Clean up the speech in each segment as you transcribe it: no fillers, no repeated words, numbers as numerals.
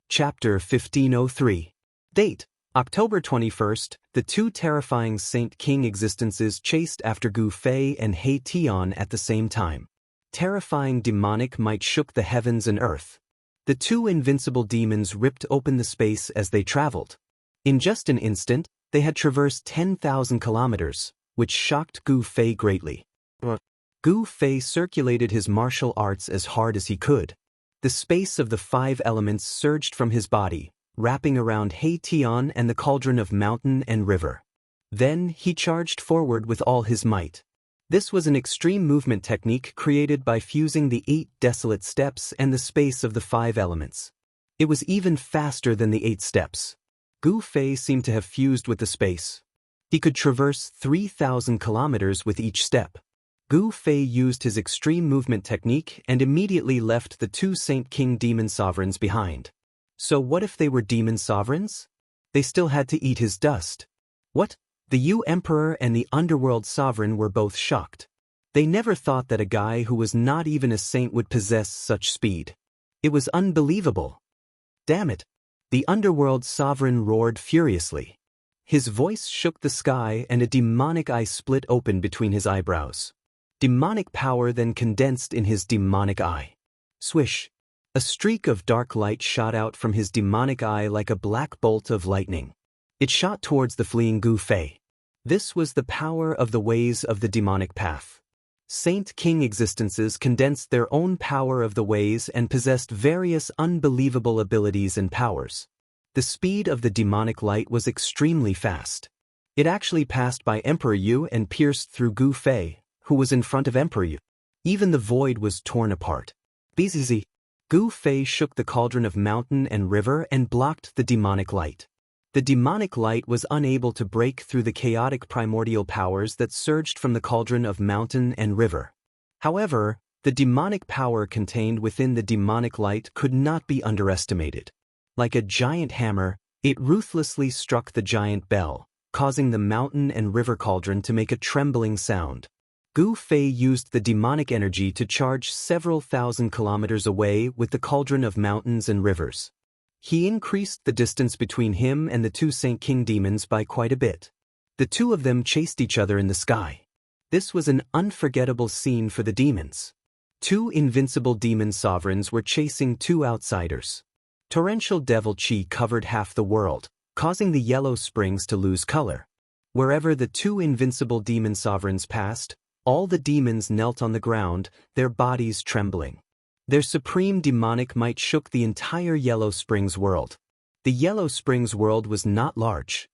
Chapter 1503. Date: October 21st, the two terrifying Saint King existences chased after Gu Fei and He Tian at the same time. Terrifying demonic might shook the heavens and earth. The two invincible demons ripped open the space as they traveled. In just an instant, they had traversed 10,000 kilometers, which shocked Gu Fei greatly. Gu Fei circulated his martial arts as hard as he could. The space of the 5 elements surged from his body, wrapping around He Tian and the cauldron of mountain and river. Then he charged forward with all his might. This was an extreme movement technique created by fusing the 8 desolate steps and the space of the 5 elements. It was even faster than the 8 steps. Gu Fei seemed to have fused with the space. He could traverse 3,000 kilometers with each step. Gu Fei used his extreme movement technique and immediately left the 2 Saint King demon sovereigns behind. So what if they were demon sovereigns? They still had to eat his dust. What? The Yu Emperor and the Underworld Sovereign were both shocked. They never thought that a guy who was not even a saint would possess such speed. It was unbelievable. Damn it! The Underworld Sovereign roared furiously. His voice shook the sky and a demonic eye split open between his eyebrows. Demonic power then condensed in his demonic eye. Swish! A streak of dark light shot out from his demonic eye like a black bolt of lightning. It shot towards the fleeing Gu Fei. This was the power of the ways of the demonic path. Saint King existences condensed their own power of the ways and possessed various unbelievable abilities and powers. The speed of the demonic light was extremely fast. It actually passed by Emperor Yu and pierced through Gu Fei, who was in front of Emperor Yu. Even the void was torn apart. Bzz. Gu Fei shook the cauldron of mountain and river and blocked the demonic light. The demonic light was unable to break through the chaotic primordial powers that surged from the cauldron of mountain and river. However, the demonic power contained within the demonic light could not be underestimated. Like a giant hammer, it ruthlessly struck the giant bell, causing the mountain and river cauldron to make a trembling sound. Gu Fei used the demonic energy to charge several thousand kilometers away with the cauldron of mountains and rivers. He increased the distance between him and the 2 Saint King demons by quite a bit. The two of them chased each other in the sky. This was an unforgettable scene for the demons. 2 invincible demon sovereigns were chasing 2 outsiders. Torrential devil chi covered half the world, causing the yellow springs to lose color. Wherever the 2 invincible demon sovereigns passed, all the demons knelt on the ground, their bodies trembling. Their supreme demonic might shook the entire Yellow Springs world. The Yellow Springs world was not large.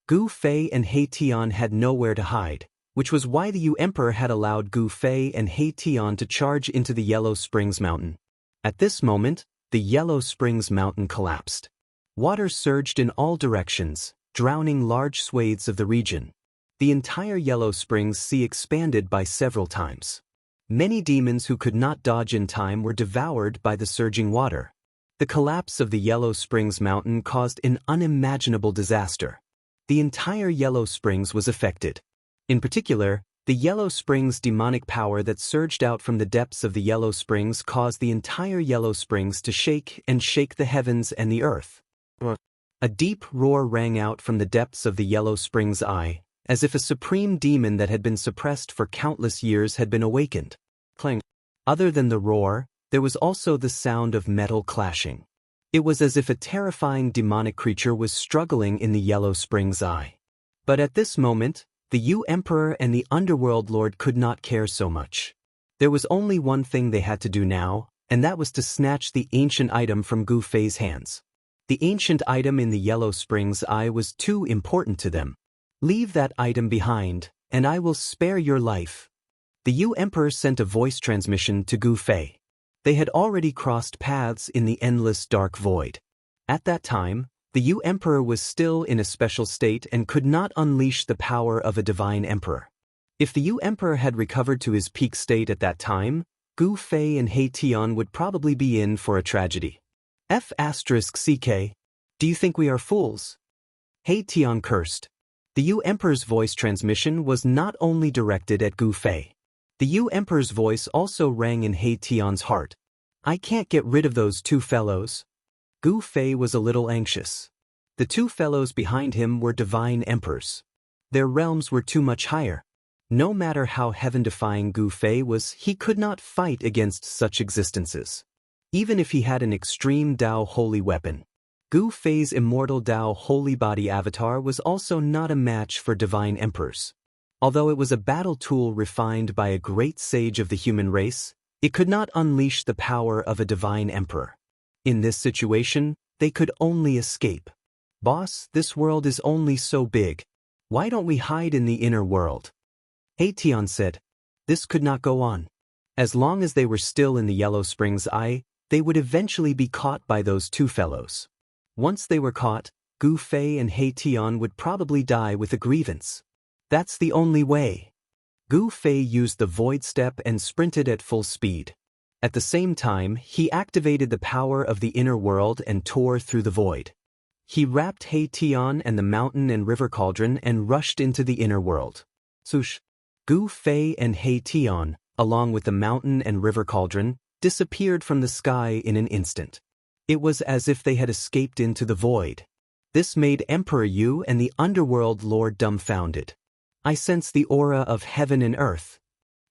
Gu Fei and He Tian had nowhere to hide, which was why the Yu Emperor had allowed Gu Fei and He Tian to charge into the Yellow Springs mountain. At this moment, the Yellow Springs mountain collapsed. Water surged in all directions, drowning large swathes of the region. The entire Yellow Springs Sea expanded by several times. Many demons who could not dodge in time were devoured by the surging water. The collapse of the Yellow Springs mountain caused an unimaginable disaster. The entire Yellow Springs was affected. In particular, the Yellow Springs demonic power that surged out from the depths of the Yellow Springs caused the entire Yellow Springs to shake the heavens and the earth. A deep roar rang out from the depths of the Yellow Springs eye, as if a supreme demon that had been suppressed for countless years had been awakened. Clang. Other than the roar, there was also the sound of metal clashing. It was as if a terrifying demonic creature was struggling in the Yellow Springs eye. But at this moment, the Yu Emperor and the Underworld Lord could not care so much. There was only one thing they had to do now, and that was to snatch the ancient item from Gu Fei's hands. The ancient item in the Yellow Springs eye was too important to them. Leave that item behind, and I will spare your life. The Yu Emperor sent a voice transmission to Gu Fei. They had already crossed paths in the endless dark void. At that time, the Yu Emperor was still in a special state and could not unleash the power of a divine emperor. If the Yu Emperor had recovered to his peak state at that time, Gu Fei and He Tian would probably be in for a tragedy. F***ck. Do you think we are fools? He Tian cursed. The Yu Emperor's voice transmission was not only directed at Gu Fei. The Yu Emperor's voice also rang in He Tian's heart. I can't get rid of those 2 fellows. Gu Fei was a little anxious. The two fellows behind him were divine emperors. Their realms were too much higher. No matter how heaven-defying Gu Fei was, he could not fight against such existences. Even if he had an extreme Dao holy weapon. Gu Fei's immortal Dao holy body avatar was also not a match for divine emperors. Although it was a battle tool refined by a great sage of the human race, it could not unleash the power of a divine emperor. In this situation, they could only escape. Boss, this world is only so big. Why don't we hide in the inner world? Tian said. This could not go on. As long as they were still in the Yellow Springs Eye, they would eventually be caught by those two fellows. Once they were caught, Gu Fei and Tian would probably die with a grievance. That's the only way. Gu Fei used the void step and sprinted at full speed. At the same time, he activated the power of the inner world and tore through the void. He wrapped Tian and the mountain and river cauldron and rushed into the inner world. Swoosh! Gu Fei and Tian, along with the mountain and river cauldron, disappeared from the sky in an instant. It was as if they had escaped into the void. This made Emperor Yu and the underworld lord dumbfounded. I sense the aura of heaven and earth.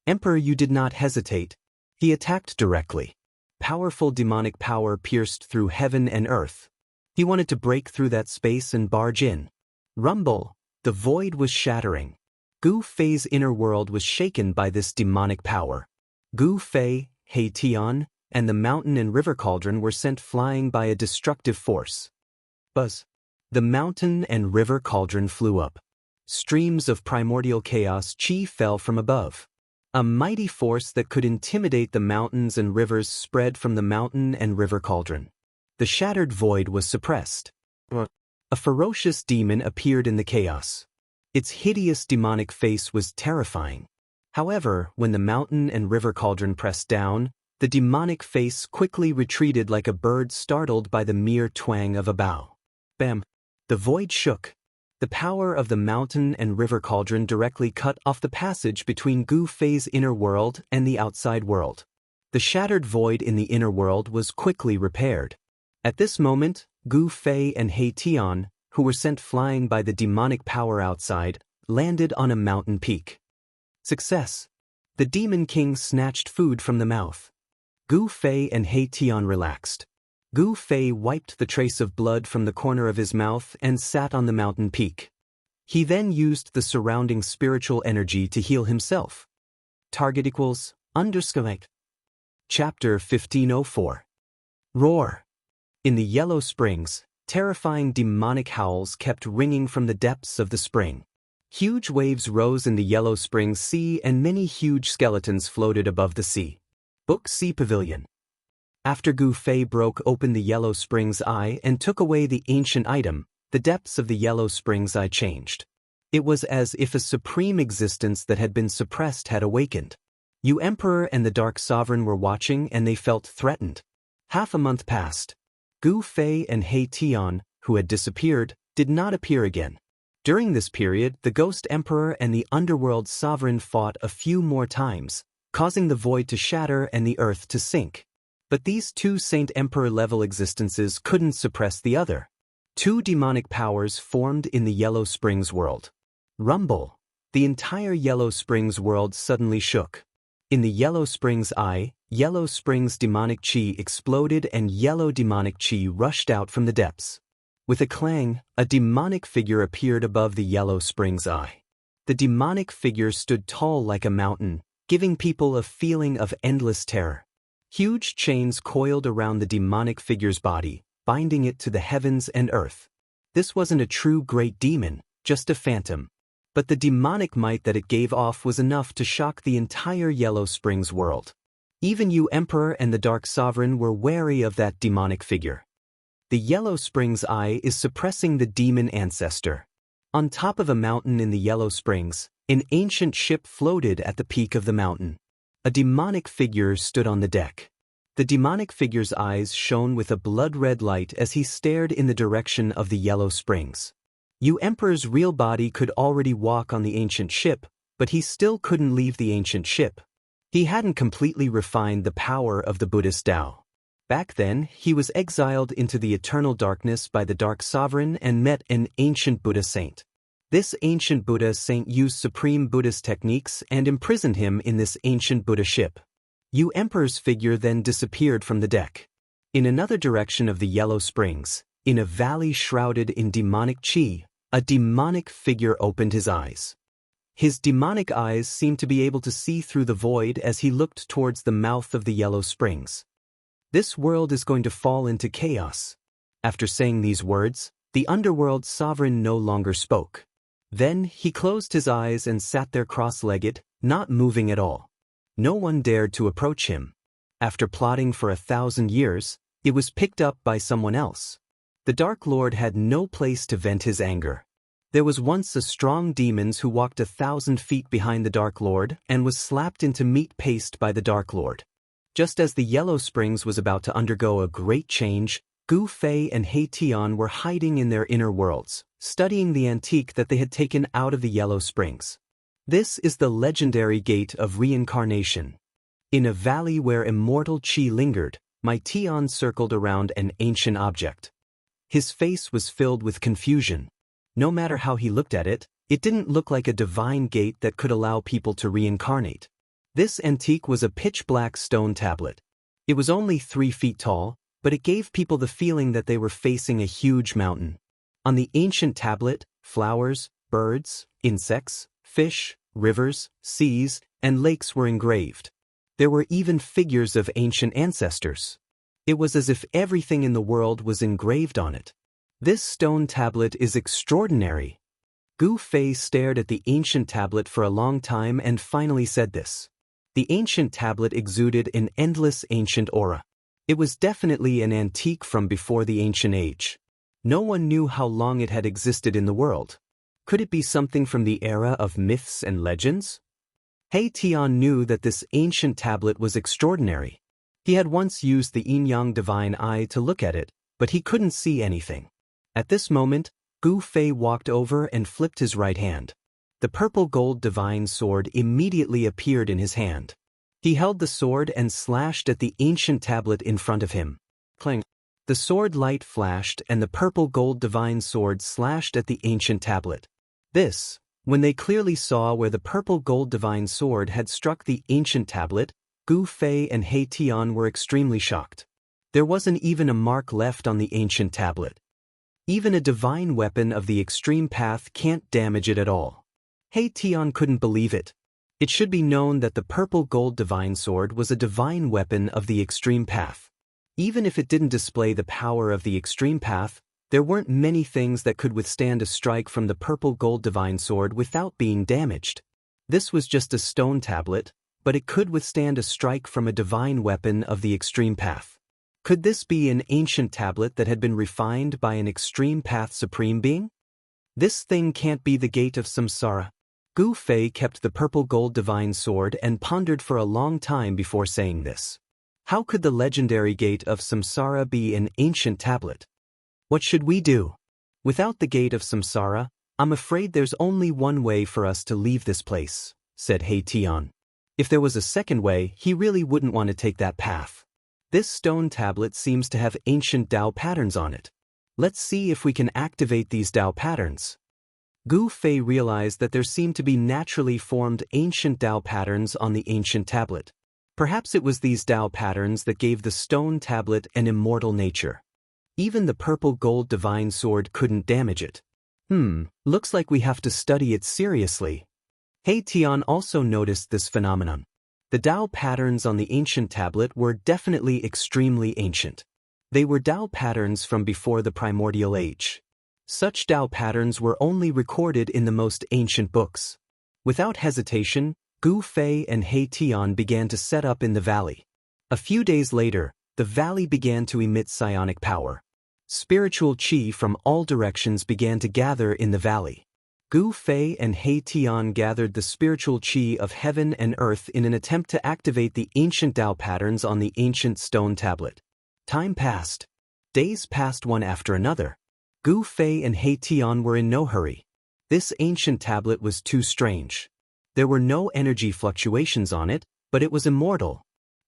Emperor Yu did not hesitate. He attacked directly. Powerful demonic power pierced through heaven and earth. He wanted to break through that space and barge in. Rumble! The void was shattering. Gu Fei's inner world was shaken by this demonic power. Gu Fei, Tian, and the mountain and river cauldron were sent flying by a destructive force. Buzz! The mountain and river cauldron flew up. Streams of primordial chaos chi fell from above. A mighty force that could intimidate the mountains and rivers spread from the mountain and river cauldron. The shattered void was suppressed. A ferocious demon appeared in the chaos. Its hideous demonic face was terrifying. However, when the mountain and river cauldron pressed down, the demonic face quickly retreated like a bird startled by the mere twang of a bow. Bam! The void shook. The power of the mountain and river cauldron directly cut off the passage between Gu Fei's inner world and the outside world. The shattered void in the inner world was quickly repaired. At this moment, Gu Fei and Tian, who were sent flying by the demonic power outside, landed on a mountain peak. Success! The Demon King snatched food from the mouth. Gu Fei and Tian relaxed. Gu Fei wiped the trace of blood from the corner of his mouth and sat on the mountain peak. He then used the surrounding spiritual energy to heal himself. Target equals _ Chapter 1504. Roar! In the Yellow Springs, terrifying demonic howls kept ringing from the depths of the spring. Huge waves rose in the Yellow Springs Sea and many huge skeletons floated above the sea. Book Sea Pavilion. After Gu Fei broke open the Yellow Springs Eye and took away the ancient item, the depths of the Yellow Springs Eye changed. It was as if a supreme existence that had been suppressed had awakened. Yu Emperor and the Dark Sovereign were watching and they felt threatened. Half a month passed. Gu Fei and Tian, who had disappeared, did not appear again. During this period, the Ghost Emperor and the Underworld Sovereign fought a few more times, causing the void to shatter and the earth to sink. But these two Saint Emperor-level existences couldn't suppress the other. Two demonic powers formed in the Yellow Springs world. Rumble! The entire Yellow Springs world suddenly shook. In the Yellow Springs Eye, Yellow Springs demonic chi exploded and yellow demonic chi rushed out from the depths. With a clang, a demonic figure appeared above the Yellow Springs Eye. The demonic figure stood tall like a mountain, giving people a feeling of endless terror. Huge chains coiled around the demonic figure's body, binding it to the heavens and earth. This wasn't a true great demon, just a phantom. But the demonic might that it gave off was enough to shock the entire Yellow Springs world. Even Yu Emperor and the Dark Sovereign were wary of that demonic figure. The Yellow Springs Eye is suppressing the demon ancestor. On top of a mountain in the Yellow Springs, an ancient ship floated at the peak of the mountain. A demonic figure stood on the deck. The demonic figure's eyes shone with a blood-red light as he stared in the direction of the Yellow Springs. Yu Emperor's real body could already walk on the ancient ship, but he still couldn't leave the ancient ship. He hadn't completely refined the power of the Buddhist Tao. Back then, he was exiled into the eternal darkness by the Dark Sovereign and met an ancient Buddha saint. This ancient Buddha saint used supreme Buddhist techniques and imprisoned him in this ancient Buddha ship. Yu Emperor's figure then disappeared from the deck. In another direction of the Yellow Springs, in a valley shrouded in demonic chi, a demonic figure opened his eyes. His demonic eyes seemed to be able to see through the void as he looked towards the mouth of the Yellow Springs. This world is going to fall into chaos. After saying these words, the underworld sovereign no longer spoke. Then he closed his eyes and sat there cross-legged, not moving at all. No one dared to approach him. After plotting for 1,000 years, it was picked up by someone else. The Dark Lord had no place to vent his anger. There was once a strong demon who walked 1,000 feet behind the Dark Lord and was slapped into meat paste by the Dark Lord. Just as the Yellow Springs was about to undergo a great change, Gu Fei and He Tian were hiding in their inner worlds, studying the antique that they had taken out of the Yellow Springs. This is the legendary Gate of Reincarnation. In a valley where immortal Qi lingered, my Tian circled around an ancient object. His face was filled with confusion. No matter how he looked at it, it didn't look like a divine gate that could allow people to reincarnate. This antique was a pitch-black stone tablet. It was only 3 feet tall, but it gave people the feeling that they were facing a huge mountain. On the ancient tablet, flowers, birds, insects, fish, rivers, seas, and lakes were engraved. There were even figures of ancient ancestors. It was as if everything in the world was engraved on it. This stone tablet is extraordinary. Gu Fei stared at the ancient tablet for a long time and finally said this. The ancient tablet exuded an endless ancient aura. It was definitely an antique from before the ancient age. No one knew how long it had existed in the world. Could it be something from the era of myths and legends? He Tian knew that this ancient tablet was extraordinary. He had once used the yin-yang divine eye to look at it, but he couldn't see anything. At this moment, Gu Fei walked over and flipped his right hand. The purple gold divine sword immediately appeared in his hand. He held the sword and slashed at the ancient tablet in front of him. Clang! The sword light flashed and the purple gold divine sword slashed at the ancient tablet. When they clearly saw where the purple gold divine sword had struck the ancient tablet, Gu Fei and He Tian were extremely shocked. There wasn't even a mark left on the ancient tablet. Even a divine weapon of the extreme path can't damage it at all. He Tian couldn't believe it. It should be known that the purple gold divine sword was a divine weapon of the extreme path. Even if it didn't display the power of the extreme path, there weren't many things that could withstand a strike from the purple gold divine sword without being damaged. This was just a stone tablet, but it could withstand a strike from a divine weapon of the extreme path. Could this be an ancient tablet that had been refined by an extreme path supreme being? This thing can't be the gate of samsara. Gu Fei kept the purple gold divine sword and pondered for a long time before saying this. How could the legendary gate of samsara be an ancient tablet? What should we do? Without the gate of samsara, I'm afraid there's only one way for us to leave this place, said He Tian. If there was a second way, he really wouldn't want to take that path. This stone tablet seems to have ancient Tao patterns on it. Let's see if we can activate these Tao patterns. Gu Fei realized that there seemed to be naturally formed ancient Tao patterns on the ancient tablet. Perhaps it was these Tao patterns that gave the stone tablet an immortal nature. Even the purple gold divine sword couldn't damage it. Looks like we have to study it seriously. He Tian also noticed this phenomenon. The Tao patterns on the ancient tablet were definitely extremely ancient. They were Tao patterns from before the primordial age. Such Tao patterns were only recorded in the most ancient books. Without hesitation, Gu Fei and He Tian began to set up in the valley. A few days later, the valley began to emit psionic power. Spiritual qi from all directions began to gather in the valley. Gu Fei and He Tian gathered the spiritual qi of heaven and earth in an attempt to activate the ancient Tao patterns on the ancient stone tablet. Time passed. Days passed one after another. Gu Fei and He Tian were in no hurry. This ancient tablet was too strange. There were no energy fluctuations on it, but it was immortal.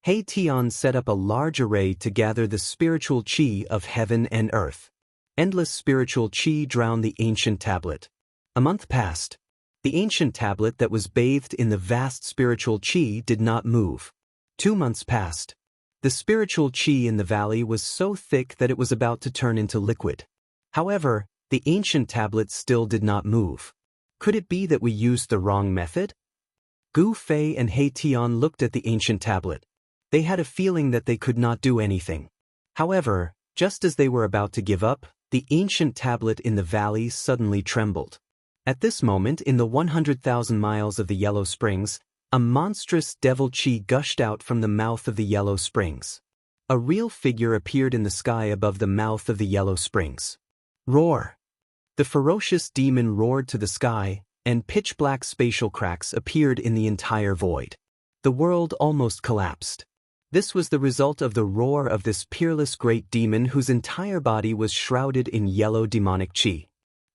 He Tian set up a large array to gather the spiritual qi of heaven and earth. Endless spiritual qi drowned the ancient tablet. A month passed. The ancient tablet that was bathed in the vast spiritual qi did not move. 2 months passed. The spiritual qi in the valley was so thick that it was about to turn into liquid. However, the ancient tablet still did not move. Could it be that we used the wrong method? Gu Fei and He Tian looked at the ancient tablet. They had a feeling that they could not do anything. However, just as they were about to give up, the ancient tablet in the valley suddenly trembled. At this moment, in the 100,000 miles of the Yellow Springs, a monstrous devil qi gushed out from the mouth of the Yellow Springs. A real figure appeared in the sky above the mouth of the Yellow Springs. Roar! The ferocious demon roared to the sky, and pitch-black spatial cracks appeared in the entire void. The world almost collapsed. This was the result of the roar of this peerless great demon whose entire body was shrouded in yellow demonic qi.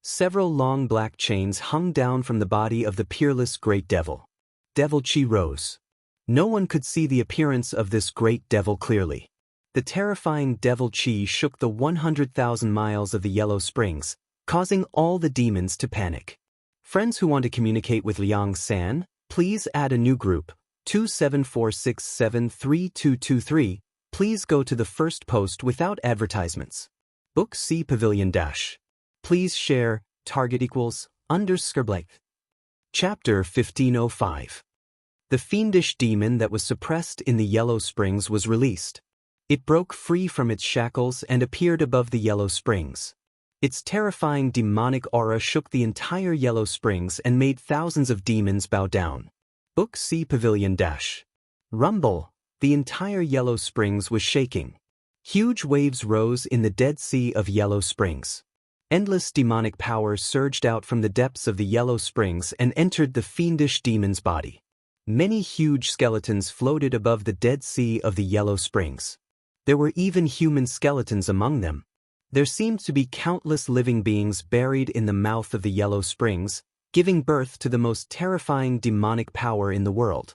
Several long black chains hung down from the body of the peerless great devil. Devil qi rose. No one could see the appearance of this great devil clearly. The terrifying devil qi shook the 100,000 miles of the Yellow Springs, causing all the demons to panic. Friends who want to communicate with Liang San, please add a new group, 274673223. Please go to the first post without advertisements. Book C Pavilion Dash. Please share, target equals, _blank. Chapter 1505. The fiendish demon that was suppressed in the Yellow Springs was released. It broke free from its shackles and appeared above the Yellow Springs. Its terrifying demonic aura shook the entire Yellow Springs and made thousands of demons bow down. Book C Pavilion Dash. Rumble, the entire Yellow Springs was shaking. Huge waves rose in the Dead Sea of Yellow Springs. Endless demonic power surged out from the depths of the Yellow Springs and entered the fiendish demon's body. Many huge skeletons floated above the Dead Sea of the Yellow Springs. There were even human skeletons among them. There seemed to be countless living beings buried in the mouth of the Yellow Springs, giving birth to the most terrifying demonic power in the world.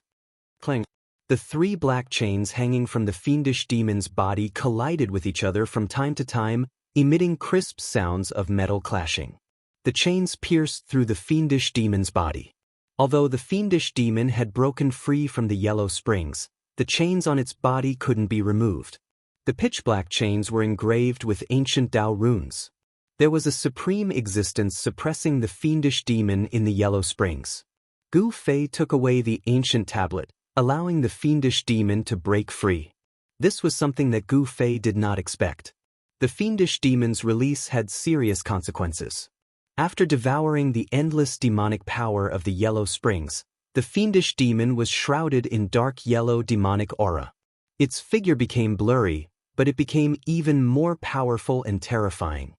Clang! The 3 black chains hanging from the fiendish demon's body collided with each other from time to time, emitting crisp sounds of metal clashing. The chains pierced through the fiendish demon's body. Although the fiendish demon had broken free from the Yellow Springs, the chains on its body couldn't be removed. The pitch-black chains were engraved with ancient Tao runes. There was a supreme existence suppressing the fiendish demon in the Yellow Springs. Gu Fei took away the ancient tablet, allowing the fiendish demon to break free. This was something that Gu Fei did not expect. The fiendish demon's release had serious consequences. After devouring the endless demonic power of the Yellow Springs, the fiendish demon was shrouded in dark yellow demonic aura. Its figure became blurry, but it became even more powerful and terrifying.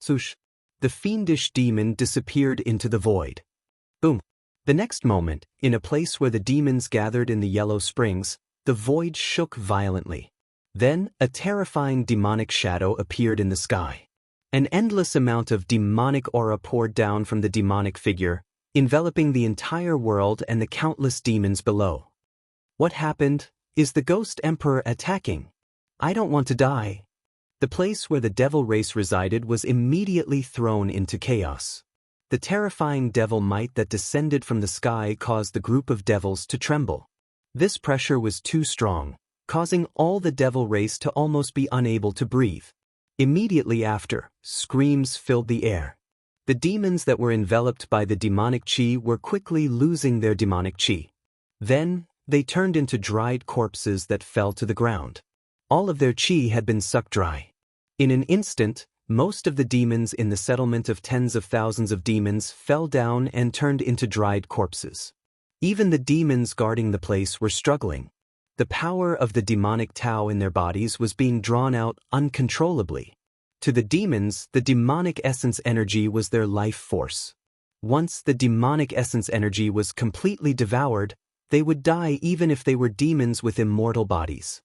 Swoosh! The fiendish demon disappeared into the void. Boom! The next moment, in a place where the demons gathered in the Yellow Springs, the void shook violently. Then, a terrifying demonic shadow appeared in the sky. An endless amount of demonic aura poured down from the demonic figure, enveloping the entire world and the countless demons below. What happened? Is the Ghost Emperor attacking? I don't want to die. The place where the devil race resided was immediately thrown into chaos. The terrifying devil might that descended from the sky caused the group of devils to tremble. This pressure was too strong, causing all the devil race to almost be unable to breathe. Immediately after, screams filled the air. The demons that were enveloped by the demonic qi were quickly losing their demonic qi. Then, they turned into dried corpses that fell to the ground. All of their qi had been sucked dry. In an instant, most of the demons in the settlement of tens of thousands of demons fell down and turned into dried corpses. Even the demons guarding the place were struggling. The power of the demonic Tao in their bodies was being drawn out uncontrollably. To the demons, the demonic essence energy was their life force. Once the demonic essence energy was completely devoured, they would die even if they were demons with immortal bodies.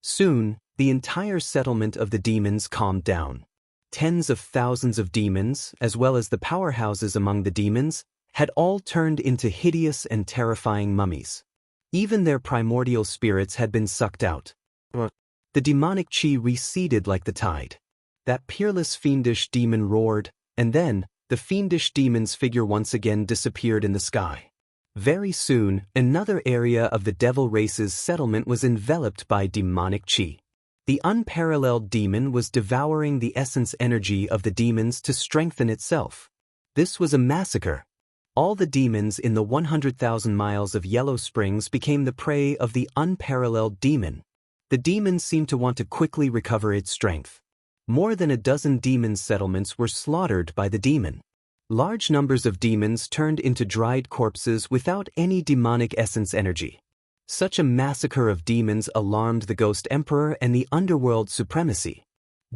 Soon, the entire settlement of the demons calmed down. Tens of thousands of demons, as well as the powerhouses among the demons, had all turned into hideous and terrifying mummies. Even their primordial spirits had been sucked out. The demonic chi receded like the tide. That peerless fiendish demon roared, and then, the fiendish demon's figure once again disappeared in the sky. Very soon, another area of the devil race's settlement was enveloped by demonic chi. The unparalleled demon was devouring the essence energy of the demons to strengthen itself. This was a massacre. All the demons in the 100,000 miles of Yellow Springs became the prey of the unparalleled demon. The demon seemed to want to quickly recover its strength. More than a dozen demon settlements were slaughtered by the demon. Large numbers of demons turned into dried corpses without any demonic essence energy. Such a massacre of demons alarmed the Ghost Emperor and the underworld supremacy.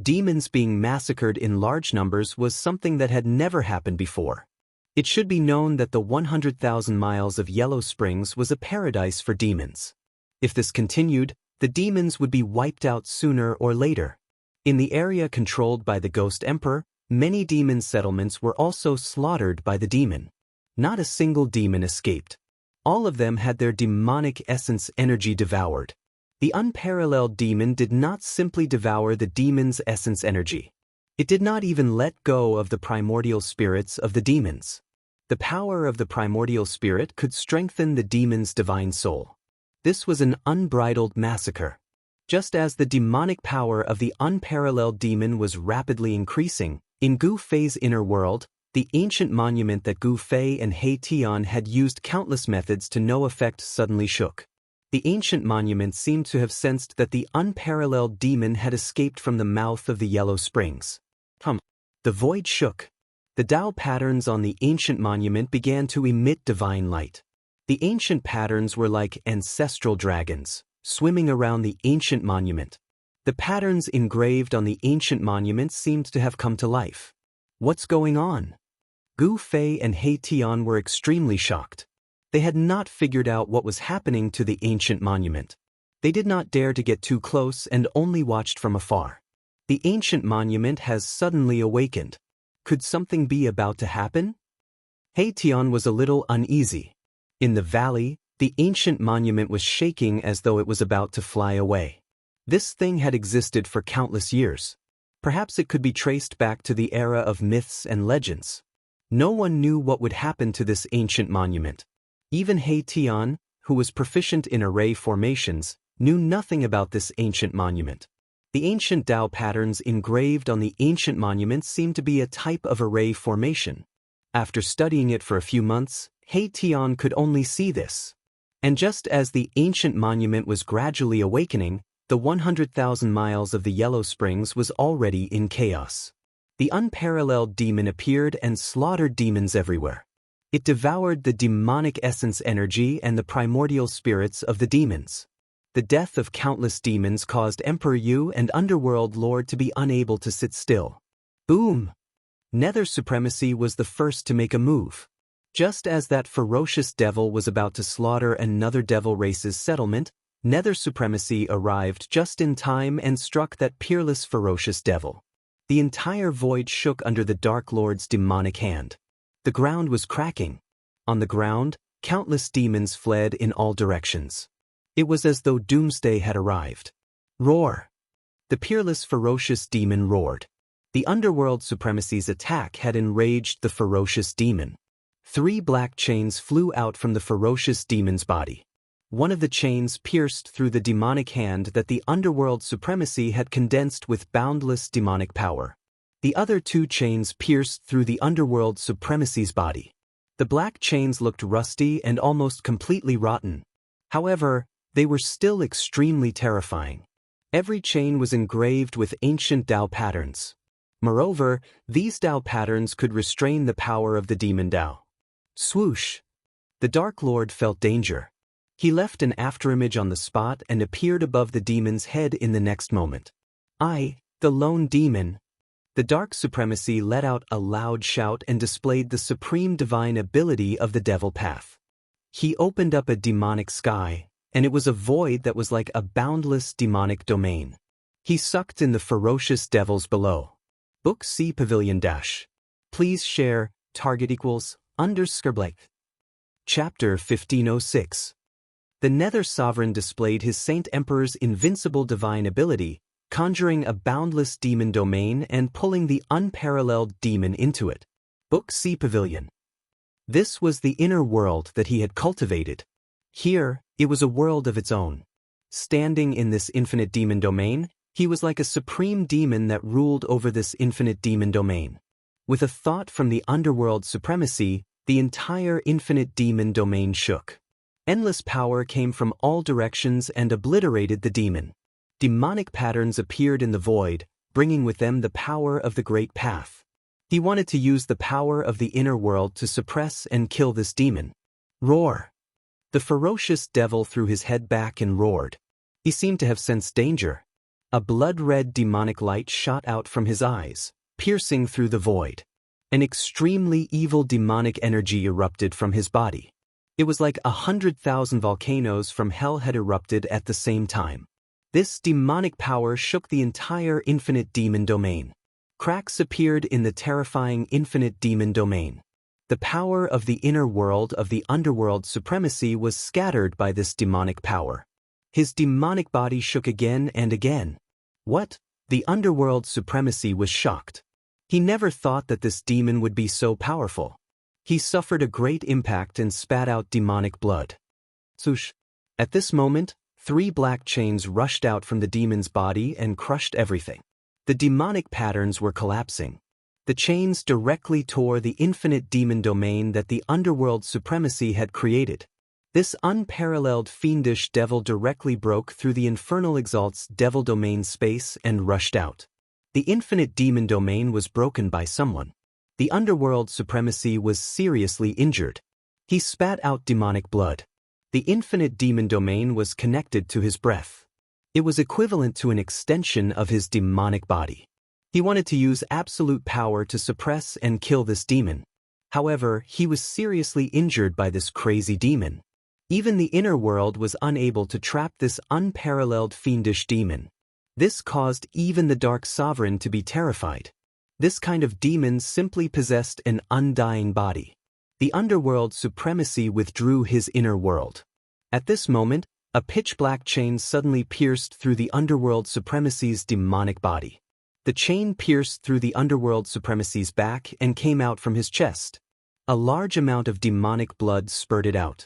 Demons being massacred in large numbers was something that had never happened before. It should be known that the 100,000 miles of Yellow Springs was a paradise for demons. If this continued, the demons would be wiped out sooner or later. In the area controlled by the Ghost Emperor, many demon settlements were also slaughtered by the demon. Not a single demon escaped. All of them had their demonic essence energy devoured. The unparalleled demon did not simply devour the demon's essence energy. It did not even let go of the primordial spirits of the demons. The power of the primordial spirit could strengthen the demon's divine soul. This was an unbridled massacre. Just as the demonic power of the unparalleled demon was rapidly increasing, in Gu Fei's inner world, the ancient monument that Gu Fei and He Tian had used countless methods to no effect suddenly shook. The ancient monument seemed to have sensed that the unparalleled demon had escaped from the mouth of the Yellow Springs. The void shook. The Tao patterns on the ancient monument began to emit divine light. The ancient patterns were like ancestral dragons, swimming around the ancient monument. The patterns engraved on the ancient monument seemed to have come to life. What's going on? Gu Fei and He Tian were extremely shocked. They had not figured out what was happening to the ancient monument. They did not dare to get too close and only watched from afar. The ancient monument has suddenly awakened. Could something be about to happen? He Tian was a little uneasy. In the valley, the ancient monument was shaking as though it was about to fly away. This thing had existed for countless years. Perhaps it could be traced back to the era of myths and legends. No one knew what would happen to this ancient monument. Even He Tian, who was proficient in array formations, knew nothing about this ancient monument. The ancient Tao patterns engraved on the ancient monument seemed to be a type of array formation. After studying it for a few months, He Tian could only see this. And just as the ancient monument was gradually awakening, the 100,000 miles of the Yellow Springs was already in chaos. The unparalleled demon appeared and slaughtered demons everywhere. It devoured the demonic essence energy and the primordial spirits of the demons. The death of countless demons caused Emperor Yu and Underworld Lord to be unable to sit still. Boom! Nether Supremacy was the first to make a move. Just as that ferocious devil was about to slaughter another devil race's settlement, Nether Supremacy arrived just in time and struck that peerless ferocious devil. The entire void shook under the Dark Lord's demonic hand. The ground was cracking. On the ground, countless demons fled in all directions. It was as though doomsday had arrived. Roar! The peerless ferocious demon roared. The Underworld Supremacy's attack had enraged the ferocious demon. 3 black chains flew out from the ferocious demon's body. One of the chains pierced through the demonic hand that the Underworld Supremacy had condensed with boundless demonic power. The other 2 chains pierced through the Underworld Supremacy's body. The black chains looked rusty and almost completely rotten. However, they were still extremely terrifying. Every chain was engraved with ancient Tao patterns. Moreover, these Tao patterns could restrain the power of the demon Tao. Swoosh! The Dark Lord felt danger. He left an afterimage on the spot and appeared above the demon's head in the next moment. I, the lone demon. The Dark Supremacy let out a loud shout and displayed the supreme divine ability of the Devil Path. He opened up a demonic sky, and it was a void that was like a boundless demonic domain. He sucked in the ferocious devils below. Book C Pavilion Dash. Please share, target __. Chapter 1506. The Nether Sovereign displayed his Saint Emperor's invincible divine ability, conjuring a boundless demon domain and pulling the unparalleled demon into it. Book C Pavilion. This was the inner world that he had cultivated. Here, it was a world of its own. Standing in this infinite demon domain, he was like a supreme demon that ruled over this infinite demon domain. With a thought from the underworld supremacy, the entire infinite demon domain shook. Endless power came from all directions and obliterated the demon. Demonic patterns appeared in the void, bringing with them the power of the Great Path. He wanted to use the power of the inner world to suppress and kill this demon. Roar! The ferocious devil threw his head back and roared. He seemed to have sensed danger. A blood-red demonic light shot out from his eyes, piercing through the void. An extremely evil demonic energy erupted from his body. It was like 100,000 volcanoes from hell had erupted at the same time. This demonic power shook the entire infinite demon domain. Cracks appeared in the terrifying infinite demon domain. The power of the inner world of the underworld supremacy was scattered by this demonic power. His demonic body shook again and again. What? The underworld supremacy was shocked. He never thought that this demon would be so powerful. He suffered a great impact and spat out demonic blood. Swoosh! At this moment, 3 black chains rushed out from the demon's body and crushed everything. The demonic patterns were collapsing. The chains directly tore the infinite demon domain that the underworld supremacy had created. This unparalleled fiendish devil directly broke through the infernal exalt's devil domain space and rushed out. The infinite demon domain was broken by someone. The underworld supremacy was seriously injured. He spat out demonic blood. The infinite demon domain was connected to his breath. It was equivalent to an extension of his demonic body. He wanted to use absolute power to suppress and kill this demon. However, he was seriously injured by this crazy demon. Even the inner world was unable to trap this unparalleled fiendish demon. This caused even the Dark Sovereign to be terrified. This kind of demon simply possessed an undying body. The underworld supremacy withdrew his inner world. At this moment, a pitch-black chain suddenly pierced through the underworld supremacy's demonic body. The chain pierced through the underworld supremacy's back and came out from his chest. A large amount of demonic blood spurted out.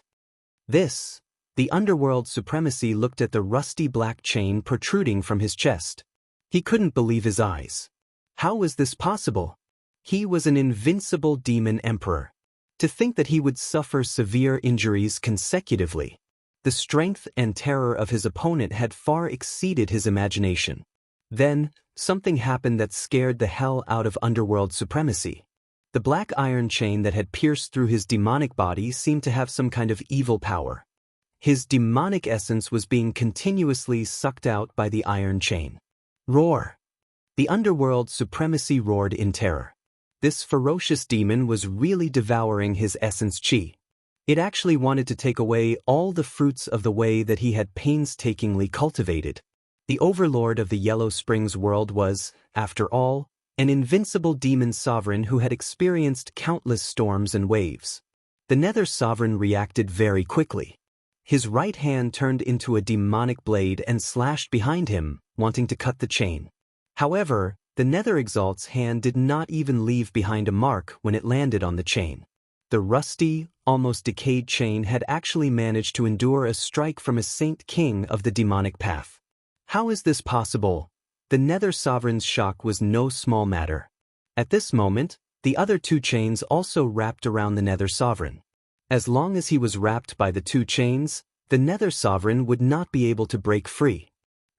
The underworld supremacy looked at the rusty black chain protruding from his chest. He couldn't believe his eyes. How was this possible? He was an invincible demon emperor. To think that he would suffer severe injuries consecutively. The strength and terror of his opponent had far exceeded his imagination. Then, something happened that scared the hell out of underworld supremacy. The black iron chain that had pierced through his demonic body seemed to have some kind of evil power. His demonic essence was being continuously sucked out by the iron chain. Roar! The underworld supremacy roared in terror. This ferocious demon was really devouring his essence chi. It actually wanted to take away all the fruits of the way that he had painstakingly cultivated. The overlord of the Yellow Springs world was, after all, an invincible demon sovereign who had experienced countless storms and waves. The Nether Sovereign reacted very quickly. His right hand turned into a demonic blade and slashed behind him, wanting to cut the chain. However, the Nether Exalt's hand did not even leave behind a mark when it landed on the chain. The rusty, almost decayed chain had actually managed to endure a strike from a Saint King of the demonic path. How is this possible? The Nether Sovereign's shock was no small matter. At this moment, the other 2 chains also wrapped around the Nether Sovereign. As long as he was wrapped by the 2 chains, the Nether Sovereign would not be able to break free.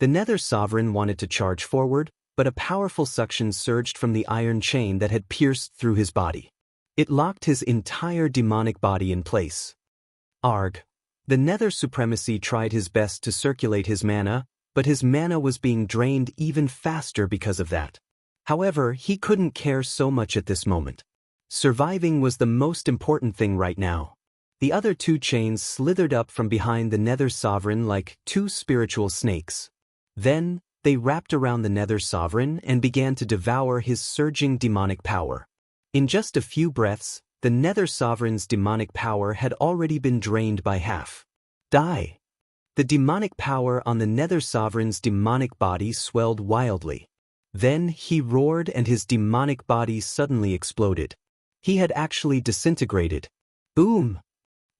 The Nether Sovereign wanted to charge forward, but a powerful suction surged from the iron chain that had pierced through his body. It locked his entire demonic body in place. Arg! The Nether Supremacy tried his best to circulate his mana, but his mana was being drained even faster because of that. However, he couldn't care so much at this moment. Surviving was the most important thing right now. The other 2 chains slithered up from behind the Nether Sovereign like 2 spiritual snakes. Then, they wrapped around the Nether Sovereign and began to devour his surging demonic power. In just a few breaths, the Nether Sovereign's demonic power had already been drained by half. Die! The demonic power on the Nether Sovereign's demonic body swelled wildly. Then he roared and his demonic body suddenly exploded. He had actually disintegrated. Boom!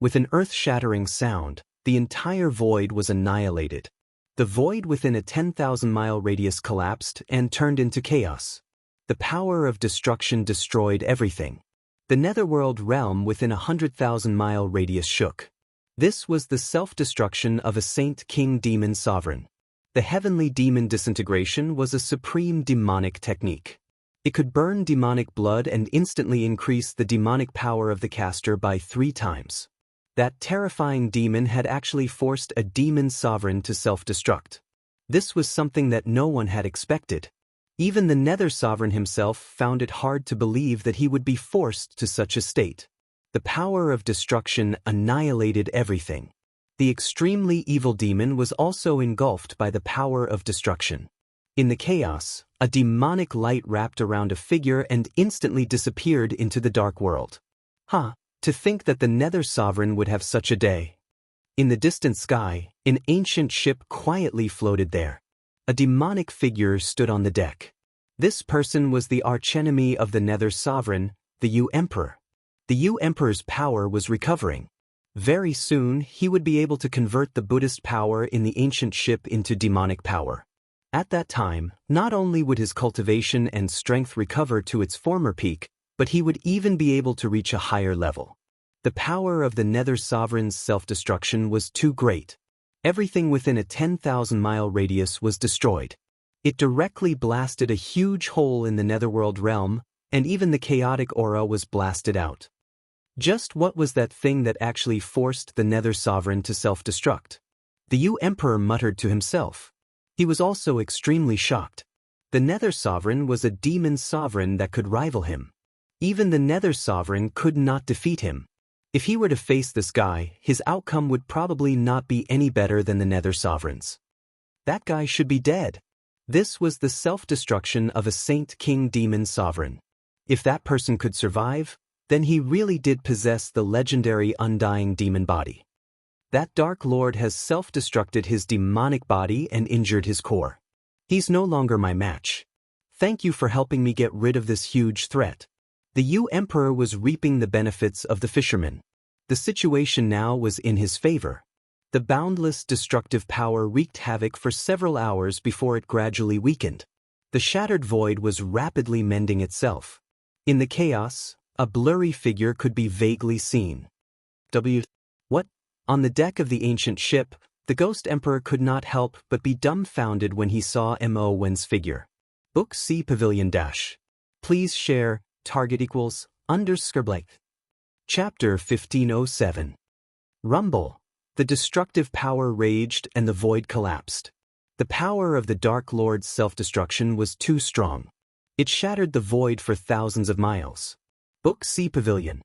With an earth-shattering sound, the entire void was annihilated. The void within a 10,000-mile radius collapsed and turned into chaos. The power of destruction destroyed everything. The netherworld realm within a 100,000-mile radius shook. This was the self-destruction of a Saint King Demon Sovereign. The heavenly demon disintegration was a supreme demonic technique. It could burn demonic blood and instantly increase the demonic power of the caster by 3 times. That terrifying demon had actually forced a demon sovereign to self-destruct. This was something that no one had expected. Even the Nether Sovereign himself found it hard to believe that he would be forced to such a state. The power of destruction annihilated everything. The extremely evil demon was also engulfed by the power of destruction. In the chaos, a demonic light wrapped around a figure and instantly disappeared into the dark world. To think that the Nether Sovereign would have such a day. In the distant sky, an ancient ship quietly floated there. A demonic figure stood on the deck. This person was the archenemy of the Nether Sovereign, the Emperor. The Emperor's power was recovering. Very soon, he would be able to convert the Buddhist power in the ancient ship into demonic power. At that time, not only would his cultivation and strength recover to its former peak, but he would even be able to reach a higher level. The power of the Nether Sovereign's self-destruction was too great. Everything within a 10,000-mile radius was destroyed. It directly blasted a huge hole in the netherworld realm, and even the chaotic aura was blasted out. Just what was that thing that actually forced the Nether Sovereign to self-destruct? The Emperor muttered to himself. He was also extremely shocked. The Nether Sovereign was a demon sovereign that could rival him. Even the Nether Sovereign could not defeat him. If he were to face this guy, his outcome would probably not be any better than the Nether Sovereign's. That guy should be dead. This was the self-destruction of a Saint King Demon Sovereign. If that person could survive, then he really did possess the legendary Undying demon body. That Dark Lord has self-destructed his demonic body and injured his core. He's no longer my match. Thank you for helping me get rid of this huge threat. The Emperor was reaping the benefits of the fisherman. The situation now was in his favor. The boundless destructive power wreaked havoc for several hours before it gradually weakened. The shattered void was rapidly mending itself. In the chaos, a blurry figure could be vaguely seen. What? On the deck of the ancient ship, the Ghost Emperor could not help but be dumbfounded when he saw Mo Wen's figure. Book C Pavilion Dash. Please share, target equals, _blank. Chapter 1507. Rumble. The destructive power raged and the void collapsed. The power of the Dark Lord's self-destruction was too strong. It shattered the void for thousands of miles. Book C Pavilion.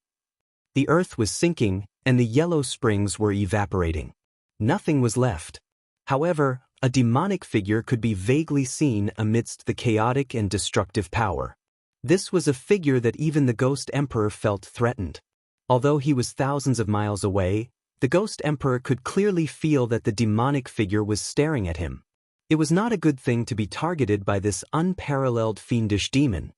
The earth was sinking, and the yellow springs were evaporating. Nothing was left. However, a demonic figure could be vaguely seen amidst the chaotic and destructive power. This was a figure that even the Ghost Emperor felt threatened. Although he was thousands of miles away, the Ghost Emperor could clearly feel that the demonic figure was staring at him. It was not a good thing to be targeted by this unparalleled fiendish demon.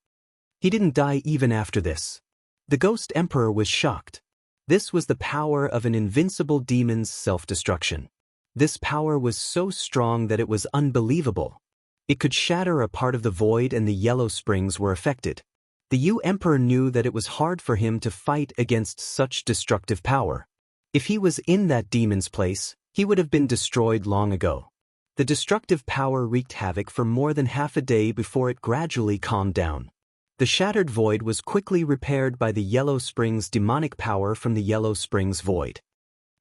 He didn't die even after this. The Ghost Emperor was shocked. This was the power of an invincible demon's self-destruction. This power was so strong that it was unbelievable. It could shatter a part of the void and the yellow springs were affected. The Emperor knew that it was hard for him to fight against such destructive power. If he was in that demon's place, he would have been destroyed long ago. The destructive power wreaked havoc for more than half a day before it gradually calmed down. The shattered void was quickly repaired by the Yellow Springs' demonic power from the Yellow Springs void.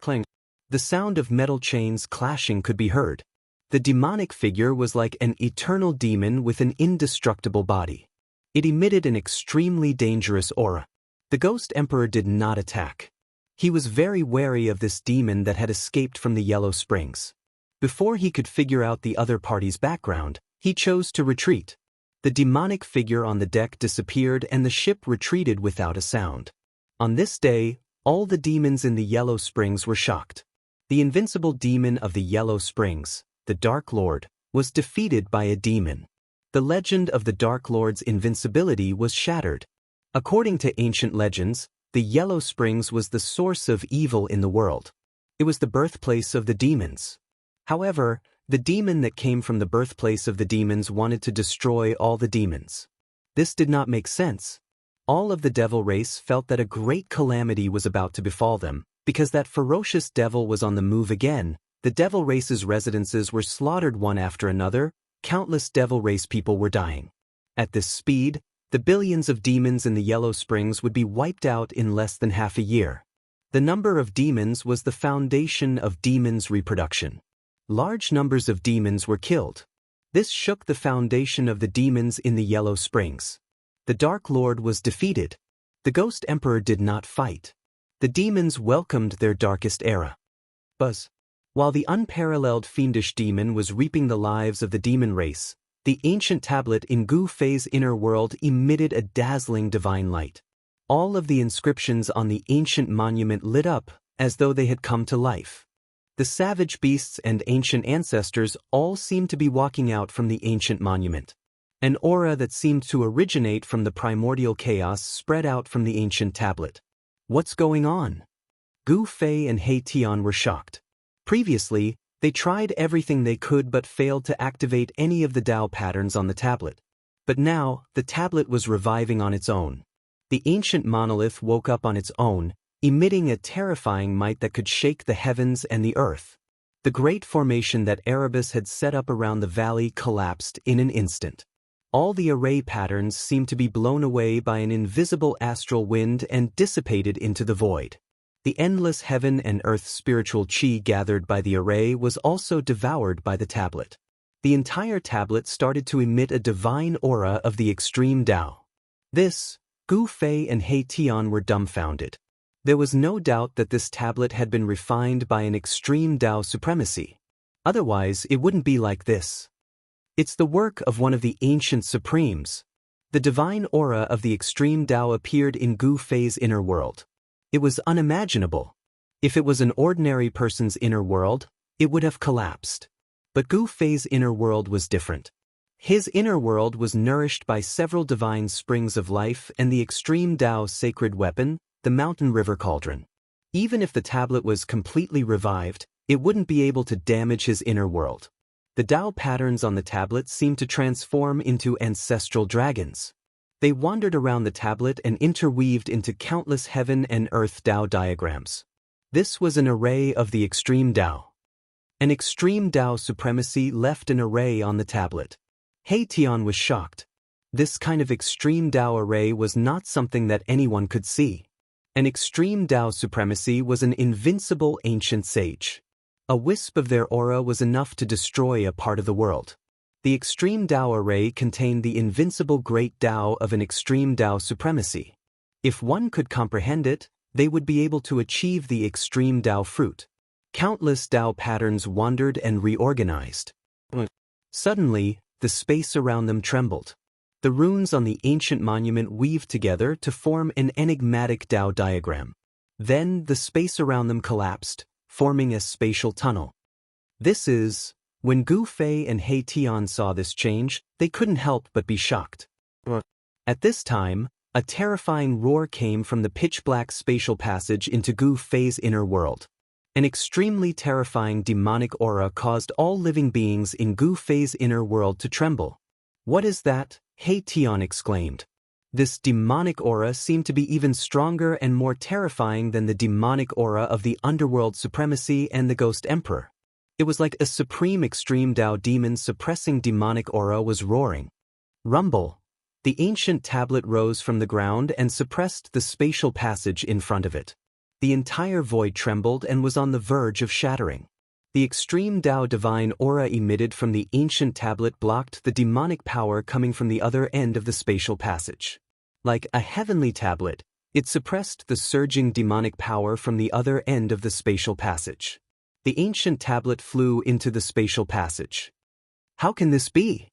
Clang. The sound of metal chains clashing could be heard. The demonic figure was like an eternal demon with an indestructible body. It emitted an extremely dangerous aura. The Ghost Emperor did not attack. He was very wary of this demon that had escaped from the Yellow Springs. Before he could figure out the other party's background, he chose to retreat. The demonic figure on the deck disappeared and the ship retreated without a sound. On this day, all the demons in the Yellow Springs were shocked. The invincible demon of the Yellow Springs, the Dark Lord, was defeated by a demon. The legend of the Dark Lord's invincibility was shattered. According to ancient legends, the Yellow Springs was the source of evil in the world. It was the birthplace of the demons. However, the demon that came from the birthplace of the demons wanted to destroy all the demons. This did not make sense. All of the devil race felt that a great calamity was about to befall them, because that ferocious devil was on the move again. The devil race's residences were slaughtered one after another. Countless devil race people were dying. At this speed, the billions of demons in the Yellow Springs would be wiped out in less than half a year. The number of demons was the foundation of demons' reproduction. Large numbers of demons were killed. This shook the foundation of the demons in the Yellow Springs. The Dark Lord was defeated. The Ghost Emperor did not fight. The demons welcomed their darkest era. Buzz. While the unparalleled fiendish demon was reaping the lives of the demon race, the ancient tablet in Gu Fei's inner world emitted a dazzling divine light. All of the inscriptions on the ancient monument lit up as though they had come to life. The savage beasts and ancient ancestors all seemed to be walking out from the ancient monument. An aura that seemed to originate from the primordial chaos spread out from the ancient tablet. What's going on? Gu Fei and He Tian were shocked. Previously, they tried everything they could but failed to activate any of the Dao patterns on the tablet. But now, the tablet was reviving on its own. The ancient monolith woke up on its own, emitting a terrifying might that could shake the heavens and the earth. The great formation that Erebus had set up around the valley collapsed in an instant. All the array patterns seemed to be blown away by an invisible astral wind and dissipated into the void. The endless heaven and earth spiritual chi gathered by the array was also devoured by the tablet. The entire tablet started to emit a divine aura of the extreme Dao. This, Gu Fei and He Tian were dumbfounded. There was no doubt that this tablet had been refined by an extreme Dao supremacy. Otherwise, it wouldn't be like this. It's the work of one of the ancient supremes. The divine aura of the extreme Dao appeared in Gu Fei's inner world. It was unimaginable. If it was an ordinary person's inner world, it would have collapsed. But Gu Fei's inner world was different. His inner world was nourished by several divine springs of life and the extreme Dao's sacred weapon, the mountain river cauldron. Even if the tablet was completely revived, it wouldn't be able to damage his inner world. The Dao patterns on the tablet seemed to transform into ancestral dragons. They wandered around the tablet and interweaved into countless heaven and earth Dao diagrams. This was an array of the extreme Dao. An extreme Dao supremacy left an array on the tablet. He Tian was shocked. This kind of extreme Dao array was not something that anyone could see. An extreme Dao supremacy was an invincible ancient sage. A wisp of their aura was enough to destroy a part of the world. The extreme Dao array contained the invincible great Dao of an extreme Dao supremacy. If one could comprehend it, they would be able to achieve the extreme Dao fruit. Countless Dao patterns wandered and reorganized. Suddenly, the space around them trembled. The runes on the ancient monument weaved together to form an enigmatic Dao diagram. Then, the space around them collapsed, forming a spatial tunnel. When Gu Fei and He Tian saw this change, they couldn't help but be shocked. At this time, a terrifying roar came from the pitch-black spatial passage into Gu Fei's inner world. An extremely terrifying demonic aura caused all living beings in Gu Fei's inner world to tremble. "What is that?" He Tian exclaimed. This demonic aura seemed to be even stronger and more terrifying than the demonic aura of the underworld supremacy and the Ghost Emperor. It was like a supreme extreme Dao demon suppressing demonic aura was roaring. Rumble. The ancient tablet rose from the ground and suppressed the spatial passage in front of it. The entire void trembled and was on the verge of shattering. The extreme Dao divine aura emitted from the ancient tablet blocked the demonic power coming from the other end of the spatial passage. Like a heavenly tablet, it suppressed the surging demonic power from the other end of the spatial passage. The ancient tablet flew into the spatial passage. How can this be?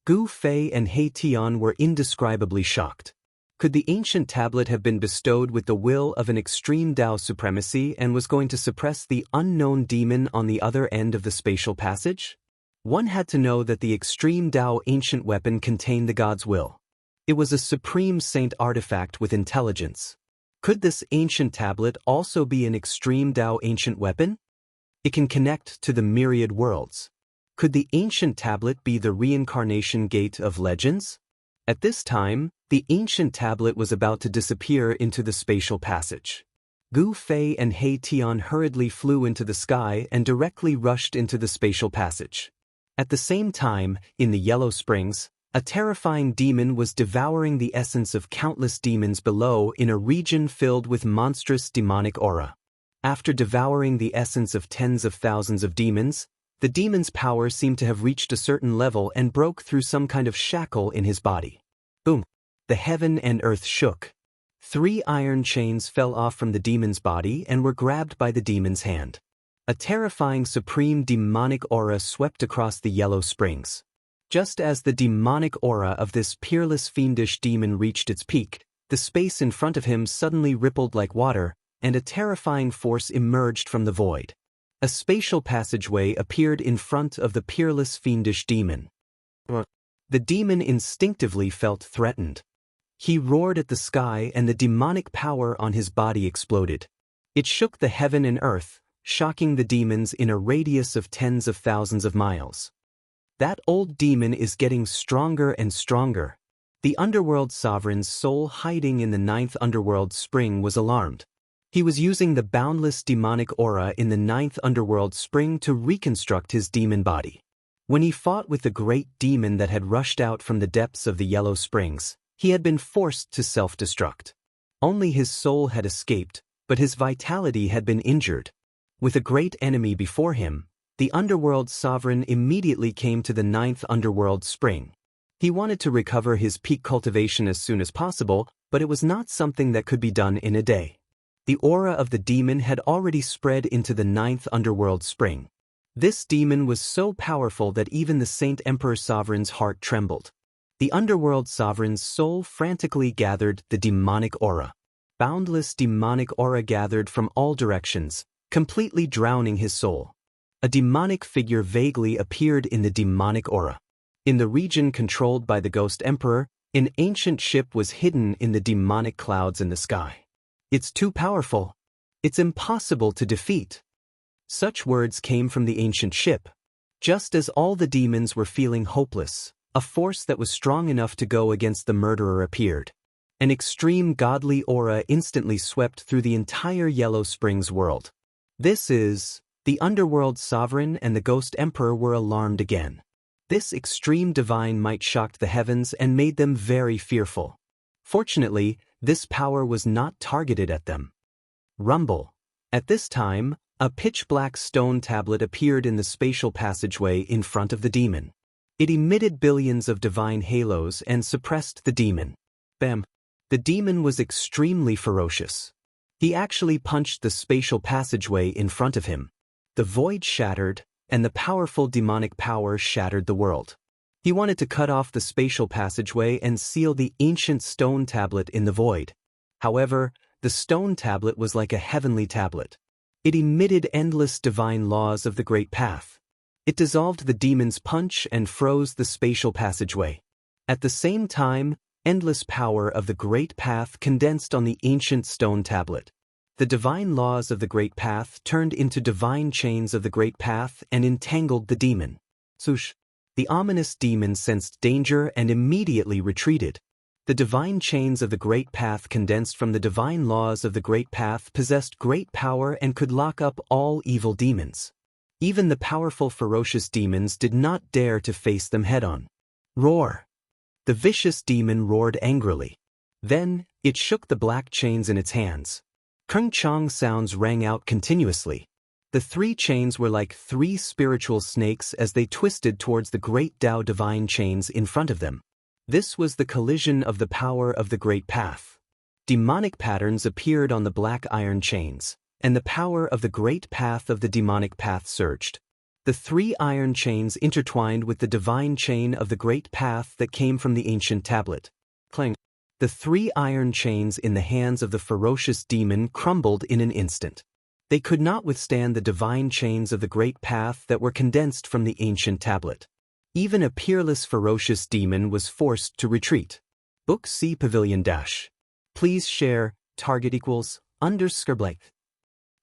Gu Fei and He Tian were indescribably shocked. Could the ancient tablet have been bestowed with the will of an extreme Tao supremacy and was going to suppress the unknown demon on the other end of the spatial passage? One had to know that the extreme Tao ancient weapon contained the god's will. It was a supreme saint artifact with intelligence. Could this ancient tablet also be an extreme Tao ancient weapon? It can connect to the myriad worlds. Could the ancient tablet be the reincarnation gate of legends? At this time, the ancient tablet was about to disappear into the spatial passage. Gu Fei and He Tian hurriedly flew into the sky and directly rushed into the spatial passage. At the same time, in the Yellow Springs, a terrifying demon was devouring the essence of countless demons below in a region filled with monstrous demonic aura. After devouring the essence of tens of thousands of demons, the demon's power seemed to have reached a certain level and broke through some kind of shackle in his body. Boom! The heaven and earth shook. 3 iron chains fell off from the demon's body and were grabbed by the demon's hand. A terrifying supreme demonic aura swept across the Yellow Springs. Just as the demonic aura of this peerless fiendish demon reached its peak, the space in front of him suddenly rippled like water, and a terrifying force emerged from the void. A spatial passageway appeared in front of the peerless fiendish demon. The demon instinctively felt threatened. He roared at the sky and the demonic power on his body exploded. It shook the heaven and earth, shocking the demons in a radius of tens of thousands of miles. That old demon is getting stronger and stronger. The underworld sovereign's soul hiding in the 9th underworld spring was alarmed. He was using the boundless demonic aura in the 9th underworld spring to reconstruct his demon body. When he fought with the great demon that had rushed out from the depths of the Yellow Springs, he had been forced to self-destruct. Only his soul had escaped, but his vitality had been injured. With a great enemy before him, the underworld sovereign immediately came to the 9th underworld spring. He wanted to recover his peak cultivation as soon as possible, but it was not something that could be done in a day. The aura of the demon had already spread into the 9th underworld spring. This demon was so powerful that even the Saint Emperor Sovereign's heart trembled. The underworld sovereign's soul frantically gathered the demonic aura. Boundless demonic aura gathered from all directions, completely drowning his soul. A demonic figure vaguely appeared in the demonic aura. In the region controlled by the Ghost Emperor, an ancient ship was hidden in the demonic clouds in the sky. It's too powerful. It's impossible to defeat. Such words came from the ancient ship. Just as all the demons were feeling hopeless, a force that was strong enough to go against the murderer appeared. An extreme godly aura instantly swept through the entire Yellow Springs world. The underworld sovereign and the Ghost Emperor were alarmed again. This extreme divine might shocked the heavens and made them very fearful. Fortunately, this power was not targeted at them. Rumble. At this time, a pitch-black stone tablet appeared in the spatial passageway in front of the demon. It emitted billions of divine halos and suppressed the demon. Bam! The demon was extremely ferocious. He actually punched the spatial passageway in front of him. The void shattered, and the powerful demonic power shattered the world. He wanted to cut off the spatial passageway and seal the ancient stone tablet in the void. However, the stone tablet was like a heavenly tablet. It emitted endless divine laws of the Great Path. It dissolved the demon's punch and froze the spatial passageway. At the same time, endless power of the Great Path condensed on the ancient stone tablet. The divine laws of the Great Path turned into divine chains of the Great Path and entangled the demon. Swoosh! The ominous demon sensed danger and immediately retreated. The divine chains of the Great Path condensed from the divine laws of the Great Path possessed great power and could lock up all evil demons. Even the powerful ferocious demons did not dare to face them head-on. Roar! The vicious demon roared angrily. Then, it shook the black chains in its hands. Kung-chong sounds rang out continuously. The 3 chains were like 3 spiritual snakes as they twisted towards the great Tao divine chains in front of them. This was the collision of the power of the Great Path. Demonic patterns appeared on the black iron chains, and the power of the Great Path of the demonic path surged. The 3 iron chains intertwined with the divine chain of the Great Path that came from the ancient tablet. Clang! The 3 iron chains in the hands of the ferocious demon crumbled in an instant. They could not withstand the divine chains of the great path that were condensed from the ancient tablet. Even a peerless ferocious demon was forced to retreat. Book C Pavilion Dash. Please share, target equals, _blank.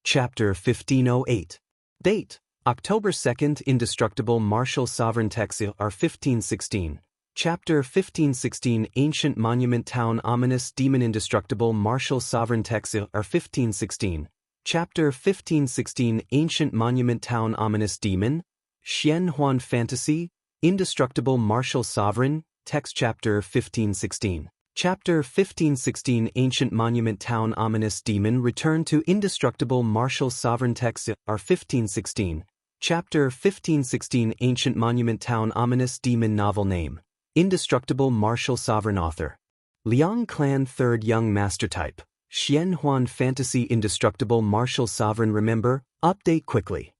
Chapter 1508. Date, October 2nd. Indestructible Martial Sovereign Texts are 1516. Chapter 1516. Ancient Monument Town Ominous Demon Indestructible Martial Sovereign Texts are 1516. Chapter 1516. Ancient Monument Town Ominous Demon, Xianxia Fantasy, Indestructible Martial Sovereign, Text Chapter 1516. Chapter 1516. Ancient Monument Town Ominous Demon Return to Indestructible Martial Sovereign Texts are 1516. Chapter 1516. Ancient Monument Town Ominous Demon Novel Name, Indestructible Martial Sovereign Author, Liang Clan 3rd Young Master Type, Xianxia Fantasy Indestructible Martial Sovereign. Remember, update quickly.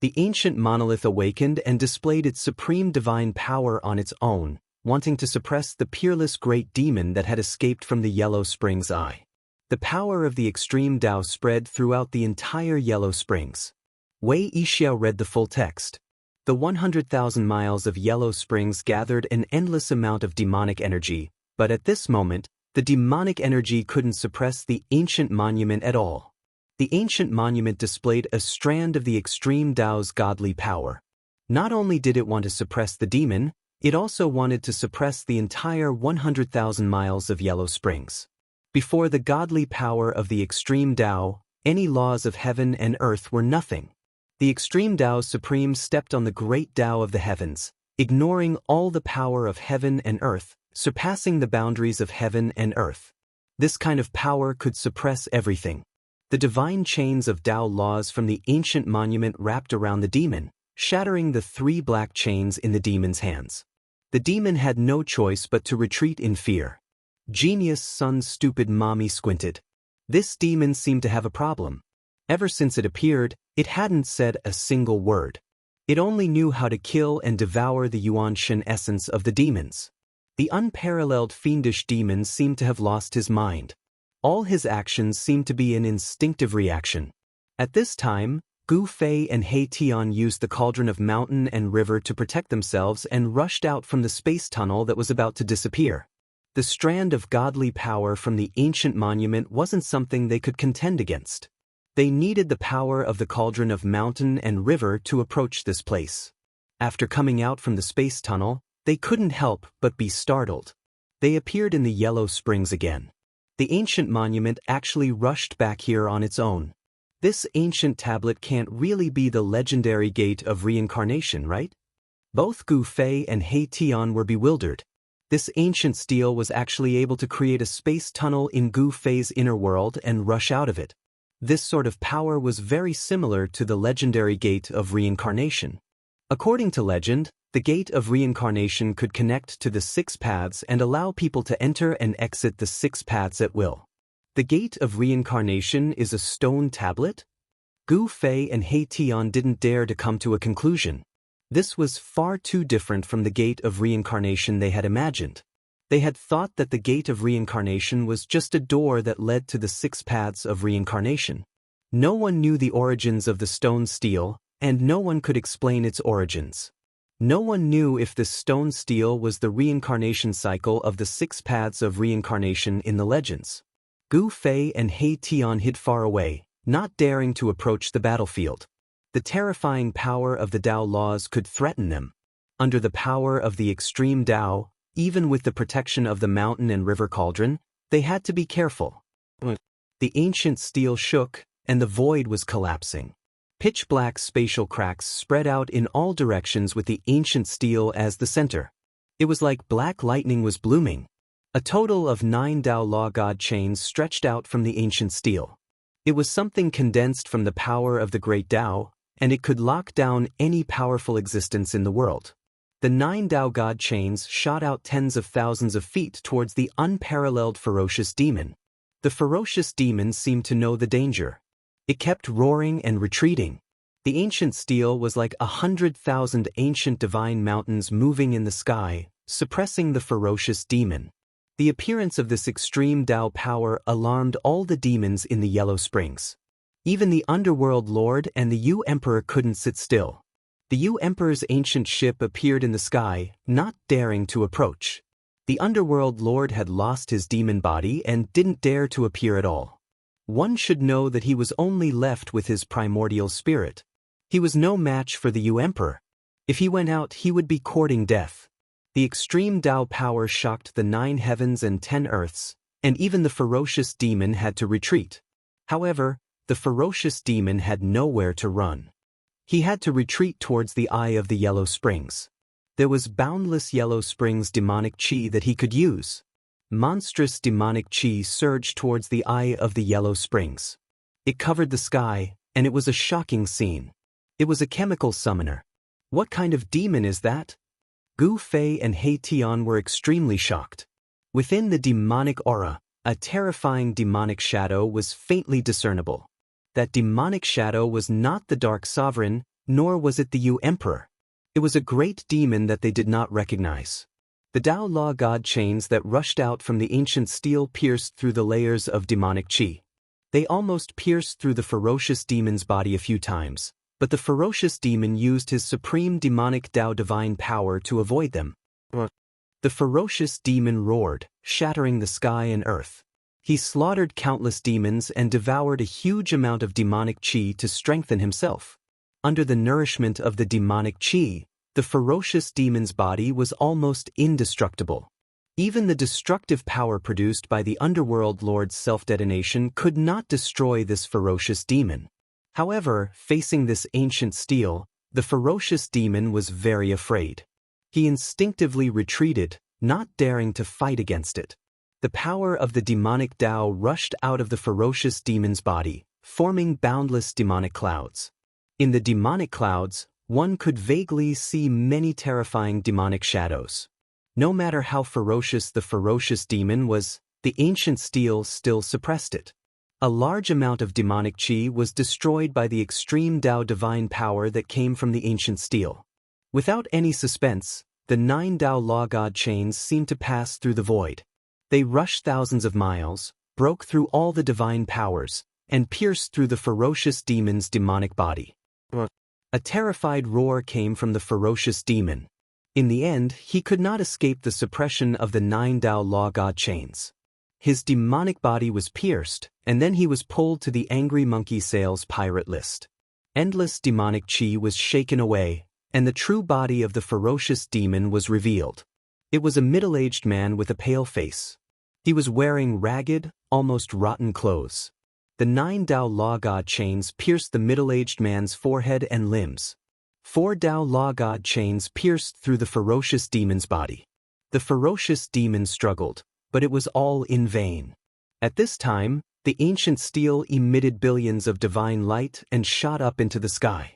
The ancient monolith awakened and displayed its supreme divine power on its own, wanting to suppress the peerless great demon that had escaped from the Yellow Springs Eye. The power of the extreme Tao spread throughout the entire Yellow Springs. Wei Yixiao read the full text. The 100,000 miles of Yellow Springs gathered an endless amount of demonic energy, but at this moment, the demonic energy couldn't suppress the ancient monument at all. The ancient monument displayed a strand of the extreme Tao's godly power. Not only did it want to suppress the demon, it also wanted to suppress the entire 100,000 miles of Yellow Springs. Before the godly power of the extreme Tao, any laws of heaven and earth were nothing. The extreme Tao Supreme stepped on the great Tao of the heavens, ignoring all the power of heaven and earth, surpassing the boundaries of heaven and earth. This kind of power could suppress everything. The divine chains of Tao laws from the ancient monument wrapped around the demon, shattering the 3 black chains in the demon's hands. The demon had no choice but to retreat in fear. Genius son stupid mommy squinted. This demon seemed to have a problem. Ever since it appeared, it hadn't said a single word. It only knew how to kill and devour the Yuanshan essence of the demons. The unparalleled fiendish demon seemed to have lost his mind. All his actions seemed to be an instinctive reaction. At this time, Gu Fei and He Tian used the cauldron of mountain and river to protect themselves and rushed out from the space tunnel that was about to disappear. The strand of godly power from the ancient monument wasn't something they could contend against. They needed the power of the cauldron of mountain and river to approach this place. After coming out from the space tunnel, they couldn't help but be startled. They appeared in the Yellow Springs again. The ancient monument actually rushed back here on its own. This ancient tablet can't really be the legendary gate of reincarnation, right? Both Gu Fei and He Tian were bewildered. This ancient steel was actually able to create a space tunnel in Gu Fei's inner world and rush out of it. This sort of power was very similar to the legendary gate of reincarnation. According to legend, the gate of reincarnation could connect to the 6 paths and allow people to enter and exit the 6 paths at will. The gate of reincarnation is a stone tablet? Gu Fei and He Tian didn't dare to come to a conclusion. This was far too different from the gate of reincarnation they had imagined. They had thought that the gate of reincarnation was just a door that led to the 6 paths of reincarnation. No one knew the origins of the stone steel, and no one could explain its origins. No one knew if the stone steel was the reincarnation cycle of the 6 paths of reincarnation in the legends. Gu Fei and He Tian hid far away, not daring to approach the battlefield. The terrifying power of the Tao laws could threaten them. Under the power of the extreme Tao, even with the protection of the mountain and river cauldron, they had to be careful. The ancient steel shook, and the void was collapsing. Pitch-black spatial cracks spread out in all directions with the ancient steel as the center. It was like black lightning was blooming. A total of 9 Tao Law God chains stretched out from the ancient steel. It was something condensed from the power of the great Tao, and it could lock down any powerful existence in the world. The 9 Tao God chains shot out tens of thousands of feet towards the unparalleled ferocious demon. The ferocious demon seemed to know the danger. It kept roaring and retreating. The ancient steel was like 100,000 ancient divine mountains moving in the sky, suppressing the ferocious demon. The appearance of this extreme Tao power alarmed all the demons in the Yellow Springs. Even the Underworld Lord and the Yu Emperor couldn't sit still. The Yu Emperor's ancient ship appeared in the sky, not daring to approach. The Underworld Lord had lost his demon body and didn't dare to appear at all. One should know that he was only left with his primordial spirit. He was no match for the Yu Emperor. If he went out, he would be courting death. The extreme Tao power shocked the 9 heavens and 10 earths, and even the ferocious demon had to retreat. However, the ferocious demon had nowhere to run. He had to retreat towards the eye of the Yellow Springs. There was boundless Yellow Springs demonic chi that he could use. Monstrous demonic chi surged towards the eye of the Yellow Springs. It covered the sky, and it was a shocking scene. It was a chemical summoner. What kind of demon is that? Gu Fei and He Tian were extremely shocked. Within the demonic aura, a terrifying demonic shadow was faintly discernible. That demonic shadow was not the Dark Sovereign, nor was it the Yu Emperor. It was a great demon that they did not recognize. The Tao Law God chains that rushed out from the ancient steel pierced through the layers of demonic chi. They almost pierced through the ferocious demon's body a few times, but the ferocious demon used his supreme demonic Tao divine power to avoid them. The ferocious demon roared, shattering the sky and earth. He slaughtered countless demons and devoured a huge amount of demonic chi to strengthen himself. Under the nourishment of the demonic chi, the ferocious demon's body was almost indestructible. Even the destructive power produced by the Underworld Lord's self-detonation could not destroy this ferocious demon. However, facing this ancient steel, the ferocious demon was very afraid. He instinctively retreated, not daring to fight against it. The power of the demonic Tao rushed out of the ferocious demon's body, forming boundless demonic clouds. In the demonic clouds, one could vaguely see many terrifying demonic shadows. No matter how ferocious the ferocious demon was, the ancient steel still suppressed it. A large amount of demonic chi was destroyed by the extreme Tao divine power that came from the ancient steel. Without any suspense, the 9 Tao Law God chains seemed to pass through the void. They rushed thousands of miles, broke through all the divine powers, and pierced through the ferocious demon's demonic body. A terrified roar came from the ferocious demon. In the end, he could not escape the suppression of the 9 Tao Law God chains. His demonic body was pierced, and then he was pulled to the Angry Monkey Sales pirate list. Endless demonic chi was shaken away, and the true body of the ferocious demon was revealed. It was a middle-aged man with a pale face. He was wearing ragged, almost rotten clothes. The 9 Tao Law God chains pierced the middle-aged man's forehead and limbs. 4 Tao Law God chains pierced through the ferocious demon's body. The ferocious demon struggled, but it was all in vain. At this time, the ancient steel emitted billions of divine light and shot up into the sky.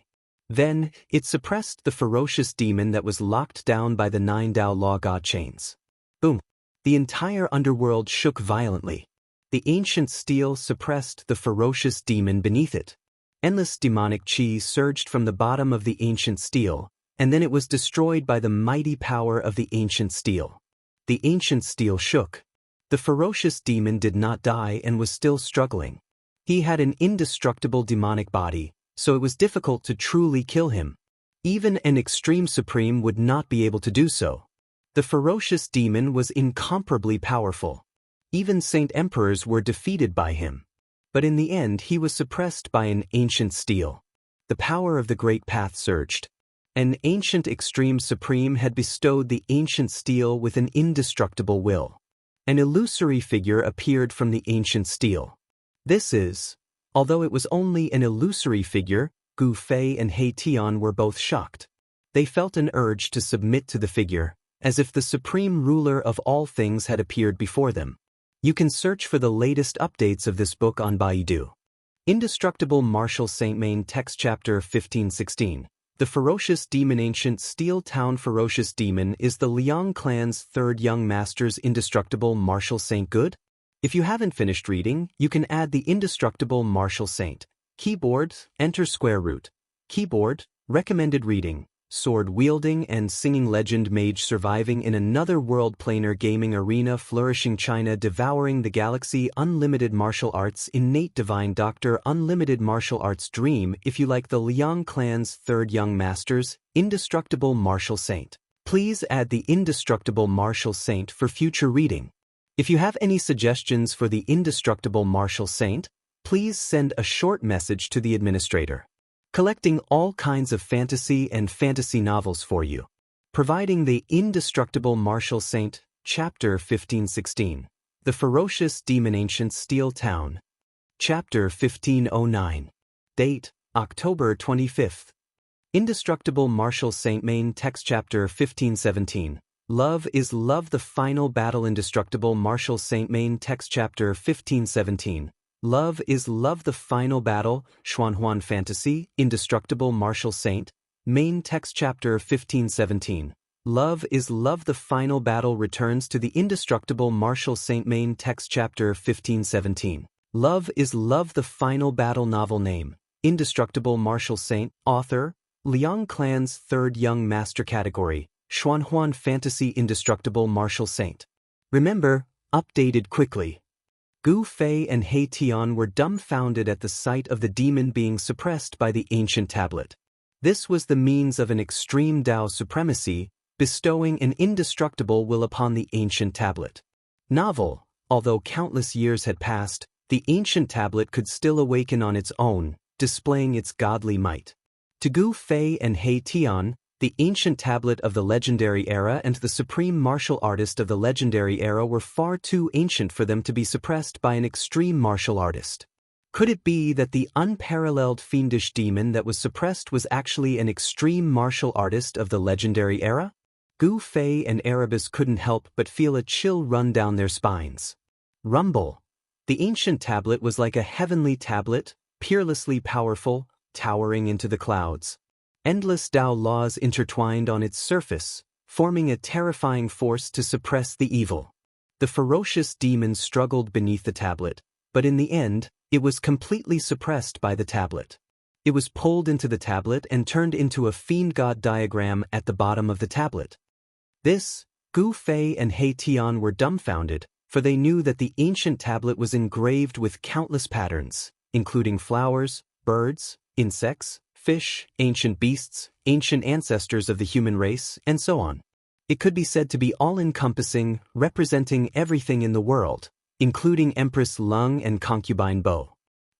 Then, it suppressed the ferocious demon that was locked down by the 9 Tao Law God chains. Boom! The entire underworld shook violently. The ancient steel suppressed the ferocious demon beneath it. Endless demonic chi surged from the bottom of the ancient steel, and then it was destroyed by the mighty power of the ancient steel. The ancient steel shook. The ferocious demon did not die and was still struggling. He had an indestructible demonic body, so it was difficult to truly kill him. Even an extreme supreme would not be able to do so. The ferocious demon was incomparably powerful. Even saint emperors were defeated by him. But in the end he was suppressed by an ancient steel. The power of the great path surged. An ancient extreme supreme had bestowed the ancient steel with an indestructible will. An illusory figure appeared from the ancient steel. Although it was only an illusory figure, Gu Fei and He Tian were both shocked. They felt an urge to submit to the figure, as if the supreme ruler of all things had appeared before them. You can search for the latest updates of this book on Baidu. Indestructible Martial Saint Main Text Chapter 1516. The ferocious demon. Ancient Steel Town ferocious demon is the Liang clan's third young master's indestructible martial saint good? If you haven't finished reading, you can add the indestructible martial saint. Keyboard, enter square root. Keyboard, recommended reading. sword-wielding and singing legend mage surviving in another world planar gaming arena flourishing China devouring the galaxy unlimited martial arts innate divine doctor unlimited martial arts dream if you like the Liang clan's third young masters, indestructible martial saint. Please add the indestructible martial saint for future reading. If you have any suggestions for the indestructible martial saint, please send a short message to the administrator. Collecting all kinds of fantasy and fantasy novels for you. Providing the Indestructible Martial Saint, Chapter 1516. The Ferocious Demon Ancient Steel Town. Chapter 1509. Date, October 25th. Indestructible Martial Saint Main Text Chapter 1517. Love is Love the Final Battle Indestructible Martial Saint Main Text Chapter 1517. Love is Love the Final Battle, Xuanhuan Fantasy, Indestructible Martial Saint, Main Text Chapter 1517. Love is Love the Final Battle returns to the Indestructible Martial Saint Main Text Chapter 1517. Love is Love the Final Battle novel name, Indestructible Martial Saint, author, Liang clan's third young master category, Xuanhuan Fantasy Indestructible Martial Saint. Remember, updated quickly. Gu Fei and He Tian were dumbfounded at the sight of the demon being suppressed by the ancient tablet. This was the means of an extreme Tao supremacy, bestowing an indestructible will upon the ancient tablet. Novel, although countless years had passed, the ancient tablet could still awaken on its own, displaying its godly might. To Gu Fei and He Tian, the ancient tablet of the legendary era and the supreme martial artist of the legendary era were far too ancient for them to be suppressed by an extreme martial artist. Could it be that the unparalleled fiendish demon that was suppressed was actually an extreme martial artist of the legendary era? Gu Fei and Erebus couldn't help but feel a chill run down their spines. Rumble. The ancient tablet was like a heavenly tablet, peerlessly powerful, towering into the clouds. Endless Tao laws intertwined on its surface, forming a terrifying force to suppress the evil. The ferocious demon struggled beneath the tablet, but in the end, it was completely suppressed by the tablet. It was pulled into the tablet and turned into a fiend god diagram at the bottom of the tablet. This, Gu Fei and He Tian were dumbfounded, for they knew that the ancient tablet was engraved with countless patterns, including flowers, birds, insects, fish, ancient beasts, ancient ancestors of the human race, and so on. It could be said to be all-encompassing, representing everything in the world, including Empress Lung and Concubine Bo.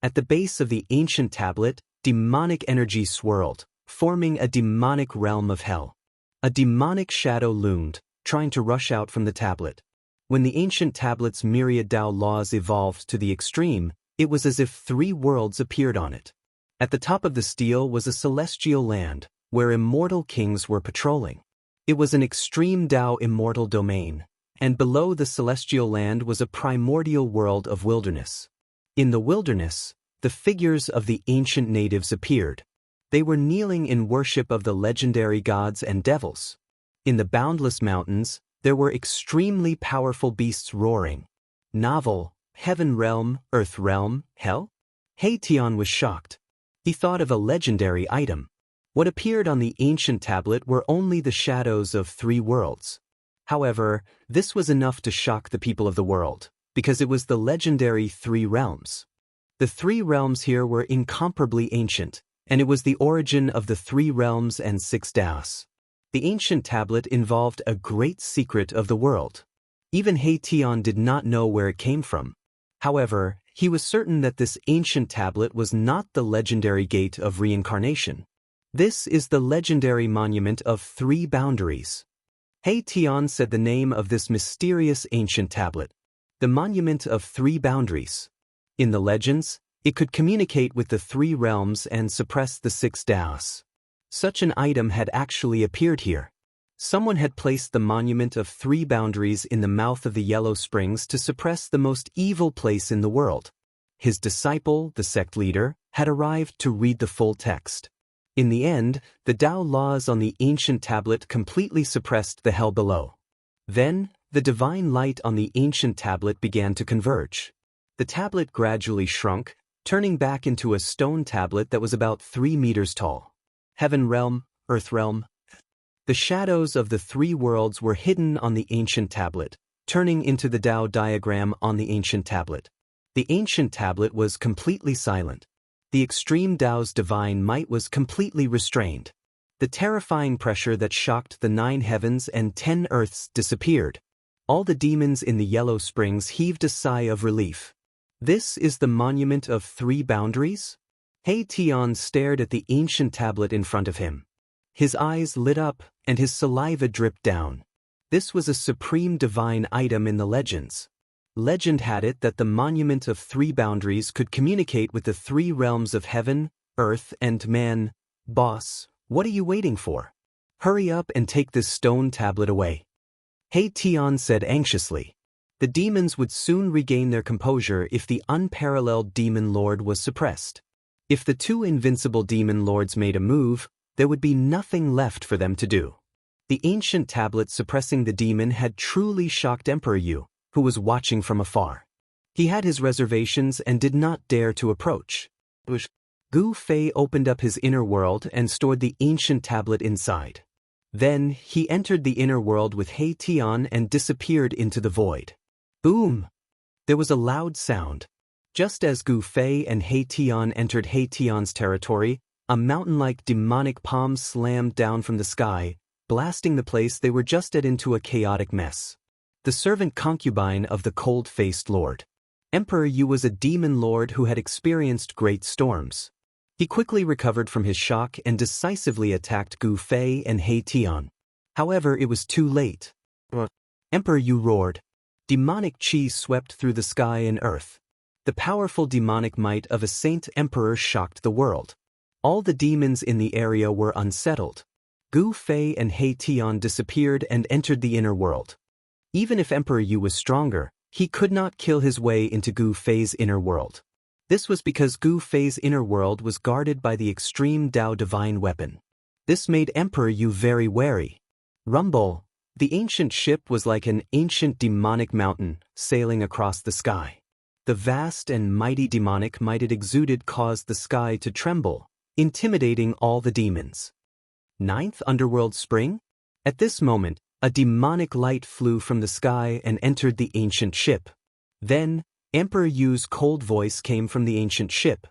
At the base of the ancient tablet, demonic energy swirled, forming a demonic realm of hell. A demonic shadow loomed, trying to rush out from the tablet. When the ancient tablet's myriad Tao laws evolved to the extreme, it was as if three worlds appeared on it. At the top of the steel was a celestial land, where immortal kings were patrolling. It was an extreme Tao immortal domain, and below the celestial land was a primordial world of wilderness. In the wilderness, the figures of the ancient natives appeared. They were kneeling in worship of the legendary gods and devils. In the boundless mountains, there were extremely powerful beasts roaring. Novel, heaven realm, earth realm, hell? He Tian was shocked. He thought of a legendary item. What appeared on the ancient tablet were only the shadows of three worlds. However, this was enough to shock the people of the world, because it was the legendary three realms. The three realms here were incomparably ancient, and it was the origin of the three realms and six Taos. The ancient tablet involved a great secret of the world. Even He Tian did not know where it came from. However, he was certain that this ancient tablet was not the legendary gate of reincarnation. This is the legendary monument of three boundaries. He Tian said the name of this mysterious ancient tablet, the monument of three boundaries. In the legends, it could communicate with the three realms and suppress the six Taos. Such an item had actually appeared here. Someone had placed the monument of three boundaries in the mouth of the Yellow Springs to suppress the most evil place in the world. His disciple, the sect leader, had arrived to read the full text. In the end, the Tao laws on the ancient tablet completely suppressed the hell below. Then, the divine light on the ancient tablet began to converge. The tablet gradually shrunk, turning back into a stone tablet that was about 3 meters tall. Heaven realm, earth realm, The shadows of the three worlds were hidden on the ancient tablet, turning into the Tao diagram on the ancient tablet. The ancient tablet was completely silent. The extreme Tao's divine might was completely restrained. The terrifying pressure that shocked the 9 heavens and 10 earths disappeared. All the demons in the Yellow Springs heaved a sigh of relief. This is the monument of 3 boundaries? He Tian stared at the ancient tablet in front of him. His eyes lit up, and his saliva dripped down. This was a supreme divine item in the legends. Legend had it that the monument of 3 boundaries could communicate with the 3 realms of heaven, earth, and man. Boss, what are you waiting for? Hurry up and take this stone tablet away. He Tian said anxiously. The demons would soon regain their composure if the unparalleled demon lord was suppressed. If the 2 invincible demon lords made a move, there would be nothing left for them to do. The ancient tablet suppressing the demon had truly shocked Emperor Yu, who was watching from afar. He had his reservations and did not dare to approach. Gu Fei opened up his inner world and stored the ancient tablet inside. Then, he entered the inner world with He Tian and disappeared into the void. Boom! There was a loud sound. Just as Gu Fei and He Tian entered He Tian's territory, a mountain-like demonic palm slammed down from the sky, blasting the place they were just at into a chaotic mess. The servant concubine of the cold-faced lord. Emperor Yu was a demon lord who had experienced great storms. He quickly recovered from his shock and decisively attacked Gu Fei and He Tian. However, it was too late. Emperor Yu roared. Demonic chi swept through the sky and earth. The powerful demonic might of a saint emperor shocked the world. All the demons in the area were unsettled. Gu Fei and He Tian disappeared and entered the inner world. Even if Emperor Yu was stronger, he could not kill his way into Gu Fei's inner world. This was because Gu Fei's inner world was guarded by the extreme Tao divine weapon. This made Emperor Yu very wary. Rumble. The ancient ship was like an ancient demonic mountain sailing across the sky. The vast and mighty demonic might it exuded caused the sky to tremble, intimidating all the demons. 9th Underworld Spring? At this moment, a demonic light flew from the sky and entered the ancient ship. Then, Emperor Yu's cold voice came from the ancient ship.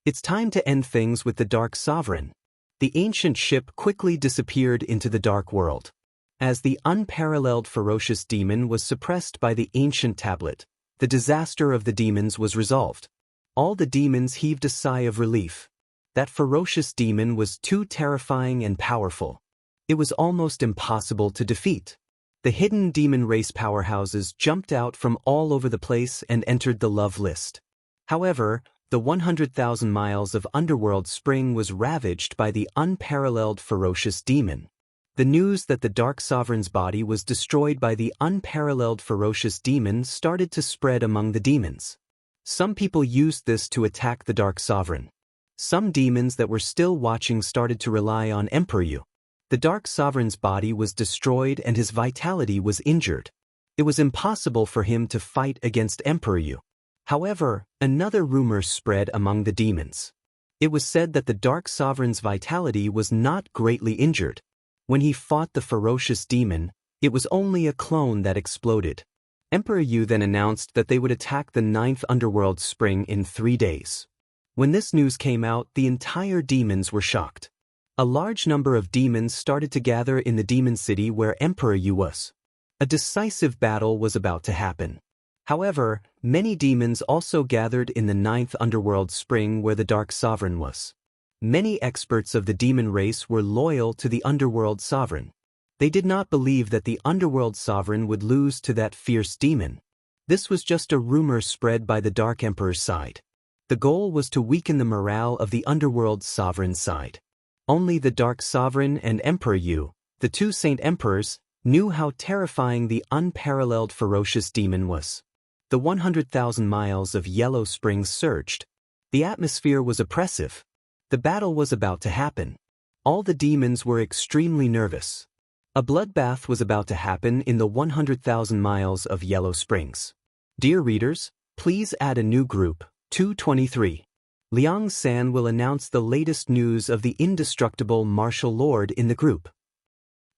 It's time to end things with the Dark Sovereign. The ancient ship quickly disappeared into the dark world. As the unparalleled ferocious demon was suppressed by the ancient tablet, the disaster of the demons was resolved. All the demons heaved a sigh of relief. That ferocious demon was too terrifying and powerful. It was almost impossible to defeat. The hidden demon race powerhouses jumped out from all over the place and entered the love list. However, the 100,000 miles of underworld spring was ravaged by the unparalleled ferocious demon. The news that the Dark Sovereign's body was destroyed by the unparalleled ferocious demon started to spread among the demons. Some people used this to attack the Dark Sovereign. Some demons that were still watching started to rely on Emperor Yu. The Dark Sovereign's body was destroyed and his vitality was injured. It was impossible for him to fight against Emperor Yu. However, another rumor spread among the demons. It was said that the Dark Sovereign's vitality was not greatly injured. When he fought the ferocious demon, it was only a clone that exploded. Emperor Yu then announced that they would attack the 9th Underworld Spring in 3 days. When this news came out, the entire demons were shocked. A large number of demons started to gather in the demon city where Emperor Yu was. A decisive battle was about to happen. However, many demons also gathered in the 9th Underworld Spring where the Dark Sovereign was. Many experts of the demon race were loyal to the Underworld Sovereign. They did not believe that the Underworld Sovereign would lose to that fierce demon. This was just a rumor spread by the Dark Emperor's side. The goal was to weaken the morale of the Underworld Sovereign's side. Only the Dark Sovereign and Emperor Yu, the 2 Saint Emperors, knew how terrifying the unparalleled ferocious demon was. The 100,000 miles of Yellow Springs surged. The atmosphere was oppressive. The battle was about to happen. All the demons were extremely nervous. A bloodbath was about to happen in the 100,000 miles of Yellow Springs. Dear readers, please add a new group, 223. Liang San will announce the latest news of the indestructible martial lord in the group.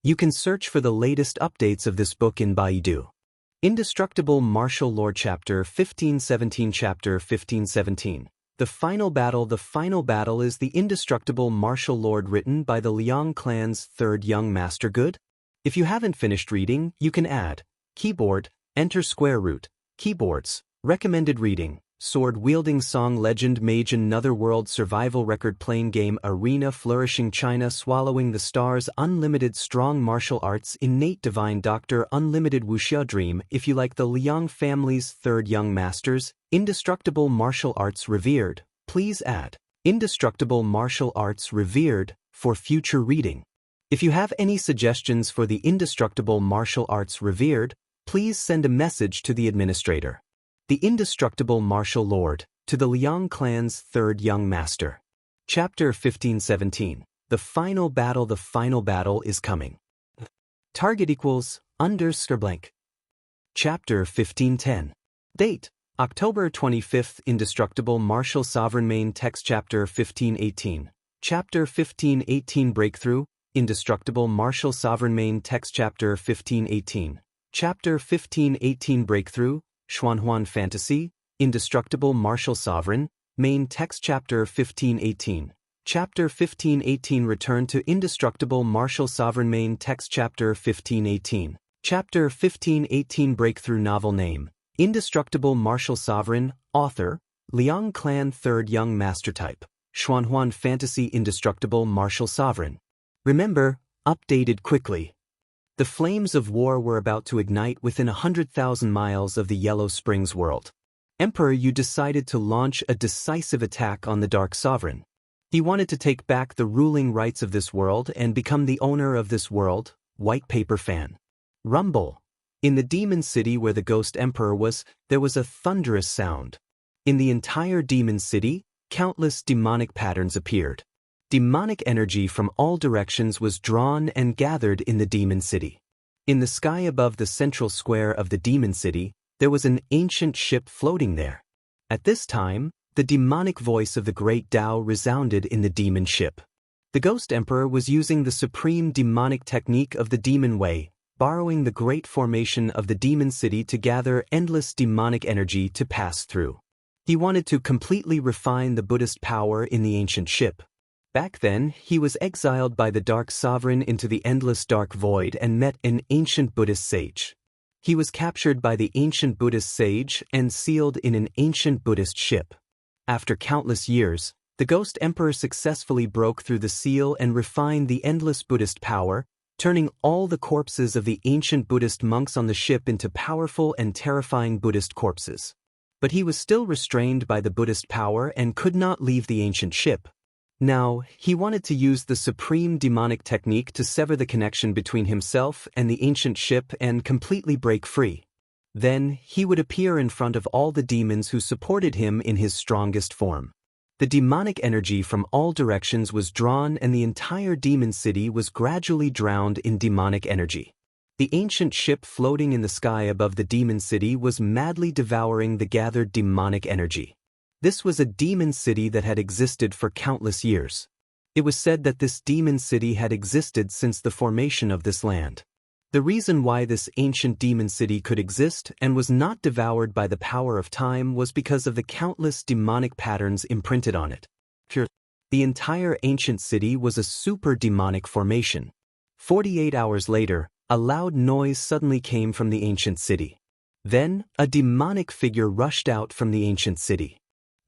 You can search for the latest updates of this book in Baidu. Indestructible Martial Lord Chapter 1517 Chapter 1517. The Final Battle. The Final Battle is the Indestructible Martial Lord written by the Liang clan's third young master. Good? If you haven't finished reading, you can add keyboard, enter square root, keyboards, recommended reading, sword-wielding song legend mage another world survival record playing game arena flourishing China swallowing the stars unlimited strong martial arts innate divine doctor unlimited Wuxia dream. If you like the Liang family's third young masters, indestructible martial arts revered, please add indestructible martial arts revered for future reading. If you have any suggestions for the indestructible martial arts revered, please send a message to the administrator. The Indestructible Martial Lord, to the Liang clan's third young master. Chapter 1517. The Final Battle. The Final Battle is coming. Target equals _blank. Chapter 1510. Date: October 25th. Indestructible Martial Sovereign. Main text. Chapter 1518. Chapter 1518. Breakthrough. Indestructible Martial Sovereign. Main text. Chapter 1518. Chapter 1518. Breakthrough. Xuanhuan Fantasy, Indestructible Martial Sovereign, Main Text. Chapter 1518. Chapter 1518. Return to Indestructible Martial Sovereign. Main Text. Chapter 1518. Chapter 1518. Breakthrough. Novel name: Indestructible Martial Sovereign. Author: Liang Clan. Third Young Master. Type: Xuanhuan Fantasy. Indestructible Martial Sovereign. Remember, updated quickly. The flames of war were about to ignite within 100,000 miles of the Yellow Springs world. Emperor Yu decided to launch a decisive attack on the Dark Sovereign. He wanted to take back the ruling rights of this world and become the owner of this world. White paper fan. Rumble. In the demon city where the Ghost Emperor was, there was a thunderous sound. In the entire demon city, countless demonic patterns appeared. Demonic energy from all directions was drawn and gathered in the demon city. In the sky above the central square of the demon city, there was an ancient ship floating there. At this time, the demonic voice of the great Tao resounded in the demon ship. The Ghost Emperor was using the supreme demonic technique of the demon way, borrowing the great formation of the demon city to gather endless demonic energy to pass through. He wanted to completely refine the Buddhist power in the ancient ship. Back then, he was exiled by the Dark Sovereign into the endless dark void and met an ancient Buddhist sage. He was captured by the ancient Buddhist sage and sealed in an ancient Buddhist ship. After countless years, the Ghost Emperor successfully broke through the seal and refined the endless Buddhist power, turning all the corpses of the ancient Buddhist monks on the ship into powerful and terrifying Buddhist corpses. But he was still restrained by the Buddhist power and could not leave the ancient ship. Now, he wanted to use the supreme demonic technique to sever the connection between himself and the ancient ship and completely break free. Then, he would appear in front of all the demons who supported him in his strongest form. The demonic energy from all directions was drawn and the entire demon city was gradually drowned in demonic energy. The ancient ship floating in the sky above the demon city was madly devouring the gathered demonic energy. This was a demon city that had existed for countless years. It was said that this demon city had existed since the formation of this land. The reason why this ancient demon city could exist and was not devoured by the power of time was because of the countless demonic patterns imprinted on it. The entire ancient city was a super demonic formation. 48 hours later, a loud noise suddenly came from the ancient city. Then, a demonic figure rushed out from the ancient city.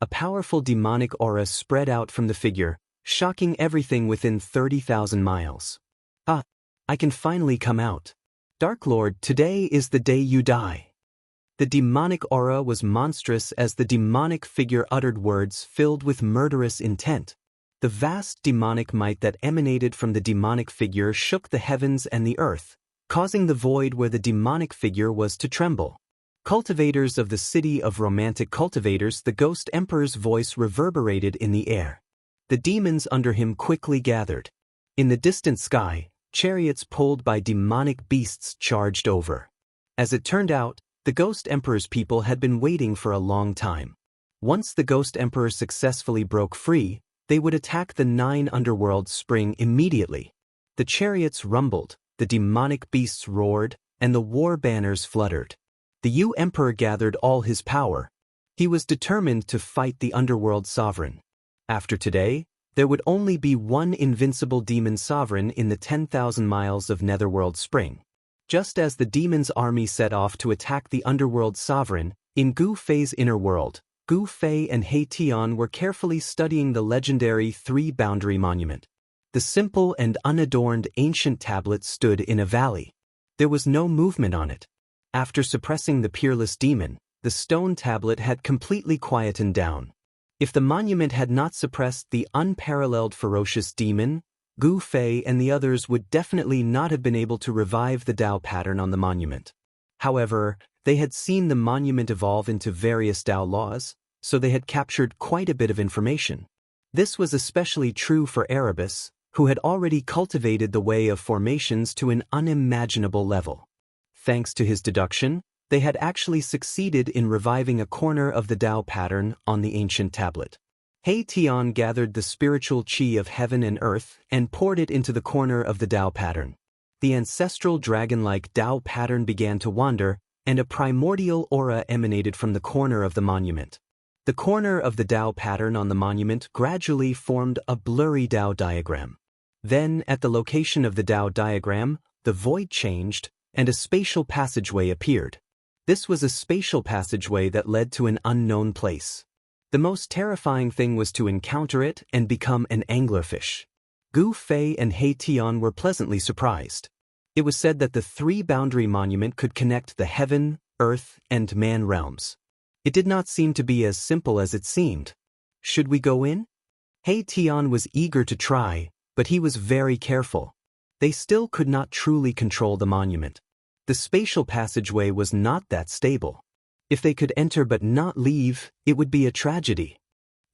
A powerful demonic aura spread out from the figure, shocking everything within 30,000 miles. Ah, I can finally come out. Dark Lord, today is the day you die. The demonic aura was monstrous as the demonic figure uttered words filled with murderous intent. The vast demonic might that emanated from the demonic figure shook the heavens and the earth, causing the void where the demonic figure was to tremble. Cultivators of the city of romantic cultivators, the Ghost Emperor's voice reverberated in the air. The demons under him quickly gathered. In the distant sky, chariots pulled by demonic beasts charged over. As it turned out, the Ghost Emperor's people had been waiting for a long time. Once the Ghost Emperor successfully broke free, they would attack the 9 underworlds spring immediately. The chariots rumbled, the demonic beasts roared, and the war banners fluttered. The Yu Emperor gathered all his power. He was determined to fight the underworld sovereign. After today, there would only be one invincible demon sovereign in the 10,000 miles of Netherworld Spring. Just as the demon's army set off to attack the underworld sovereign, in Gu Fei's inner world, Gu Fei and He Tian were carefully studying the legendary three-boundary monument. The simple and unadorned ancient tablet stood in a valley. There was no movement on it. After suppressing the peerless demon, the stone tablet had completely quietened down. If the monument had not suppressed the unparalleled ferocious demon, Gu Fei and the others would definitely not have been able to revive the Dao pattern on the monument. However, they had seen the monument evolve into various Dao laws, so they had captured quite a bit of information. This was especially true for Erebus, who had already cultivated the way of formations to an unimaginable level. Thanks to his deduction, they had actually succeeded in reviving a corner of the Dao pattern on the ancient tablet. He Tian gathered the spiritual qi of heaven and earth and poured it into the corner of the Dao pattern. The ancestral dragon-like Dao pattern began to wander, and a primordial aura emanated from the corner of the monument. The corner of the Dao pattern on the monument gradually formed a blurry Dao diagram. Then, at the location of the Dao diagram, the void changed, and a spatial passageway appeared. This was a spatial passageway that led to an unknown place. The most terrifying thing was to encounter it and become an anglerfish. Gu Fei and He Tian were pleasantly surprised. It was said that the three-boundary monument could connect the heaven, earth, and man realms. It did not seem to be as simple as it seemed. Should we go in? He Tian was eager to try, but he was very careful. They still could not truly control the monument. The spatial passageway was not that stable. If they could enter but not leave, it would be a tragedy.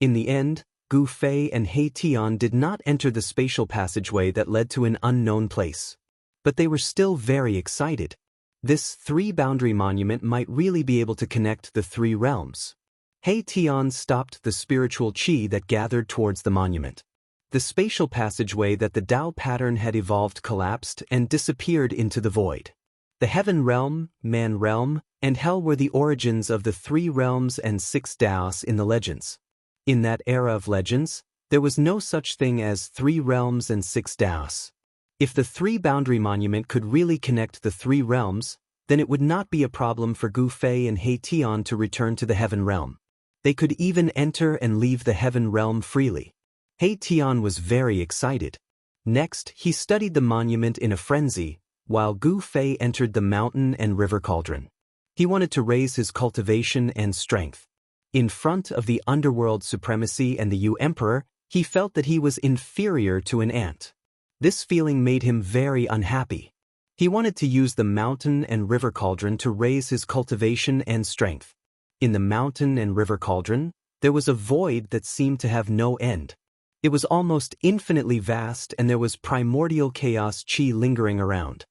In the end, Gu Fei and He Tian did not enter the spatial passageway that led to an unknown place. But they were still very excited. This three-boundary monument might really be able to connect the three realms. He Tian stopped the spiritual qi that gathered towards the monument. The spatial passageway that the Dao pattern had evolved collapsed and disappeared into the void. The heaven realm, man realm, and hell were the origins of the three realms and 6 Daos in the legends. In that era of legends, there was no such thing as 3 realms and 6 Daos. If the three-boundary monument could really connect the 3 realms, then it would not be a problem for Gu Fei and He Tian to return to the heaven realm. They could even enter and leave the heaven realm freely. He Tian was very excited. Next, he studied the monument in a frenzy, while Gu Fei entered the mountain and river cauldron. He wanted to raise his cultivation and strength. In front of the underworld supremacy and the Yu Emperor, he felt that he was inferior to an ant. This feeling made him very unhappy. He wanted to use the mountain and river cauldron to raise his cultivation and strength. In the mountain and river cauldron, there was a void that seemed to have no end. It was almost infinitely vast, and there was primordial chaos qi lingering around.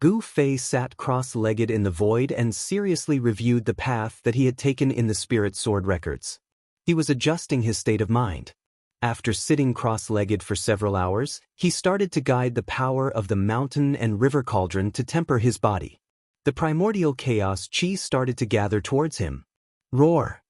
Gu Fei sat cross-legged in the void and seriously reviewed the path that he had taken in the spirit sword records. He was adjusting his state of mind. After sitting cross-legged for several hours, he started to guide the power of the mountain and river cauldron to temper his body. The primordial chaos qi started to gather towards him. Roar!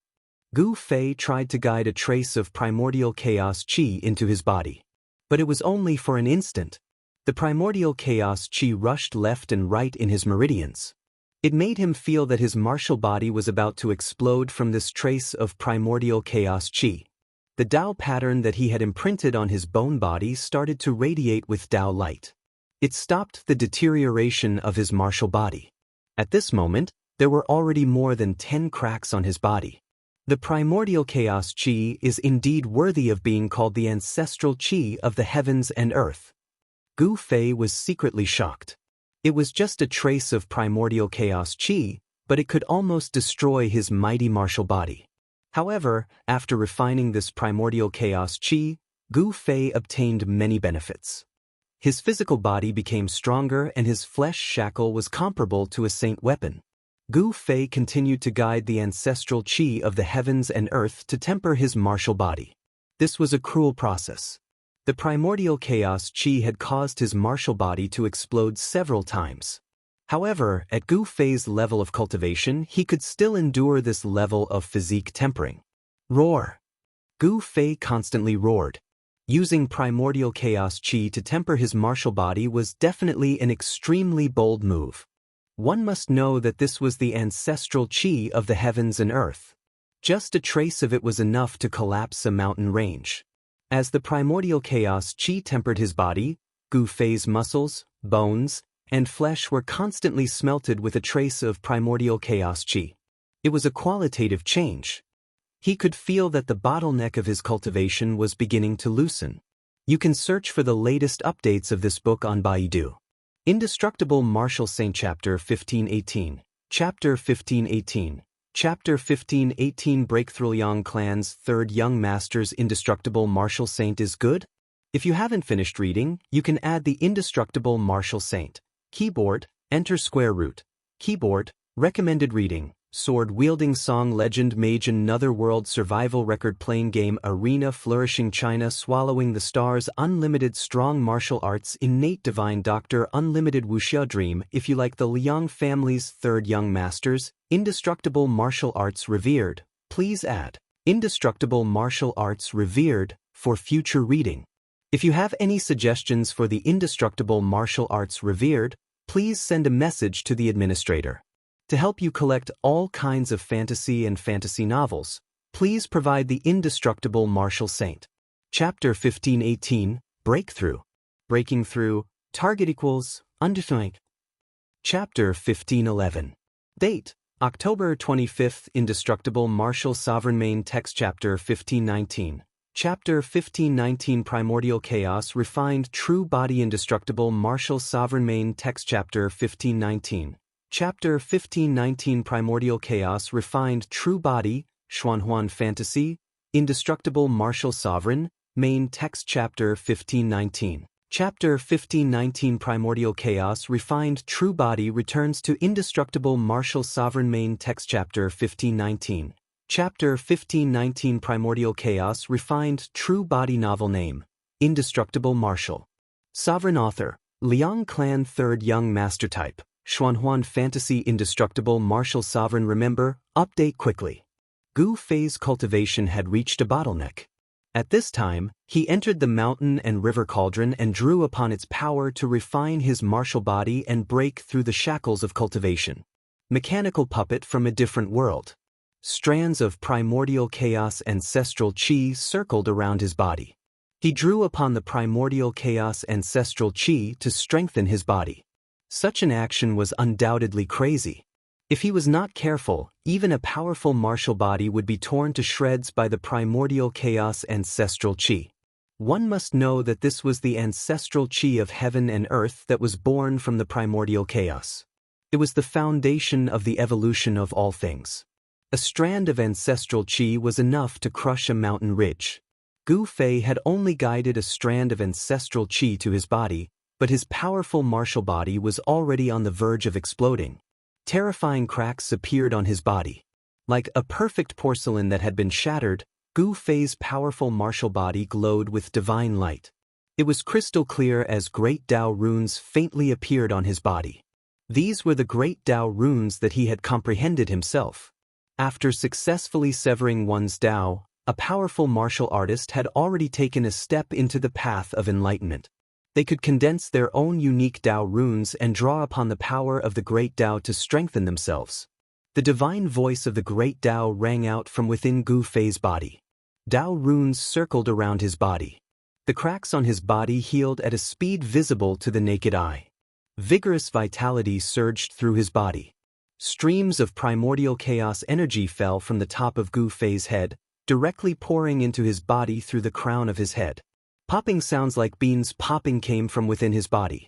Gu Fei tried to guide a trace of primordial chaos qi into his body. But it was only for an instant. The primordial chaos qi rushed left and right in his meridians. It made him feel that his martial body was about to explode from this trace of primordial chaos qi. The Dao pattern that he had imprinted on his bone body started to radiate with Dao light. It stopped the deterioration of his martial body. At this moment, there were already more than 10 cracks on his body. The primordial chaos qi is indeed worthy of being called the ancestral qi of the heavens and earth. Gu Fei was secretly shocked. It was just a trace of primordial chaos qi, but it could almost destroy his mighty martial body. However, after refining this primordial chaos qi, Gu Fei obtained many benefits. His physical body became stronger and his flesh shackle was comparable to a saint weapon. Gu Fei continued to guide the ancestral qi of the heavens and earth to temper his martial body. This was a cruel process. The primordial chaos qi had caused his martial body to explode several times. However, at Gu Fei's level of cultivation, he could still endure this level of physique tempering. Roar! Gu Fei constantly roared. Using primordial chaos qi to temper his martial body was definitely an extremely bold move. One must know that this was the ancestral qi of the heavens and earth. Just a trace of it was enough to collapse a mountain range. As the primordial chaos qi tempered his body, Gu Fei's muscles, bones, and flesh were constantly smelted with a trace of primordial chaos qi. It was a qualitative change. He could feel that the bottleneck of his cultivation was beginning to loosen. You can search for the latest updates of this book on Baidu. Indestructible Martial Saint Chapter 1518. Chapter 1518. Chapter 1518 Breakthrough Yang Clan's Third Young Master's Indestructible Martial Saint is good? If you haven't finished reading, you can add the Indestructible Martial Saint. Keyboard, enter square root. Keyboard, recommended reading. Sword-wielding song legend mage another world survival record playing game arena flourishing China swallowing the stars unlimited strong martial arts innate divine doctor unlimited wuxia dream. If you like the Liang family's third young masters, indestructible martial arts revered, please add indestructible martial arts revered for future reading. If you have any suggestions for the indestructible martial arts revered, please send a message to the administrator. To help you collect all kinds of fantasy and fantasy novels, please provide the Indestructible Martial Saint. Chapter 1518, Breakthrough. Breaking through, target equals, Undying. Chapter 1511. Date, October 25th Indestructible Martial Sovereign Main Text Chapter 1519. Chapter 1519 Primordial Chaos Refined True Body Indestructible Martial Sovereign Main Text Chapter 1519. Chapter 1519 Primordial Chaos Refined True Body, Xuanhuan Fantasy, Indestructible Martial Sovereign, Main Text Chapter 1519. Chapter 1519 Primordial Chaos Refined True Body returns to Indestructible Martial Sovereign Main Text Chapter 1519. Chapter 1519 Primordial Chaos Refined True Body Novel Name, Indestructible Martial. Sovereign Author, Liang Clan Third Young Master Type. Xuanhuan Fantasy Indestructible Martial Sovereign Remember, update quickly. Gu Fei's cultivation had reached a bottleneck. At this time, he entered the mountain and river cauldron and drew upon its power to refine his martial body and break through the shackles of cultivation. Mechanical puppet from a different world. Strands of primordial chaos ancestral qi circled around his body. He drew upon the primordial chaos ancestral qi to strengthen his body. Such an action was undoubtedly crazy. If he was not careful, even a powerful martial body would be torn to shreds by the primordial chaos ancestral qi. One must know that this was the ancestral qi of heaven and earth that was born from the primordial chaos. It was the foundation of the evolution of all things. A strand of ancestral qi was enough to crush a mountain ridge. Gu Fei had only guided a strand of ancestral qi to his body, but his powerful martial body was already on the verge of exploding. Terrifying cracks appeared on his body. Like a perfect porcelain that had been shattered, Gu Fei's powerful martial body glowed with divine light. It was crystal clear as great Dao runes faintly appeared on his body. These were the great Dao runes that he had comprehended himself. After successfully severing one's Dao, a powerful martial artist had already taken a step into the path of enlightenment. They could condense their own unique Dao runes and draw upon the power of the great Dao to strengthen themselves. The divine voice of the great Dao rang out from within Gu Fei's body. Dao runes circled around his body. The cracks on his body healed at a speed visible to the naked eye. Vigorous vitality surged through his body. Streams of primordial chaos energy fell from the top of Gu Fei's head, directly pouring into his body through the crown of his head. Popping sounds like beans popping came from within his body.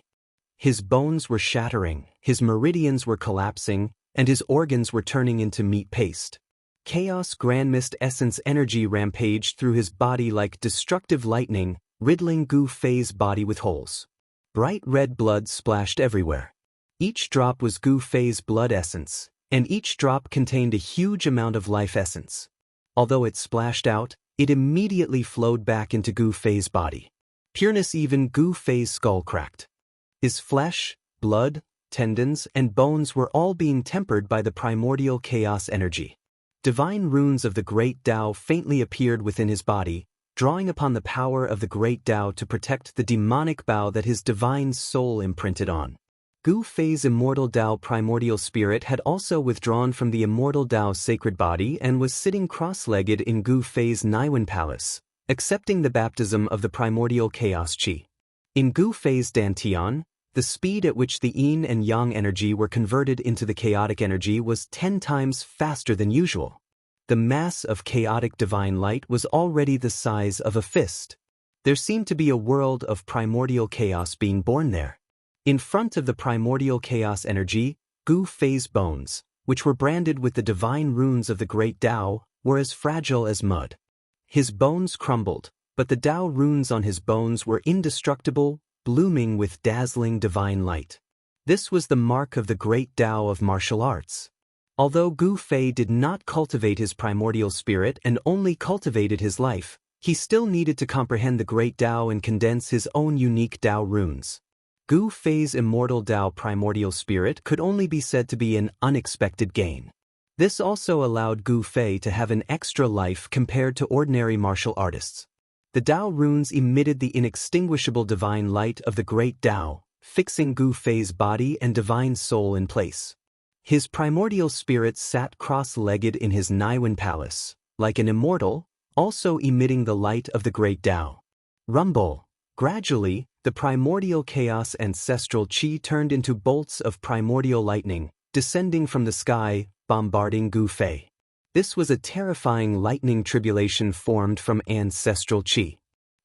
His bones were shattering, his meridians were collapsing, and his organs were turning into meat paste. Chaos Grandmist essence energy rampaged through his body like destructive lightning, riddling Gu Fei's body with holes. Bright red blood splashed everywhere. Each drop was Gu Fei's blood essence, and each drop contained a huge amount of life essence. Although it splashed out, it immediately flowed back into Gu Fei's body. Pureness. Even Gu Fei's skull cracked. His flesh, blood, tendons, and bones were all being tempered by the primordial chaos energy. Divine runes of the great Tao faintly appeared within his body, drawing upon the power of the great Tao to protect the demonic bow that his divine soul imprinted on. Gu Fei's immortal Tao primordial spirit had also withdrawn from the immortal Tao's sacred body and was sitting cross-legged in Gu Fei's Naiwen palace, accepting the baptism of the primordial chaos qi. In Gu Fei's Dantian, the speed at which the yin and yang energy were converted into the chaotic energy was 10 times faster than usual. The mass of chaotic divine light was already the size of a fist. There seemed to be a world of primordial chaos being born there. In front of the primordial chaos energy, Gu Fei's bones, which were branded with the divine runes of the great Tao, were as fragile as mud. His bones crumbled, but the Tao runes on his bones were indestructible, blooming with dazzling divine light. This was the mark of the great Tao of martial arts. Although Gu Fei did not cultivate his primordial spirit and only cultivated his life, he still needed to comprehend the great Tao and condense his own unique Tao runes. Gu Fei's immortal Tao primordial spirit could only be said to be an unexpected gain. This also allowed Gu Fei to have an extra life compared to ordinary martial artists. The Tao runes emitted the inextinguishable divine light of the great Tao, fixing Gu Fei's body and divine soul in place. His primordial spirit sat cross-legged in his Naiwen palace, like an immortal, also emitting the light of the great Tao. Rumble. Gradually, the primordial chaos ancestral qi turned into bolts of primordial lightning, descending from the sky, bombarding Gu Fei. This was a terrifying lightning tribulation formed from ancestral qi.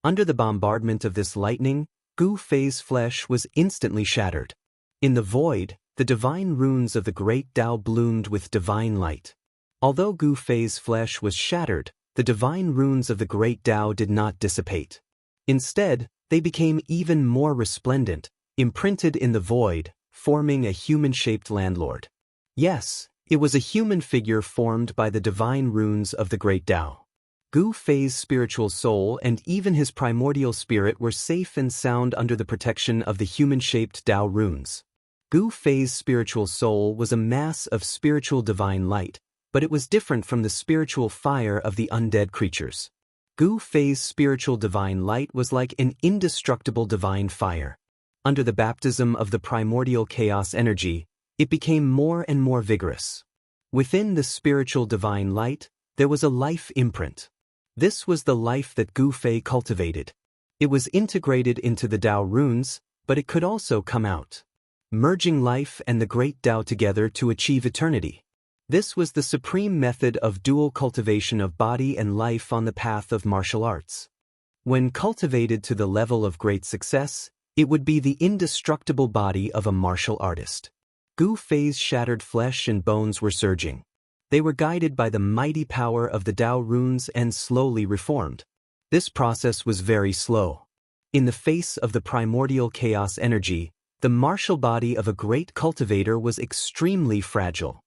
Under the bombardment of this lightning, Gu Fei's flesh was instantly shattered. In the void, the divine runes of the great Tao bloomed with divine light. Although Gu Fei's flesh was shattered, the divine runes of the great Tao did not dissipate. Instead, they became even more resplendent, imprinted in the void, forming a human-shaped landlord. Yes, it was a human figure formed by the divine runes of the great Tao. Gu Fei's spiritual soul and even his primordial spirit were safe and sound under the protection of the human-shaped Tao runes. Gu Fei's spiritual soul was a mass of spiritual divine light, but it was different from the spiritual fire of the undead creatures. Gu Fei's spiritual divine light was like an indestructible divine fire. Under the baptism of the primordial chaos energy, it became more and more vigorous. Within the spiritual divine light, there was a life imprint. This was the life that Gu Fei cultivated. It was integrated into the Tao runes, but it could also come out, merging life and the great Tao together to achieve eternity. This was the supreme method of dual cultivation of body and life on the path of martial arts. When cultivated to the level of great success, it would be the indestructible body of a martial artist. Gu Fei's shattered flesh and bones were surging. They were guided by the mighty power of the Tao runes and slowly reformed. This process was very slow. In the face of the primordial chaos energy, the martial body of a great cultivator was extremely fragile.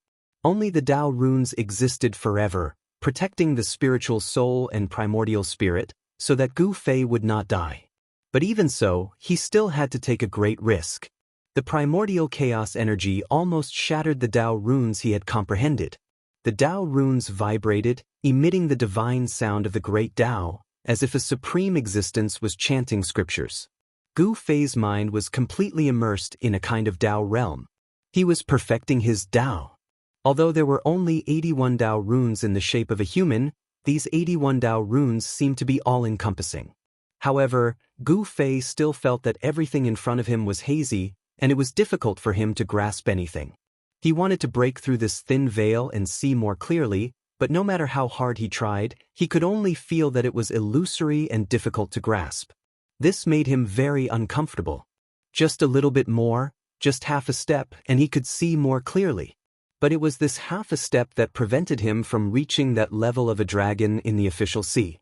Only the Tao runes existed forever, protecting the spiritual soul and primordial spirit, so that Gu Fei would not die. But even so, he still had to take a great risk. The primordial chaos energy almost shattered the Tao runes he had comprehended. The Tao runes vibrated, emitting the divine sound of the great Tao, as if a supreme existence was chanting scriptures. Gu Fei's mind was completely immersed in a kind of Tao realm. He was perfecting his Tao. Although there were only 81 Tao runes in the shape of a human, these 81 Tao runes seemed to be all-encompassing. However, Gu Fei still felt that everything in front of him was hazy, and it was difficult for him to grasp anything. He wanted to break through this thin veil and see more clearly, but no matter how hard he tried, he could only feel that it was illusory and difficult to grasp. This made him very uncomfortable. Just a little bit more, just half a step, and he could see more clearly. But it was this half a step that prevented him from reaching that level of a dragon in the official sea.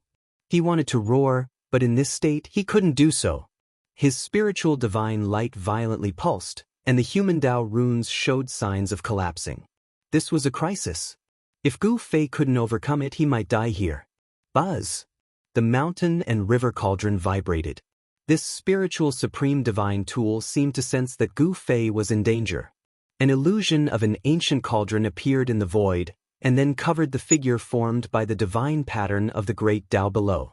He wanted to roar, but in this state he couldn't do so. His spiritual divine light violently pulsed, and the human Tao runes showed signs of collapsing. This was a crisis. If Gu Fei couldn't overcome it, he might die here. Buzz! The mountain and river cauldron vibrated. This spiritual supreme divine tool seemed to sense that Gu Fei was in danger. An illusion of an ancient cauldron appeared in the void, and then covered the figure formed by the divine pattern of the great Tao below.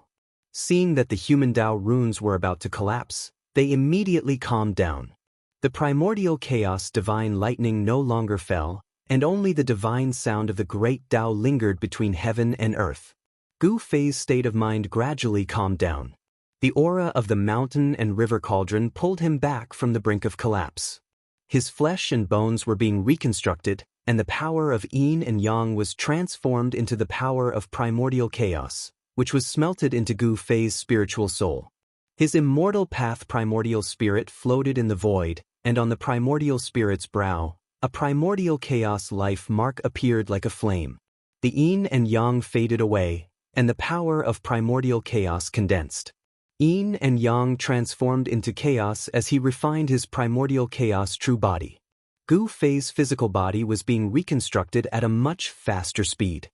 Seeing that the human Tao runes were about to collapse, they immediately calmed down. The primordial chaos divine lightning no longer fell, and only the divine sound of the great Tao lingered between heaven and earth. Gu Fei's state of mind gradually calmed down. The aura of the mountain and river cauldron pulled him back from the brink of collapse. His flesh and bones were being reconstructed, and the power of yin and yang was transformed into the power of primordial chaos, which was smelted into Gu Fei's spiritual soul. His immortal path primordial spirit floated in the void, and on the primordial spirit's brow, a primordial chaos life mark appeared like a flame. The yin and yang faded away, and the power of primordial chaos condensed. Yin and yang transformed into chaos as he refined his primordial chaos true body. Gu Fei's physical body was being reconstructed at a much faster speed.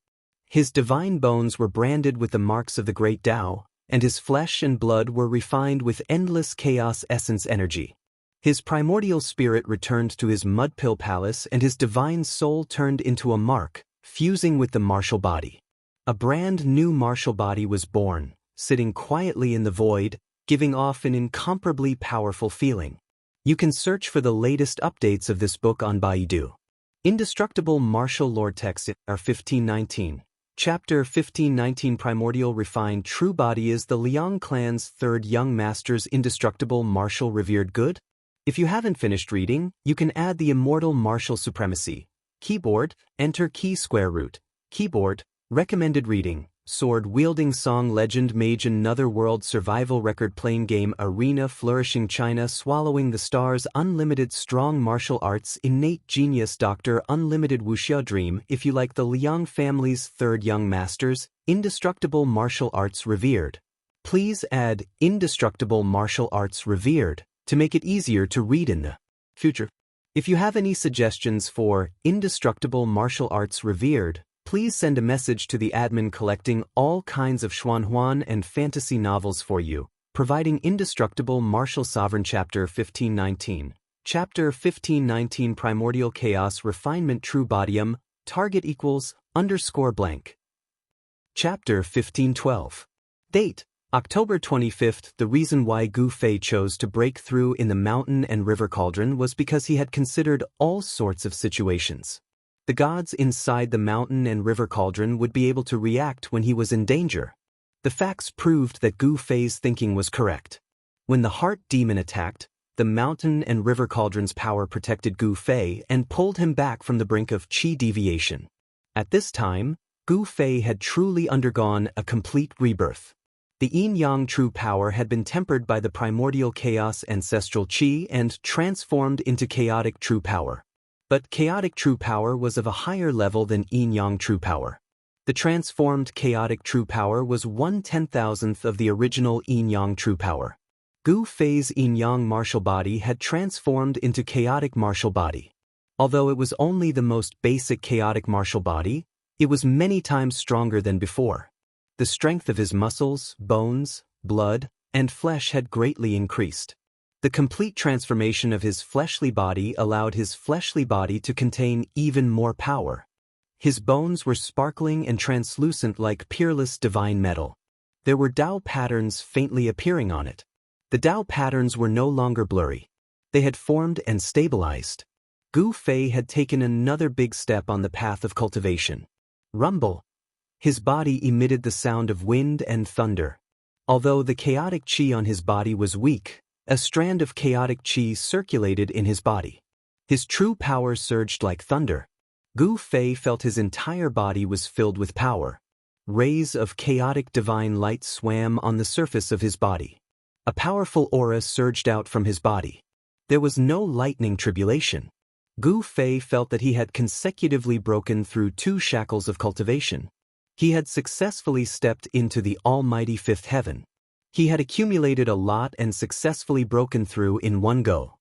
His divine bones were branded with the marks of the great Tao, and his flesh and blood were refined with endless chaos essence energy. His primordial spirit returned to his mud-pill palace, and his divine soul turned into a mark, fusing with the martial body. A brand new martial body was born, sitting quietly in the void, giving off an incomparably powerful feeling. You can search for the latest updates of this book on Baidu. Indestructible Martial Lord Text are 1519. Chapter 1519 Primordial Refined True Body is the Liang clan's third young master's indestructible martial revered good? If you haven't finished reading, you can add the immortal martial supremacy. Keyboard, enter key square root. Keyboard, recommended reading. Sword-wielding song legend mage another world survival record playing game arena flourishing China swallowing the stars unlimited strong martial arts innate genius doctor unlimited Wuxia dream. If you like the Liang family's third young masters, indestructible martial arts revered. Please add indestructible martial arts revered to make it easier to read in the future. If you have any suggestions for indestructible martial arts revered, please send a message to the admin collecting all kinds of Xuanhuan and fantasy novels for you, providing Indestructible Martial Sovereign Chapter 1519. Chapter 1519 Primordial Chaos Refinement True Bodium, target equals _blank. Chapter 1512. Date, October 25th. The reason why Gu Fei chose to break through in the mountain and river cauldron was because he had considered all sorts of situations. The gods inside the mountain and river cauldron would be able to react when he was in danger. The facts proved that Gu Fei's thinking was correct. When the heart demon attacked, the mountain and river cauldron's power protected Gu Fei and pulled him back from the brink of qi deviation. At this time, Gu Fei had truly undergone a complete rebirth. The yin-yang true power had been tempered by the primordial chaos ancestral qi and transformed into chaotic true power. But chaotic true power was of a higher level than yin-yang true power. The transformed chaotic true power was 1/10,000th of the original yin-yang true power. Gu Fei's yin-yang martial body had transformed into chaotic martial body. Although it was only the most basic chaotic martial body, it was many times stronger than before. The strength of his muscles, bones, blood, and flesh had greatly increased. The complete transformation of his fleshly body allowed his fleshly body to contain even more power. His bones were sparkling and translucent like peerless divine metal. There were Tao patterns faintly appearing on it. The Tao patterns were no longer blurry. They had formed and stabilized. Gu Fei had taken another big step on the path of cultivation. Rumble. His body emitted the sound of wind and thunder. Although the chaotic qi on his body was weak, a strand of chaotic qi circulated in his body. His true power surged like thunder. Gu Fei felt his entire body was filled with power. Rays of chaotic divine light swam on the surface of his body. A powerful aura surged out from his body. There was no lightning tribulation. Gu Fei felt that he had consecutively broken through 2 shackles of cultivation. He had successfully stepped into the almighty fifth heaven. He had accumulated a lot and successfully broken through in one go.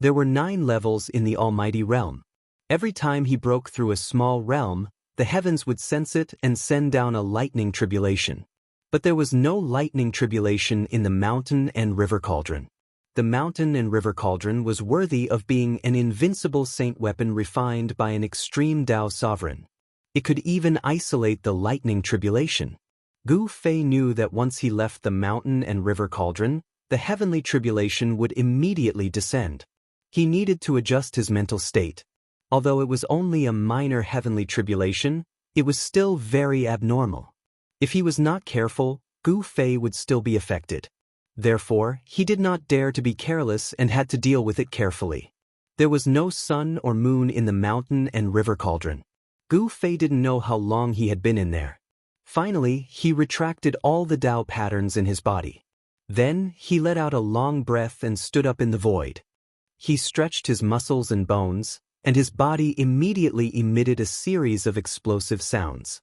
There were 9 levels in the almighty realm. Every time he broke through a small realm, the heavens would sense it and send down a lightning tribulation. But there was no lightning tribulation in the mountain and river cauldron. The mountain and river cauldron was worthy of being an invincible saint weapon refined by an extreme Tao sovereign. It could even isolate the lightning tribulation. Gu Fei knew that once he left the mountain and river cauldron, the heavenly tribulation would immediately descend. He needed to adjust his mental state. Although it was only a minor heavenly tribulation, it was still very abnormal. If he was not careful, Gu Fei would still be affected. Therefore, he did not dare to be careless and had to deal with it carefully. There was no sun or moon in the mountain and river cauldron. Gu Fei didn't know how long he had been in there. Finally, he retracted all the Tao patterns in his body. Then, he let out a long breath and stood up in the void. He stretched his muscles and bones, and his body immediately emitted a series of explosive sounds.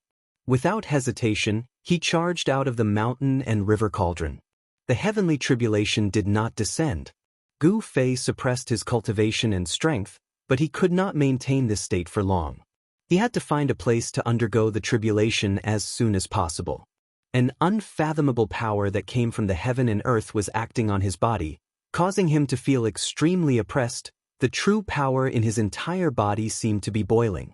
Without hesitation, he charged out of the mountain and river cauldron. The heavenly tribulation did not descend. Gu Fei suppressed his cultivation and strength, but he could not maintain this state for long. He had to find a place to undergo the tribulation as soon as possible. An unfathomable power that came from the heaven and earth was acting on his body, causing him to feel extremely oppressed. The true power in his entire body seemed to be boiling.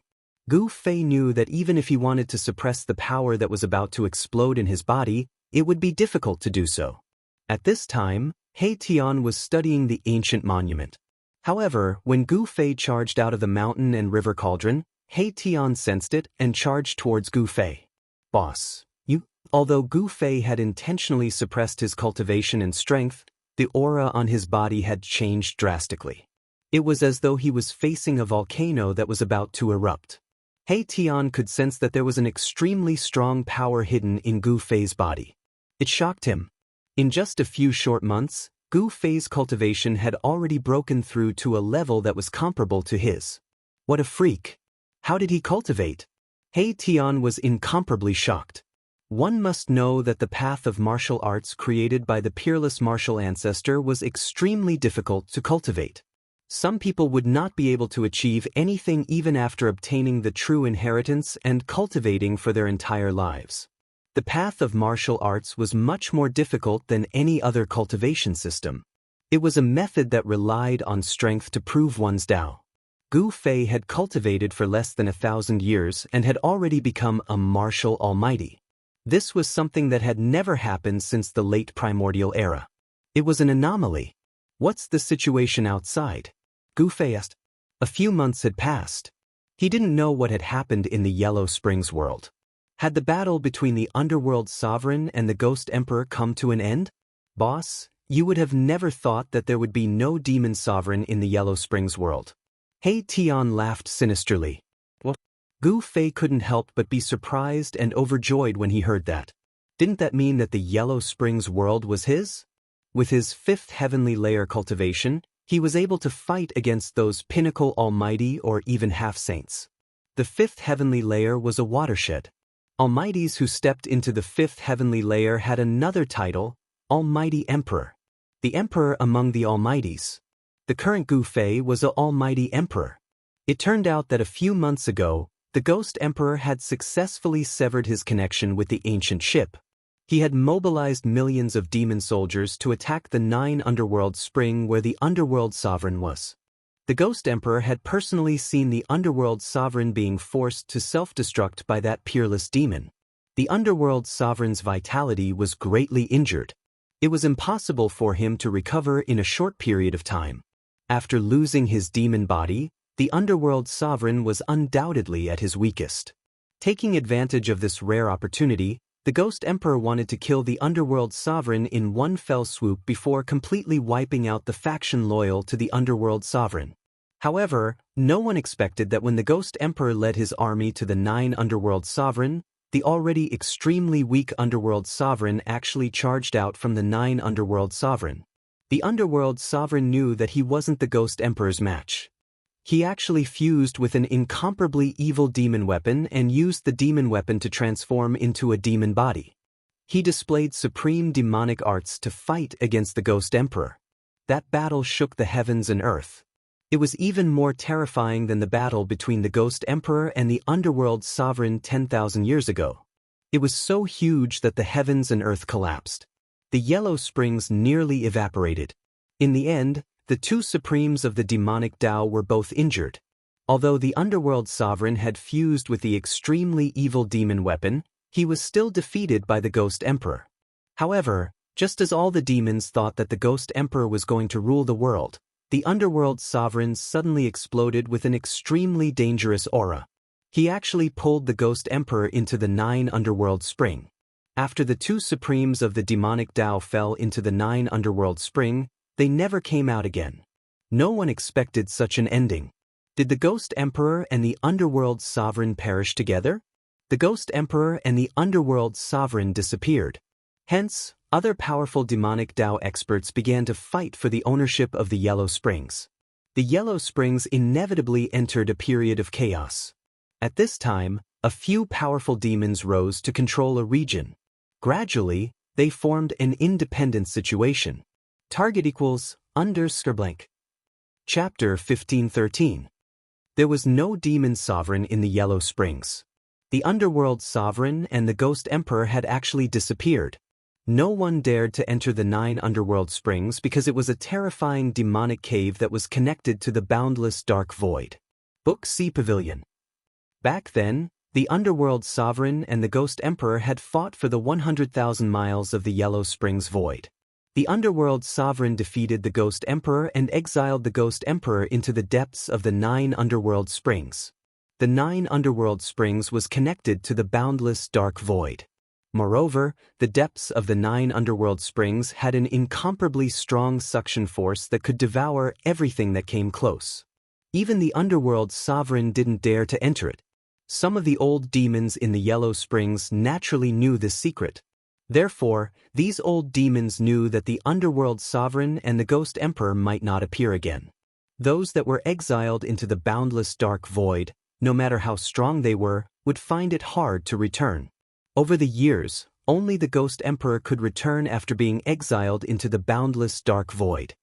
Gu Fei knew that even if he wanted to suppress the power that was about to explode in his body, it would be difficult to do so. At this time, He Tian was studying the ancient monument. However, when Gu Fei charged out of the mountain and river cauldron, He Tian sensed it and charged towards Gu Fei. "Boss, you..." Although Gu Fei had intentionally suppressed his cultivation and strength, the aura on his body had changed drastically. It was as though he was facing a volcano that was about to erupt. He Tian could sense that there was an extremely strong power hidden in Gu Fei's body. It shocked him. In just a few short months, Gu Fei's cultivation had already broken through to a level that was comparable to his. What a freak! How did he cultivate? He Tian was incomparably shocked. One must know that the path of martial arts created by the peerless martial ancestor was extremely difficult to cultivate. Some people would not be able to achieve anything even after obtaining the true inheritance and cultivating for their entire lives. The path of martial arts was much more difficult than any other cultivation system. It was a method that relied on strength to prove one's Tao. Gu Fei had cultivated for less than 1,000 years and had already become a martial almighty. This was something that had never happened since the late primordial era. It was an anomaly. What's the situation outside? Gu Fei asked. A few months had passed. He didn't know what had happened in the Yellow Springs world. Had the battle between the Underworld Sovereign and the Ghost Emperor come to an end? Boss, you would have never thought that there would be no Demon Sovereign in the Yellow Springs world. He Tian laughed sinisterly. What? Gu Fei couldn't help but be surprised and overjoyed when he heard that. Didn't that mean that the Yellow Springs world was his? With his 5th heavenly layer cultivation, he was able to fight against those pinnacle almighty or even half-saints. The 5th heavenly layer was a watershed. Almighties who stepped into the 5th heavenly layer had another title, Almighty Emperor. The Emperor among the Almighties. The current Gu Fei was an Almighty Emperor. It turned out that a few months ago, the Ghost Emperor had successfully severed his connection with the ancient ship. He had mobilized millions of demon soldiers to attack the 9 Underworld Spring where the Underworld Sovereign was. The Ghost Emperor had personally seen the Underworld Sovereign being forced to self-destruct by that peerless demon. The Underworld Sovereign's vitality was greatly injured. It was impossible for him to recover in a short period of time. After losing his demon body, the Underworld Sovereign was undoubtedly at his weakest. Taking advantage of this rare opportunity, the Ghost Emperor wanted to kill the Underworld Sovereign in one fell swoop before completely wiping out the faction loyal to the Underworld Sovereign. However, no one expected that when the Ghost Emperor led his army to the 9 Underworld Sovereign, the already extremely weak Underworld Sovereign actually charged out from the 9 Underworld Sovereign. The Underworld Sovereign knew that he wasn't the Ghost Emperor's match. He actually fused with an incomparably evil demon weapon and used the demon weapon to transform into a demon body. He displayed supreme demonic arts to fight against the Ghost Emperor. That battle shook the heavens and earth. It was even more terrifying than the battle between the Ghost Emperor and the Underworld Sovereign 10,000 years ago. It was so huge that the heavens and earth collapsed. The yellow springs nearly evaporated. In the end, the two supremes of the demonic Tao were both injured. Although the underworld sovereign had fused with the extremely evil demon weapon, he was still defeated by the Ghost Emperor. However, just as all the demons thought that the Ghost Emperor was going to rule the world, the underworld sovereign suddenly exploded with an extremely dangerous aura. He actually pulled the Ghost Emperor into the 9 underworld spring. After the two supremes of the demonic Tao fell into the 9 underworld spring, they never came out again. No one expected such an ending. Did the Ghost Emperor and the underworld sovereign perish together? The Ghost Emperor and the underworld sovereign disappeared. Hence, other powerful demonic Tao experts began to fight for the ownership of the Yellow Springs. The Yellow Springs inevitably entered a period of chaos. At this time, a few powerful demons rose to control a region. Gradually, they formed an independent situation. Target equals _blank. Chapter 1513. There was no demon sovereign in the Yellow Springs. The underworld sovereign and the Ghost Emperor had actually disappeared. No one dared to enter the 9 underworld springs because it was a terrifying demonic cave that was connected to the boundless dark void. Book C Pavilion. Back then, the underworld sovereign and the Ghost Emperor had fought for the 100,000 miles of the Yellow Springs void. The underworld sovereign defeated the Ghost Emperor and exiled the Ghost Emperor into the depths of the 9 underworld springs. The 9 underworld springs was connected to the boundless dark void. Moreover, the depths of the 9 underworld springs had an incomparably strong suction force that could devour everything that came close. Even the underworld sovereign didn't dare to enter it. Some of the old demons in the Yellow Springs naturally knew this secret. Therefore, these old demons knew that the underworld sovereign and the Ghost Emperor might not appear again. Those that were exiled into the boundless dark void, no matter how strong they were, would find it hard to return. Over the years, only the Ghost Emperor could return after being exiled into the boundless dark void.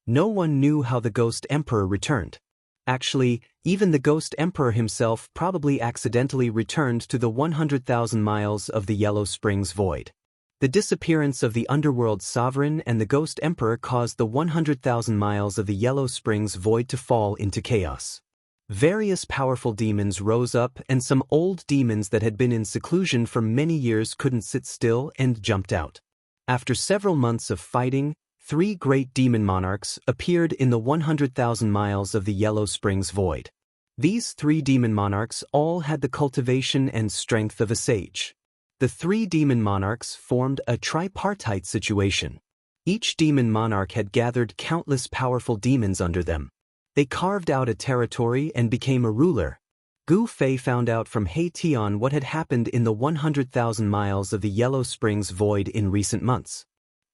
No one knew how the Ghost Emperor returned. Actually, even the Ghost Emperor himself probably accidentally returned to the 100,000 miles of the Yellow Springs void. The disappearance of the underworld sovereign and the Ghost Emperor caused the 100,000 miles of the Yellow Springs void to fall into chaos. Various powerful demons rose up, and some old demons that had been in seclusion for many years couldn't sit still and jumped out. After several months of fighting, 3 great demon monarchs appeared in the 100,000 miles of the Yellow Springs void. These 3 demon monarchs all had the cultivation and strength of a sage. The 3 demon monarchs formed a tripartite situation. Each demon monarch had gathered countless powerful demons under them. They carved out a territory and became a ruler. Gu Fei found out from He Tian what had happened in the 100,000 miles of the Yellow Springs void in recent months.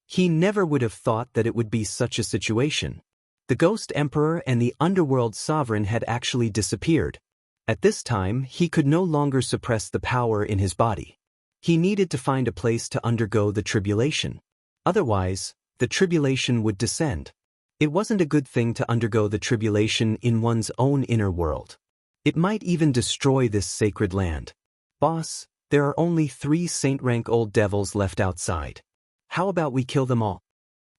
He never would have thought that it would be such a situation. The Ghost Emperor and the underworld sovereign had actually disappeared. At this time, he could no longer suppress the power in his body. He needed to find a place to undergo the tribulation. Otherwise, the tribulation would descend. It wasn't a good thing to undergo the tribulation in one's own inner world. It might even destroy this sacred land. Boss, there are only 3 saint-rank old devils left outside. How about we kill them all?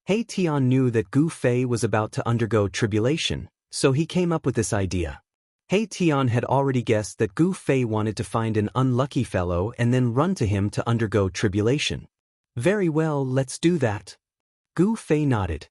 He Tian knew that Gu Fei was about to undergo tribulation, so he came up with this idea. He Tian had already guessed that Gu Fei wanted to find an unlucky fellow and then run to him to undergo tribulation. Very well, let's do that. Gu Fei nodded.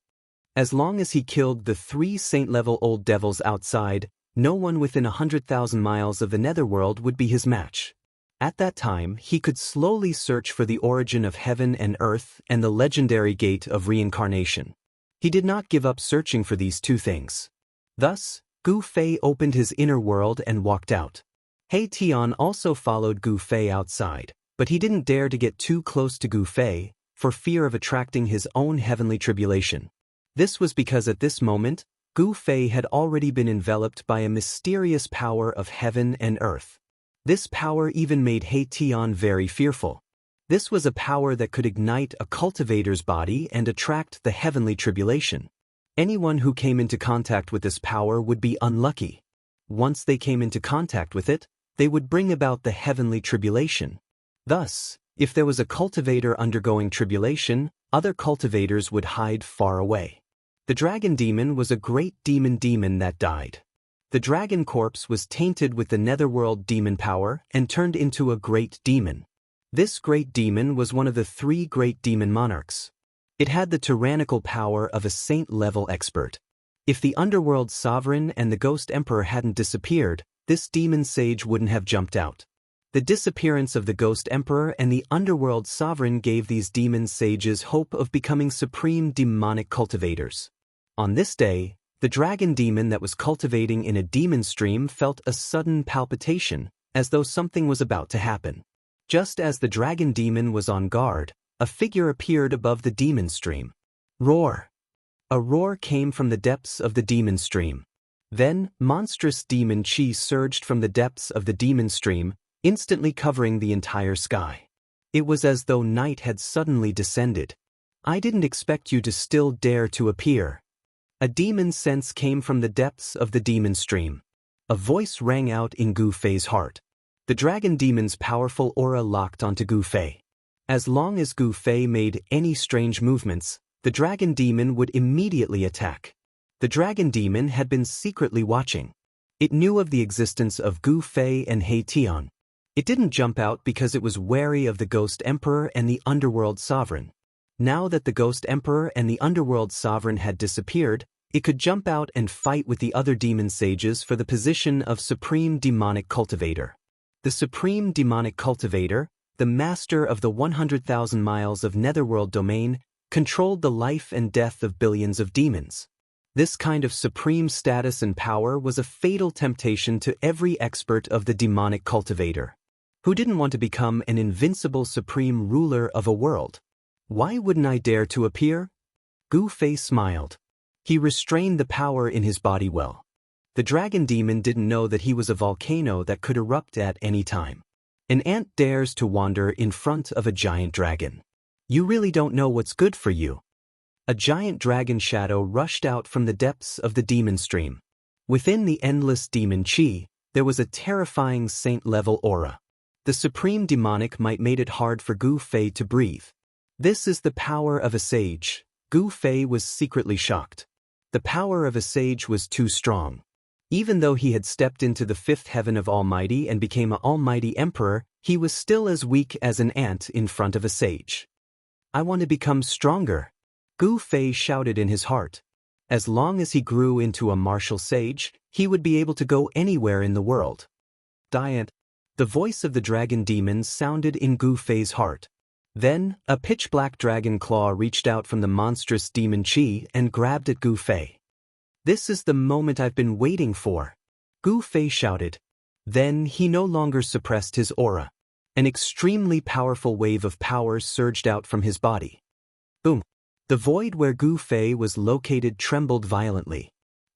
As long as he killed the 3 saint-level old devils outside, no one within 100,000 miles of the netherworld would be his match. At that time, he could slowly search for the origin of heaven and earth and the legendary gate of reincarnation. He did not give up searching for these 2 things. Thus, Gu Fei opened his inner world and walked out. He Tian also followed Gu Fei outside, but he didn't dare to get too close to Gu Fei, for fear of attracting his own heavenly tribulation. This was because at this moment, Gu Fei had already been enveloped by a mysterious power of heaven and earth. This power even made He Tian very fearful. This was a power that could ignite a cultivator's body and attract the heavenly tribulation. Anyone who came into contact with this power would be unlucky. Once they came into contact with it, they would bring about the heavenly tribulation. Thus, If there was a cultivator undergoing tribulation, other cultivators would hide far away. The dragon demon was a great demon that died. The dragon corpse was tainted with the netherworld demon power and turned into a great demon. This great demon was one of the 3 great demon monarchs. It had the tyrannical power of a saint-level expert. If the underworld sovereign and the ghost emperor hadn't disappeared, this demon sage wouldn't have jumped out. The disappearance of the ghost emperor and the underworld sovereign gave these demon sages hope of becoming supreme demonic cultivators. On this day, the dragon demon that was cultivating in a demon stream felt a sudden palpitation, as though something was about to happen. Just as the dragon demon was on guard, a figure appeared above the demon stream. Roar! A roar came from the depths of the demon stream. Then, monstrous demon chi surged from the depths of the demon stream, instantly covering the entire sky. It was as though night had suddenly descended. I didn't expect you to still dare to appear. A demon sense came from the depths of the demon stream. A voice rang out in Gu Fei's heart. The dragon demon's powerful aura locked onto Gu Fei. As long as Gu Fei made any strange movements, the dragon demon would immediately attack. The dragon demon had been secretly watching. It knew of the existence of Gu Fei and He Tian. It didn't jump out because it was wary of the Ghost Emperor and the Underworld Sovereign. Now that the Ghost Emperor and the Underworld Sovereign had disappeared, it could jump out and fight with the other demon sages for the position of Supreme Demonic Cultivator. The Supreme Demonic Cultivator, the master of the 100,000 miles of netherworld domain, controlled the life and death of billions of demons. This kind of supreme status and power was a fatal temptation to every expert of the demonic cultivator. Who didn't want to become an invincible supreme ruler of a world? Why wouldn't I dare to appear? Gu Fei smiled. He restrained the power in his body well. The dragon demon didn't know that he was a volcano that could erupt at any time. An ant dares to wander in front of a giant dragon. You really don't know what's good for you. A giant dragon shadow rushed out from the depths of the demon stream. Within the endless demon chi, there was a terrifying saint-level aura. The supreme demonic might made it hard for Gu Fei to breathe. This is the power of a sage. Gu Fei was secretly shocked. The power of a sage was too strong. Even though he had stepped into the 5th heaven of Almighty and became an almighty emperor, he was still as weak as an ant in front of a sage. I want to become stronger, Gu Fei shouted in his heart. As long as he grew into a martial sage, he would be able to go anywhere in the world. Diant. The voice of the dragon demon sounded in Gu Fei's heart. Then, a pitch-black dragon claw reached out from the monstrous demon chi and grabbed at Gu Fei. This is the moment I've been waiting for, Gu Fei shouted. Then he no longer suppressed his aura. An extremely powerful wave of power surged out from his body. Boom! The void where Gu Fei was located trembled violently.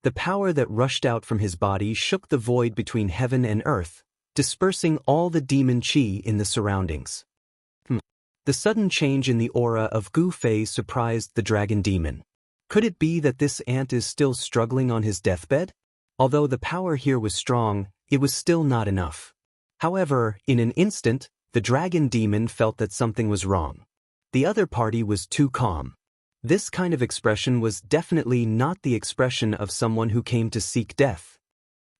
The power that rushed out from his body shook the void between heaven and earth, dispersing all the demon chi in the surroundings. The sudden change in the aura of Gu Fei surprised the dragon demon. Could it be that this ant is still struggling on his deathbed? Although the power here was strong, it was still not enough. However, in an instant, the dragon demon felt that something was wrong. The other party was too calm. This kind of expression was definitely not the expression of someone who came to seek death.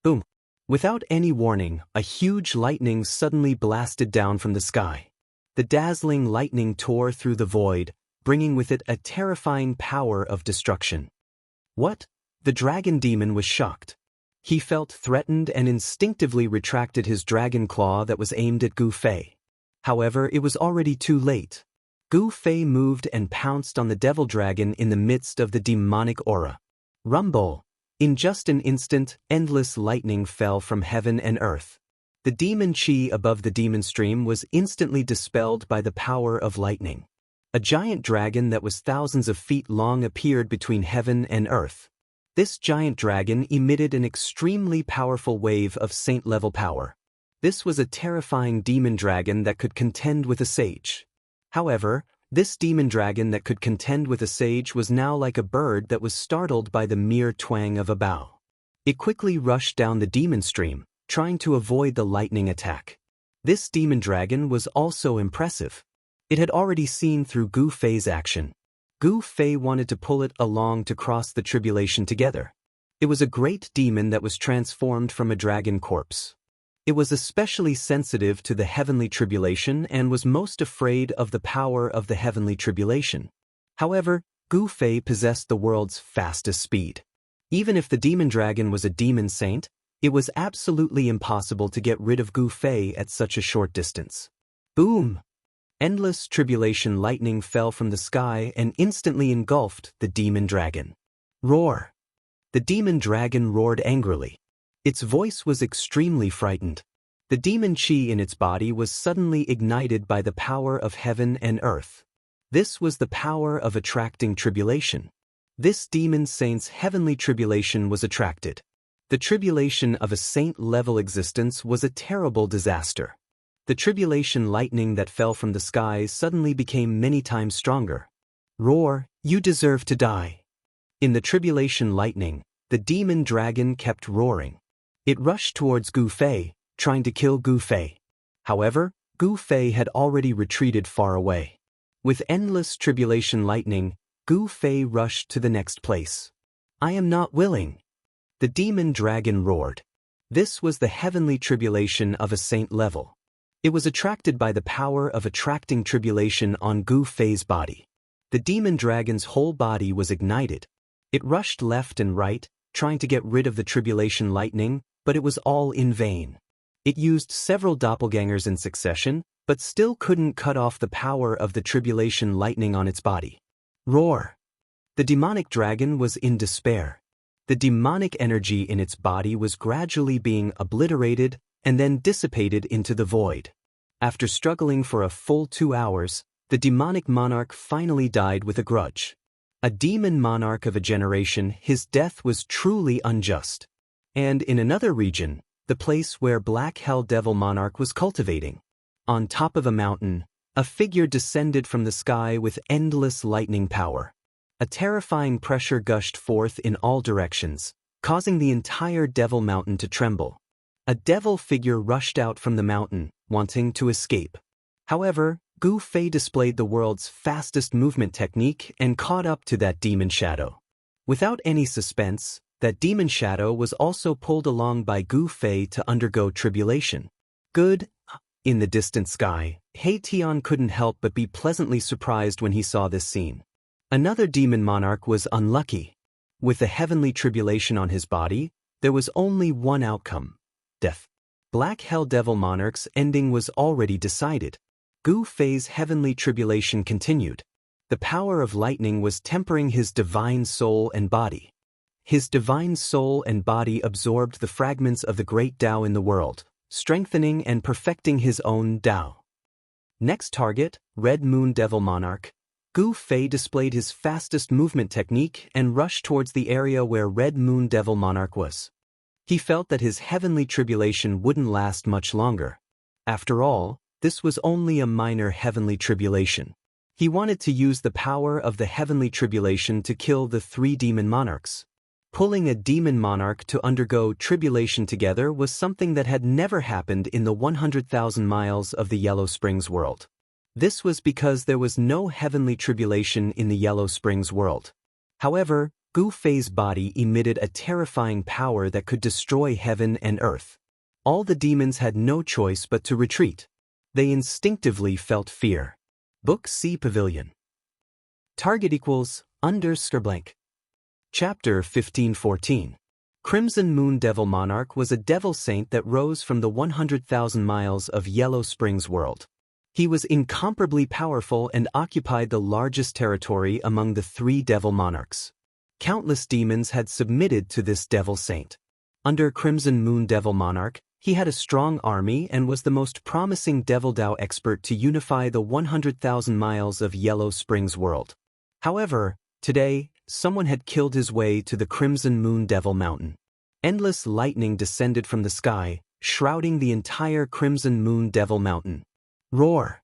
Boom! Without any warning, a huge lightning suddenly blasted down from the sky. The dazzling lightning tore through the void, bringing with it a terrifying power of destruction. What? The dragon demon was shocked. He felt threatened and instinctively retracted his dragon claw that was aimed at Gu Fei. However, it was already too late. Gu Fei moved and pounced on the devil dragon in the midst of the demonic aura. Rumble! In just an instant, endless lightning fell from heaven and earth. The demon chi above the demon stream was instantly dispelled by the power of lightning. A giant dragon that was thousands of feet long appeared between heaven and earth. This giant dragon emitted an extremely powerful wave of saint-level power. This was a terrifying demon dragon that could contend with a sage. However, this demon dragon that could contend with a sage was now like a bird that was startled by the mere twang of a bow. It quickly rushed down the demon stream, trying to avoid the lightning attack. This demon dragon was also impressive. It had already seen through Gu Fei's action. Gu Fei wanted to pull it along to cross the tribulation together. It was a great demon that was transformed from a dragon corpse. It was especially sensitive to the heavenly tribulation and was most afraid of the power of the heavenly tribulation. However, Gu Fei possessed the world's fastest speed. Even if the demon dragon was a demon saint, it was absolutely impossible to get rid of Gu Fei at such a short distance. Boom! Endless tribulation lightning fell from the sky and instantly engulfed the demon dragon. Roar! The demon dragon roared angrily. Its voice was extremely frightened. The demon chi in its body was suddenly ignited by the power of heaven and earth. This was the power of attracting tribulation. This demon saint's heavenly tribulation was attracted. The tribulation of a saint-level existence was a terrible disaster. The tribulation lightning that fell from the sky suddenly became many times stronger. Roar, you deserve to die. In the tribulation lightning, the demon dragon kept roaring. It rushed towards Gu Fei, trying to kill Gu Fei. However, Gu Fei had already retreated far away. With endless tribulation lightning, Gu Fei rushed to the next place. I am not willing. The demon dragon roared. This was the heavenly tribulation of a saint level. It was attracted by the power of attracting tribulation on Gu Fei's body. The demon dragon's whole body was ignited. It rushed left and right, trying to get rid of the tribulation lightning, but it was all in vain. It used several doppelgangers in succession, but still couldn't cut off the power of the tribulation lightning on its body. Roar! The demonic dragon was in despair. The demonic energy in its body was gradually being obliterated and then dissipated into the void. After struggling for a full 2 hours, the demonic monarch finally died with a grudge. A demon monarch of a generation, his death was truly unjust. And in another region, the place where Black Hell Devil Monarch was cultivating. On top of a mountain, a figure descended from the sky with endless lightning power. A terrifying pressure gushed forth in all directions, causing the entire Devil Mountain to tremble. A devil figure rushed out from the mountain, wanting to escape. However, Gu Fei displayed the world's fastest movement technique and caught up to that demon shadow. Without any suspense, that demon shadow was also pulled along by Gu Fei to undergo tribulation. Good. In the distant sky, He Tian couldn't help but be pleasantly surprised when he saw this scene. Another demon monarch was unlucky. With the heavenly tribulation on his body, there was only one outcome: death. Black Hell Devil Monarch's ending was already decided. Gu Fei's heavenly tribulation continued. The power of lightning was tempering his divine soul and body. His divine soul and body absorbed the fragments of the great Tao in the world, strengthening and perfecting his own Tao. Next target, Red Moon Devil Monarch. Gu Fei displayed his fastest movement technique and rushed towards the area where Red Moon Devil Monarch was. He felt that his heavenly tribulation wouldn't last much longer. After all, this was only a minor heavenly tribulation. He wanted to use the power of the heavenly tribulation to kill the 3 demon monarchs. Pulling a demon monarch to undergo tribulation together was something that had never happened in the 100,000 miles of the Yellow Springs world. This was because there was no heavenly tribulation in the Yellow Springs world. However, Gu Fei's body emitted a terrifying power that could destroy heaven and earth. All the demons had no choice but to retreat. They instinctively felt fear. Book C Pavilion. Target equals _blank. Chapter 1514. Crimson Moon Devil Monarch was a devil saint that rose from the 100,000 miles of Yellow Springs world. He was incomparably powerful and occupied the largest territory among the 3 devil monarchs. Countless demons had submitted to this devil saint. Under Crimson Moon Devil Monarch, he had a strong army and was the most promising Devil Tao expert to unify the 100,000 miles of Yellow Springs world. However, today, someone had killed his way to the Crimson Moon Devil Mountain. Endless lightning descended from the sky, shrouding the entire Crimson Moon Devil Mountain. Roar!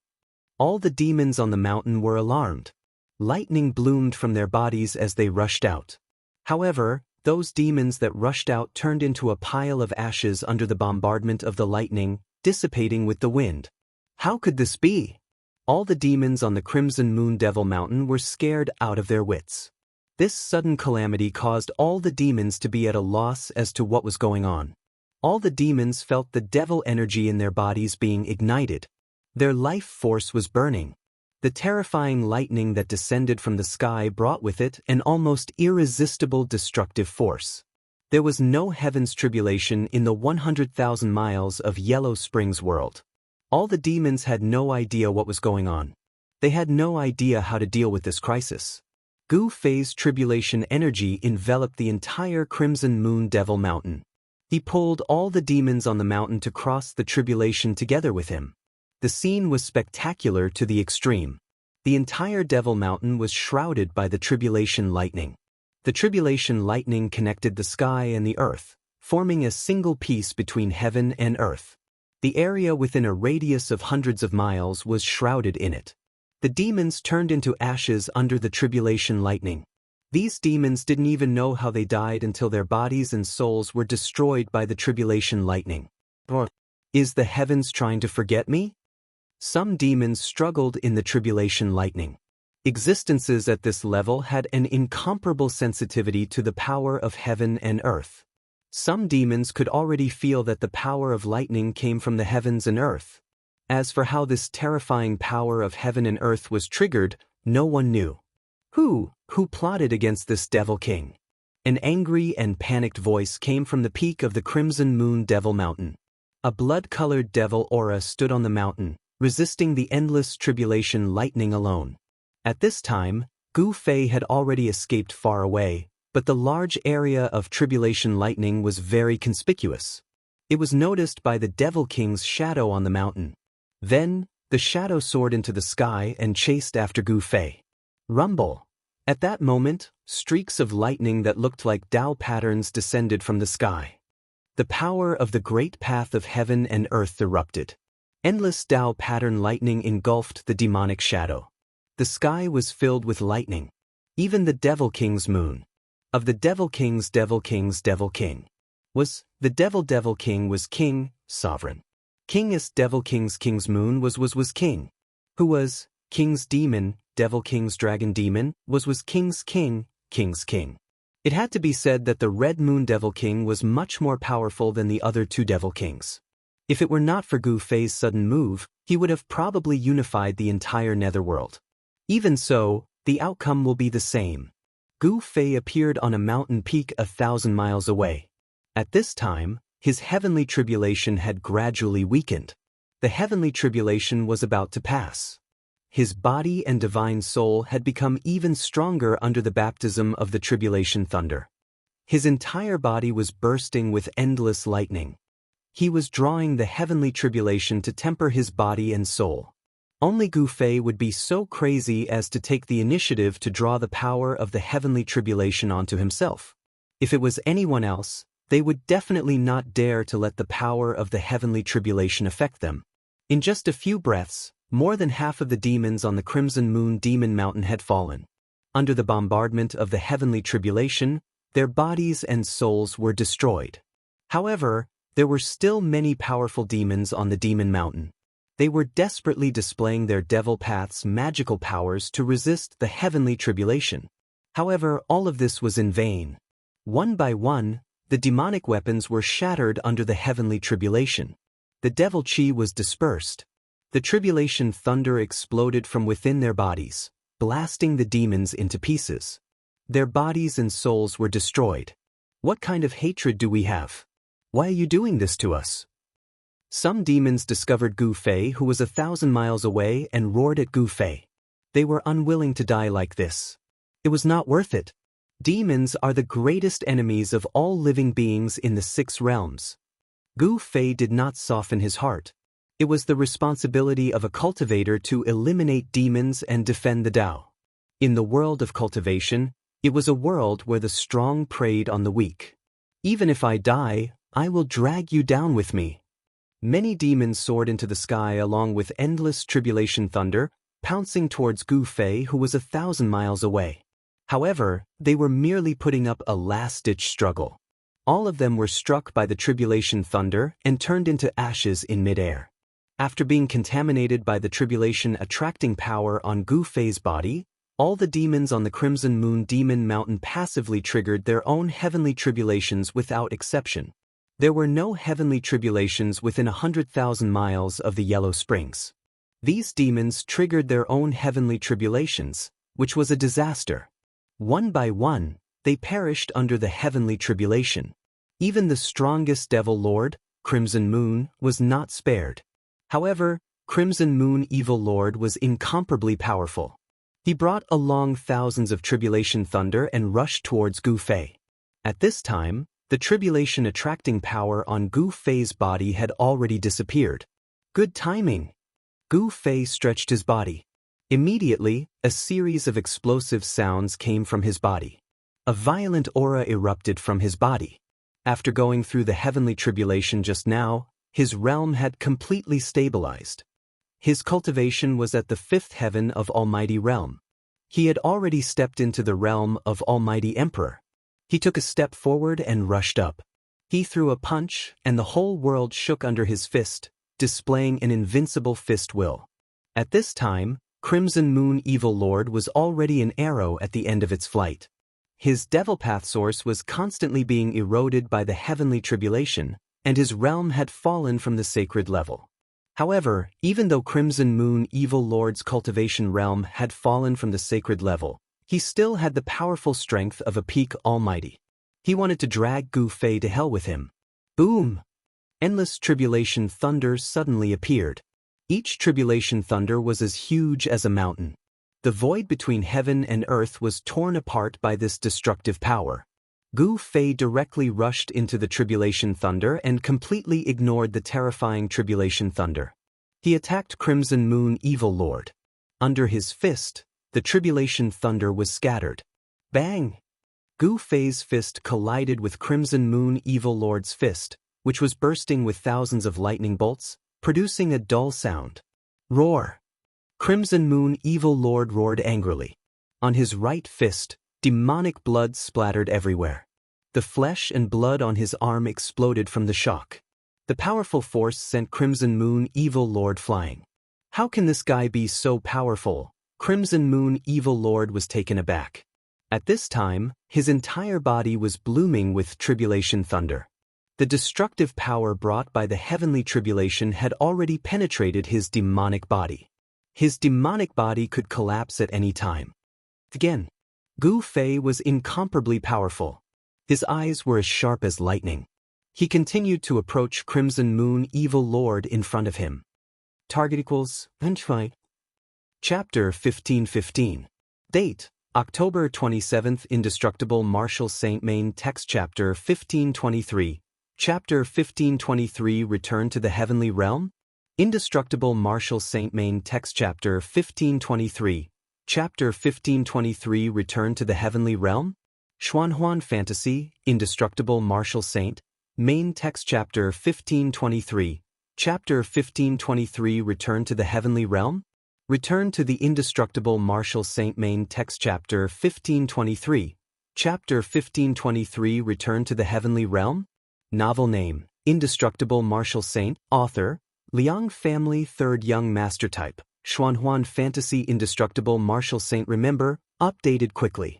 All the demons on the mountain were alarmed. Lightning bloomed from their bodies as they rushed out. However, those demons that rushed out turned into a pile of ashes under the bombardment of the lightning, dissipating with the wind. How could this be? All the demons on the Crimson Moon Devil Mountain were scared out of their wits. This sudden calamity caused all the demons to be at a loss as to what was going on. All the demons felt the devil energy in their bodies being ignited. Their life force was burning. The terrifying lightning that descended from the sky brought with it an almost irresistible destructive force. There was no heaven's tribulation in the 100,000 miles of Yellow Springs world. All the demons had no idea what was going on. They had no idea how to deal with this crisis. Gu Fei's tribulation energy enveloped the entire Crimson Moon Devil Mountain. He pulled all the demons on the mountain to cross the tribulation together with him. The scene was spectacular to the extreme. The entire Devil Mountain was shrouded by the tribulation lightning. The tribulation lightning connected the sky and the earth, forming a single piece between heaven and earth. The area within a radius of hundreds of miles was shrouded in it. The demons turned into ashes under the tribulation lightning. These demons didn't even know how they died until their bodies and souls were destroyed by the tribulation lightning. Is the heavens trying to forget me? Some demons struggled in the tribulation lightning. Existences at this level had an incomparable sensitivity to the power of heaven and earth. Some demons could already feel that the power of lightning came from the heavens and earth. As for how this terrifying power of heaven and earth was triggered, no one knew. Who plotted against this Devil King? An angry and panicked voice came from the peak of the Crimson Moon Devil Mountain. A blood-colored devil aura stood on the mountain, resisting the endless tribulation lightning alone. At this time, Gu Fei had already escaped far away, but the large area of tribulation lightning was very conspicuous. It was noticed by the Devil King's shadow on the mountain. Then, the shadow soared into the sky and chased after Gu Fei. Rumble! At that moment, streaks of lightning that looked like Tao patterns descended from the sky. The power of the great path of heaven and earth erupted. Endless Tao pattern lightning engulfed the demonic shadow. The sky was filled with lightning. Even the Devil King's moon. Of the Devil King's Devil King. Was Devil King was king, sovereign. Kingest Devil King's moon was king. Who was King's demon, Devil King's dragon demon, was king's king. It had to be said that the Red Moon Devil King was much more powerful than the other two Devil Kings. If it were not for Gu Fei's sudden move, he would have probably unified the entire netherworld. Even so, the outcome will be the same. Gu Fei appeared on a mountain peak 1,000 miles away. At this time, his heavenly tribulation had gradually weakened. The heavenly tribulation was about to pass. His body and divine soul had become even stronger under the baptism of the tribulation thunder. His entire body was bursting with endless lightning. He was drawing the heavenly tribulation to temper his body and soul. Only Gu Fei would be so crazy as to take the initiative to draw the power of the heavenly tribulation onto himself. If it was anyone else, they would definitely not dare to let the power of the heavenly tribulation affect them. In just a few breaths, more than half of the demons on the Crimson Moon Demon Mountain had fallen. Under the bombardment of the heavenly tribulation, their bodies and souls were destroyed. However, there were still many powerful demons on the Demon Mountain. They were desperately displaying their Devil Path's magical powers to resist the heavenly tribulation. However, all of this was in vain. One by one, the demonic weapons were shattered under the heavenly tribulation. The devil chi was dispersed. The tribulation thunder exploded from within their bodies, blasting the demons into pieces. Their bodies and souls were destroyed. What kind of hatred do we have? Why are you doing this to us? Some demons discovered Gu Fei, who was 1,000 miles away, and roared at Gu Fei. They were unwilling to die like this. It was not worth it. Demons are the greatest enemies of all living beings in the 6 realms. Gu Fei did not soften his heart. It was the responsibility of a cultivator to eliminate demons and defend the Tao. In the world of cultivation, it was a world where the strong preyed on the weak. Even if I die, I will drag you down with me. Many demons soared into the sky along with endless tribulation thunder, pouncing towards Gu Fei, who was 1,000 miles away. However, they were merely putting up a last-ditch struggle. All of them were struck by the tribulation thunder and turned into ashes in midair. After being contaminated by the tribulation attracting power on Gu Fei's body, all the demons on the Crimson Moon Demon Mountain passively triggered their own heavenly tribulations without exception. There were no heavenly tribulations within 100,000 miles of the Yellow Springs. These demons triggered their own heavenly tribulations, which was a disaster. One by one, they perished under the heavenly tribulation. Even the strongest Devil Lord, Crimson Moon, was not spared. However, Crimson Moon Evil Lord was incomparably powerful. He brought along thousands of tribulation thunder and rushed towards Gu Fei. At this time, the tribulation attracting power on Gu Fei's body had already disappeared. Good timing. Gu Fei stretched his body. Immediately, a series of explosive sounds came from his body. A violent aura erupted from his body. After going through the heavenly tribulation just now, his realm had completely stabilized. His cultivation was at the fifth heaven of Almighty Realm. He had already stepped into the realm of Almighty Emperor. He took a step forward and rushed up. He threw a punch, and the whole world shook under his fist, displaying an invincible fist will. At this time, Crimson Moon Evil Lord was already an arrow at the end of its flight. His devil path source was constantly being eroded by the heavenly tribulation, and his realm had fallen from the sacred level. However, even though Crimson Moon Evil Lord's cultivation realm had fallen from the sacred level, he still had the powerful strength of a peak almighty. He wanted to drag Gu Fei to hell with him. Boom! Endless tribulation thunder suddenly appeared. Each tribulation thunder was as huge as a mountain. The void between heaven and earth was torn apart by this destructive power. Gu Fei directly rushed into the tribulation thunder and completely ignored the terrifying tribulation thunder. He attacked Crimson Moon Evil Lord. Under his fist, the tribulation thunder was scattered. Bang! Gu Fei's fist collided with Crimson Moon Evil Lord's fist, which was bursting with thousands of lightning bolts, producing a dull sound. Roar! Crimson Moon Evil Lord roared angrily. On his right fist, demonic blood splattered everywhere. The flesh and blood on his arm exploded from the shock. The powerful force sent Crimson Moon Evil Lord flying. How can this guy be so powerful? Crimson Moon Evil Lord was taken aback. At this time, his entire body was blooming with tribulation thunder. The destructive power brought by the heavenly tribulation had already penetrated his demonic body. His demonic body could collapse at any time. Again, Gu Fei was incomparably powerful. His eyes were as sharp as lightning. He continued to approach Crimson Moon Evil Lord in front of him. Target equals Undying. Chapter 1515. Date: October 27th. Indestructible Martial Saint. Main text. Chapter 1523. Chapter 1523. Return to the Heavenly Realm. Indestructible Martial Saint. Main text. Chapter 1523. Chapter 1523. Return to the Heavenly Realm. Xuanhuan Fantasy, Indestructible Martial Saint. Main text. Chapter 1523. Chapter 1523. Return to the Heavenly Realm. Return to the Indestructible Martial Saint. Main text. Chapter 1523. Chapter 1523. Return to the Heavenly Realm. Novel name: Indestructible Martial Saint. Author: Liang Family. Third Young Master Type. Xuanhuan Fantasy. Indestructible Martial Saint. Remember, updated quickly.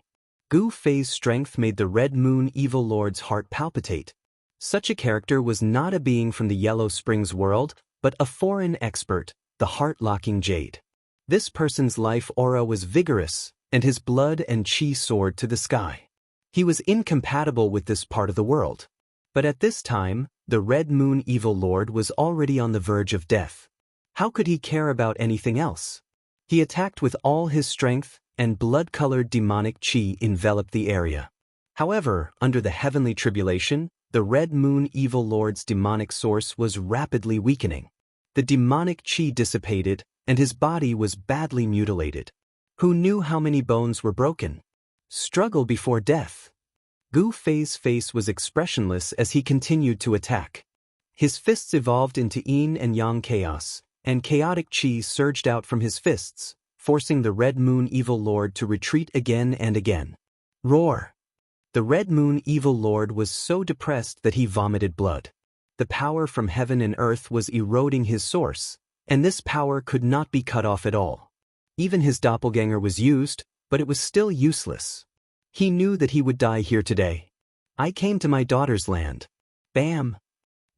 Gu Fei's strength made the Red Moon Evil Lord's heart palpitate. Such a character was not a being from the Yellow Springs world, but a foreign expert, the heart-locking Jade. This person's life aura was vigorous, and his blood and chi soared to the sky. He was incompatible with this part of the world. But at this time, the Red Moon Evil Lord was already on the verge of death. How could he care about anything else? He attacked with all his strength, and blood-colored demonic chi enveloped the area. However, under the heavenly tribulation, the Red Moon Evil Lord's demonic source was rapidly weakening. The demonic chi dissipated, and his body was badly mutilated. Who knew how many bones were broken? Struggle before death. Gu Fei's face was expressionless as he continued to attack. His fists evolved into yin and yang chaos, and chaotic chi surged out from his fists, forcing the Red Moon Evil Lord to retreat again and again. Roar! The Red Moon Evil Lord was so depressed that he vomited blood. The power from heaven and earth was eroding his source, and this power could not be cut off at all. Even his doppelganger was used, but it was still useless. He knew that he would die here today. I came to my daughter's land. Bam!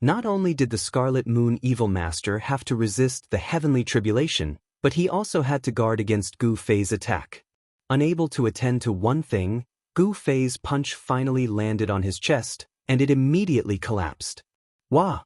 Not only did the Scarlet Moon Evil Master have to resist the heavenly tribulation, but he also had to guard against Gu Fei's attack. Unable to attend to one thing, Gu Fei's punch finally landed on his chest, and it immediately collapsed. Wah!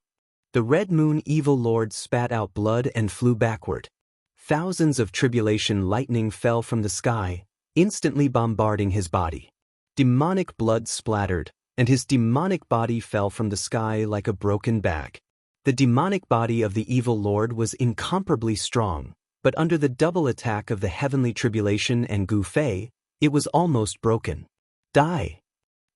The Red Moon Evil Lord spat out blood and flew backward. Thousands of tribulation lightning fell from the sky, instantly bombarding his body. Demonic blood splattered, and his demonic body fell from the sky like a broken bag. The demonic body of the Evil Lord was incomparably strong, but under the double attack of the heavenly tribulation and Gu Fei, it was almost broken. Die!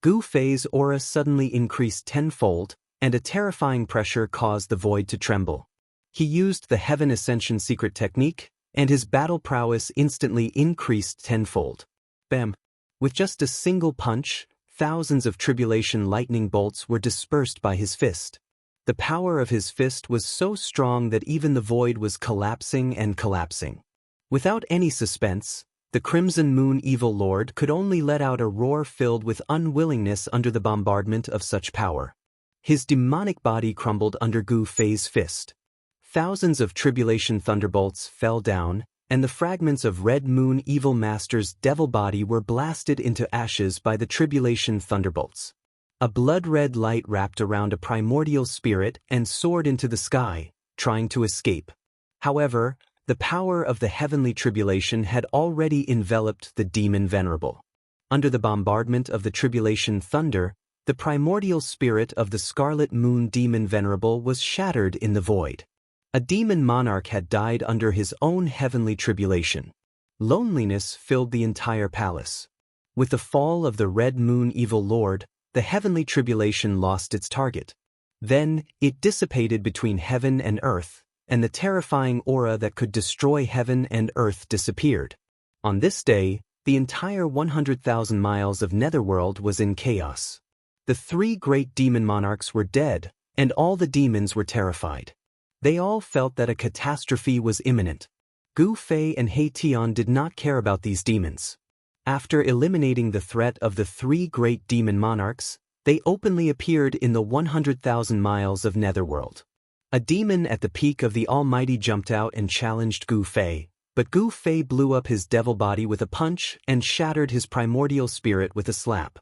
Gu Fei's aura suddenly increased tenfold, and a terrifying pressure caused the void to tremble. He used the Heaven Ascension secret technique, and his battle prowess instantly increased tenfold. Bam! With just a single punch, thousands of tribulation lightning bolts were dispersed by his fist. The power of his fist was so strong that even the void was collapsing and collapsing. Without any suspense, the Crimson Moon Evil Lord could only let out a roar filled with unwillingness under the bombardment of such power. His demonic body crumbled under Gu Fei's fist. Thousands of tribulation thunderbolts fell down, and the fragments of Red Moon Evil Master's devil body were blasted into ashes by the tribulation thunderbolts. A blood-red light wrapped around a primordial spirit and soared into the sky, trying to escape. However, the power of the heavenly tribulation had already enveloped the demon venerable. Under the bombardment of the tribulation thunder, the primordial spirit of the Scarlet Moon Demon Venerable was shattered in the void. A demon monarch had died under his own heavenly tribulation. Loneliness filled the entire palace. With the fall of the Red Moon Evil Lord, the heavenly tribulation lost its target. Then, it dissipated between heaven and earth, and the terrifying aura that could destroy heaven and earth disappeared. On this day, the entire 100,000 miles of Netherworld was in chaos. The three great demon monarchs were dead, and all the demons were terrified. They all felt that a catastrophe was imminent. Gu Fei and He Tian did not care about these demons. After eliminating the threat of the three great demon monarchs, they openly appeared in the 100,000 miles of Netherworld. A demon at the peak of the Almighty jumped out and challenged Gu Fei, but Gu Fei blew up his devil body with a punch and shattered his primordial spirit with a slap.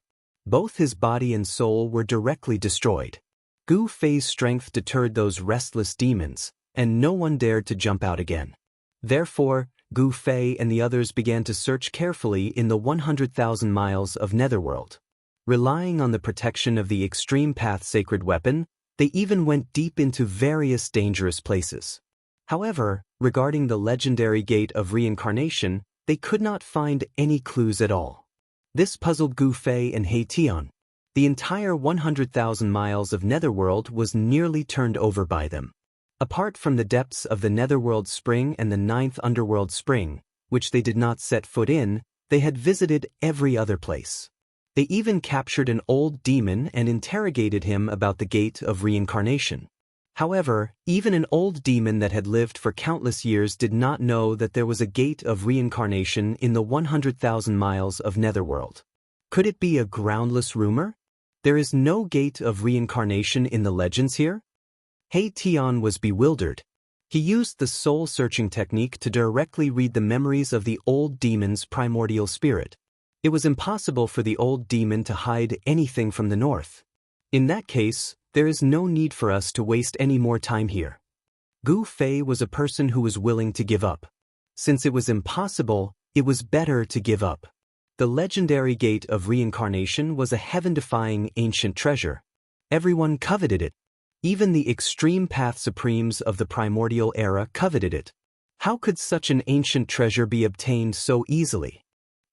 Both his body and soul were directly destroyed. Gu Fei's strength deterred those restless demons, and no one dared to jump out again. Therefore, Gu Fei and the others began to search carefully in the 100,000 miles of Netherworld. Relying on the protection of the Extreme Path sacred weapon, they even went deep into various dangerous places. However, regarding the legendary Gate of Reincarnation, they could not find any clues at all. This puzzled Gu Fei and He Tian. The entire 100,000 miles of Netherworld was nearly turned over by them. Apart from the depths of the Netherworld Spring and the 9th Underworld Spring, which they did not set foot in, they had visited every other place. They even captured an old demon and interrogated him about the Gate of Reincarnation. However, even an old demon that had lived for countless years did not know that there was a Gate of Reincarnation in the 100,000 miles of Netherworld. Could it be a groundless rumor? There is no Gate of Reincarnation in the legends here? He Tian was bewildered. He used the soul-searching technique to directly read the memories of the old demon's primordial spirit. It was impossible for the old demon to hide anything from the north. In that case, there is no need for us to waste any more time here. Gu Fei was a person who was willing to give up. Since it was impossible, it was better to give up. The legendary Gate of Reincarnation was a heaven-defying ancient treasure. Everyone coveted it. Even the Extreme Path Supremes of the primordial era coveted it. How could such an ancient treasure be obtained so easily?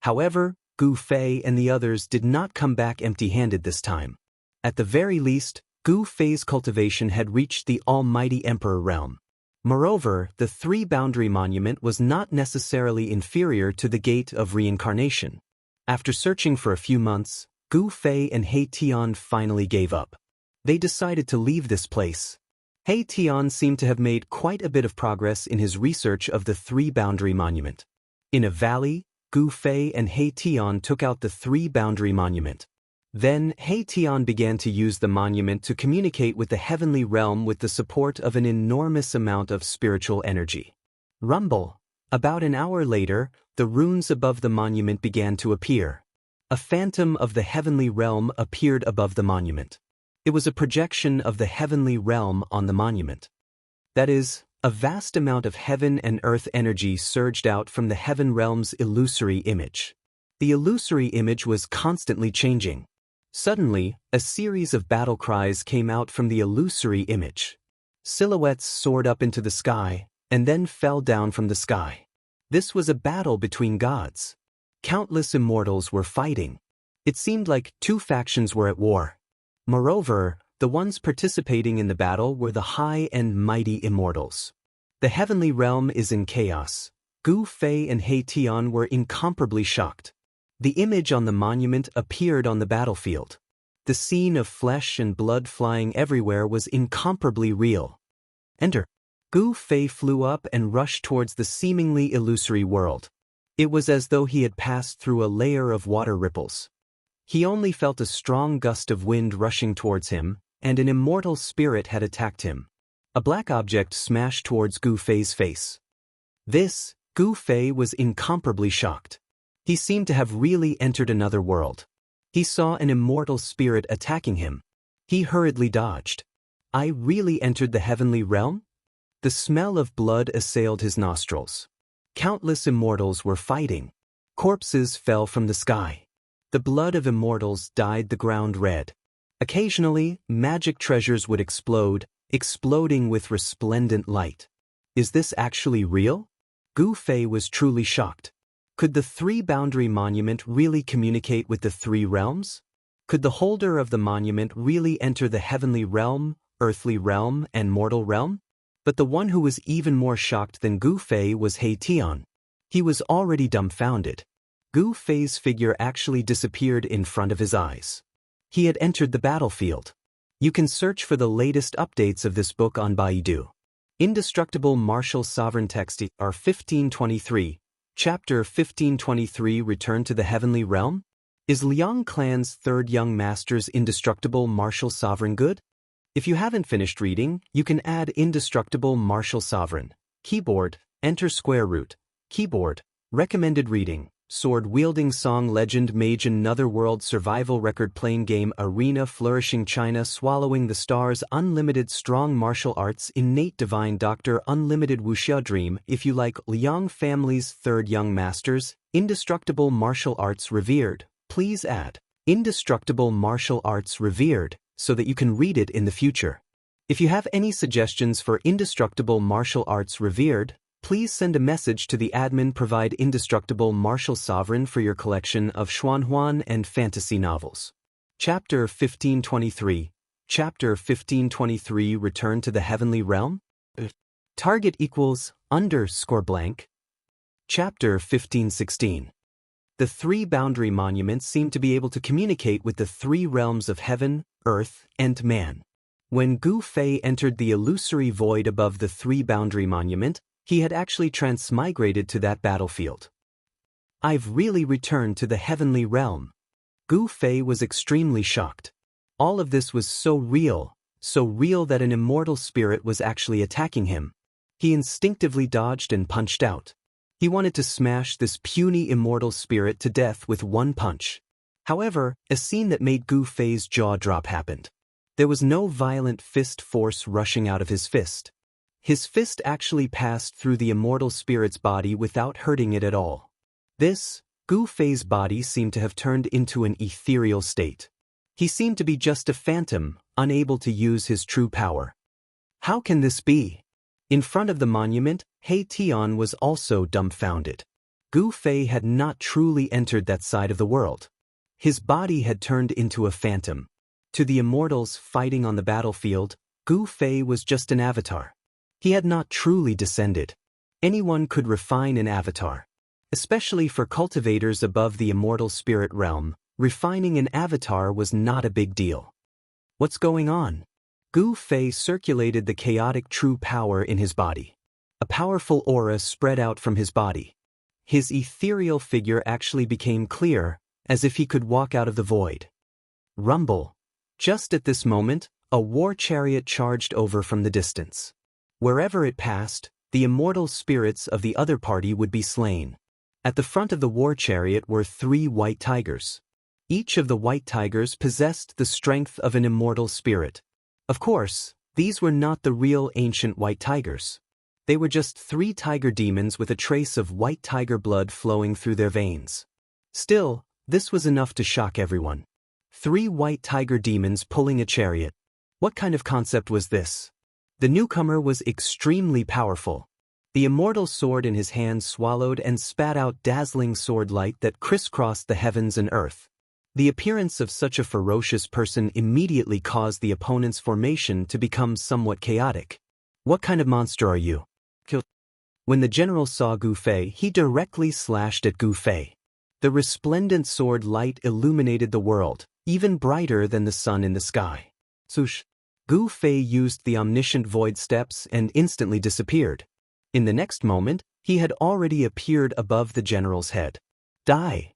However, Gu Fei and the others did not come back empty-handed this time. At the very least, Gu Fei's cultivation had reached the Almighty Emperor realm. Moreover, the three-boundary monument was not necessarily inferior to the Gate of Reincarnation. After searching for a few months, Gu Fei and He Tian finally gave up. They decided to leave this place. He Tian seemed to have made quite a bit of progress in his research of the three-boundary monument. In a valley, Gu Fei and He Tian took out the three-boundary monument. Then, He Tian began to use the monument to communicate with the heavenly realm with the support of an enormous amount of spiritual energy. Rumble. About an hour later, the runes above the monument began to appear. A phantom of the heavenly realm appeared above the monument. It was a projection of the heavenly realm on the monument. That is, a vast amount of heaven and earth energy surged out from the heaven realm's illusory image. The illusory image was constantly changing. Suddenly, a series of battle cries came out from the illusory image. Silhouettes soared up into the sky, and then fell down from the sky. This was a battle between gods. Countless immortals were fighting. It seemed like two factions were at war. Moreover, the ones participating in the battle were the high and mighty immortals. The heavenly realm is in chaos. Gu Fei and He Tian were incomparably shocked. The image on the monument appeared on the battlefield. The scene of flesh and blood flying everywhere was incomparably real. Enter. Gu Fei flew up and rushed towards the seemingly illusory world. It was as though he had passed through a layer of water ripples. He only felt a strong gust of wind rushing towards him, and an immortal spirit had attacked him. A black object smashed towards Gu Fei's face. Gu Fei was incomparably shocked. He seemed to have really entered another world. He saw an immortal spirit attacking him. He hurriedly dodged. I really entered the heavenly realm? The smell of blood assailed his nostrils. Countless immortals were fighting. Corpses fell from the sky. The blood of immortals dyed the ground red. Occasionally, magic treasures would explode, exploding with resplendent light. Is this actually real? Gu Fei was truly shocked. Could the three-boundary monument really communicate with the three realms? Could the holder of the monument really enter the heavenly realm, earthly realm, and mortal realm? But the one who was even more shocked than Gu Fei was He Tian. He was already dumbfounded. Gu Fei's figure actually disappeared in front of his eyes. He had entered the battlefield. You can search for the latest updates of this book on Baidu. Indestructible Martial Sovereign Text are 1523. Chapter 1523 Return to the Heavenly Realm? Is Liang Clan's third young master's indestructible martial sovereign good? If you haven't finished reading, you can add indestructible martial sovereign. Keyboard, enter square root. Keyboard, recommended reading. Sword-wielding song legend mage another world survival record playing game arena flourishing China swallowing the stars unlimited strong martial arts innate divine doctor unlimited Wuxia dream. If you like Liang family's third young masters, indestructible martial arts revered, please add indestructible martial arts revered so that you can read it in the future. If you have any suggestions for indestructible martial arts revered, please send a message to the admin. Provide indestructible martial sovereign for your collection of Xuanhuan and fantasy novels. Chapter 1523. Chapter 1523 Return to the Heavenly Realm? Target equals _blank. Chapter 1516. The three boundary monuments seem to be able to communicate with the three realms of heaven, earth, and man. When Gu Fei entered the illusory void above the three boundary monument, he had actually transmigrated to that battlefield. I've really returned to the heavenly realm. Gu Fei was extremely shocked. All of this was so real that an immortal spirit was actually attacking him. He instinctively dodged and punched out. He wanted to smash this puny immortal spirit to death with one punch. However, a scene that made Gu Fei's jaw drop happened. There was no violent fist force rushing out of his fist. His fist actually passed through the immortal spirit's body without hurting it at all. Gu Fei's body seemed to have turned into an ethereal state. He seemed to be just a phantom, unable to use his true power. How can this be? In front of the monument, He Tian was also dumbfounded. Gu Fei had not truly entered that side of the world. His body had turned into a phantom. To the immortals fighting on the battlefield, Gu Fei was just an avatar. He had not truly descended. Anyone could refine an avatar. Especially for cultivators above the immortal spirit realm, refining an avatar was not a big deal. What's going on? Gu Fei circulated the chaotic true power in his body. A powerful aura spread out from his body. His ethereal figure actually became clear, as if he could walk out of the void. Rumble. Just at this moment, a war chariot charged over from the distance. Wherever it passed, the immortal spirits of the other party would be slain. At the front of the war chariot were 3 white tigers. Each of the white tigers possessed the strength of an immortal spirit. Of course, these were not the real ancient white tigers. They were just 3 tiger demons with a trace of white tiger blood flowing through their veins. Still, this was enough to shock everyone. 3 white tiger demons pulling a chariot. What kind of concept was this? The newcomer was extremely powerful. The immortal sword in his hand swallowed and spat out dazzling sword light that crisscrossed the heavens and earth. The appearance of such a ferocious person immediately caused the opponent's formation to become somewhat chaotic. What kind of monster are you? When the general saw Gu Fei, he directly slashed at Gu Fei. The resplendent sword light illuminated the world, even brighter than the sun in the sky. Swoosh! Gu Fei used the omniscient void steps and instantly disappeared. In the next moment, he had already appeared above the general's head. Die!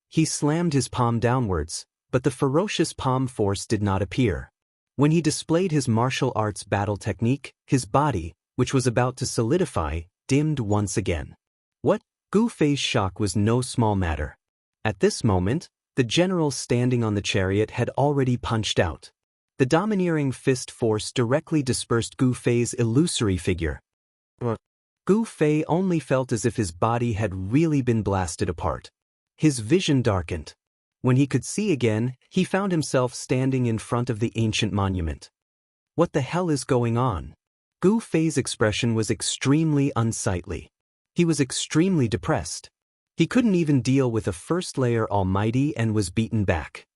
He slammed his palm downwards, but the ferocious palm force did not appear. When he displayed his martial arts battle technique, his body, which was about to solidify, dimmed once again. What? Gu Fei's shock was no small matter. At this moment, the general standing on the chariot had already punched out. The domineering fist force directly dispersed Gu Fei's illusory figure. Gu Fei only felt as if his body had really been blasted apart. His vision darkened. When he could see again, he found himself standing in front of the ancient monument. What the hell is going on? Gu Fei's expression was extremely unsightly. He was extremely depressed. He couldn't even deal with a first-layer almighty and was beaten back.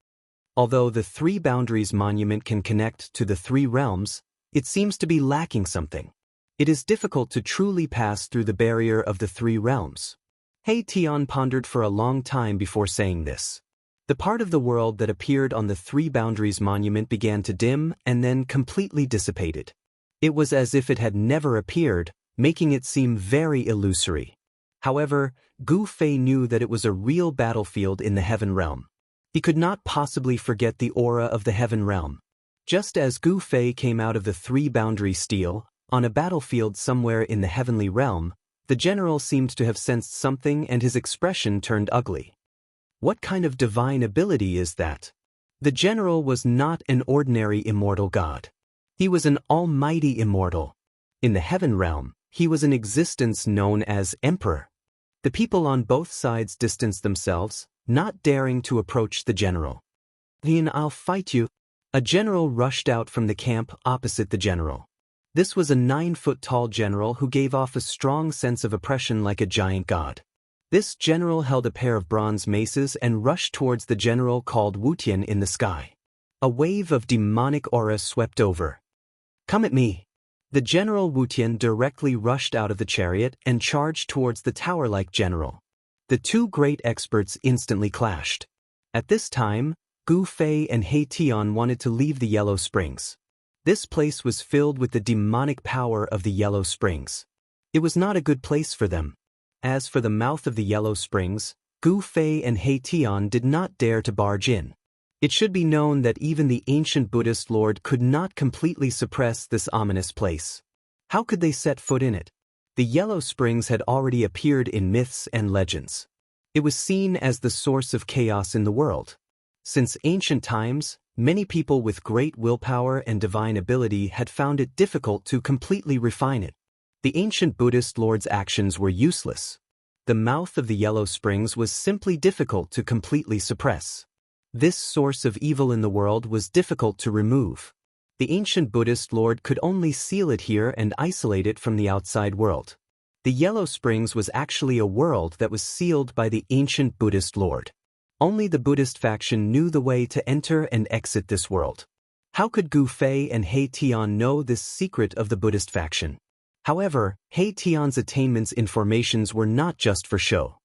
Although the 3 boundaries monument can connect to the 3 realms, it seems to be lacking something. It is difficult to truly pass through the barrier of the 3 realms. He Tian pondered for a long time before saying this. The part of the world that appeared on the 3 boundaries monument began to dim and then completely dissipated. It was as if it had never appeared, making it seem very illusory. However, Gu Fei knew that it was a real battlefield in the heaven realm. He could not possibly forget the aura of the heaven realm. Just as Gu Fei came out of the 3 boundary steel, on a battlefield somewhere in the heavenly realm, the general seemed to have sensed something and his expression turned ugly. What kind of divine ability is that? The general was not an ordinary immortal god. He was an almighty immortal. In the heaven realm, he was an existence known as Emperor. The people on both sides distanced themselves, not daring to approach the general. "Then I'll fight you." A general rushed out from the camp opposite the general. This was a 9-foot-tall general who gave off a strong sense of oppression like a giant god. This general held a pair of bronze maces and rushed towards the general called Wuxian in the sky. A wave of demonic aura swept over. "Come at me." The general Wuxian directly rushed out of the chariot and charged towards the tower-like general. The 2 great experts instantly clashed. At this time, Gu Fei and He Tian wanted to leave the Yellow Springs. This place was filled with the demonic power of the Yellow Springs. It was not a good place for them. As for the mouth of the Yellow Springs, Gu Fei and He Tian did not dare to barge in. It should be known that even the ancient Buddhist lord could not completely suppress this ominous place. How could they set foot in it? The Yellow Springs had already appeared in myths and legends. It was seen as the source of chaos in the world. Since ancient times, many people with great willpower and divine ability had found it difficult to completely refine it. The ancient Buddhist lord's actions were useless. The mouth of the Yellow Springs was simply difficult to completely suppress. This source of evil in the world was difficult to remove. The ancient Buddhist lord could only seal it here and isolate it from the outside world. The Yellow Springs was actually a world that was sealed by the ancient Buddhist lord. Only the Buddhist faction knew the way to enter and exit this world. How could Gu Fei and He Tian know this secret of the Buddhist faction? However, He Tian's attainments in formations were not just for show.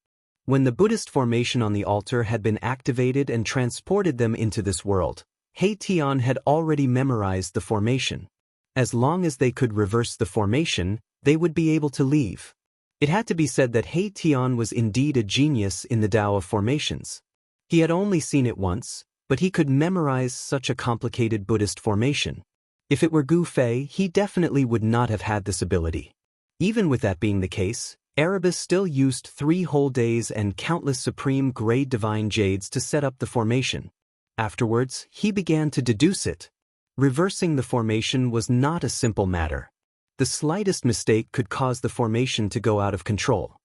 When the Buddhist formation on the altar had been activated and transported them into this world, He Tian had already memorized the formation. As long as they could reverse the formation, they would be able to leave. It had to be said that He Tian was indeed a genius in the Tao of formations. He had only seen it once, but he could memorize such a complicated Buddhist formation. If it were Gu Fei, he definitely would not have had this ability. Even with that being the case, Erebus still used 3 whole days and countless supreme-grade divine jades to set up the formation. Afterwards, he began to deduce it. Reversing the formation was not a simple matter. The slightest mistake could cause the formation to go out of control.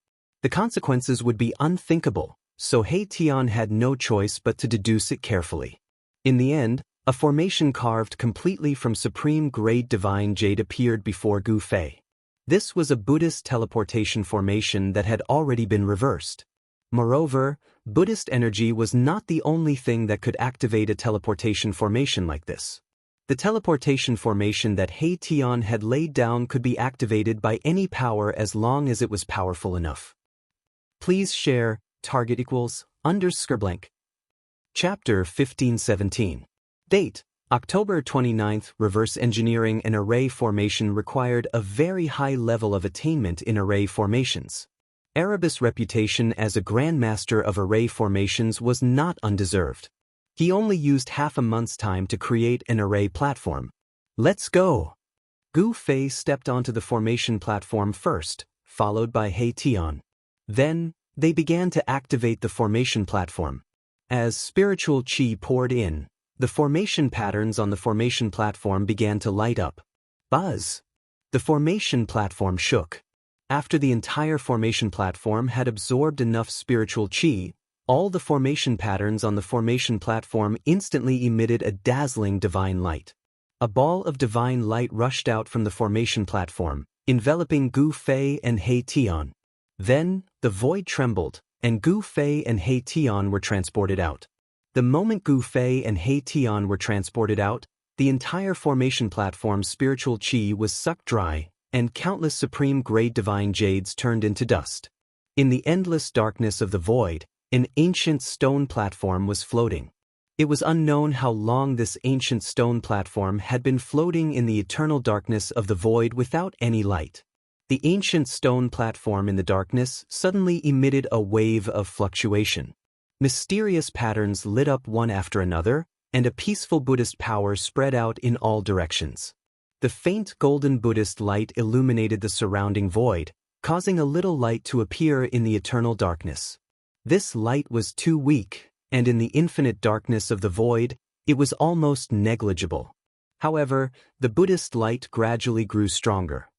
The consequences would be unthinkable, so He Tian had no choice but to deduce it carefully. In the end, a formation carved completely from supreme-grade divine jade appeared before Gu Fei. This was a Buddhist teleportation formation that had already been reversed. Moreover, Buddhist energy was not the only thing that could activate a teleportation formation like this. The teleportation formation that He Tian had laid down could be activated by any power as long as it was powerful enough. Please share, target equals, _blank. Chapter 1517. Date, October 29th. Reverse engineering an array formation required a very high level of attainment in array formations. Erebus' reputation as a grandmaster of array formations was not undeserved. He only used half a month's time to create an array platform. Let's go! Gu Fei stepped onto the formation platform first, followed by He Tian. Then, they began to activate the formation platform. As spiritual qi poured in, the formation patterns on the formation platform began to light up. Buzz! The formation platform shook. After the entire formation platform had absorbed enough spiritual qi, all the formation patterns on the formation platform instantly emitted a dazzling divine light. A ball of divine light rushed out from the formation platform, enveloping Gu Fei and He Tian. Then, the void trembled, and Gu Fei and He Tian were transported out. The moment Gu Fei and He Tian were transported out, the entire formation platform's spiritual qi was sucked dry, and countless supreme-grade divine jades turned into dust. In the endless darkness of the void, an ancient stone platform was floating. It was unknown how long this ancient stone platform had been floating in the eternal darkness of the void without any light. The ancient stone platform in the darkness suddenly emitted a wave of fluctuation. Mysterious patterns lit up one after another, and a peaceful Buddhist power spread out in all directions. The faint golden Buddhist light illuminated the surrounding void, causing a little light to appear in the eternal darkness. This light was too weak, and in the infinite darkness of the void, it was almost negligible. However, the Buddhist light gradually grew stronger.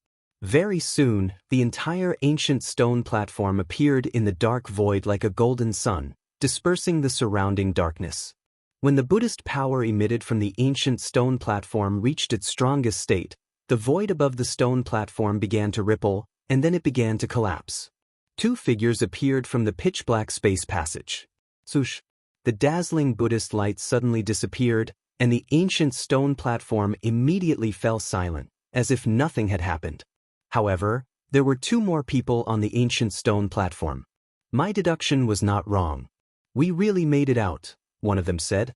Very soon, the entire ancient stone platform appeared in the dark void like a golden sun, dispersing the surrounding darkness. When the Buddhist power emitted from the ancient stone platform reached its strongest state, the void above the stone platform began to ripple, and then it began to collapse. 2 figures appeared from the pitch-black space passage. Swoosh! The dazzling Buddhist light suddenly disappeared, and the ancient stone platform immediately fell silent, as if nothing had happened. However, there were 2 more people on the ancient stone platform. My deduction was not wrong. We really made it out, one of them said.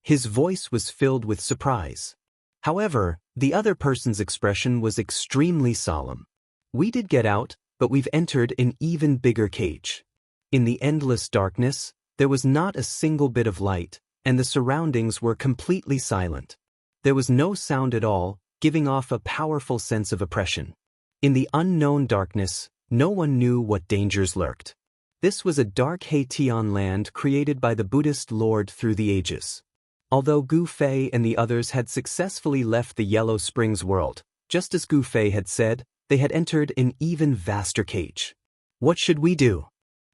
His voice was filled with surprise. However, the other person's expression was extremely solemn. We did get out, but we've entered an even bigger cage. In the endless darkness, there was not a single bit of light, and the surroundings were completely silent. There was no sound at all, giving off a powerful sense of oppression. In the unknown darkness, no one knew what dangers lurked. This was a dark He Tian land created by the Buddhist Lord through the ages. Although Gu Fei and the others had successfully left the Yellow Springs world, just as Gu Fei had said, they had entered an even vaster cage. What should we do?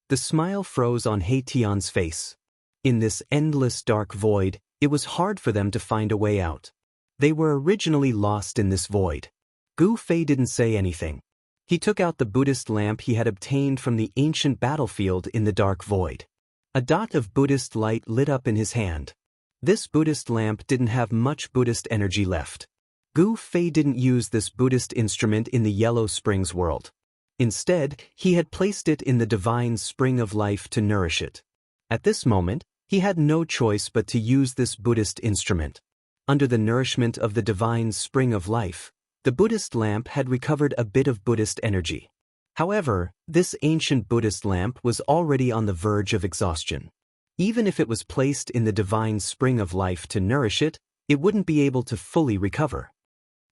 The smile froze on He Tian's face. In this endless dark void, it was hard for them to find a way out. They were originally lost in this void. Gu Fei didn't say anything. He took out the Buddhist lamp he had obtained from the ancient battlefield in the dark void. A dot of Buddhist light lit up in his hand. This Buddhist lamp didn't have much Buddhist energy left. Gu Fei didn't use this Buddhist instrument in the Yellow Springs world. Instead, he had placed it in the divine spring of life to nourish it. At this moment, He had no choice but to use this Buddhist instrument. Under the nourishment of the divine spring of life, the Buddhist lamp had recovered a bit of Buddhist energy. However, this ancient Buddhist lamp was already on the verge of exhaustion. Even if it was placed in the divine spring of life to nourish it, it wouldn't be able to fully recover.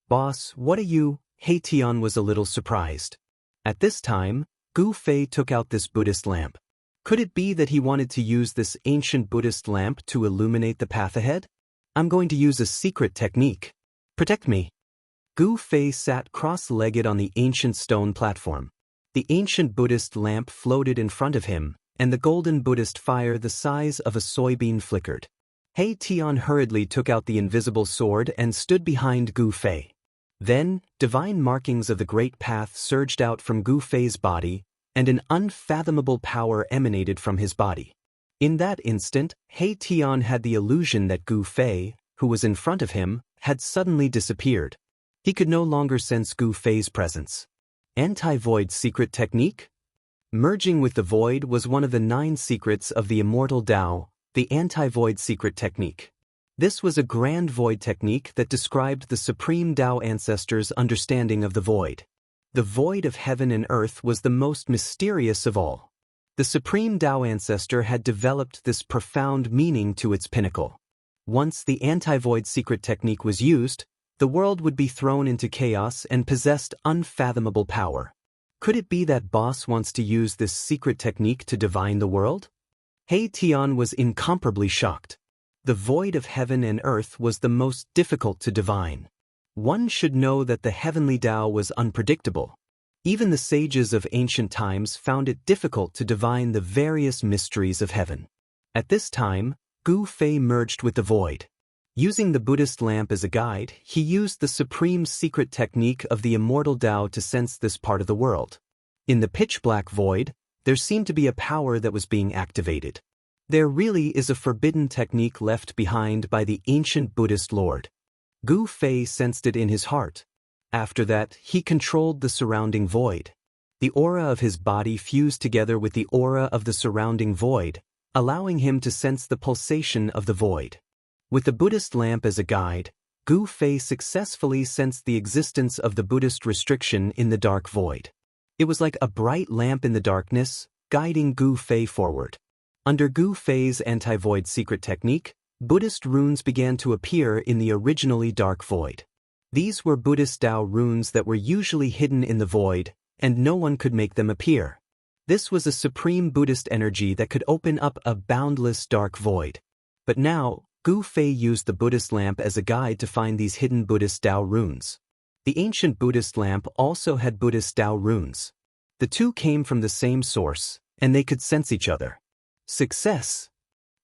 "Boss, what are you?" He Tian was a little surprised. At this time, Gu Fei took out this Buddhist lamp. Could it be that he wanted to use this ancient Buddhist lamp to illuminate the path ahead? "I'm going to use a secret technique. Protect me." Gu Fei sat cross-legged on the ancient stone platform. The ancient Buddhist lamp floated in front of him, and the golden Buddhist fire the size of a soybean flickered. He Tian hurriedly took out the invisible sword and stood behind Gu Fei. Then, divine markings of the great path surged out from Gu Fei's body, and an unfathomable power emanated from his body. In that instant, He Tian had the illusion that Gu Fei, who was in front of him, had suddenly disappeared. He could no longer sense Gu Fei's presence. Anti-void secret technique? Merging with the void was one of the 9 secrets of the immortal Tao, the anti-void secret technique. This was a grand void technique that described the supreme Tao ancestors' understanding of the void. The void of heaven and earth was the most mysterious of all. The supreme Tao ancestor had developed this profound meaning to its pinnacle. Once the anti-void secret technique was used, the world would be thrown into chaos and possessed unfathomable power. Could it be that boss wants to use this secret technique to divine the world? He Tian was incomparably shocked. The void of heaven and earth was the most difficult to divine. One should know that the heavenly Tao was unpredictable. Even the sages of ancient times found it difficult to divine the various mysteries of heaven. At this time, Gu Fei merged with the void. Using the Buddhist lamp as a guide, he used the supreme secret technique of the immortal Tao to sense this part of the world. In the pitch-black void, there seemed to be a power that was being activated. There really is a forbidden technique left behind by the ancient Buddhist Lord. Gu Fei sensed it in his heart. After that, he controlled the surrounding void. The aura of his body fused together with the aura of the surrounding void, allowing him to sense the pulsation of the void. With the Buddhist lamp as a guide, Gu Fei successfully sensed the existence of the Buddhist restriction in the dark void. It was like a bright lamp in the darkness, guiding Gu Fei forward. Under Gu Fei's anti-void secret technique, Buddhist runes began to appear in the originally dark void. These were Buddhist Tao runes that were usually hidden in the void, and no one could make them appear. This was a supreme Buddhist energy that could open up a boundless dark void. But now, Gu Fei used the Buddhist lamp as a guide to find these hidden Buddhist Tao runes. The ancient Buddhist lamp also had Buddhist Tao runes. The two came from the same source, and they could sense each other. Success!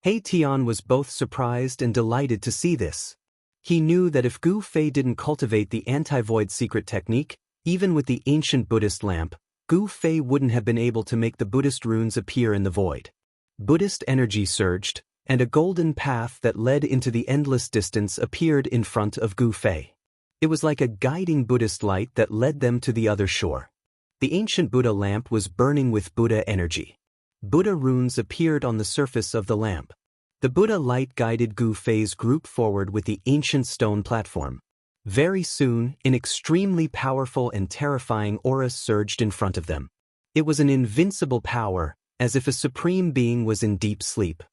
He Tian was both surprised and delighted to see this. He knew that if Gu Fei didn't cultivate the anti-void secret technique, even with the ancient Buddhist lamp, Gu Fei wouldn't have been able to make the Buddhist runes appear in the void. Buddhist energy surged, and a golden path that led into the endless distance appeared in front of Gu Fei. It was like a guiding Buddhist light that led them to the other shore. The ancient Buddha lamp was burning with Buddha energy. Buddha runes appeared on the surface of the lamp. The Buddha light guided Gu Fei's group forward with the ancient stone platform. Very soon, an extremely powerful and terrifying aura surged in front of them. It was an invincible power, as if a supreme being was in deep sleep.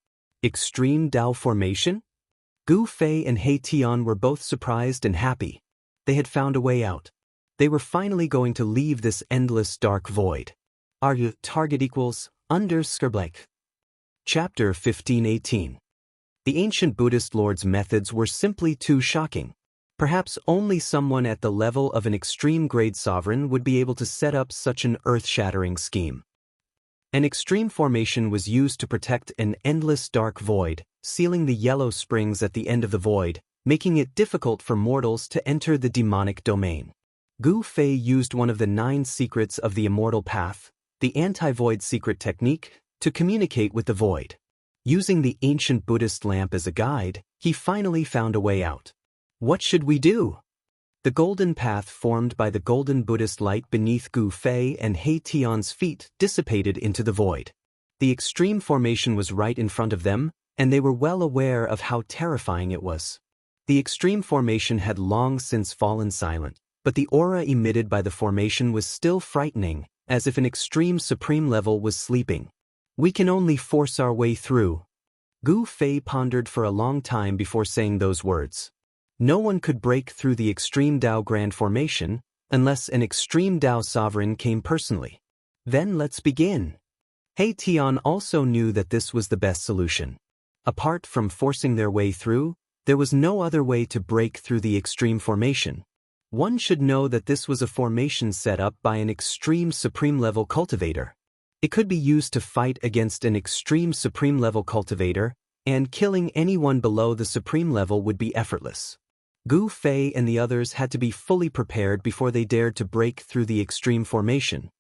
Extreme Tao formation? Gu Fei and He Tian were both surprised and happy. They had found a way out. They were finally going to leave this endless dark void. Target equals _blank. Chapter 1518. The ancient Buddhist lord's methods were simply too shocking. Perhaps only someone at the level of an extreme-grade sovereign would be able to set up such an earth-shattering scheme. An extreme formation was used to protect an endless dark void, sealing the yellow springs at the end of the void, making it difficult for mortals to enter the demonic domain. Gu Fei used one of the 9 secrets of the immortal path, the anti-void secret technique, to communicate with the void. Using the ancient Buddhist lamp as a guide, he finally found a way out. What should we do? The golden path formed by the golden Buddhist light beneath Gu Fei and He Tian's feet dissipated into the void. The extreme formation was right in front of them, and they were well aware of how terrifying it was. The extreme formation had long since fallen silent, but the aura emitted by the formation was still frightening, as if an extreme supreme level was sleeping. We can only force our way through. Gu Fei pondered for a long time before saying those words. No one could break through the extreme Dao Grand Formation unless an extreme Dao sovereign came personally. Then let's begin. He Tian also knew that this was the best solution. Apart from forcing their way through, there was no other way to break through the extreme formation. One should know that this was a formation set up by an extreme supreme level cultivator. It could be used to fight against an extreme supreme level cultivator, and killing anyone below the supreme level would be effortless. Gu Fei and the others had to be fully prepared before they dared to break through the extreme formation.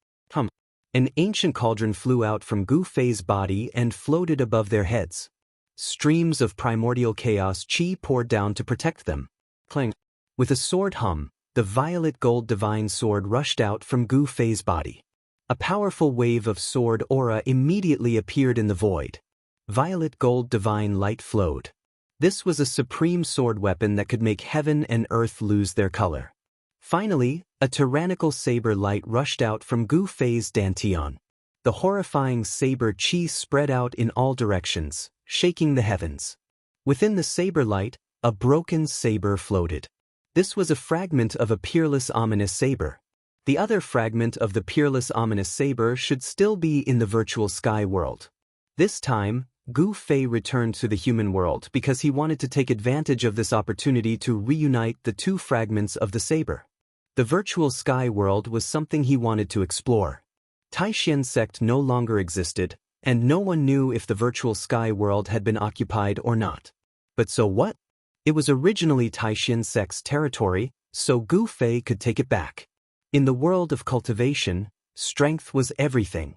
An ancient cauldron flew out from Gu Fei's body and floated above their heads. Streams of primordial chaos chi poured down to protect them. Clang. With a sword hum, the violet gold divine sword rushed out from Gu Fei's body. A powerful wave of sword aura immediately appeared in the void. Violet gold divine light flowed. This was a supreme sword weapon that could make heaven and earth lose their color. Finally, a tyrannical saber light rushed out from Gu Fei's dantian. The horrifying saber chi spread out in all directions, shaking the heavens. Within the saber light, a broken saber floated. This was a fragment of a peerless ominous saber. The other fragment of the peerless ominous saber should still be in the virtual sky world. This time, Gu Fei returned to the human world because he wanted to take advantage of this opportunity to reunite the two fragments of the saber. The virtual sky world was something he wanted to explore. Taishan sect no longer existed, and no one knew if the virtual sky world had been occupied or not. But so what? It was originally Taishan sect's territory, so Gu Fei could take it back. In the world of cultivation, strength was everything.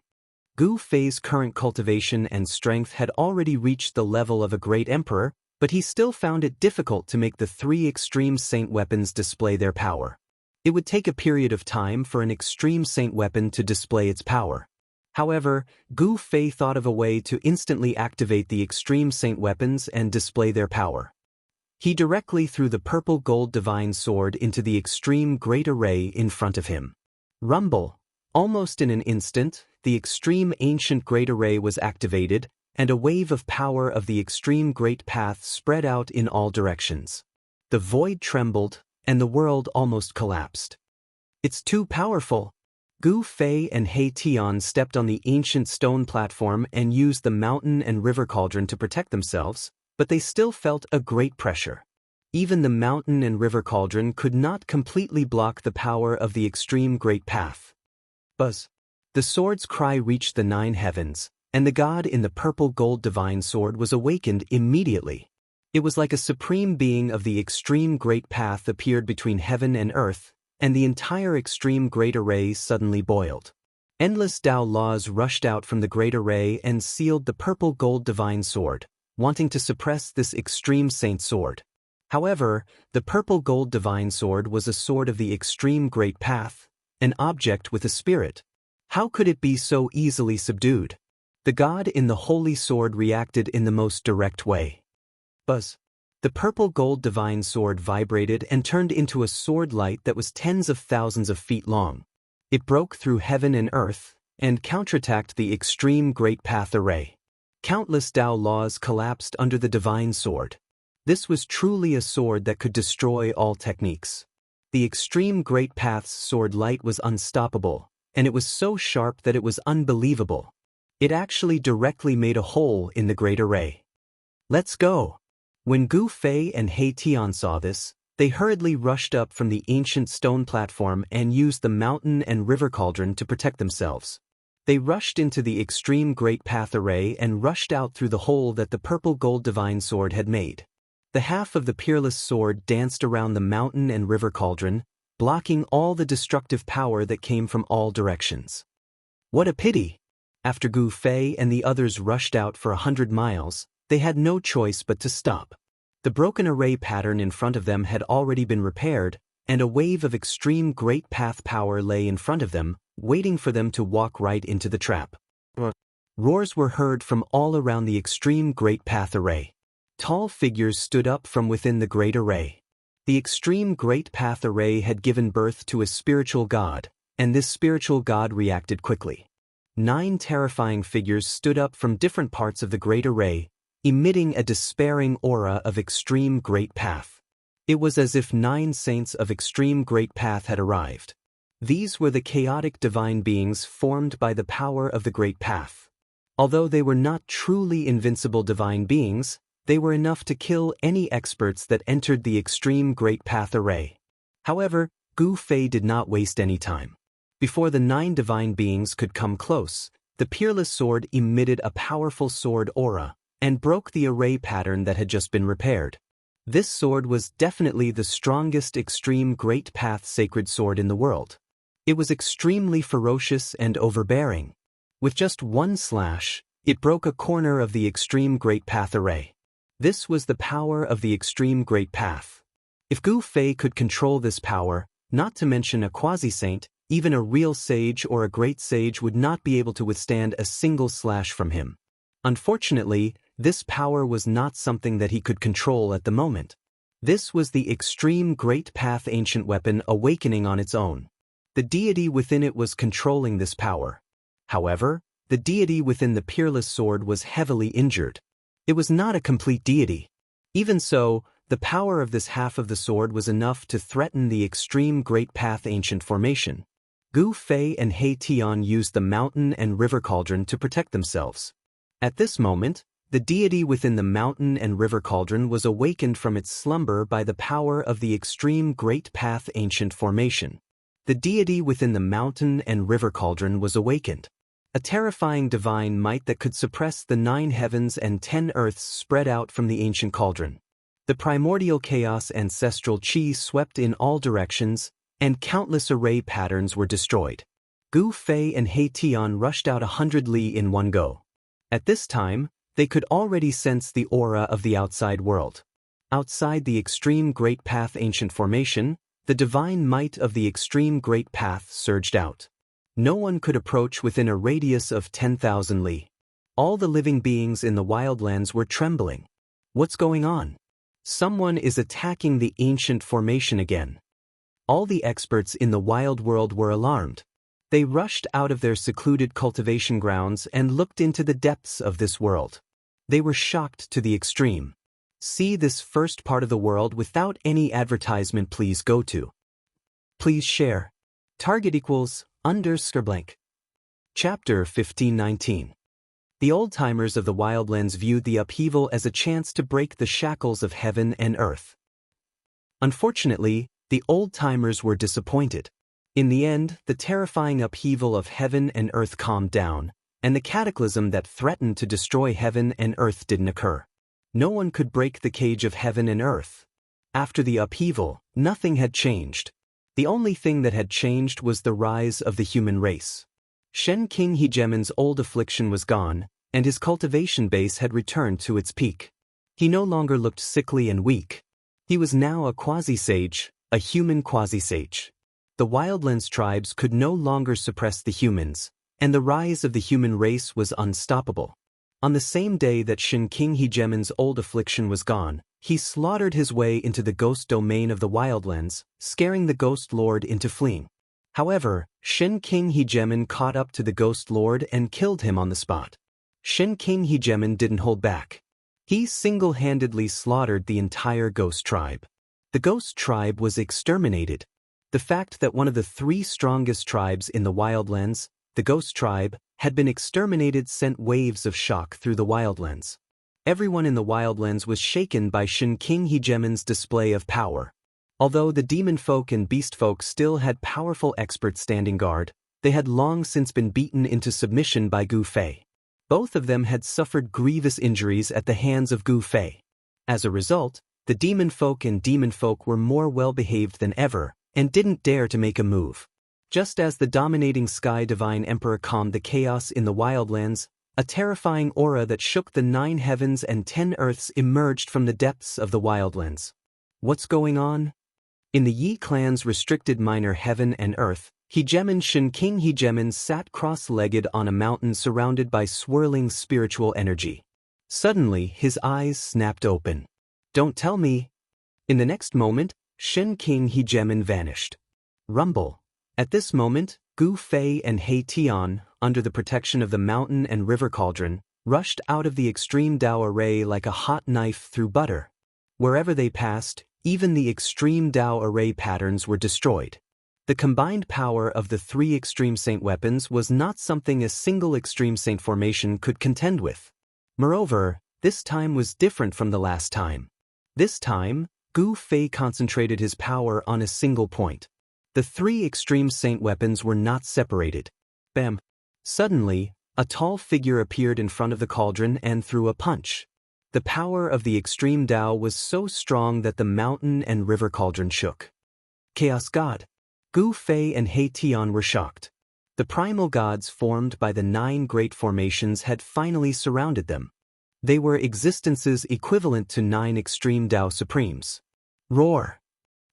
Gu Fei's current cultivation and strength had already reached the level of a great emperor, but he still found it difficult to make the three extreme saint weapons display their power. It would take a period of time for an extreme saint weapon to display its power. However, Gu Fei thought of a way to instantly activate the extreme saint weapons and display their power. He directly threw the purple gold divine sword into the extreme great array in front of him. Rumble! Almost in an instant, the extreme ancient great array was activated, and a wave of power of the extreme great path spread out in all directions. The void trembled, and the world almost collapsed. It's too powerful. Gu Fei and He Tian stepped on the ancient stone platform and used the mountain and river cauldron to protect themselves, but they still felt a great pressure. Even the mountain and river cauldron could not completely block the power of the extreme great path. Buzz! The sword's cry reached the 9 heavens, and the god in the purple gold divine sword was awakened immediately. It was like a supreme being of the extreme great path appeared between heaven and earth, and the entire extreme great array suddenly boiled. Endless Tao laws rushed out from the great array and sealed the purple gold divine sword, wanting to suppress this extreme saint sword. However, the purple gold divine sword was a sword of the extreme great path, an object with a spirit. How could it be so easily subdued? The god in the holy sword reacted in the most direct way. Buzz! The purple gold divine sword vibrated and turned into a sword light that was tens of thousands of feet long. It broke through heaven and earth, and counterattacked the extreme great path array. Countless Tao laws collapsed under the divine sword. This was truly a sword that could destroy all techniques. The extreme great path's sword light was unstoppable, and it was so sharp that it was unbelievable. It actually directly made a hole in the great array. Let's go! When Gu Fei and He Tian saw this, they hurriedly rushed up from the ancient stone platform and used the mountain and river cauldron to protect themselves. They rushed into the extreme great path array and rushed out through the hole that the purple gold divine sword had made. The half of the peerless sword danced around the mountain and river cauldron, blocking all the destructive power that came from all directions. What a pity! After Gu Fei and the others rushed out for 100 miles, they had no choice but to stop. The broken array pattern in front of them had already been repaired, and a wave of extreme great path power lay in front of them, waiting for them to walk right into the trap. Roars were heard from all around the extreme Great Path Array. Tall figures stood up from within the Great Array. The extreme Great Path Array had given birth to a spiritual god, and this spiritual god reacted quickly. 9 terrifying figures stood up from different parts of the Great Array, emitting a despairing aura of extreme Great Path. It was as if 9 saints of extreme Great Path had arrived. These were the chaotic divine beings formed by the power of the Great Path. Although they were not truly invincible divine beings, they were enough to kill any experts that entered the extreme Great Path Array. However, Gu Fei did not waste any time. Before the 9 divine beings could come close, the peerless sword emitted a powerful sword aura and broke the array pattern that had just been repaired. This sword was definitely the strongest extreme Great Path sacred sword in the world. It was extremely ferocious and overbearing. With just one slash, it broke a corner of the extreme Great Path Array. This was the power of the extreme Great Path. If Gu Fei could control this power, not to mention a quasi-saint, even a real sage or a great sage would not be able to withstand a single slash from him. Unfortunately, this power was not something that he could control at the moment. This was the extreme Great Path ancient weapon awakening on its own. The deity within it was controlling this power. However, the deity within the peerless sword was heavily injured. It was not a complete deity. Even so, the power of this half of the sword was enough to threaten the extreme Great Path ancient formation. Gu Fei and He Tian used the mountain and river cauldron to protect themselves. At this moment, the deity within the mountain and river cauldron was awakened from its slumber by the power of the extreme Great Path ancient formation. The deity within the mountain and river cauldron was awakened. A terrifying divine might that could suppress the 9 heavens and 10 earths spread out from the ancient cauldron. The primordial chaos ancestral chi swept in all directions, and countless array patterns were destroyed. Gu Fei and He Tian rushed out 100 li in one go. At this time, they could already sense the aura of the outside world. Outside the extreme Great Path ancient formation, the divine might of the extreme Great Path surged out. No one could approach within a radius of 10,000 li. All the living beings in the wildlands were trembling. What's going on? Someone is attacking the ancient formation again. All the experts in the wild world were alarmed. They rushed out of their secluded cultivation grounds and looked into the depths of this world. They were shocked to the extreme. See this first part of the world without any advertisement. Please go to. Please share. Target equals _blank. Chapter 1519. The old-timers of the wildlands viewed the upheaval as a chance to break the shackles of heaven and earth. Unfortunately, the old-timers were disappointed. In the end, the terrifying upheaval of heaven and earth calmed down, and the cataclysm that threatened to destroy heaven and earth didn't occur. No one could break the cage of heaven and earth. After the upheaval, nothing had changed. The only thing that had changed was the rise of the human race. Shen King Hegemon's old affliction was gone, and his cultivation base had returned to its peak. He no longer looked sickly and weak. He was now a quasi-sage, a human quasi-sage. The wildlands tribes could no longer suppress the humans, and the rise of the human race was unstoppable. On the same day that Shen King Hegemon's old affliction was gone, he slaughtered his way into the ghost domain of the wildlands, scaring the ghost lord into fleeing. However, Shen King Hegemon caught up to the ghost lord and killed him on the spot. Shen King Hegemon didn't hold back. He single-handedly slaughtered the entire ghost tribe. The ghost tribe was exterminated. The fact that one of the 3 strongest tribes in the wildlands, the ghost tribe, had been exterminated sent waves of shock through the wildlands. Everyone in the wildlands was shaken by Shen King Hegemon's display of power. Although the demon folk and beast folk still had powerful experts standing guard, they had long since been beaten into submission by Gu Fei. Both of them had suffered grievous injuries at the hands of Gu Fei. As a result, the demon folk and demon folk were more well-behaved than ever, and didn't dare to make a move. Just as the dominating Sky Divine Emperor calmed the chaos in the wildlands, a terrifying aura that shook the 9 heavens and 10 earths emerged from the depths of the wildlands. What's going on? In the Yi clan's restricted minor heaven and earth, Hegemon Shen King Hegemon sat cross-legged on a mountain surrounded by swirling spiritual energy. Suddenly, his eyes snapped open. Don't tell me. In the next moment, Shen King Hegemon vanished. Rumble. At this moment, Gu Fei and He Tian, under the protection of the mountain and river cauldron, rushed out of the extreme Dao array like a hot knife through butter. Wherever they passed, even the extreme Dao array patterns were destroyed. The combined power of the three extreme saint weapons was not something a single extreme saint formation could contend with. Moreover, this time was different from the last time. This time, Gu Fei concentrated his power on a single point. The three extreme saint weapons were not separated. Bam! Suddenly, a tall figure appeared in front of the cauldron and threw a punch. The power of the extreme Dao was so strong that the mountain and river cauldron shook. Chaos God. Gu Fei and He Tian were shocked. The primal gods formed by the 9 great formations had finally surrounded them. They were existences equivalent to 9 extreme Dao supremes. Roar!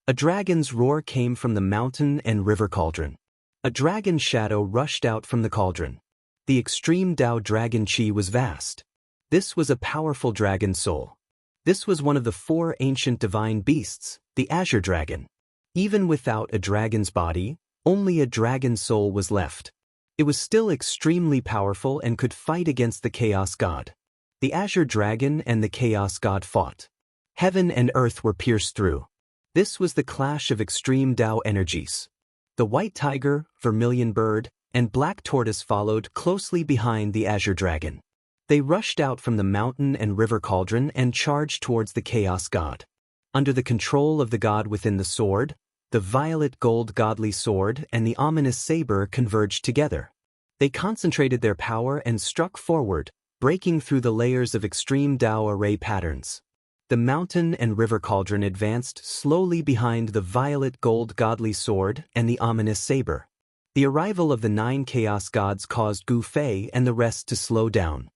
A dragon's roar came from the mountain and river cauldron. A dragon shadow rushed out from the cauldron. The extreme Dao dragon chi was vast. This was a powerful dragon soul. This was one of the 4 ancient divine beasts, the Azure Dragon. Even without a dragon's body, only a dragon soul was left. It was still extremely powerful and could fight against the Chaos God. The Azure Dragon and the Chaos God fought. Heaven and earth were pierced through. This was the clash of extreme Dao energies. The white tiger, vermilion bird, and black tortoise followed closely behind the Azure Dragon. They rushed out from the mountain and river cauldron and charged towards the Chaos God. Under the control of the god within the sword, the violet gold godly sword and the ominous saber converged together. They concentrated their power and struck forward, breaking through the layers of extreme Dao array patterns. The mountain and river cauldron advanced slowly behind the violet gold godly sword and the ominous saber. The arrival of the 9 chaos gods caused Gu Fei and the rest to slow down.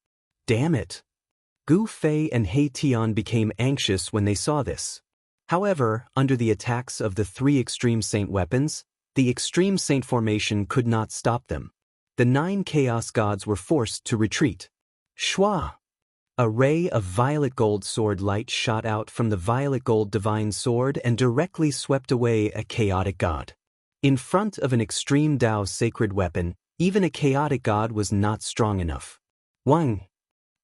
Damn it! Gu Fei and He Tian became anxious when they saw this. However, under the attacks of the 3 extreme saint weapons, the extreme saint formation could not stop them. The 9 chaos gods were forced to retreat. Shua! A ray of violet gold sword light shot out from the violet gold divine sword and directly swept away a chaotic god. In front of an extreme Dao sacred weapon, even a chaotic god was not strong enough. Wang!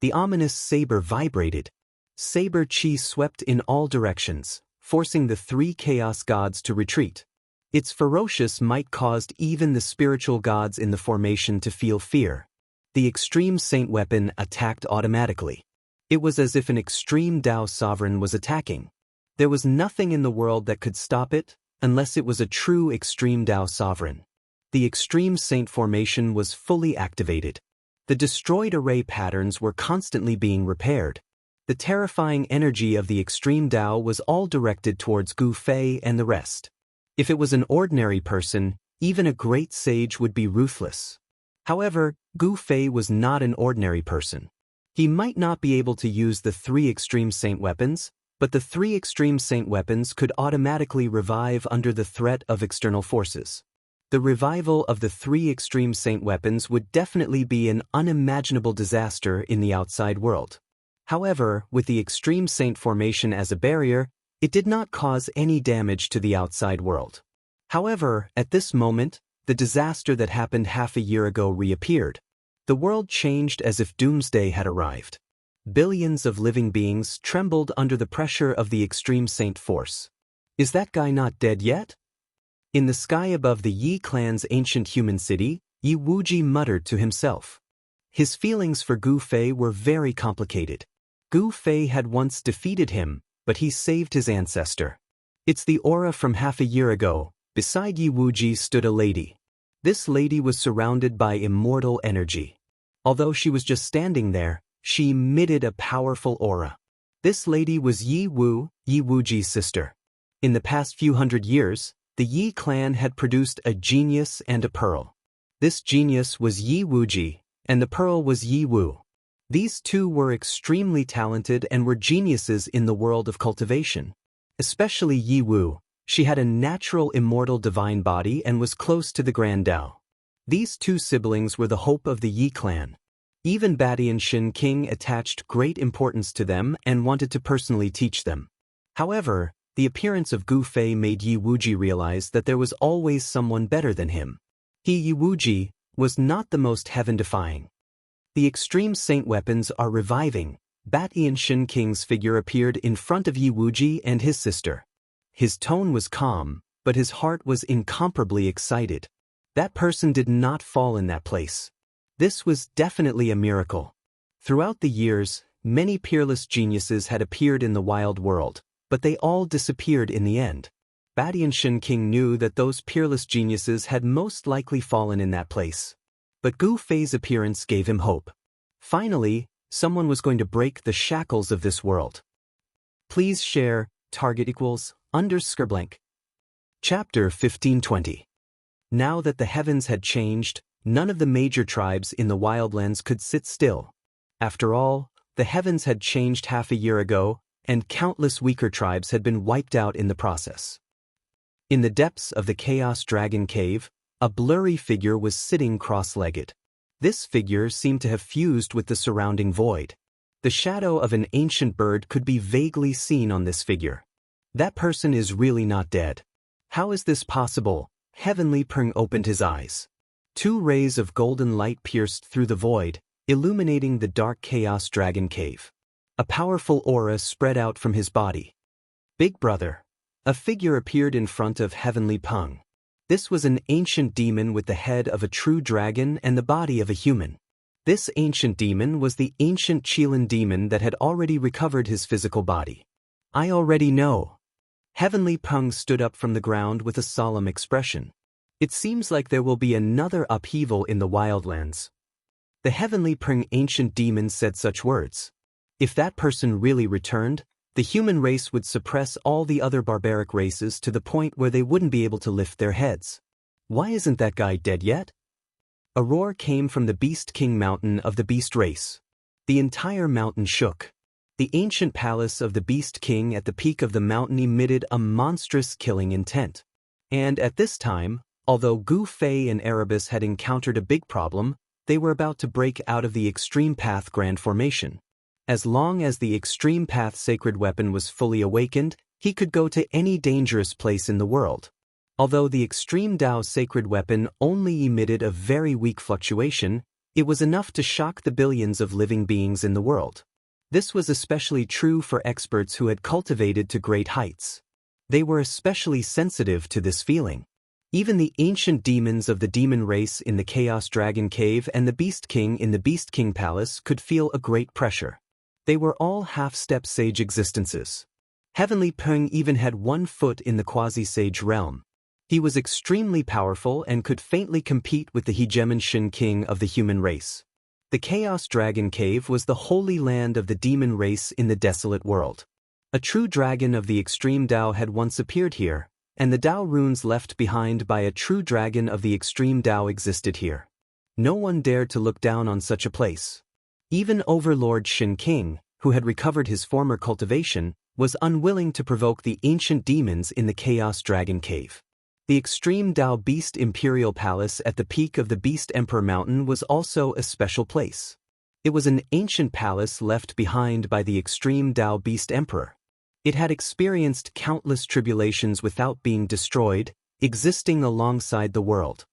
The ominous saber vibrated. Saber chi swept in all directions, forcing the 3 chaos gods to retreat. Its ferocious might caused even the spiritual gods in the formation to feel fear. The extreme saint weapon attacked automatically. It was as if an extreme Dao sovereign was attacking. There was nothing in the world that could stop it, unless it was a true extreme Dao sovereign. The extreme saint formation was fully activated. The destroyed array patterns were constantly being repaired. The terrifying energy of the extreme Dao was all directed towards Gu Fei and the rest. If it was an ordinary person, even a great sage would be ruthless. However, Gu Fei was not an ordinary person. He might not be able to use the 3 extreme saint weapons, but the 3 extreme saint weapons could automatically revive under the threat of external forces. The revival of the 3 extreme saint weapons would definitely be an unimaginable disaster in the outside world. However, with the extreme saint formation as a barrier, it did not cause any damage to the outside world. However, at this moment, the disaster that happened half a year ago reappeared. The world changed as if doomsday had arrived. Billions of living beings trembled under the pressure of the extreme saint force. Is that guy not dead yet? In the sky above the Yi clan's ancient human city, Yi Wuji muttered to himself. His feelings for Gu Fei were very complicated. Gu Fei had once defeated him, but he saved his ancestor. It's the aura from half a year ago. Beside Yi Wuji stood a lady. This lady was surrounded by immortal energy. Although she was just standing there, she emitted a powerful aura. This lady was Yi Wuji's sister. In the past few hundred years, the Yi clan had produced a genius and a pearl. This genius was Yi Wuji, and the pearl was Yi Wu. These two were extremely talented and were geniuses in the world of cultivation. Especially Yi Wu, She had a natural immortal divine body and was close to the Grand Tao. These two siblings were the hope of the Yi clan. Even Badian Shin King attached great importance to them and wanted to personally teach them. However, the appearance of Gu Fei made Yi Wuji realize that there was always someone better than him. Yi Wuji was not the most heaven-defying. The extreme saint weapons are reviving. Badian Shin King's figure appeared in front of Yi Wuji and his sister. His tone was calm, but his heart was incomparably excited. That person did not fall in that place. This was definitely a miracle. Throughout the years, many peerless geniuses had appeared in the wild world, but they all disappeared in the end. Badian Shin King knew that those peerless geniuses had most likely fallen in that place. But Gu Fei's appearance gave him hope. Finally, someone was going to break the shackles of this world. Please share, _blank. Chapter 1520. Now that the heavens had changed, none of the major tribes in the wildlands could sit still. After all, the heavens had changed half a year ago, and countless weaker tribes had been wiped out in the process. In the depths of the Chaos Dragon Cave, a blurry figure was sitting cross-legged. This figure seemed to have fused with the surrounding void. The shadow of an ancient bird could be vaguely seen on this figure. That person is really not dead. How is this possible? Heavenly Peng opened his eyes. Two rays of golden light pierced through the void, illuminating the dark Chaos Dragon Cave. A powerful aura spread out from his body. Big brother. A figure appeared in front of Heavenly Peng. This was an ancient demon with the head of a true dragon and the body of a human. This ancient demon was the ancient Qilin demon that had already recovered his physical body. I already know. Heavenly Peng stood up from the ground with a solemn expression. It seems like there will be another upheaval in the wildlands. The Heavenly Peng ancient demon said such words. If that person really returned, the human race would suppress all the other barbaric races to the point where they wouldn't be able to lift their heads. Why isn't that guy dead yet? A roar came from the Beast King mountain of the beast race. The entire mountain shook. The ancient palace of the Beast King at the peak of the mountain emitted a monstrous killing intent. And at this time, although Gu Fei and Erebus had encountered a big problem, they were about to break out of the Extreme Path Grand Formation. As long as the Extreme Path sacred weapon was fully awakened, he could go to any dangerous place in the world. Although the Extreme Tao sacred weapon only emitted a very weak fluctuation, it was enough to shock the billions of living beings in the world. This was especially true for experts who had cultivated to great heights. They were especially sensitive to this feeling. Even the ancient demons of the demon race in the Chaos Dragon Cave and the Beast King in the Beast King Palace could feel a great pressure. They were all half-step sage existences. Heavenly Peng even had one foot in the quasi-sage realm. He was extremely powerful and could faintly compete with the hegemon Shin King of the human race. The Chaos Dragon Cave was the holy land of the demon race in the desolate world. A true dragon of the extreme Tao had once appeared here, and the Tao runes left behind by a true dragon of the extreme Tao existed here. No one dared to look down on such a place. Even Overlord Shin King, who had recovered his former cultivation, was unwilling to provoke the ancient demons in the Chaos Dragon Cave. The Extreme Tao Beast Imperial Palace at the peak of the Beast Emperor Mountain was also a special place. It was an ancient palace left behind by the Extreme Tao Beast Emperor. It had experienced countless tribulations without being destroyed, existing alongside the world.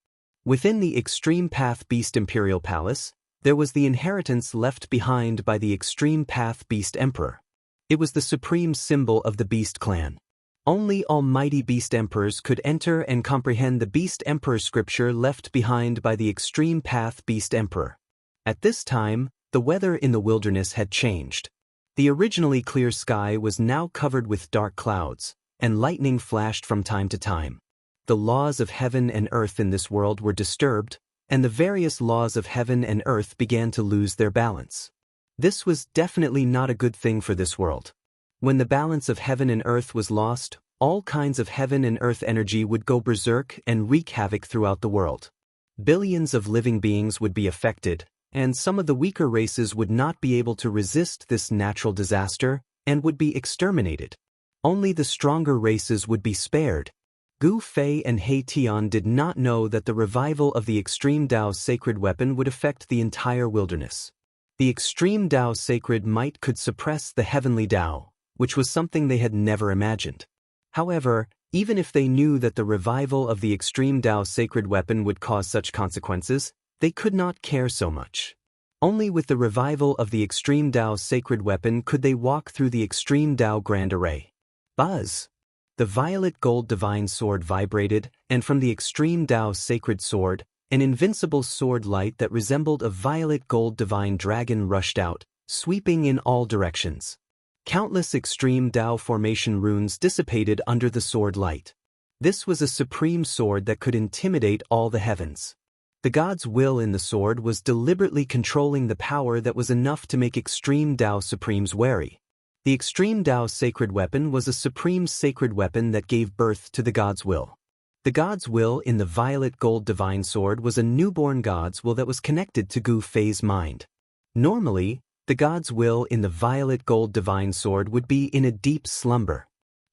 Within the Extreme Path Beast Imperial Palace, there was the inheritance left behind by the Extreme Path Beast Emperor. It was the supreme symbol of the Beast Clan. Only almighty Beast Emperors could enter and comprehend the Beast Emperor scripture left behind by the Extreme Path Beast Emperor. At this time, the weather in the wilderness had changed. The originally clear sky was now covered with dark clouds, and lightning flashed from time to time. The laws of heaven and earth in this world were disturbed, and the various laws of heaven and earth began to lose their balance. This was definitely not a good thing for this world. When the balance of heaven and earth was lost, all kinds of heaven and earth energy would go berserk and wreak havoc throughout the world. Billions of living beings would be affected, and some of the weaker races would not be able to resist this natural disaster and would be exterminated. Only the stronger races would be spared. Gu Fei and He Tian did not know that the revival of the Extreme Tao's sacred weapon would affect the entire wilderness. The Extreme Tao sacred might could suppress the heavenly Tao, which was something they had never imagined. However, even if they knew that the revival of the Extreme Tao sacred weapon would cause such consequences, they could not care so much. Only with the revival of the Extreme Tao sacred weapon could they walk through the Extreme Tao Grand Array. Buzz! The violet gold divine sword vibrated, and from the Extreme Tao sacred sword, an invincible sword light that resembled a violet gold divine dragon rushed out, sweeping in all directions. Countless Extreme Tao formation runes dissipated under the sword light. This was a supreme sword that could intimidate all the heavens. The god's will in the sword was deliberately controlling the power that was enough to make Extreme Tao Supremes wary. The Extreme Tao sacred weapon was a supreme sacred weapon that gave birth to the god's will. The god's will in the violet gold divine sword was a newborn god's will that was connected to Gu Fei's mind. Normally, the god's will in the violet gold divine sword would be in a deep slumber.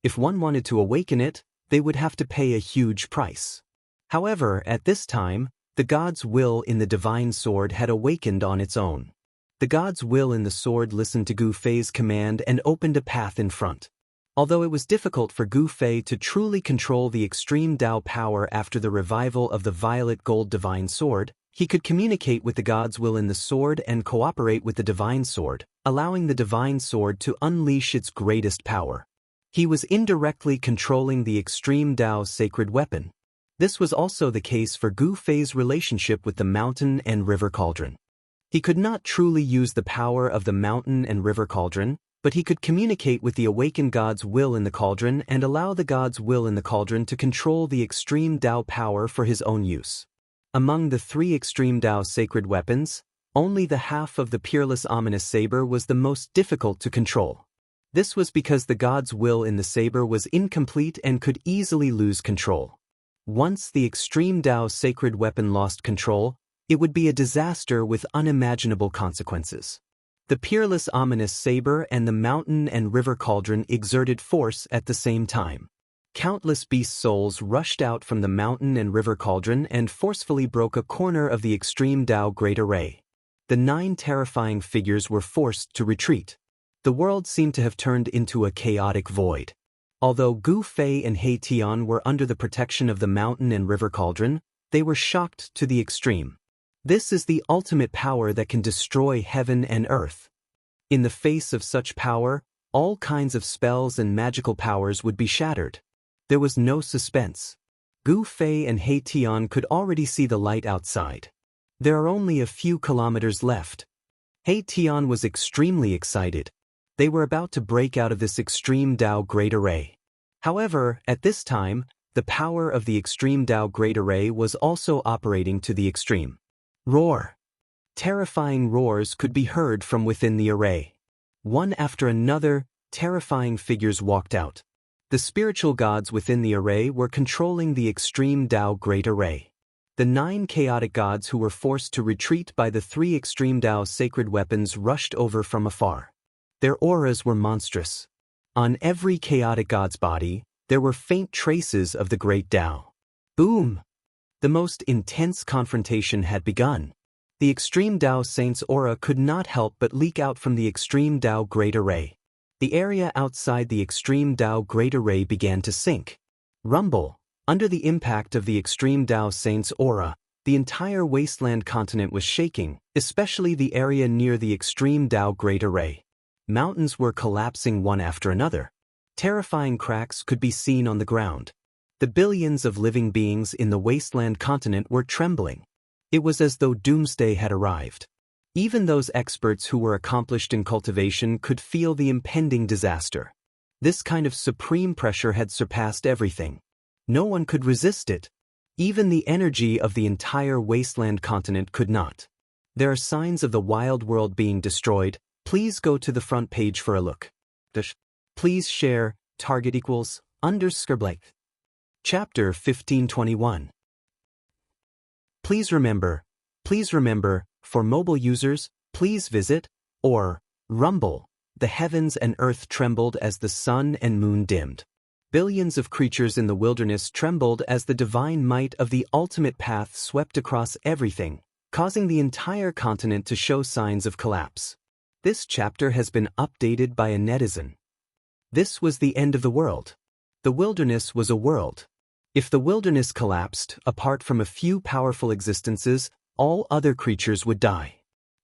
If one wanted to awaken it, they would have to pay a huge price. However, at this time, the god's will in the divine sword had awakened on its own. The god's will in the sword listened to Gu Fei's command and opened a path in front. Although it was difficult for Gu Fei to truly control the Extreme Tao power after the revival of the violet gold divine sword, he could communicate with the god's will in the sword and cooperate with the divine sword, allowing the divine sword to unleash its greatest power. He was indirectly controlling the Extreme Tao sacred weapon. This was also the case for Gu Fei's relationship with the mountain and river cauldron. He could not truly use the power of the mountain and river cauldron, but he could communicate with the awakened god's will in the cauldron and allow the god's will in the cauldron to control the Extreme Tao power for his own use. Among the three Extreme Tao sacred weapons, only the half of the peerless ominous saber was the most difficult to control. This was because the god's will in the saber was incomplete and could easily lose control. Once the Extreme Tao sacred weapon lost control, it would be a disaster with unimaginable consequences. The peerless ominous saber and the mountain and river cauldron exerted force at the same time. Countless beast souls rushed out from the mountain and river cauldron and forcefully broke a corner of the Extreme Tao Great Array. The 9 terrifying figures were forced to retreat. The world seemed to have turned into a chaotic void. Although Gu Fei and He Tian were under the protection of the mountain and river cauldron, they were shocked to the extreme. This is the ultimate power that can destroy heaven and earth. In the face of such power, all kinds of spells and magical powers would be shattered. There was no suspense. Gu Fei and He Tian could already see the light outside. There are only a few kilometers left. He Tian was extremely excited. They were about to break out of this Extreme Tao Great Array. However, at this time, the power of the Extreme Tao Great Array was also operating to the extreme. Roar! Terrifying roars could be heard from within the array. One after another, terrifying figures walked out. The spiritual gods within the array were controlling the Extreme Tao Great Array. The 9 chaotic gods who were forced to retreat by the 3 Extreme Tao sacred weapons rushed over from afar. Their auras were monstrous. On every chaotic god's body, there were faint traces of the Great Tao. Boom! The most intense confrontation had begun. The Extreme Tao Saint's aura could not help but leak out from the Extreme Tao Great Array. The area outside the Extreme Tao Great Array began to sink. Rumble! Under the impact of the Extreme Tao Saint's aura, the entire wasteland continent was shaking, especially the area near the Extreme Tao Great Array. Mountains were collapsing one after another. Terrifying cracks could be seen on the ground. The billions of living beings in the wasteland continent were trembling. It was as though doomsday had arrived. Even those experts who were accomplished in cultivation could feel the impending disaster. This kind of supreme pressure had surpassed everything. No one could resist it. Even the energy of the entire wasteland continent could not. There are signs of the wild world being destroyed. Please go to the front page for a look. Please share, target equals, _blank. Chapter 1521. Please remember, for mobile users, please visit, or Rumble, the heavens and earth trembled as the sun and moon dimmed. Billions of creatures in the wilderness trembled as the divine might of the ultimate path swept across everything, causing the entire continent to show signs of collapse. This chapter has been updated by a netizen. This was the end of the world. The wilderness was a world. If the wilderness collapsed, apart from a few powerful existences, all other creatures would die.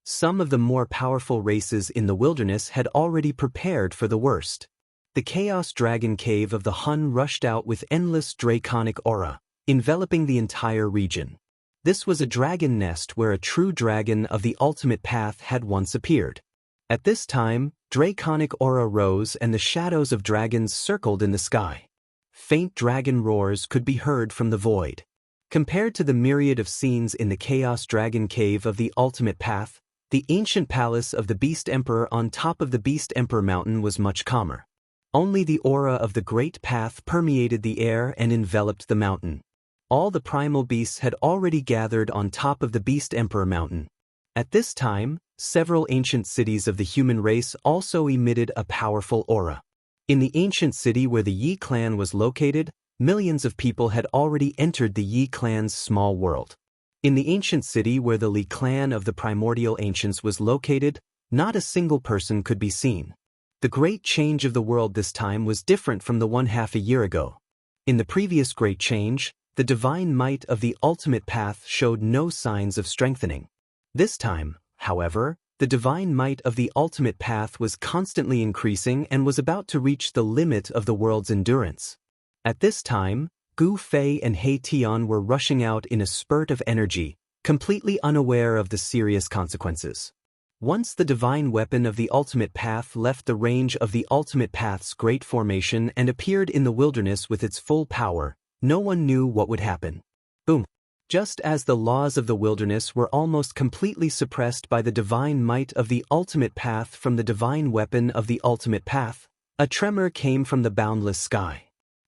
Some of the more powerful races in the wilderness had already prepared for the worst. The Chaos Dragon Cave of the Hun rushed out with endless draconic aura, enveloping the entire region. This was a dragon nest where a true dragon of the ultimate path had once appeared. At this time, draconic aura rose and the shadows of dragons circled in the sky. Faint dragon roars could be heard from the void. Compared to the myriad of scenes in the Chaos Dragon Cave of the ultimate path, the ancient palace of the Beast Emperor on top of the Beast Emperor mountain was much calmer. Only the aura of the Great Path permeated the air and enveloped the mountain. All the primal beasts had already gathered on top of the Beast Emperor mountain. At this time, several ancient cities of the human race also emitted a powerful aura. In the ancient city where the Yi clan was located, millions of people had already entered the Yi clan's small world. In the ancient city where the Li clan of the primordial ancients was located, not a single person could be seen. The great change of the world this time was different from the one half a year ago. In the previous great change, the divine might of the ultimate path showed no signs of strengthening. This time, however, the divine might of the ultimate path was constantly increasing and was about to reach the limit of the world's endurance. At this time, Gu Fei and He Tian were rushing out in a spurt of energy, completely unaware of the serious consequences. Once the divine weapon of the ultimate path left the range of the ultimate path's great formation and appeared in the wilderness with its full power, no one knew what would happen. Boom! Just as the laws of the wilderness were almost completely suppressed by the divine might of the ultimate path from the divine weapon of the ultimate path, a tremor came from the boundless sky.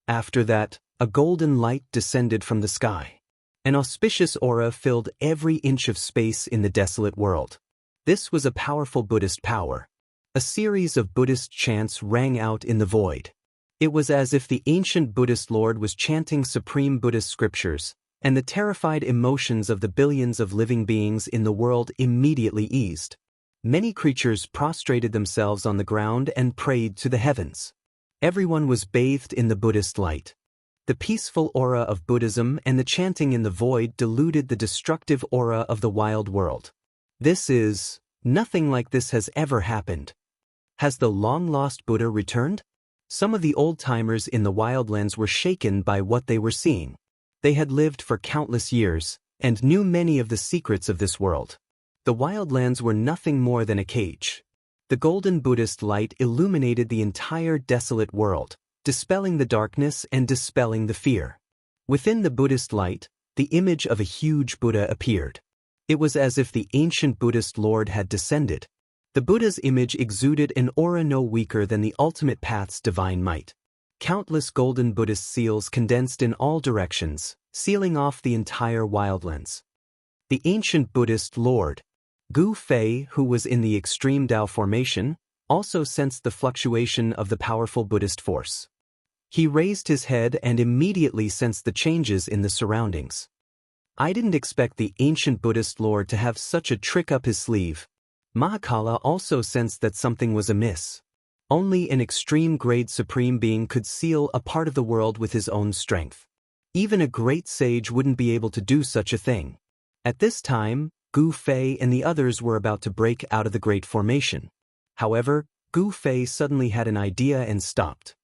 After that, a golden light descended from the sky. An auspicious aura filled every inch of space in the desolate world. This was a powerful Buddhist power. A series of Buddhist chants rang out in the void. It was as if the ancient Buddhist Lord was chanting supreme Buddhist scriptures, and the terrified emotions of the billions of living beings in the world immediately eased. Many creatures prostrated themselves on the ground and prayed to the heavens. Everyone was bathed in the Buddhist light. The peaceful aura of Buddhism and the chanting in the void diluted the destructive aura of the wild world. Nothing like this has ever happened. Has the long-lost Buddha returned? Some of the old-timers in the wildlands were shaken by what they were seeing. They had lived for countless years, and knew many of the secrets of this world. The wildlands were nothing more than a cage. The golden Buddhist light illuminated the entire desolate world, dispelling the darkness and dispelling the fear. Within the Buddhist light, the image of a huge Buddha appeared. It was as if the ancient Buddhist Lord had descended. The Buddha's image exuded an aura no weaker than the ultimate path's divine might. Countless golden Buddhist seals condensed in all directions, sealing off the entire wildlands. The ancient Buddhist Lord, Gu Fei, who was in the extreme Tao formation, also sensed the fluctuation of the powerful Buddhist force. He raised his head and immediately sensed the changes in the surroundings. I didn't expect the ancient Buddhist Lord to have such a trick up his sleeve. Mahakala also sensed that something was amiss. Only an extreme-grade supreme being could seal a part of the world with his own strength. Even a great sage wouldn't be able to do such a thing. At this time, Gu Fei and the others were about to break out of the Great Formation. However, Gu Fei suddenly had an idea and stopped.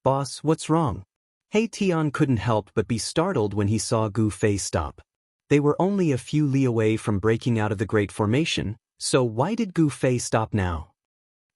"Boss, what's wrong?" He Tian couldn't help but be startled when he saw Gu Fei stop. They were only a few li away from breaking out of the Great Formation, so why did Gu Fei stop now?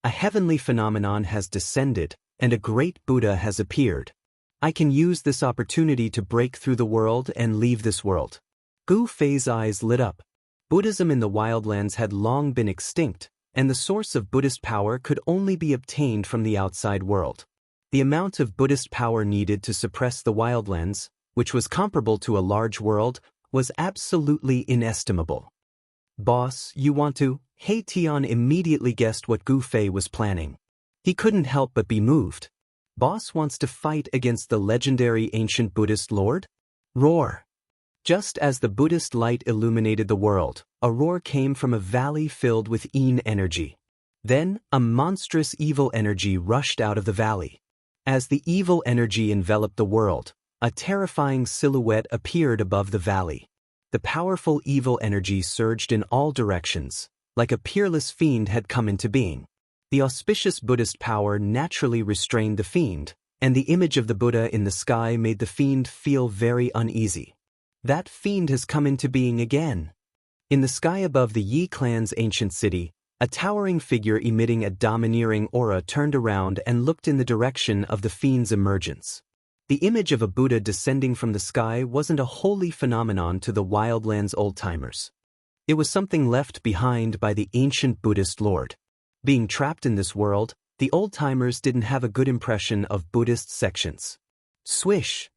A heavenly phenomenon has descended, and a great Buddha has appeared. I can use this opportunity to break through the world and leave this world. Gu Fei's eyes lit up. Buddhism in the wildlands had long been extinct, and the source of Buddhist power could only be obtained from the outside world. The amount of Buddhist power needed to suppress the wildlands, which was comparable to a large world, was absolutely inestimable. Boss, you want to? He Tian immediately guessed what Gu Fei was planning. He couldn't help but be moved. Boss wants to fight against the legendary ancient Buddhist lord? Roar! Just as the Buddhist light illuminated the world, a roar came from a valley filled with Yin energy. Then, a monstrous evil energy rushed out of the valley. As the evil energy enveloped the world, a terrifying silhouette appeared above the valley. The powerful evil energy surged in all directions, like a peerless fiend had come into being. The auspicious Buddhist power naturally restrained the fiend, and the image of the Buddha in the sky made the fiend feel very uneasy. That fiend has come into being again. In the sky above the Yi clan's ancient city, a towering figure emitting a domineering aura turned around and looked in the direction of the fiend's emergence. The image of a Buddha descending from the sky wasn't a holy phenomenon to the Wildlands old-timers. It was something left behind by the ancient Buddhist lord. Being trapped in this world, the old-timers didn't have a good impression of Buddhist sections. Swish!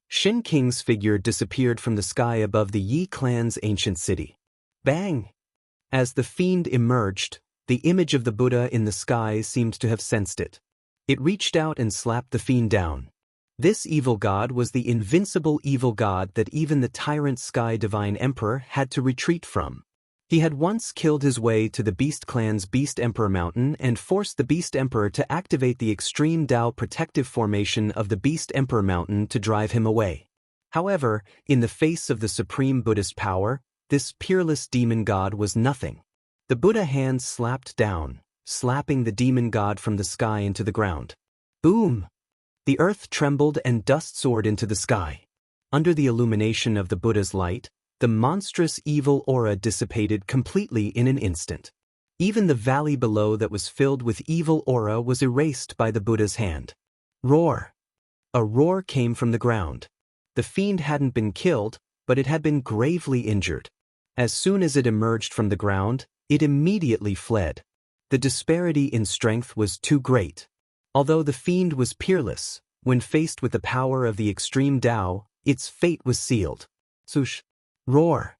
Shin King's figure disappeared from the sky above the Yi clan's ancient city. Bang! As the fiend emerged, the image of the Buddha in the sky seemed to have sensed it. It reached out and slapped the fiend down. This evil god was the invincible evil god that even the tyrant Sky Divine Emperor had to retreat from. He had once killed his way to the Beast Clan's Beast Emperor Mountain and forced the Beast Emperor to activate the extreme Dao protective formation of the Beast Emperor Mountain to drive him away. However, in the face of the supreme Buddhist power, this peerless demon god was nothing. The Buddha hand slapped down, slapping the demon god from the sky into the ground. Boom! The earth trembled and dust soared into the sky. Under the illumination of the Buddha's light, the monstrous evil aura dissipated completely in an instant. Even the valley below that was filled with evil aura was erased by the Buddha's hand. Roar! A roar came from the ground. The fiend hadn't been killed, but it had been gravely injured. As soon as it emerged from the ground, it immediately fled. The disparity in strength was too great. Although the fiend was peerless, when faced with the power of the extreme Tao, its fate was sealed. Swoosh! Roar!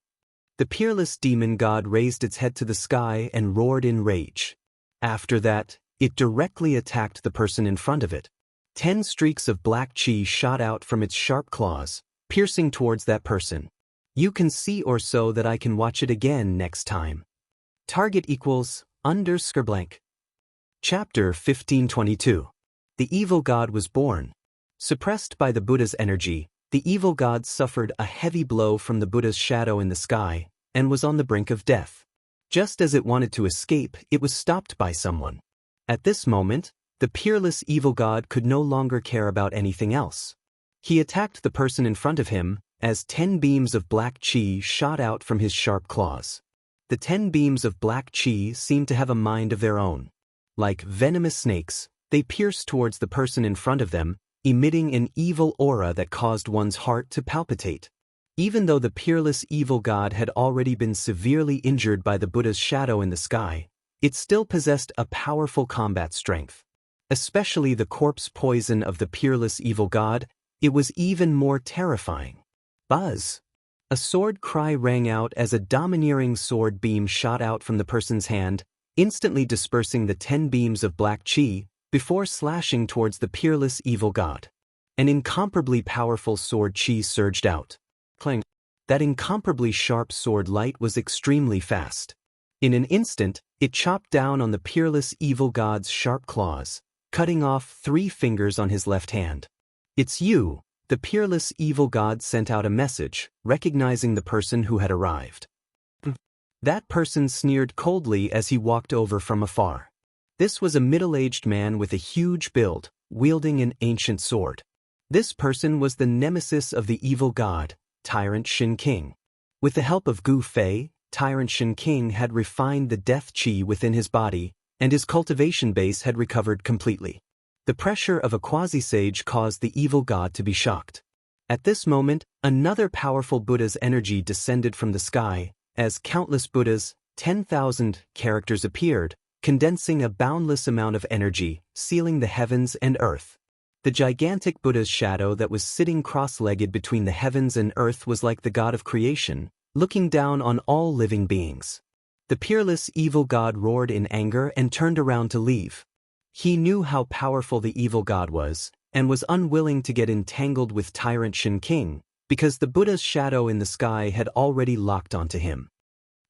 The peerless demon god raised its head to the sky and roared in rage. After that, it directly attacked the person in front of it. 10 streaks of black chi shot out from its sharp claws, piercing towards that person. You can see or so that I can watch it again next time. Target equals _blank. Chapter 1522. The evil god was born. Suppressed by the Buddha's energy, the evil god suffered a heavy blow from the Buddha's shadow in the sky, and was on the brink of death. Just as it wanted to escape, it was stopped by someone. At this moment, the peerless evil god could no longer care about anything else. He attacked the person in front of him, as 10 beams of black chi shot out from his sharp claws. The 10 beams of black chi seemed to have a mind of their own. Like venomous snakes, they pierced towards the person in front of them, emitting an evil aura that caused one's heart to palpitate. Even though the peerless evil god had already been severely injured by the Buddha's shadow in the sky, it still possessed a powerful combat strength. Especially the corpse poison of the peerless evil god, it was even more terrifying. Buzz! A sword cry rang out as a domineering sword beam shot out from the person's hand, instantly dispersing the 10 beams of black chi, before slashing towards the peerless evil god. An incomparably powerful sword chi surged out. Clang! That incomparably sharp sword light was extremely fast. In an instant, it chopped down on the peerless evil god's sharp claws, cutting off 3 fingers on his left hand. It's you, the peerless evil god sent out a message, recognizing the person who had arrived. That person sneered coldly as he walked over from afar. This was a middle-aged man with a huge build, wielding an ancient sword. This person was the nemesis of the evil god, Tyrant Shin King. With the help of Gu Fei, Tyrant Shin King had refined the death chi within his body, and his cultivation base had recovered completely. The pressure of a quasi-sage caused the evil god to be shocked. At this moment, another powerful Buddha's energy descended from the sky, as countless Buddhas, 10,000 characters appeared, condensing a boundless amount of energy, sealing the heavens and earth. The gigantic Buddha's shadow that was sitting cross-legged between the heavens and earth was like the god of creation, looking down on all living beings. The peerless evil god roared in anger and turned around to leave. He knew how powerful the evil god was, and was unwilling to get entangled with tyrant Xianxia, because the Buddha's shadow in the sky had already locked onto him.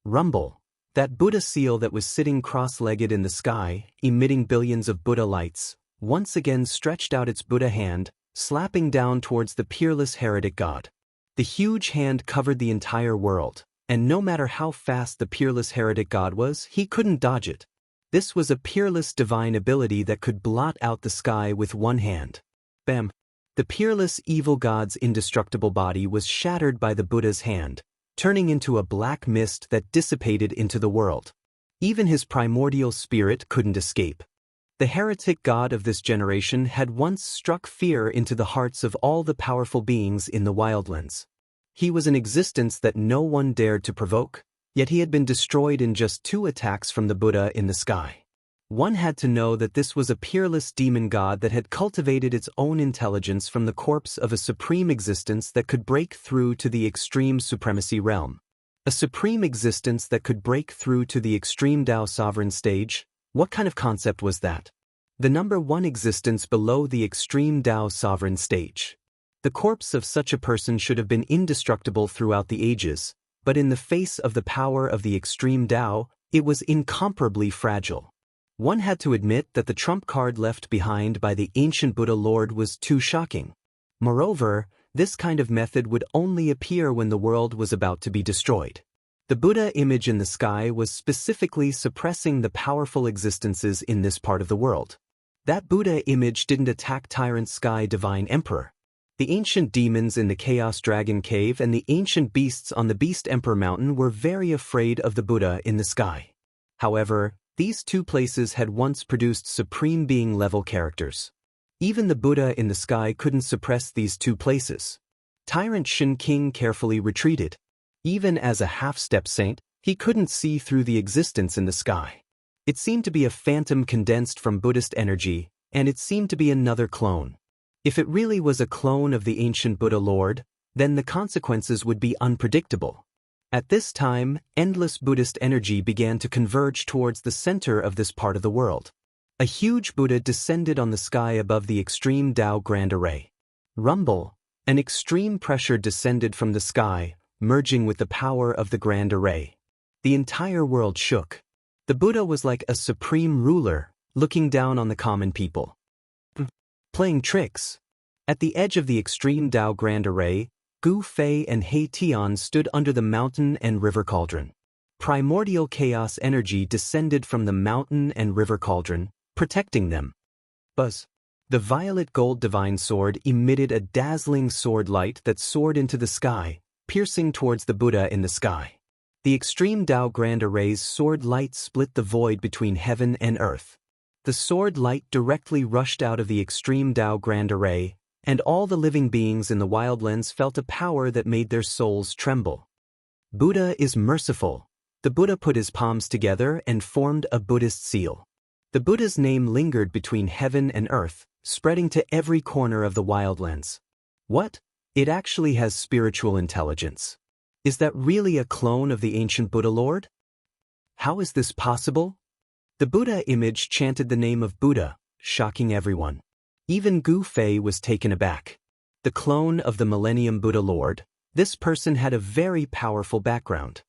Rumble. That Buddha seal that was sitting cross-legged in the sky, emitting billions of Buddha lights, once again stretched out its Buddha hand, slapping down towards the peerless heretic god. The huge hand covered the entire world, and no matter how fast the peerless heretic god was, he couldn't dodge it. This was a peerless divine ability that could blot out the sky with one hand. Bam! The peerless evil god's indestructible body was shattered by the Buddha's hand, turning into a black mist that dissipated into the world. Even his primordial spirit couldn't escape. The heretic god of this generation had once struck fear into the hearts of all the powerful beings in the wildlands. He was an existence that no one dared to provoke, yet he had been destroyed in just 2 attacks from the Buddha in the sky. One had to know that this was a peerless demon god that had cultivated its own intelligence from the corpse of a supreme existence that could break through to the extreme supremacy realm. A supreme existence that could break through to the extreme Tao sovereign stage? What kind of concept was that? The number 1 existence below the extreme Tao sovereign stage. The corpse of such a person should have been indestructible throughout the ages, but in the face of the power of the extreme Tao, it was incomparably fragile. One had to admit that the trump card left behind by the ancient Buddha Lord was too shocking. Moreover, this kind of method would only appear when the world was about to be destroyed. The Buddha image in the sky was specifically suppressing the powerful existences in this part of the world. That Buddha image didn't attack Tyrant Sky Divine Emperor. The ancient demons in the Chaos Dragon Cave and the ancient beasts on the Beast Emperor Mountain were very afraid of the Buddha in the sky. However, these 2 places had once produced supreme being-level characters. Even the Buddha in the sky couldn't suppress these 2 places. Tyrant Xianxia carefully retreated. Even as a half-step saint, he couldn't see through the existence in the sky. It seemed to be a phantom condensed from Buddhist energy, and it seemed to be another clone. If it really was a clone of the ancient Buddha Lord, then the consequences would be unpredictable. At this time, endless Buddhist energy began to converge towards the center of this part of the world. A huge Buddha descended on the sky above the extreme Tao Grand Array. Rumble! An extreme pressure descended from the sky, merging with the power of the Grand Array. The entire world shook. The Buddha was like a supreme ruler, looking down on the common people. Playing tricks. At the edge of the extreme Tao Grand Array, Gu Fei and He Tian stood under the mountain and river cauldron. Primordial chaos energy descended from the mountain and river cauldron, protecting them. Buzz. The violet gold divine sword emitted a dazzling sword light that soared into the sky, piercing towards the Buddha in the sky. The extreme Tao Grand Array's sword light split the void between heaven and earth. The sword light directly rushed out of the extreme Tao Grand Array, and all the living beings in the wildlands felt a power that made their souls tremble. Buddha is merciful. The Buddha put his palms together and formed a Buddhist seal. The Buddha's name lingered between heaven and earth, spreading to every corner of the wildlands. What? It actually has spiritual intelligence. Is that really a clone of the ancient Buddha Lord? How is this possible? The Buddha image chanted the name of Buddha, shocking everyone. Even Gu Fei was taken aback. The clone of the Millennium Buddha Lord, this person had a very powerful background.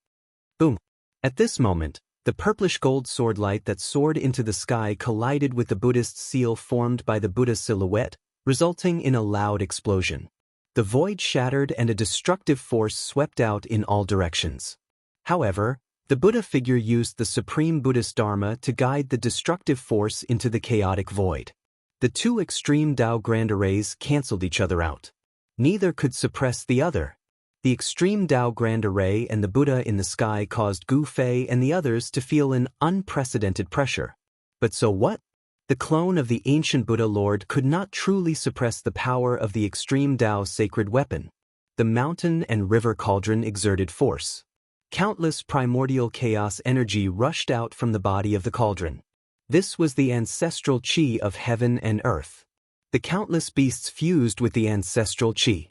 Boom! At this moment, the purplish gold sword light that soared into the sky collided with the Buddhist seal formed by the Buddha's silhouette, resulting in a loud explosion. The void shattered and a destructive force swept out in all directions. However, the Buddha figure used the supreme Buddhist Dharma to guide the destructive force into the chaotic void. The 2 extreme Tao Grand Arrays cancelled each other out. Neither could suppress the other. The extreme Tao Grand Array and the Buddha in the sky caused Gu Fei and the others to feel an unprecedented pressure. But so what? The clone of the ancient Buddha Lord could not truly suppress the power of the extreme Tao sacred weapon. The mountain and river cauldron exerted force. Countless primordial chaos energy rushed out from the body of the cauldron. This was the ancestral chi of heaven and earth. The countless beasts fused with the ancestral chi.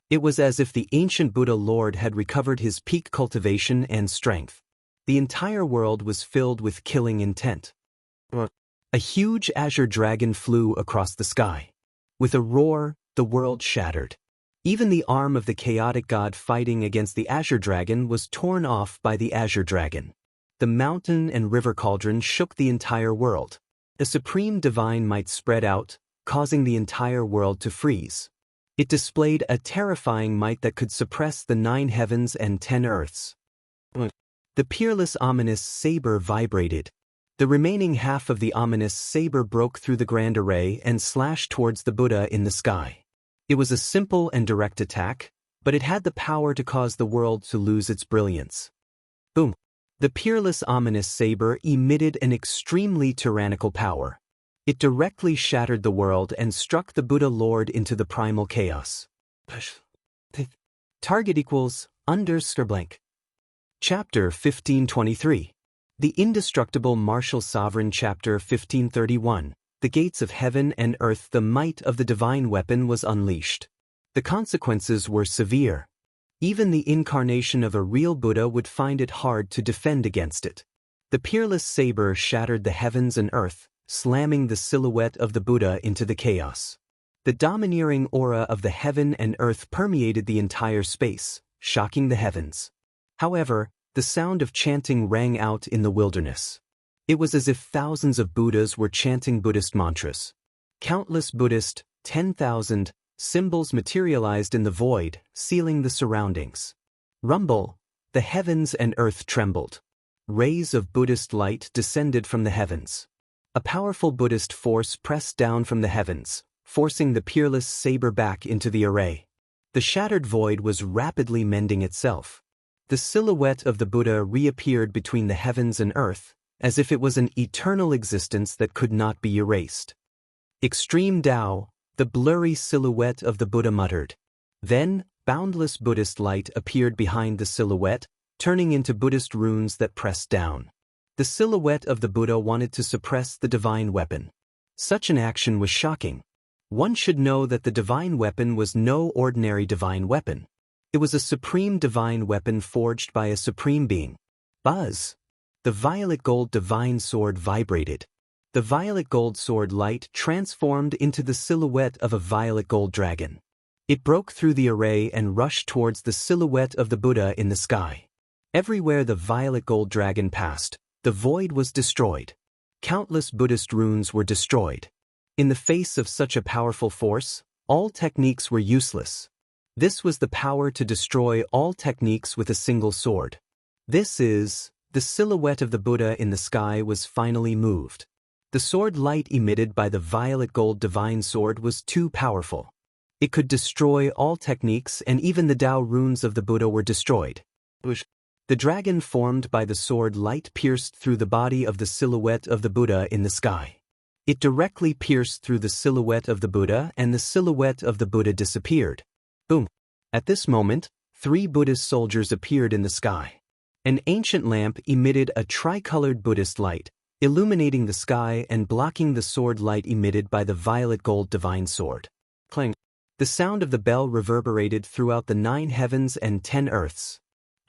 It was as if the ancient Buddha Lord had recovered his peak cultivation and strength. The entire world was filled with killing intent. A huge azure dragon flew across the sky. With a roar, the world shattered. Even the arm of the chaotic god fighting against the azure dragon was torn off by the azure dragon. The mountain and river cauldron shook the entire world. A supreme divine might spread out, causing the entire world to freeze. It displayed a terrifying might that could suppress the 9 heavens and 10 earths. The peerless ominous saber vibrated. The remaining half of the ominous saber broke through the grand array and slashed towards the Buddha in the sky. It was a simple and direct attack, but it had the power to cause the world to lose its brilliance. Boom! The peerless ominous saber emitted an extremely tyrannical power. It directly shattered the world and struck the Buddha Lord into the primal chaos. Target equals _blank. Chapter 1523. The Indestructible Martial Sovereign. Chapter 1531. The gates of heaven and earth. The might of the divine weapon was unleashed. The consequences were severe. Even the incarnation of a real Buddha would find it hard to defend against it. The peerless saber shattered the heavens and earth, slamming the silhouette of the Buddha into the chaos. The domineering aura of the heaven and earth permeated the entire space, shocking the heavens. However, the sound of chanting rang out in the wilderness. It was as if thousands of Buddhas were chanting Buddhist mantras. Countless Buddhist, 10,000, symbols materialized in the void, sealing the surroundings. Rumble! The heavens and earth trembled. Rays of Buddhist light descended from the heavens. A powerful Buddhist force pressed down from the heavens, forcing the peerless saber back into the array. The shattered void was rapidly mending itself. The silhouette of the Buddha reappeared between the heavens and earth, as if it was an eternal existence that could not be erased. Extreme Tao, the blurry silhouette of the Buddha muttered. Then, boundless Buddhist light appeared behind the silhouette, turning into Buddhist runes that pressed down. The silhouette of the Buddha wanted to suppress the divine weapon. Such an action was shocking. One should know that the divine weapon was no ordinary divine weapon. It was a supreme divine weapon forged by a supreme being. Buzz! The violet gold divine sword vibrated. The violet gold sword light transformed into the silhouette of a violet gold dragon. It broke through the array and rushed towards the silhouette of the Buddha in the sky. Everywhere the violet gold dragon passed, the void was destroyed. Countless Buddhist runes were destroyed. In the face of such a powerful force, all techniques were useless. This was the power to destroy all techniques with a single sword. The silhouette of the Buddha in the sky was finally moved. The sword light emitted by the violet gold divine sword was too powerful. It could destroy all techniques, and even the Tao runes of the Buddha were destroyed. The dragon formed by the sword light pierced through the body of the silhouette of the Buddha in the sky. It directly pierced through the silhouette of the Buddha, and the silhouette of the Buddha disappeared. Boom! At this moment, 3 Buddhist soldiers appeared in the sky. An ancient lamp emitted a tricolored Buddhist light, illuminating the sky and blocking the sword light emitted by the violet gold divine sword. Clang! The sound of the bell reverberated throughout the 9 heavens and 10 earths.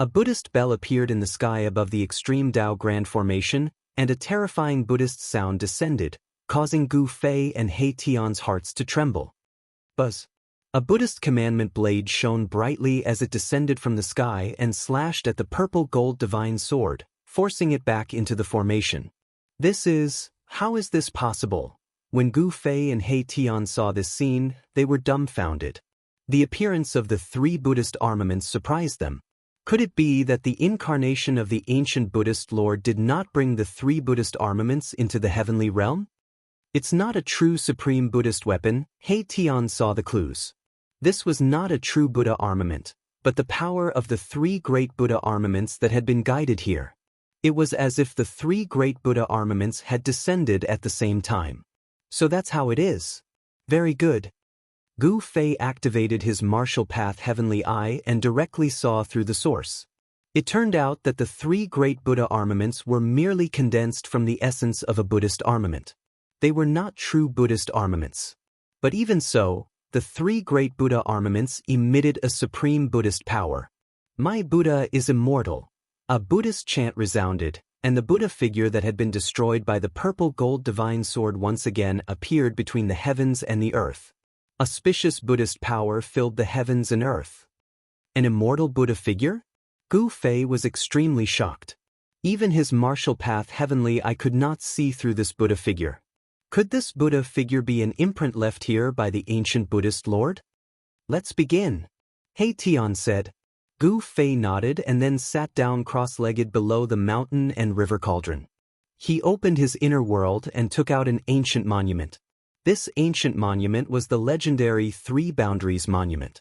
A Buddhist bell appeared in the sky above the extreme Tao Grand Formation, and a terrifying Buddhist sound descended, causing Gu Fei and He Tian's hearts to tremble. Buzz! A Buddhist commandment blade shone brightly as it descended from the sky and slashed at the purple gold divine sword, forcing it back into the formation. How is this possible? When Gu Fei and He Tian saw this scene, they were dumbfounded. The appearance of the 3 Buddhist armaments surprised them. Could it be that the incarnation of the ancient Buddhist Lord did not bring the 3 Buddhist armaments into the heavenly realm? It's not a true supreme Buddhist weapon. He Tian saw the clues. This was not a true Buddha armament, but the power of the 3 great Buddha armaments that had been guided here. It was as if the 3 great Buddha armaments had descended at the same time. So that's how it is. Very good. Gu Fei activated his martial path heavenly eye and directly saw through the source. It turned out that the 3 great Buddha armaments were merely condensed from the essence of a Buddhist armament. They were not true Buddhist armaments. But even so, the 3 great Buddha armaments emitted a supreme Buddhist power. My Buddha is immortal. A Buddhist chant resounded, and the Buddha figure that had been destroyed by the purple gold divine sword once again appeared between the heavens and the earth. Auspicious Buddhist power filled the heavens and earth. An immortal Buddha figure? Gu Fei was extremely shocked. Even his martial path heavenly eye could not see through this Buddha figure. Could this Buddha figure be an imprint left here by the ancient Buddhist lord? Let's begin. He Tian said. Gu Fei nodded and then sat down cross-legged below the mountain and river cauldron. He opened his inner world and took out an ancient monument. This ancient monument was the legendary Three Boundaries Monument.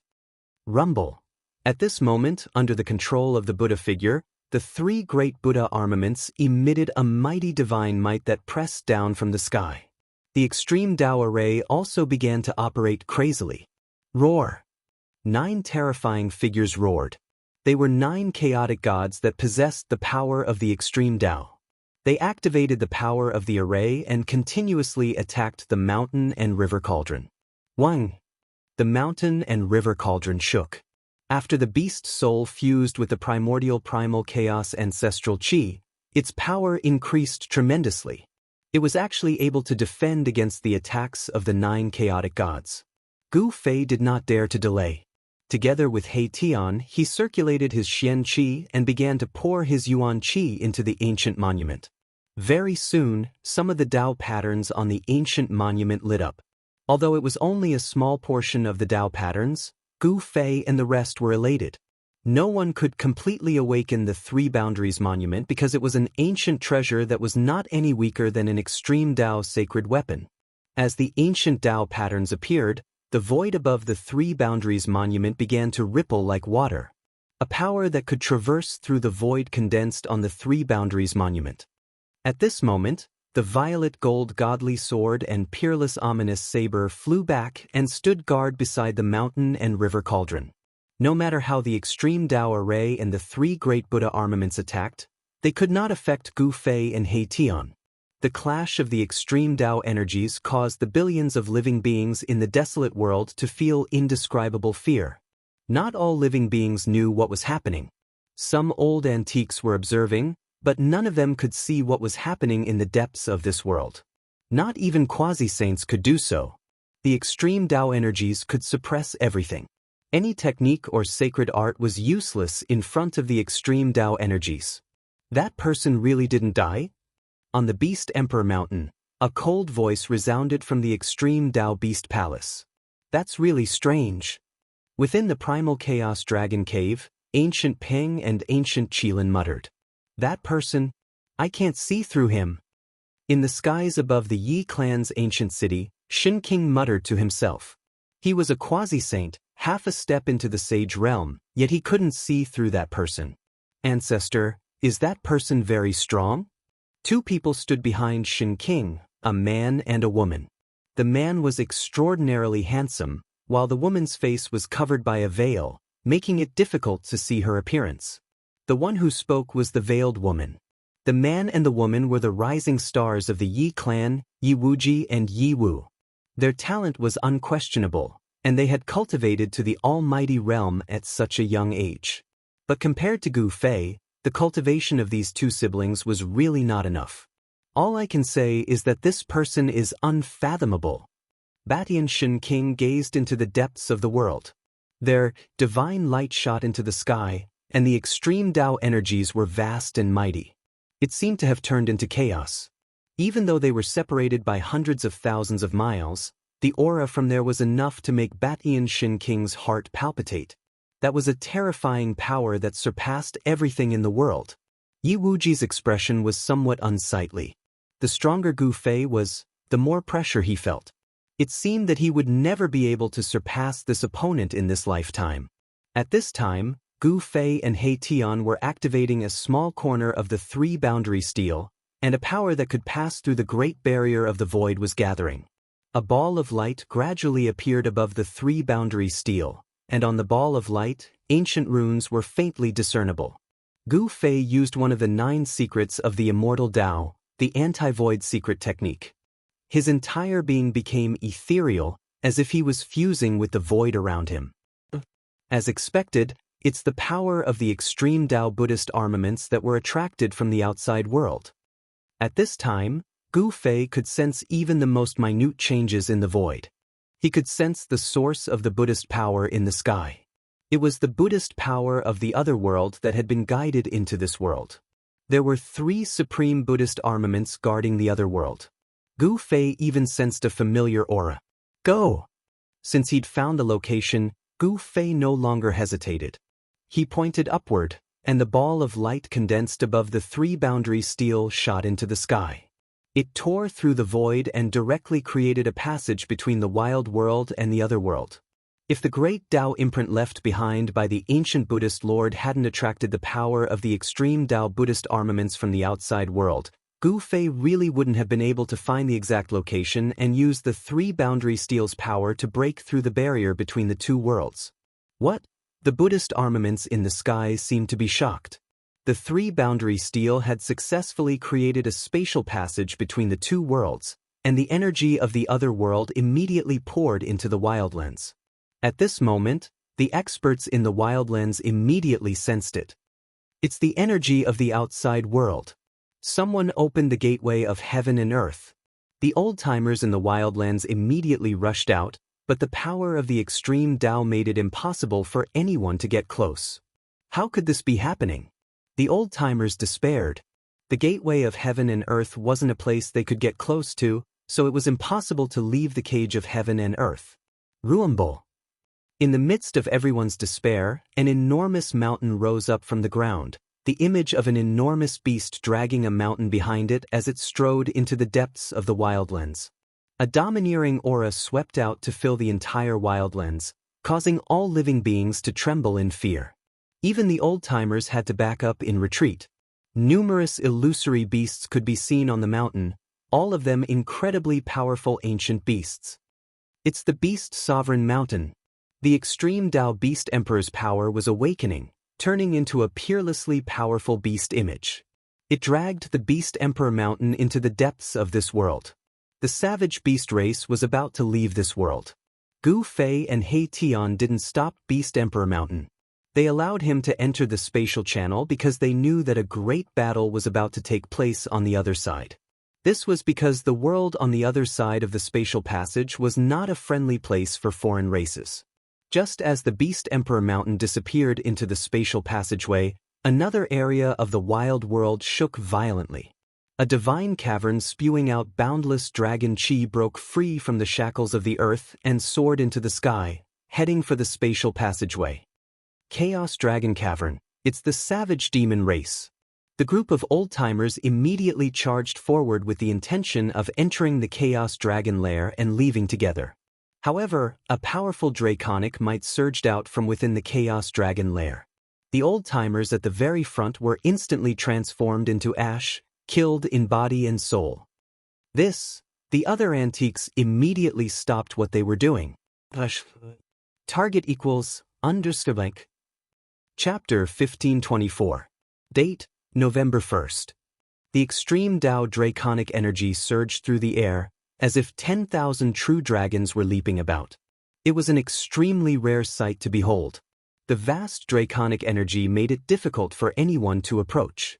Rumble. At this moment, under the control of the Buddha figure, the three great Buddha armaments emitted a mighty divine might that pressed down from the sky. The extreme Tao array also began to operate crazily. Roar. 9 terrifying figures roared. They were 9 chaotic gods that possessed the power of the extreme Tao. They activated the power of the array and continuously attacked the mountain and river cauldron. Wang. The mountain and river cauldron shook. After the beast soul fused with the primordial primal chaos ancestral chi, its power increased tremendously. It was actually able to defend against the attacks of the 9 chaotic gods. Gu Fei did not dare to delay. Together with He Tian, he circulated his Xianxia and began to pour his Yuan Qi into the ancient monument. Very soon, some of the Tao patterns on the ancient monument lit up. Although it was only a small portion of the Tao patterns, Gu Fei and the rest were elated. No one could completely awaken the Three Boundaries Monument because it was an ancient treasure that was not any weaker than an extreme Tao sacred weapon. As the ancient Tao patterns appeared, the void above the Three Boundaries Monument began to ripple like water. A power that could traverse through the void condensed on the Three Boundaries Monument. At this moment, the violet gold godly sword and peerless ominous saber flew back and stood guard beside the mountain and river cauldron. No matter how the extreme Tao array and the 3 great Buddha armaments attacked, they could not affect Gu Fei and He Tian. The clash of the extreme Tao energies caused the billions of living beings in the desolate world to feel indescribable fear. Not all living beings knew what was happening. Some old antiques were observing, but none of them could see what was happening in the depths of this world. Not even quasi-saints could do so. The extreme Tao energies could suppress everything. Any technique or sacred art was useless in front of the extreme Tao energies. That person really didn't die? On the Beast Emperor Mountain, a cold voice resounded from the extreme Tao Beast Palace. That's really strange. Within the Primal Chaos Dragon Cave, Ancient Ping and Ancient Qilin muttered. That person? I can't see through him. In the skies above the Yi clan's ancient city, Shin King muttered to himself. He was a quasi-saint, half a step into the sage realm, yet he couldn't see through that person. Ancestor, is that person very strong? 2 people stood behind Shin King, a man and a woman. The man was extraordinarily handsome, while the woman's face was covered by a veil, making it difficult to see her appearance. The one who spoke was the veiled woman. The man and the woman were the rising stars of the Yi clan, Yi Wuji and Yi Wu. Their talent was unquestionable, and they had cultivated to the almighty realm at such a young age. But compared to Gu Fei, the cultivation of these 2 siblings was really not enough. All I can say is that this person is unfathomable. Batian Shin King gazed into the depths of the world. Their divine light shot into the sky, and the extreme Tao energies were vast and mighty. It seemed to have turned into chaos. Even though they were separated by hundreds of thousands of miles, the aura from there was enough to make Batian Shin King's heart palpitate. That was a terrifying power that surpassed everything in the world. Yi Wuji's expression was somewhat unsightly. The stronger Gu Fei was, the more pressure he felt. It seemed that he would never be able to surpass this opponent in this lifetime. At this time, Gu Fei and He Tian were activating a small corner of the 3 boundary steel, and a power that could pass through the great barrier of the void was gathering. A ball of light gradually appeared above the 3 boundary steel, and on the ball of light, ancient runes were faintly discernible. Gu Fei used one of the 9 secrets of the immortal Tao, the anti-void secret technique. His entire being became ethereal, as if he was fusing with the void around him. As expected, It's the power of the extreme Tao Buddhist armaments that were attracted from the outside world. At this time, Gu Fei could sense even the most minute changes in the void. He could sense the source of the Buddhist power in the sky. It was the Buddhist power of the other world that had been guided into this world. There were 3 supreme Buddhist armaments guarding the other world. Gu Fei even sensed a familiar aura. Go! Since he'd found the location, Gu Fei no longer hesitated. He pointed upward, and the ball of light condensed above the 3-boundary steel shot into the sky. It tore through the void and directly created a passage between the wild world and the other world. If the great Tao imprint left behind by the ancient Buddhist lord hadn't attracted the power of the extreme Tao Buddhist armaments from the outside world, Gu Fei really wouldn't have been able to find the exact location and use the 3-boundary steel's power to break through the barrier between the 2 worlds. What? The Buddhist armaments in the sky seemed to be shocked. The 3-boundary steel had successfully created a spatial passage between the 2 worlds, and the energy of the other world immediately poured into the wildlands. At this moment, the experts in the wildlands immediately sensed it. It's the energy of the outside world. Someone opened the gateway of heaven and earth. The old-timers in the wildlands immediately rushed out, but the power of the extreme Tao made it impossible for anyone to get close. How could this be happening? The old-timers despaired. The gateway of heaven and earth wasn't a place they could get close to, so it was impossible to leave the cage of heaven and earth. Ruumbo. In the midst of everyone's despair, an enormous mountain rose up from the ground, the image of an enormous beast dragging a mountain behind it as it strode into the depths of the wildlands. A domineering aura swept out to fill the entire wildlands, causing all living beings to tremble in fear. Even the old-timers had to back up in retreat. Numerous illusory beasts could be seen on the mountain, all of them incredibly powerful ancient beasts. It's the Beast Sovereign Mountain. The extreme Tao Beast Emperor's power was awakening, turning into a peerlessly powerful beast image. It dragged the Beast Emperor Mountain into the depths of this world. The savage beast race was about to leave this world. Gu Fei and He Tian didn't stop Beast Emperor Mountain. They allowed him to enter the spatial channel because they knew that a great battle was about to take place on the other side. This was because the world on the other side of the spatial passage was not a friendly place for foreign races. Just as the Beast Emperor Mountain disappeared into the spatial passageway, another area of the wild world shook violently. A divine cavern spewing out boundless dragon chi broke free from the shackles of the earth and soared into the sky, heading for the spatial passageway. Chaos Dragon Cavern, it's the savage demon race. The group of old-timers immediately charged forward with the intention of entering the Chaos Dragon lair and leaving together. However, a powerful draconic might surged out from within the Chaos Dragon lair. The old-timers at the very front were instantly transformed into ash, killed in body and soul. The other antiques immediately stopped what they were doing. Target equals _blank. Chapter 1524. Date, November 1st. The extreme Tao draconic energy surged through the air, as if 10,000 true dragons were leaping about. It was an extremely rare sight to behold. The vast draconic energy made it difficult for anyone to approach.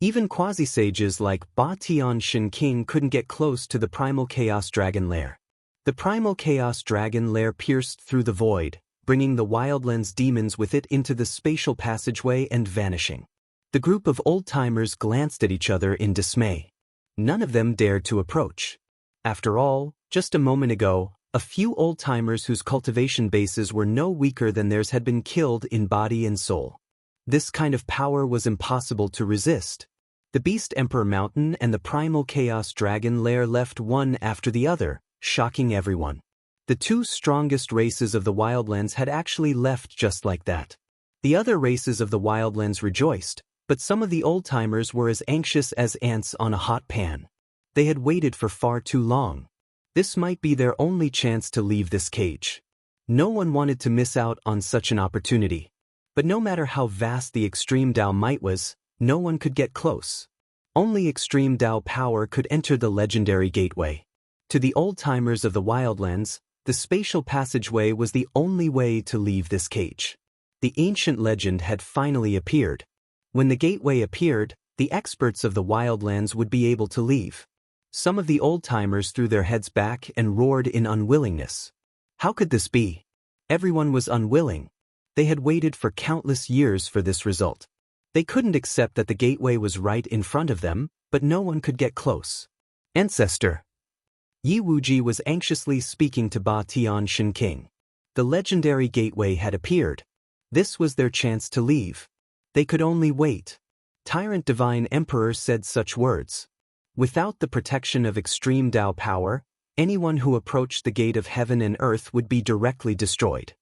Even quasi-sages like Ba Tian Shin King couldn't get close to the primal Chaos Dragon lair. The primal Chaos Dragon lair pierced through the void, bringing the wildlands demons with it into the spatial passageway and vanishing. The group of old-timers glanced at each other in dismay. None of them dared to approach. After all, just a moment ago, a few old-timers whose cultivation bases were no weaker than theirs had been killed in body and soul. This kind of power was impossible to resist. The Beast Emperor Mountain and the Primal Chaos Dragon lair left one after the other, shocking everyone. The 2 strongest races of the wildlands had actually left just like that. The other races of the wildlands rejoiced, but some of the old-timers were as anxious as ants on a hot pan. They had waited for far too long. This might be their only chance to leave this cage. No one wanted to miss out on such an opportunity. But no matter how vast the extreme Tao might was, no one could get close. Only extreme Tao power could enter the legendary gateway. To the old-timers of the wildlands, the spatial passageway was the only way to leave this cage. The ancient legend had finally appeared. When the gateway appeared, the experts of the wildlands would be able to leave. Some of the old-timers threw their heads back and roared in unwillingness. How could this be? Everyone was unwilling. They had waited for countless years for this result. They couldn't accept that the gateway was right in front of them, but no one could get close. Ancestor. Yi Wuji was anxiously speaking to Ba Tian King. The legendary gateway had appeared. This was their chance to leave. They could only wait. Tyrant Divine Emperor said such words. Without the protection of extreme Tao power, anyone who approached the gate of heaven and earth would be directly destroyed.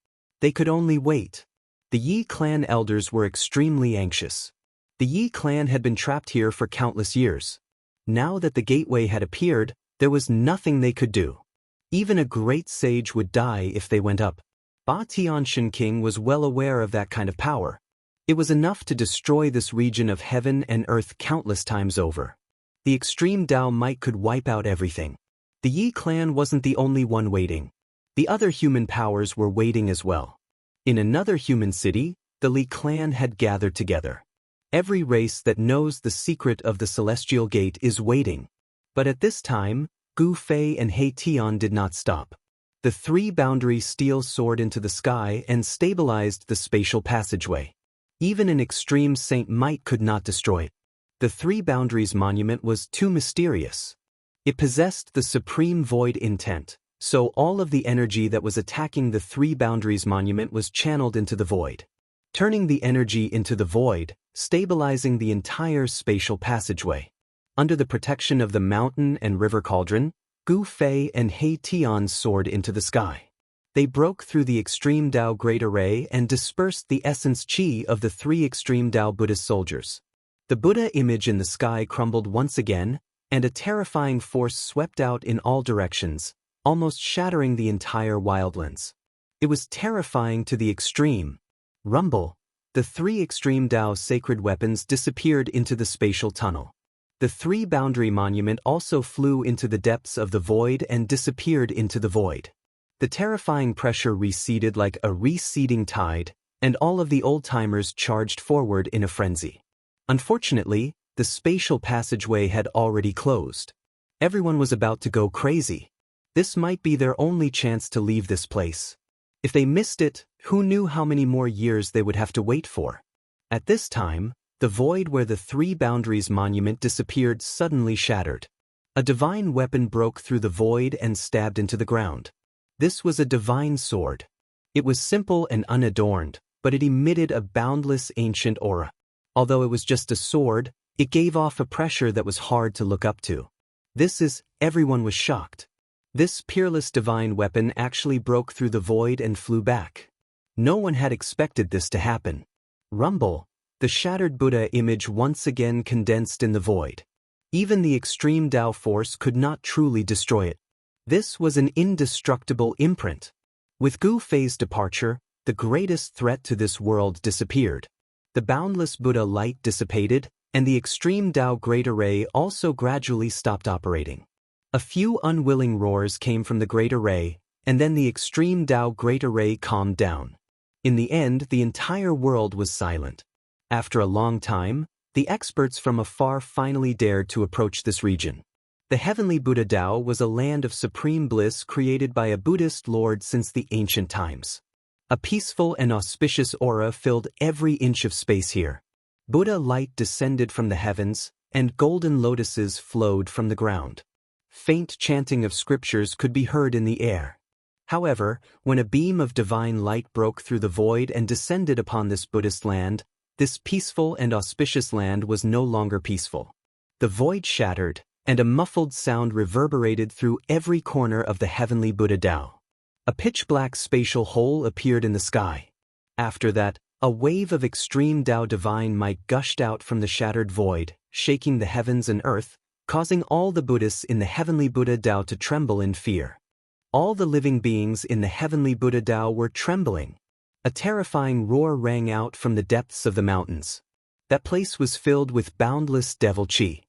They could only wait. The Yi clan elders were extremely anxious. The Yi clan had been trapped here for countless years. Now that the gateway had appeared, there was nothing they could do. Even a great sage would die if they went up. Ba Tian King was well aware of that kind of power. It was enough to destroy this region of heaven and earth countless times over. The extreme Tao might could wipe out everything. The Yi clan wasn't the only one waiting. The other human powers were waiting as well. In another human city, the Li clan had gathered together. Every race that knows the secret of the celestial gate is waiting. But at this time, Gu Fei and He Tian did not stop. The three-boundary steel soared into the sky and stabilized the spatial passageway. Even an extreme saint might could not destroy it. The Three Boundaries monument was too mysterious. It possessed the supreme void intent, so all of the energy that was attacking the Three Boundaries monument was channeled into the void. Turning the energy into the void, stabilizing the entire spatial passageway. Under the protection of the mountain and river cauldron, Gu Fei and He Tian soared into the sky. They broke through the extreme Tao Great Array and dispersed the essence Qi of the three extreme Tao Buddhist soldiers. The Buddha image in the sky crumbled once again, and a terrifying force swept out in all directions, almost shattering the entire wildlands. It was terrifying to the extreme. Rumble. The three extreme Tao sacred weapons disappeared into the spatial tunnel. The three-boundary monument also flew into the depths of the void and disappeared into the void. The terrifying pressure receded like a receding tide, and all of the old-timers charged forward in a frenzy. Unfortunately, the spatial passageway had already closed. Everyone was about to go crazy. This might be their only chance to leave this place. If they missed it, who knew how many more years they would have to wait for? At this time, the void where the Three Boundaries monument disappeared suddenly shattered. A divine weapon broke through the void and stabbed into the ground. This was a divine sword. It was simple and unadorned, but it emitted a boundless ancient aura. Although it was just a sword, it gave off a pressure that was hard to look up to. Everyone was shocked. This peerless divine weapon actually broke through the void and flew back. No one had expected this to happen. Rumble. The shattered Buddha image once again condensed in the void. Even the extreme Tao force could not truly destroy it. This was an indestructible imprint. With Gu Fei's departure, the greatest threat to this world disappeared. The boundless Buddha light dissipated, and the extreme Tao Great Array also gradually stopped operating. A few unwilling roars came from the Great Array, and then the extreme Tao Great Array calmed down. In the end, the entire world was silent. After a long time, the experts from afar finally dared to approach this region. The heavenly Buddha Tao was a land of supreme bliss created by a Buddhist lord since the ancient times. A peaceful and auspicious aura filled every inch of space here. Buddha light descended from the heavens, and golden lotuses flowed from the ground. Faint chanting of scriptures could be heard in the air. However, when a beam of divine light broke through the void and descended upon this Buddhist land, this peaceful and auspicious land was no longer peaceful. The void shattered, and a muffled sound reverberated through every corner of the heavenly Buddha Tao. A pitch-black spatial hole appeared in the sky. After that, a wave of extreme Tao divine might gushed out from the shattered void, shaking the heavens and earth, causing all the Buddhists in the heavenly Buddha Tao to tremble in fear. All the living beings in the heavenly Buddha Tao were trembling. A terrifying roar rang out from the depths of the mountains. That place was filled with boundless devil chi.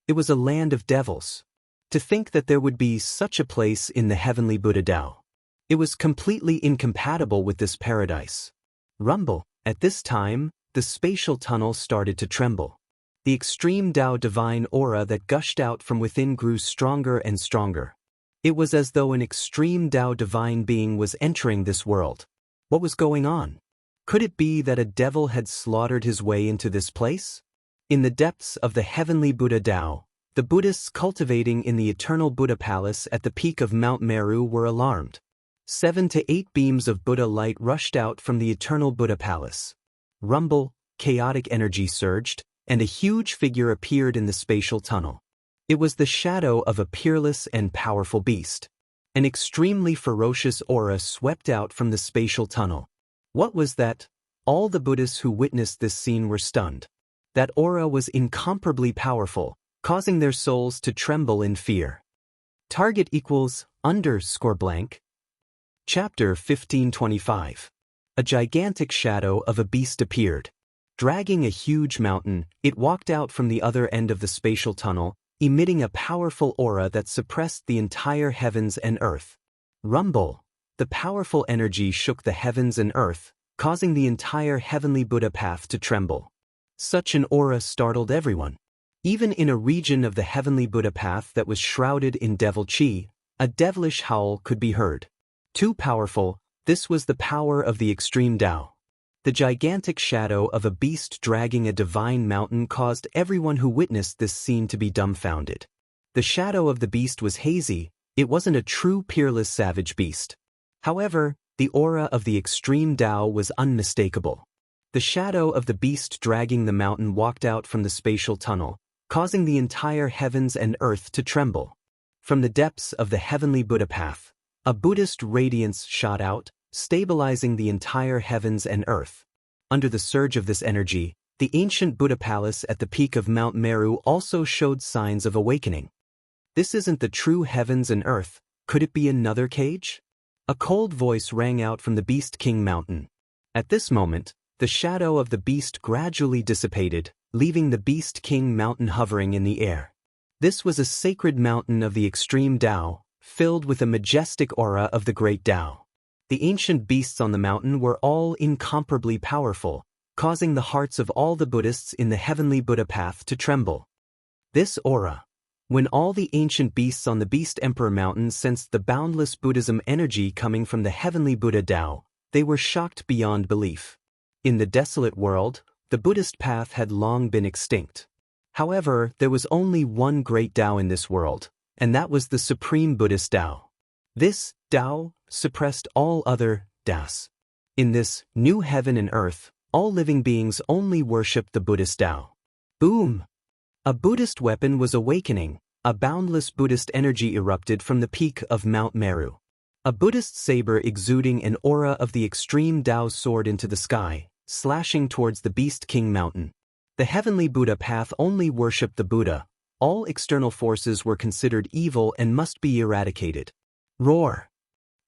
It was a land of devils. To think that there would be such a place in the heavenly Buddha Tao. It was completely incompatible with this paradise. Rumble. At this time, the spatial tunnel started to tremble. The extreme Tao divine aura that gushed out from within grew stronger and stronger. It was as though an extreme Tao divine being was entering this world. What was going on? Could it be that a devil had slaughtered his way into this place? In the depths of the heavenly Buddha Tao, the Buddhists cultivating in the eternal Buddha palace at the peak of Mount Meru were alarmed. 7 to 8 beams of Buddha light rushed out from the eternal Buddha palace. Rumble, chaotic energy surged, and a huge figure appeared in the spatial tunnel. It was the shadow of a peerless and powerful beast. An extremely ferocious aura swept out from the spatial tunnel. What was that? All the Buddhists who witnessed this scene were stunned. That aura was incomparably powerful, causing their souls to tremble in fear. Target equals _blank. Chapter 1525. A gigantic shadow of a beast appeared. Dragging a huge mountain, it walked out from the other end of the spatial tunnel, emitting a powerful aura that suppressed the entire heavens and earth. Rumble. The powerful energy shook the heavens and earth, causing the entire heavenly Buddha path to tremble. Such an aura startled everyone. Even in a region of the heavenly Buddha path that was shrouded in devil chi, a devilish howl could be heard. Too powerful, this was the power of the extreme Tao. The gigantic shadow of a beast dragging a divine mountain caused everyone who witnessed this scene to be dumbfounded. The shadow of the beast was hazy, it wasn't a true peerless savage beast. However, the aura of the extreme Tao was unmistakable. The shadow of the beast dragging the mountain walked out from the spatial tunnel, causing the entire heavens and earth to tremble. From the depths of the heavenly Buddha path, a Buddhist radiance shot out, stabilizing the entire heavens and earth. Under the surge of this energy, the ancient Buddha palace at the peak of Mount Meru also showed signs of awakening. This isn't the true heavens and earth, could it be another cage? A cold voice rang out from the Beast King Mountain. At this moment, the shadow of the beast gradually dissipated, leaving the Beast King Mountain hovering in the air. This was a sacred mountain of the extreme Tao, filled with a majestic aura of the great Tao. The ancient beasts on the mountain were all incomparably powerful, causing the hearts of all the Buddhists in the heavenly Buddha path to tremble. This aura. When all the ancient beasts on the Beast Emperor Mountain sensed the boundless Buddhism energy coming from the heavenly Buddha Tao, they were shocked beyond belief. In the desolate world, the Buddhist path had long been extinct. However, there was only one great Tao in this world, and that was the Supreme Buddhist Tao. This Tao suppressed all other Taos. In this new heaven and earth, all living beings only worshipped the Buddhist Tao. Boom! A Buddhist weapon was awakening, a boundless Buddhist energy erupted from the peak of Mount Meru. A Buddhist saber exuding an aura of the extreme Tao soared into the sky, slashing towards the Beast King Mountain. The heavenly Buddha path only worshipped the Buddha. All external forces were considered evil and must be eradicated. Roar!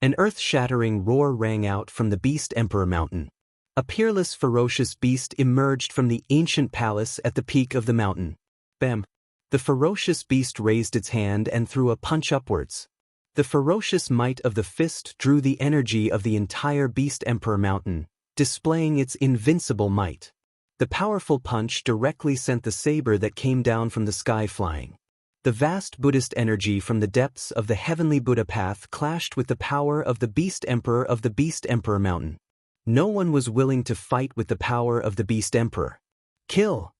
An earth-shattering roar rang out from the Beast Emperor Mountain. A peerless, ferocious beast emerged from the ancient palace at the peak of the mountain. Bam! The ferocious beast raised its hand and threw a punch upwards. The ferocious might of the fist drew the energy of the entire Beast Emperor Mountain, displaying its invincible might. The powerful punch directly sent the saber that came down from the sky flying. The vast Buddhist energy from the depths of the heavenly Buddha path clashed with the power of the Beast Emperor of the Beast Emperor Mountain. No one was willing to fight with the power of the Beast Emperor. Kill!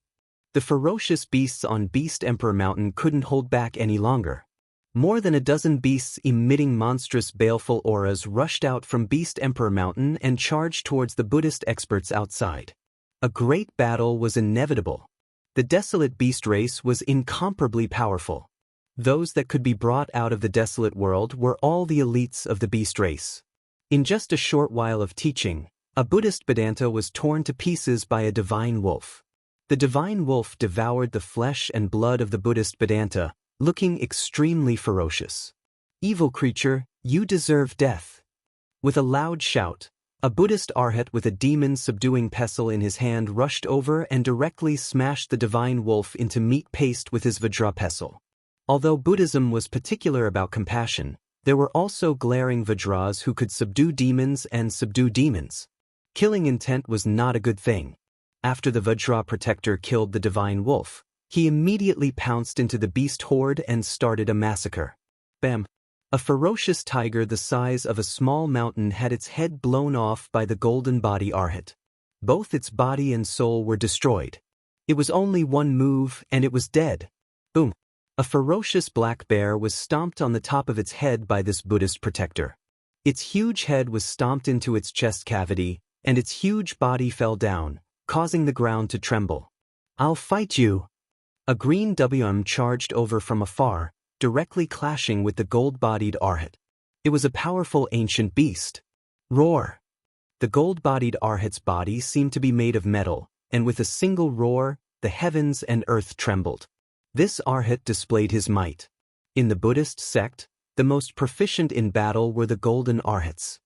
The ferocious beasts on Beast Emperor Mountain couldn't hold back any longer. More than a dozen beasts emitting monstrous baleful auras rushed out from Beast Emperor Mountain and charged towards the Buddhist experts outside. A great battle was inevitable. The desolate beast race was incomparably powerful. Those that could be brought out of the desolate world were all the elites of the beast race. In just a short while of teaching, a Buddhist Vedanta was torn to pieces by a divine wolf. The divine wolf devoured the flesh and blood of the Buddhist Vedanta, looking extremely ferocious. Evil creature, you deserve death. With a loud shout, a Buddhist arhat with a demon-subduing pestle in his hand rushed over and directly smashed the divine wolf into meat paste with his Vajra pestle. Although Buddhism was particular about compassion, there were also glaring Vajras who could subdue demons and subdue demons. Killing intent was not a good thing. After the Vajra protector killed the divine wolf, he immediately pounced into the beast horde and started a massacre. Bam! A ferocious tiger the size of a small mountain had its head blown off by the golden body Arhat. Both its body and soul were destroyed. It was only one move and it was dead. Boom! A ferocious black bear was stomped on the top of its head by this Buddhist protector. Its huge head was stomped into its chest cavity, and its huge body fell down, causing the ground to tremble. "I'll fight you!" A green WM charged over from afar, directly clashing with the gold-bodied Arhat. It was a powerful ancient beast. Roar! The gold-bodied Arhat's body seemed to be made of metal, and with a single roar, the heavens and earth trembled. This Arhat displayed his might. In the Buddhist sect, the most proficient in battle were the golden Arhats.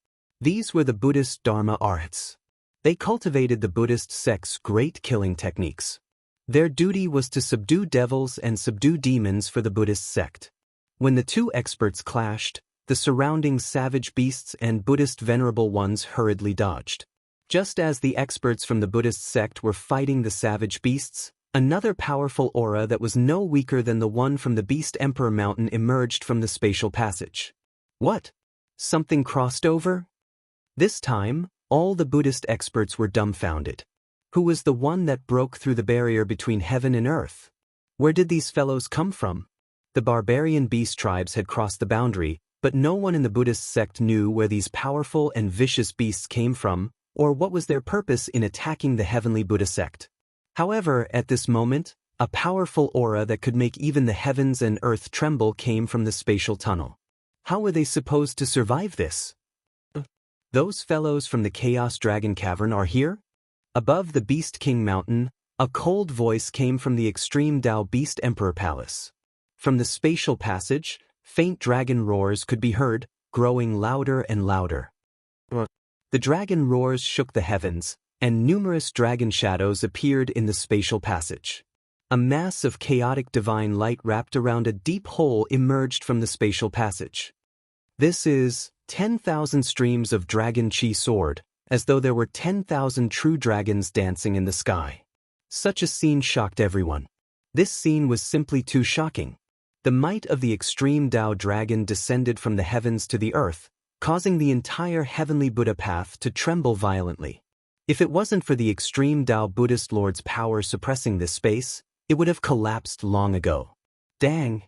These were the Buddhist Dharma Arhats. They cultivated the Buddhist sect's great killing techniques. Their duty was to subdue devils and subdue demons for the Buddhist sect. When the two experts clashed, the surrounding savage beasts and Buddhist venerable ones hurriedly dodged. Just as the experts from the Buddhist sect were fighting the savage beasts, another powerful aura that was no weaker than the one from the Beast Emperor Mountain emerged from the spatial passage. What? Something crossed over? This time, all the Buddhist experts were dumbfounded. Who was the one that broke through the barrier between heaven and earth? Where did these fellows come from? The barbarian beast tribes had crossed the boundary, but no one in the Buddhist sect knew where these powerful and vicious beasts came from, or what was their purpose in attacking the heavenly Buddha sect. However, at this moment, a powerful aura that could make even the heavens and earth tremble came from the spatial tunnel. How were they supposed to survive this? Those fellows from the Chaos Dragon Cavern are here? Above the Beast King Mountain, a cold voice came from the Extreme Tao Beast Emperor Palace. From the spatial passage, faint dragon roars could be heard, growing louder and louder. The dragon roars shook the heavens, and numerous dragon shadows appeared in the spatial passage. A mass of chaotic divine light wrapped around a deep hole emerged from the spatial passage. This is 10,000 streams of dragon chi soared, as though there were 10,000 true dragons dancing in the sky. Such a scene shocked everyone. This scene was simply too shocking. The might of the extreme Tao dragon descended from the heavens to the earth, causing the entire heavenly Buddha path to tremble violently. If it wasn't for the extreme Tao Buddhist Lord's power suppressing this space, it would have collapsed long ago. Dang!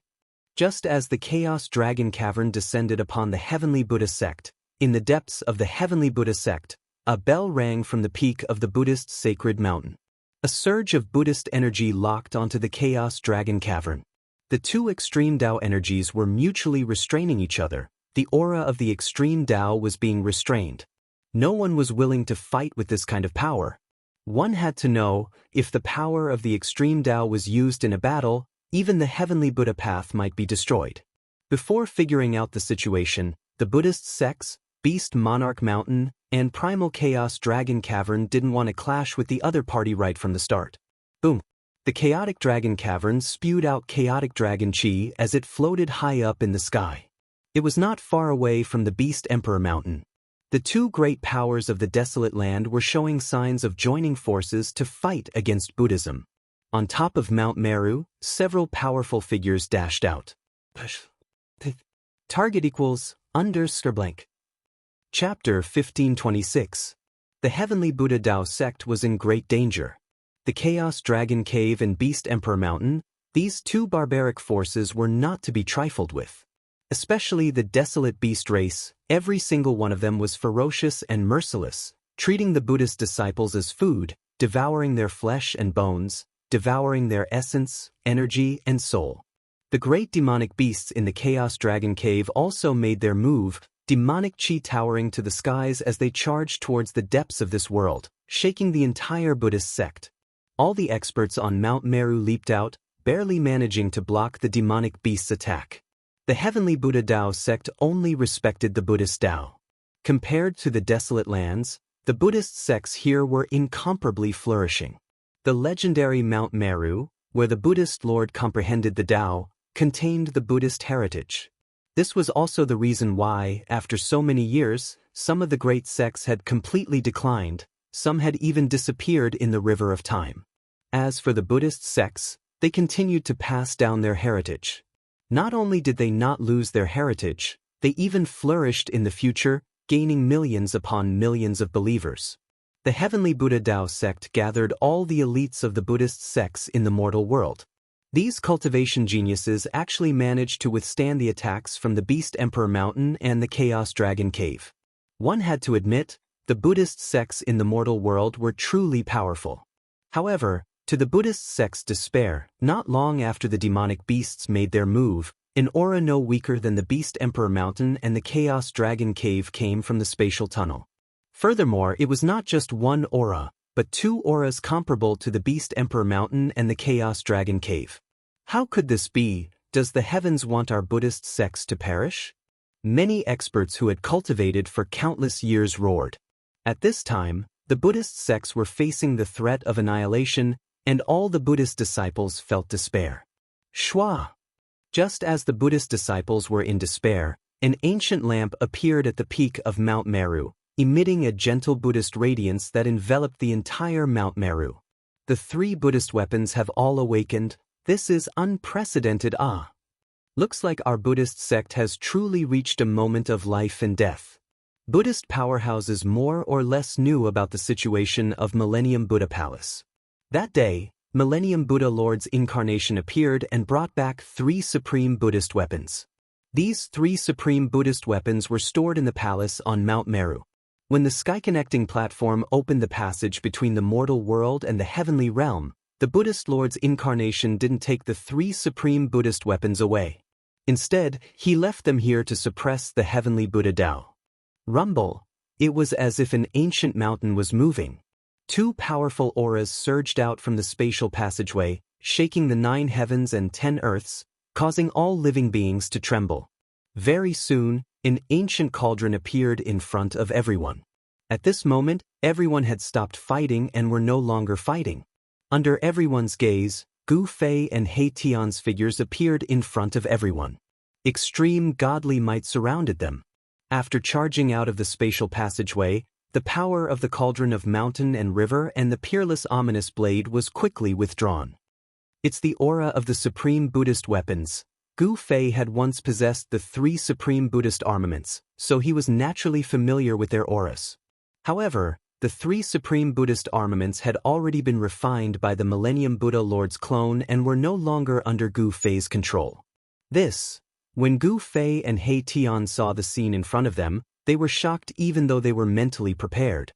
Just as the Chaos Dragon Cavern descended upon the heavenly Buddha sect, in the depths of the heavenly Buddha sect, a bell rang from the peak of the Buddhist sacred mountain. A surge of Buddhist energy locked onto the Chaos Dragon Cavern. The two extreme Tao energies were mutually restraining each other. The aura of the extreme Tao was being restrained. No one was willing to fight with this kind of power. One had to know, if the power of the extreme Tao was used in a battle, even the heavenly Buddha path might be destroyed. Before figuring out the situation, the Buddhist sects, Beast Monarch Mountain, and Primal Chaos Dragon Cavern didn't want to clash with the other party right from the start. Boom! The Chaotic Dragon Cavern spewed out chaotic dragon chi as it floated high up in the sky. It was not far away from the Beast Emperor Mountain. The two great powers of the desolate land were showing signs of joining forces to fight against Buddhism. On top of Mount Meru, several powerful figures dashed out. Target equals _blank. Chapter 1526. The Heavenly Buddha Tao sect was in great danger. The Chaos Dragon Cave and Beast Emperor Mountain, these two barbaric forces were not to be trifled with. Especially the desolate beast race, every single one of them was ferocious and merciless, treating the Buddhist disciples as food, devouring their flesh and bones, devouring their essence, energy, and soul. The great demonic beasts in the Chaos Dragon Cave also made their move, demonic chi towering to the skies as they charged towards the depths of this world, shaking the entire Buddhist sect. All the experts on Mount Meru leaped out, barely managing to block the demonic beast's attack. The Heavenly Buddha Tao sect only respected the Buddhist Tao. Compared to the desolate lands, the Buddhist sects here were incomparably flourishing. The legendary Mount Meru, where the Buddhist Lord comprehended the Tao, contained the Buddhist heritage. This was also the reason why, after so many years, some of the great sects had completely declined, Some had even disappeared in the river of time. As for the Buddhist sects, they continued to pass down their heritage. Not only did they not lose their heritage, they even flourished in the future, gaining millions upon millions of believers. The Heavenly Buddha Tao sect gathered all the elites of the Buddhist sects in the mortal world. These cultivation geniuses actually managed to withstand the attacks from the Beast Emperor Mountain and the Chaos Dragon Cave. One had to admit, the Buddhist sects in the mortal world were truly powerful. However, to the Buddhist sect's despair, not long after the demonic beasts made their move, an aura no weaker than the Beast Emperor Mountain and the Chaos Dragon Cave came from the spatial tunnel. Furthermore, it was not just one aura, but two auras comparable to the Beast Emperor Mountain and the Chaos Dragon Cave. How could this be? Does the heavens want our Buddhist sects to perish? Many experts who had cultivated for countless years roared. At this time, the Buddhist sects were facing the threat of annihilation, and all the Buddhist disciples felt despair. Shua! Just as the Buddhist disciples were in despair, an ancient lamp appeared at the peak of Mount Meru, emitting a gentle Buddhist radiance that enveloped the entire Mount Meru. The three Buddhist weapons have all awakened. This is unprecedented. Looks like our Buddhist sect has truly reached a moment of life and death. Buddhist powerhouses more or less knew about the situation of Millennium Buddha Palace. That day, Millennium Buddha Lord's incarnation appeared and brought back three supreme Buddhist weapons. These three supreme Buddhist weapons were stored in the palace on Mount Meru. When the sky-connecting platform opened the passage between the mortal world and the heavenly realm, the Buddhist Lord's incarnation didn't take the three supreme Buddhist weapons away. Instead, he left them here to suppress the heavenly Buddha Tao. Rumble! It was as if an ancient mountain was moving. Two powerful auras surged out from the spatial passageway, shaking the 9 heavens and 10 earths, causing all living beings to tremble. Very soon, an ancient cauldron appeared in front of everyone. At this moment, everyone had stopped fighting and were no longer fighting. Under everyone's gaze, Gu Fei and He Tian's figures appeared in front of everyone. Extreme godly might surrounded them. After charging out of the spatial passageway, the power of the cauldron of mountain and river and the peerless ominous blade was quickly withdrawn. It's the aura of the supreme Buddhist weapons. Gu Fei had once possessed the three supreme Buddhist armaments, so he was naturally familiar with their auras. However, the three supreme Buddhist armaments had already been refined by the Millennium Buddha Lord's clone and were no longer under Gu Fei's control. When Gu Fei and He Tian saw the scene in front of them, they were shocked even though they were mentally prepared.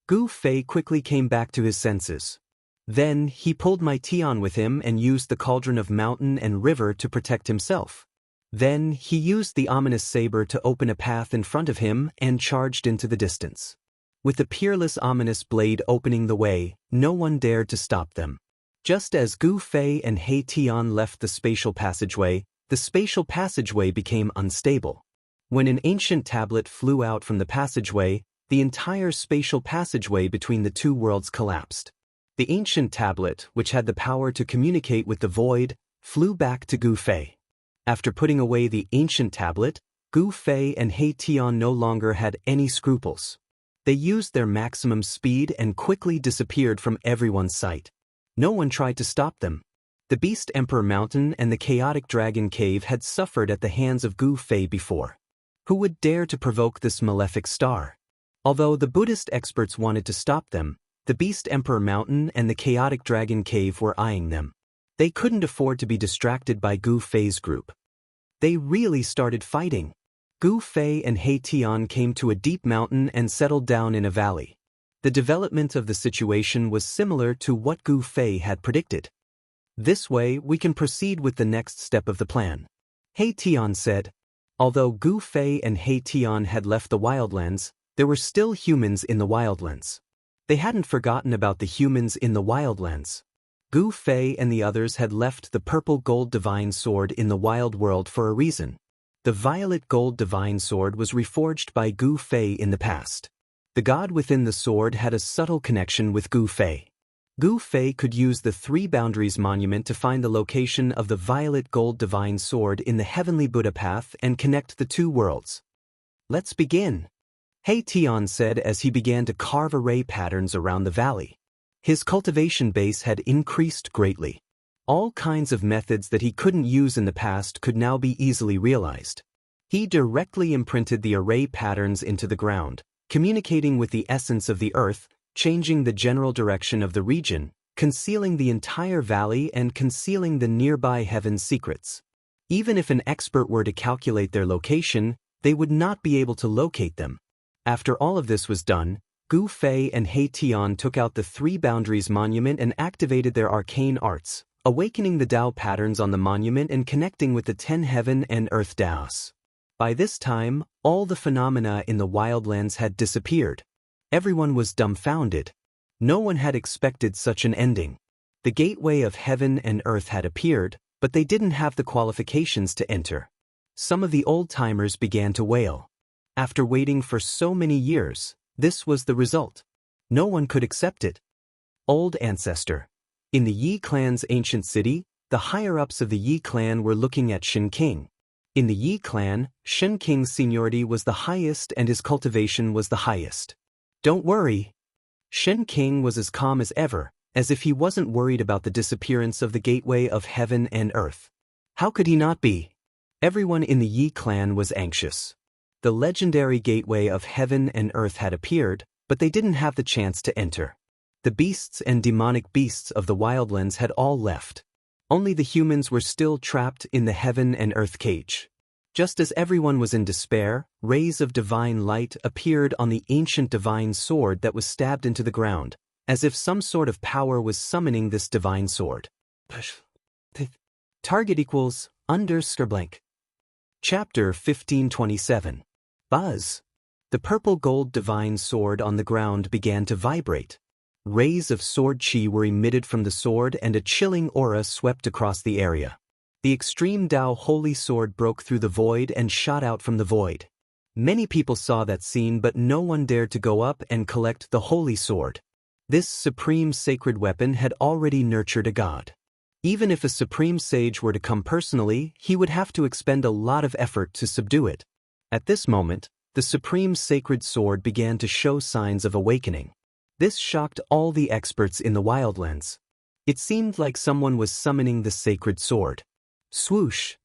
Gu Fei quickly came back to his senses. Then, he pulled my Tian with him and used the cauldron of mountain and river to protect himself. Then, he used the ominous saber to open a path in front of him and charged into the distance. With the peerless ominous blade opening the way, no one dared to stop them. Just as Gu Fei and He Tian left the spatial passageway became unstable. When an ancient tablet flew out from the passageway, the entire spatial passageway between the two worlds collapsed. The ancient tablet, which had the power to communicate with the void, flew back to Gu Fei. After putting away the ancient tablet, Gu Fei and He Tian no longer had any scruples. They used their maximum speed and quickly disappeared from everyone's sight. No one tried to stop them. The Beast Emperor Mountain and the Chaotic Dragon Cave had suffered at the hands of Gu Fei before. Who would dare to provoke this malefic star? Although the Buddhist experts wanted to stop them, the Beast Emperor Mountain and the Chaotic Dragon Cave were eyeing them. They couldn't afford to be distracted by Gu Fei's group. They really started fighting. Gu Fei and He Tian came to a deep mountain and settled down in a valley. The development of the situation was similar to what Gu Fei had predicted. This way, we can proceed with the next step of the plan. He Tian said. Although Gu Fei and He Tian had left the wildlands, there were still humans in the wildlands. They hadn't forgotten about the humans in the wildlands. Gu Fei and the others had left the purple gold divine sword in the wild world for a reason. The violet gold divine sword was reforged by Gu Fei in the past. The god within the sword had a subtle connection with Gu Fei. Gu Fei could use the Three Boundaries Monument to find the location of the violet gold divine sword in the heavenly Buddha path and connect the two worlds. Let's begin. Tian said as he began to carve array patterns around the valley. His cultivation base had increased greatly. All kinds of methods that he couldn't use in the past could now be easily realized. He directly imprinted the array patterns into the ground, communicating with the essence of the earth, changing the general direction of the region, concealing the entire valley and concealing the nearby heaven's secrets. Even if an expert were to calculate their location, they would not be able to locate them. After all of this was done, Gu Fei and He Tian took out the 3 boundaries monument and activated their arcane arts, awakening the Tao patterns on the monument and connecting with the 10 heaven and earth Taos. By this time, all the phenomena in the wildlands had disappeared. Everyone was dumbfounded. No one had expected such an ending. The gateway of heaven and earth had appeared, but they didn't have the qualifications to enter. Some of the old-timers began to wail. After waiting for so many years, this was the result. No one could accept it. Old ancestor. In the Yi clan's ancient city, the higher-ups of the Yi clan were looking at Shen King. In the Yi clan, Shen King's seniority was the highest and his cultivation was the highest. Don't worry. Shen King was as calm as ever, as if he wasn't worried about the disappearance of the gateway of heaven and earth. How could he not be? Everyone in the Yi clan was anxious. The legendary gateway of heaven and earth had appeared, but they didn't have the chance to enter. The beasts and demonic beasts of the wildlands had all left. Only the humans were still trapped in the heaven and earth cage. Just as everyone was in despair, rays of divine light appeared on the ancient divine sword that was stabbed into the ground, as if some sort of power was summoning this divine sword. Target equals _blank. Chapter 1527. Buzz. The purple gold divine sword on the ground began to vibrate. Rays of sword chi were emitted from the sword and a chilling aura swept across the area. The extreme Tao holy sword broke through the void and shot out from the void. Many people saw that scene, but no one dared to go up and collect the holy sword. This supreme sacred weapon had already nurtured a god. Even if a supreme sage were to come personally, he would have to expend a lot of effort to subdue it. At this moment, the supreme sacred sword began to show signs of awakening. This shocked all the experts in the wildlands. It seemed like someone was summoning the sacred sword. Swoosh!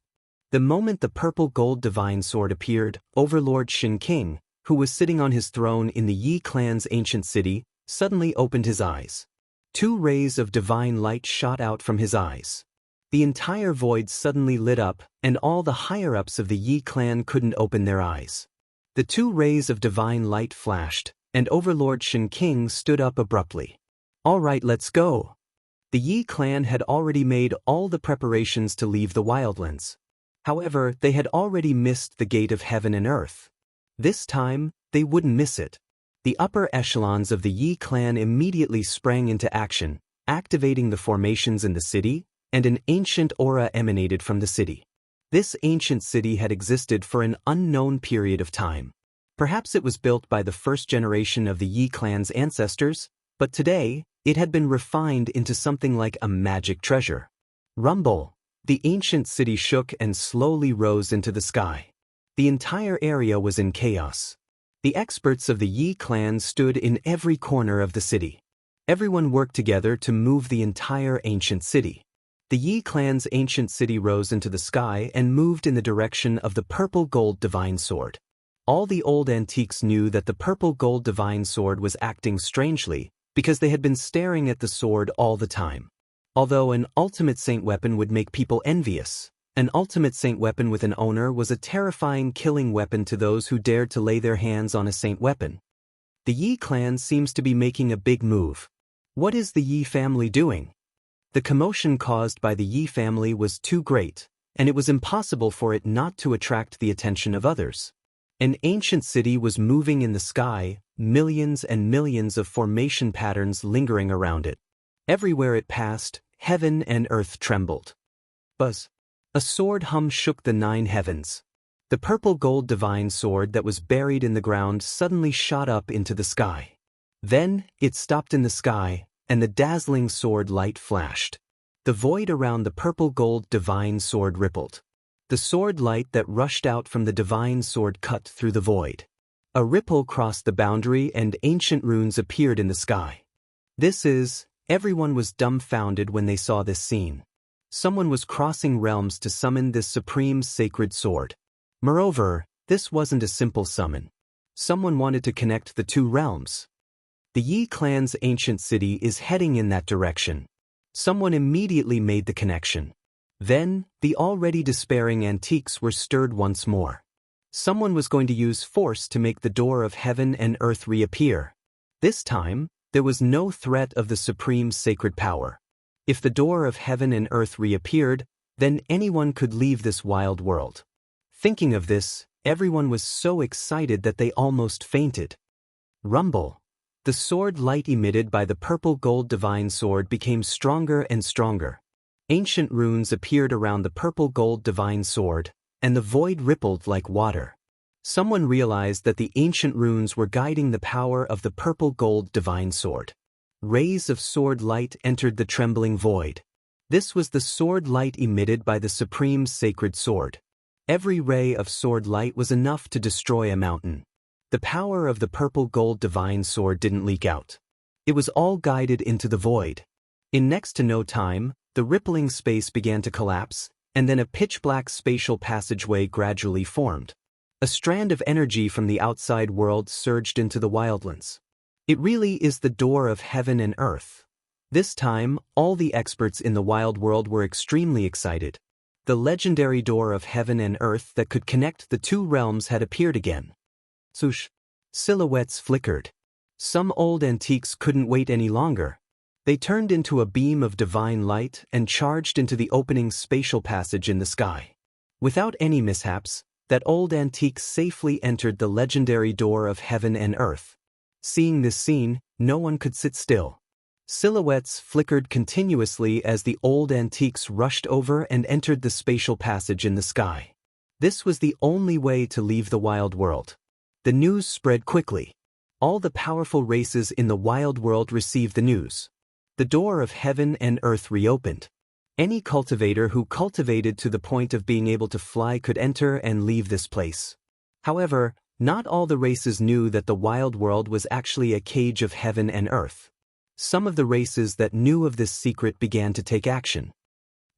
The moment the purple gold divine sword appeared, Overlord Shen King, who was sitting on his throne in the Yi clan's ancient city, suddenly opened his eyes. 2 rays of divine light shot out from his eyes. The entire void suddenly lit up, and all the higher-ups of the Yi clan couldn't open their eyes. The 2 rays of divine light flashed, and Overlord Shen King stood up abruptly. All right, let's go. The Yi clan had already made all the preparations to leave the wildlands. However, they had already missed the gate of heaven and earth. This time, they wouldn't miss it. The upper echelons of the Yi clan immediately sprang into action, activating the formations in the city, and an ancient aura emanated from the city. This ancient city had existed for an unknown period of time. Perhaps it was built by the first generation of the Yi clan's ancestors, but today, it had been refined into something like a magic treasure. Rumble! The ancient city shook and slowly rose into the sky. The entire area was in chaos. The experts of the Yi clan stood in every corner of the city. Everyone worked together to move the entire ancient city. The Yi clan's ancient city rose into the sky and moved in the direction of the purple gold divine sword. All the old antiques knew that the purple gold divine sword was acting strangely because they had been staring at the sword all the time. Although an ultimate saint weapon would make people envious, an ultimate saint weapon with an owner was a terrifying killing weapon to those who dared to lay their hands on a saint weapon. The Yi clan seems to be making a big move. What is the Yi family doing? The commotion caused by the Yi family was too great, and it was impossible for it not to attract the attention of others. An ancient city was moving in the sky, millions and millions of formation patterns lingering around it. Everywhere it passed, heaven and earth trembled. Buzz! A sword hum shook the 9 heavens. The purple gold divine sword that was buried in the ground suddenly shot up into the sky. Then, it stopped in the sky, and the dazzling sword light flashed. The void around the purple gold divine sword rippled. The sword light that rushed out from the divine sword cut through the void. A ripple crossed the boundary and ancient runes appeared in the sky. Everyone was dumbfounded when they saw this scene. Someone was crossing realms to summon this supreme sacred sword. Moreover, this wasn't a simple summon. Someone wanted to connect the two realms. The Yi clan's ancient city is heading in that direction. Someone immediately made the connection. Then, the already despairing antiques were stirred once more. Someone was going to use force to make the door of heaven and earth reappear. This time, there was no threat of the supreme sacred power. If the door of heaven and earth reappeared, then anyone could leave this wild world. Thinking of this, everyone was so excited that they almost fainted. Rumble. The sword light emitted by the purple gold divine sword became stronger and stronger. Ancient runes appeared around the purple gold divine sword, and the void rippled like water. Someone realized that the ancient runes were guiding the power of the purple gold divine sword. Rays of sword light entered the trembling void. This was the sword light emitted by the supreme sacred sword. Every ray of sword light was enough to destroy a mountain. The power of the purple gold divine sword didn't leak out. It was all guided into the void. In next to no time, the rippling space began to collapse, and then a pitch-black spatial passageway gradually formed. A strand of energy from the outside world surged into the wildlands. It really is the door of heaven and earth. This time, all the experts in the wild world were extremely excited. The legendary door of heaven and earth that could connect the two realms had appeared again. Swoosh! Silhouettes flickered. Some old antiques couldn't wait any longer. They turned into a beam of divine light and charged into the opening spatial passage in the sky. Without any mishaps, that old antique safely entered the legendary door of heaven and earth. Seeing this scene, no one could sit still. Silhouettes flickered continuously as the old antiques rushed over and entered the spatial passage in the sky. This was the only way to leave the wild world. The news spread quickly. All the powerful races in the wild world received the news. The door of heaven and earth reopened. Any cultivator who cultivated to the point of being able to fly could enter and leave this place. However, not all the races knew that the wild world was actually a cage of heaven and earth. Some of the races that knew of this secret began to take action.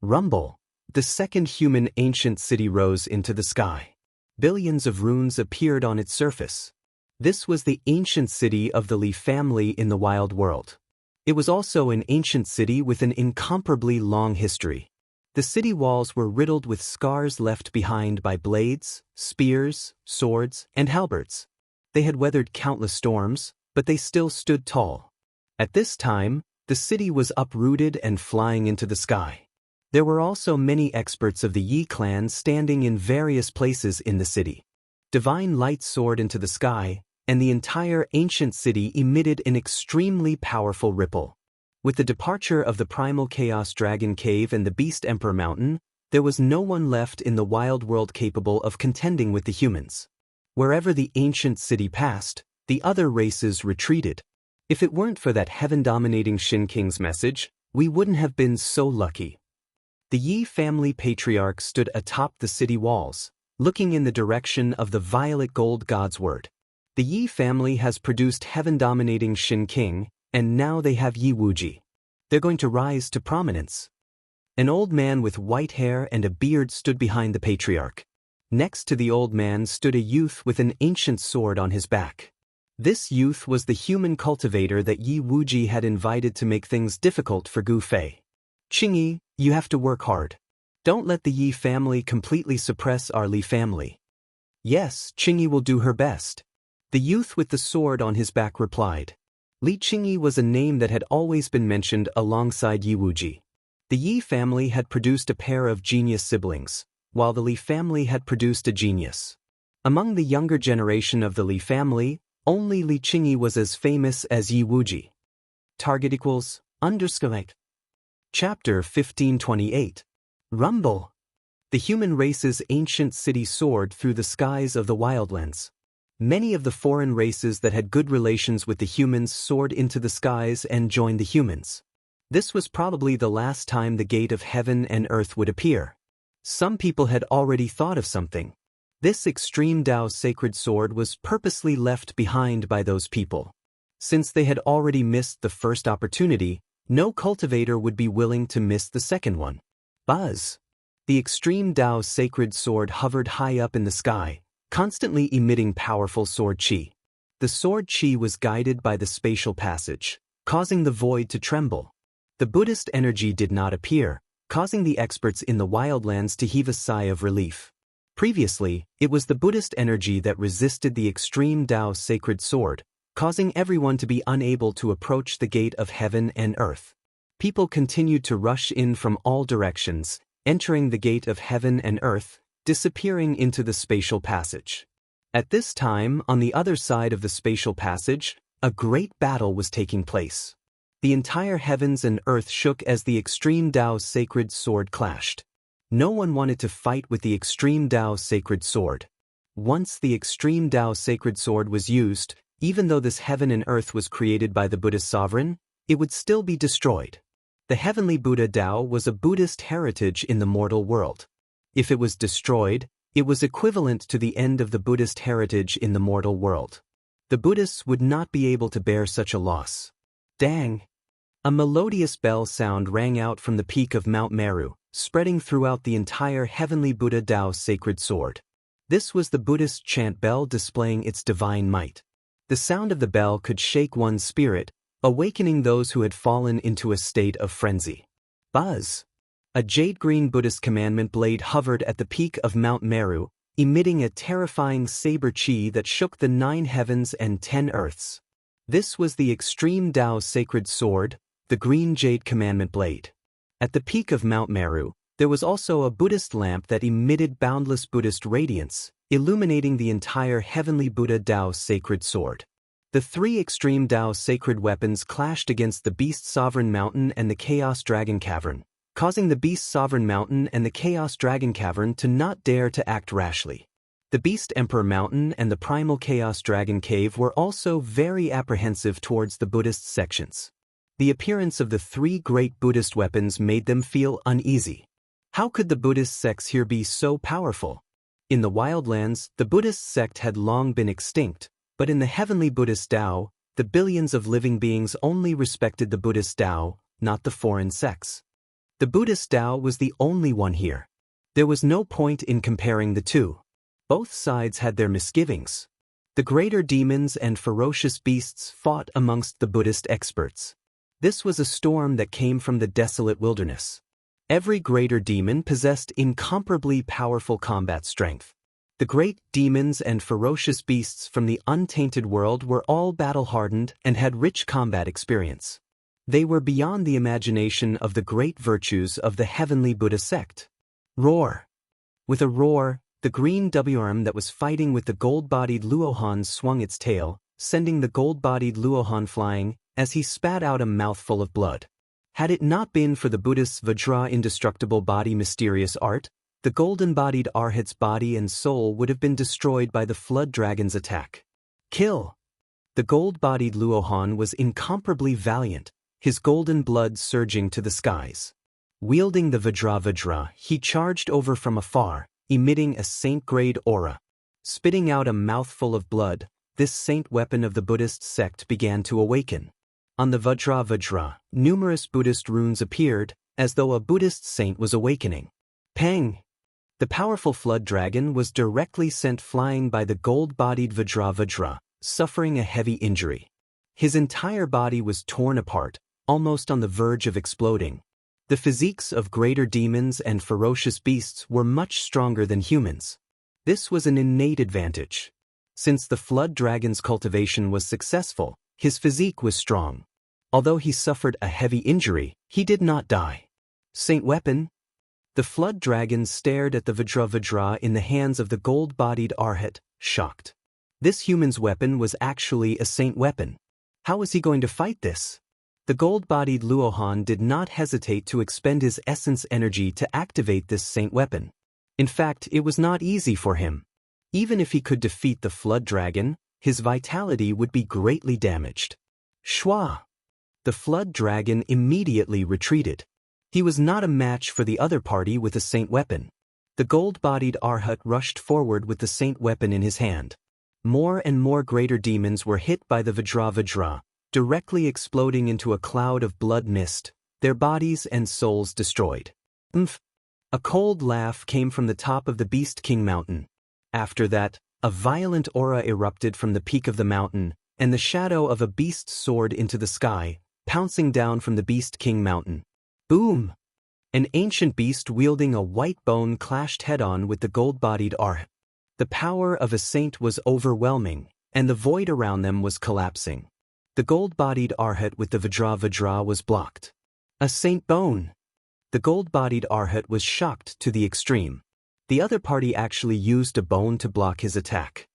Rumble. The second human ancient city rose into the sky. Billions of runes appeared on its surface. This was the ancient city of the Li family in the wild world. It was also an ancient city with an incomparably long history. The city walls were riddled with scars left behind by blades, spears, swords, and halberds. They had weathered countless storms, but they still stood tall. At this time, the city was uprooted and flying into the sky. There were also many experts of the Yi clan standing in various places in the city. Divine light soared into the sky, and the entire ancient city emitted an extremely powerful ripple. With the departure of the primal chaos dragon cave and the beast emperor mountain, there was no one left in the wild world capable of contending with the humans. Wherever the ancient city passed, the other races retreated. If it weren't for that heaven-dominating Shin King's message, we wouldn't have been so lucky. The Yi family patriarch stood atop the city walls, looking in the direction of the violet gold god's word. The Yi family has produced heaven-dominating Shin King, and now they have Yi Wuji. They're going to rise to prominence. An old man with white hair and a beard stood behind the patriarch. Next to the old man stood a youth with an ancient sword on his back. This youth was the human cultivator that Yi Wuji had invited to make things difficult for Gu Fei. Qingyi, you have to work hard. Don't let the Yi family completely suppress our Li family. Yes, Qingyi will do her best. The youth with the sword on his back replied. Li Qingyi was a name that had always been mentioned alongside Yi Wuji. The Yi family had produced a pair of genius siblings, while the Li family had produced a genius. Among the younger generation of the Li family, only Li Qingyi was as famous as Yi Wuji. Target equals _ Chapter 1528. Rumble. The human race's ancient city soared through the skies of the wildlands. Many of the foreign races that had good relations with the humans soared into the skies and joined the humans. This was probably the last time the gate of heaven and earth would appear. Some people had already thought of something. This extreme Dao sacred sword was purposely left behind by those people. Since they had already missed the first opportunity, no cultivator would be willing to miss the second one. Buzz! The extreme Dao sacred sword hovered high up in the sky, constantly emitting powerful sword qi. The sword qi was guided by the spatial passage, causing the void to tremble. The Buddhist energy did not appear, causing the experts in the wildlands to heave a sigh of relief. Previously, it was the Buddhist energy that resisted the extreme Dao sacred sword, causing everyone to be unable to approach the gate of heaven and earth. People continued to rush in from all directions, entering the gate of heaven and earth, disappearing into the spatial passage. At this time, on the other side of the spatial passage, a great battle was taking place. The entire heavens and earth shook as the extreme Dao sacred sword clashed. No one wanted to fight with the extreme Dao sacred sword. Once the extreme Dao sacred sword was used, even though this heaven and earth was created by the Buddhist sovereign, it would still be destroyed. The heavenly Buddha Dao was a Buddhist heritage in the mortal world. If it was destroyed, it was equivalent to the end of the Buddhist heritage in the mortal world. The Buddhists would not be able to bear such a loss. Dang! A melodious bell sound rang out from the peak of Mount Meru, spreading throughout the entire heavenly Buddha Dao sacred sword. This was the Buddhist chant bell displaying its divine might. The sound of the bell could shake one's spirit, awakening those who had fallen into a state of frenzy. Buzz! A jade-green Buddhist commandment blade hovered at the peak of Mount Meru, emitting a terrifying saber chi that shook the 9 heavens and 10 earths. This was the extreme Dao sacred sword, the green jade commandment blade. At the peak of Mount Meru, there was also a Buddhist lamp that emitted boundless Buddhist radiance, illuminating the entire heavenly Buddha Dao sacred sword. The 3 extreme Dao sacred weapons clashed against the Beast Sovereign Mountain and the Chaos Dragon Cavern, causing the Beast Sovereign Mountain and the Chaos Dragon Cavern to not dare to act rashly. The Beast Emperor Mountain and the Primal Chaos Dragon Cave were also very apprehensive towards the Buddhist sections. The appearance of the 3 great Buddhist weapons made them feel uneasy. How could the Buddhist sects here be so powerful? In the wildlands, the Buddhist sect had long been extinct, but in the heavenly Buddhist Dao, the billions of living beings only respected the Buddhist Dao, not the foreign sects. The Buddhist Dao was the only one here. There was no point in comparing the two. Both sides had their misgivings. The greater demons and ferocious beasts fought amongst the Buddhist experts. This was a storm that came from the desolate wilderness. Every greater demon possessed incomparably powerful combat strength. The great demons and ferocious beasts from the untainted world were all battle-hardened and had rich combat experience. They were beyond the imagination of the great virtues of the heavenly Buddha sect. Roar! With a roar, the green Wurm that was fighting with the gold-bodied Luohan swung its tail, sending the gold-bodied Luohan flying, as he spat out a mouthful of blood. Had it not been for the Buddhist's Vajra indestructible body mysterious art, the golden-bodied Arhat's body and soul would have been destroyed by the flood dragon's attack. Kill! The gold-bodied Luohan was incomparably valiant, his golden blood surging to the skies. Wielding the Vajra, he charged over from afar, emitting a saint-grade aura. Spitting out a mouthful of blood, this saint weapon of the Buddhist sect began to awaken. On the Vajra, numerous Buddhist runes appeared, as though a Buddhist saint was awakening. Pang! The powerful flood dragon was directly sent flying by the gold-bodied Vajra, suffering a heavy injury. His entire body was torn apart, almost on the verge of exploding. The physiques of greater demons and ferocious beasts were much stronger than humans. This was an innate advantage. Since the flood dragon's cultivation was successful, his physique was strong. Although he suffered a heavy injury, he did not die. Saint weapon? The flood dragon stared at the Vajra in the hands of the gold-bodied Arhat, shocked. This human's weapon was actually a saint weapon. How was he going to fight this? The gold-bodied Luohan did not hesitate to expend his essence energy to activate this saint weapon. In fact, it was not easy for him. Even if he could defeat the flood dragon, his vitality would be greatly damaged. Shwa! The flood dragon immediately retreated. He was not a match for the other party with a saint weapon. The gold-bodied Arhat rushed forward with the saint weapon in his hand. More and more greater demons were hit by the Vajra, directly exploding into a cloud of blood mist, their bodies and souls destroyed. Umph! A cold laugh came from the top of the Beast King mountain. After that, a violent aura erupted from the peak of the mountain, and the shadow of a beast soared into the sky, pouncing down from the Beast King mountain. Boom! An ancient beast wielding a white bone clashed head-on with the gold-bodied Arhat. The power of a saint was overwhelming, and the void around them was collapsing. The gold-bodied Arhat with the Vajra was blocked. A saint bone! The gold-bodied Arhat was shocked to the extreme. The other party actually used a bone to block his attack.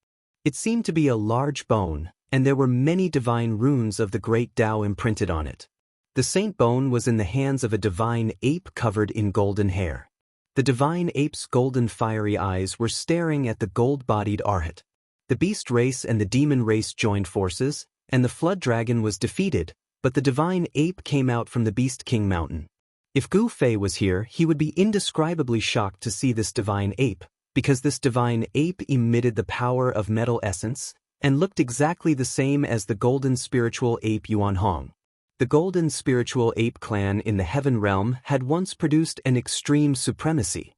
It seemed to be a large bone, and there were many divine runes of the great Tao imprinted on it. The saint bone was in the hands of a divine ape covered in golden hair. The divine ape's golden fiery eyes were staring at the gold-bodied Arhat. The beast race and the demon race joined forces, and the flood dragon was defeated, but the divine ape came out from the Beast King mountain. If Gu Fei was here, he would be indescribably shocked to see this divine ape, because this divine ape emitted the power of metal essence, and looked exactly the same as the golden spiritual ape Yuan Hong. The golden spiritual ape clan in the heaven realm had once produced an extreme supremacy.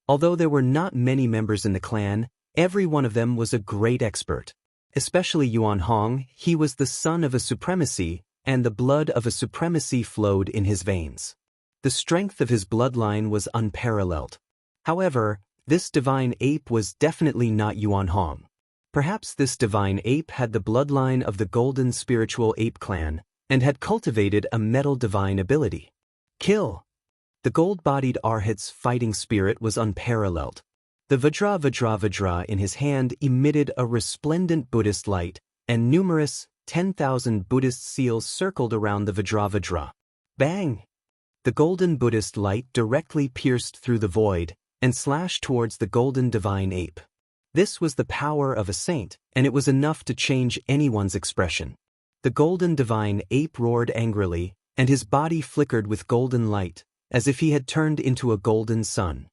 Although there were not many members in the clan, every one of them was a great expert. Especially Yuan Hong, he was the son of a supremacy, and the blood of a supremacy flowed in his veins. The strength of his bloodline was unparalleled. However, this divine ape was definitely not Yuan Hong. Perhaps this divine ape had the bloodline of the golden spiritual ape clan, and had cultivated a metal divine ability. Kill! The gold-bodied Arhat's fighting spirit was unparalleled. The Vajra in his hand emitted a resplendent Buddhist light, and numerous 10,000 Buddhist seals circled around the Vajra. Bang! The golden Buddhist light directly pierced through the void, and slashed towards the golden divine ape. This was the power of a saint, and it was enough to change anyone's expression. The golden divine ape roared angrily, and his body flickered with golden light, as if he had turned into a golden sun.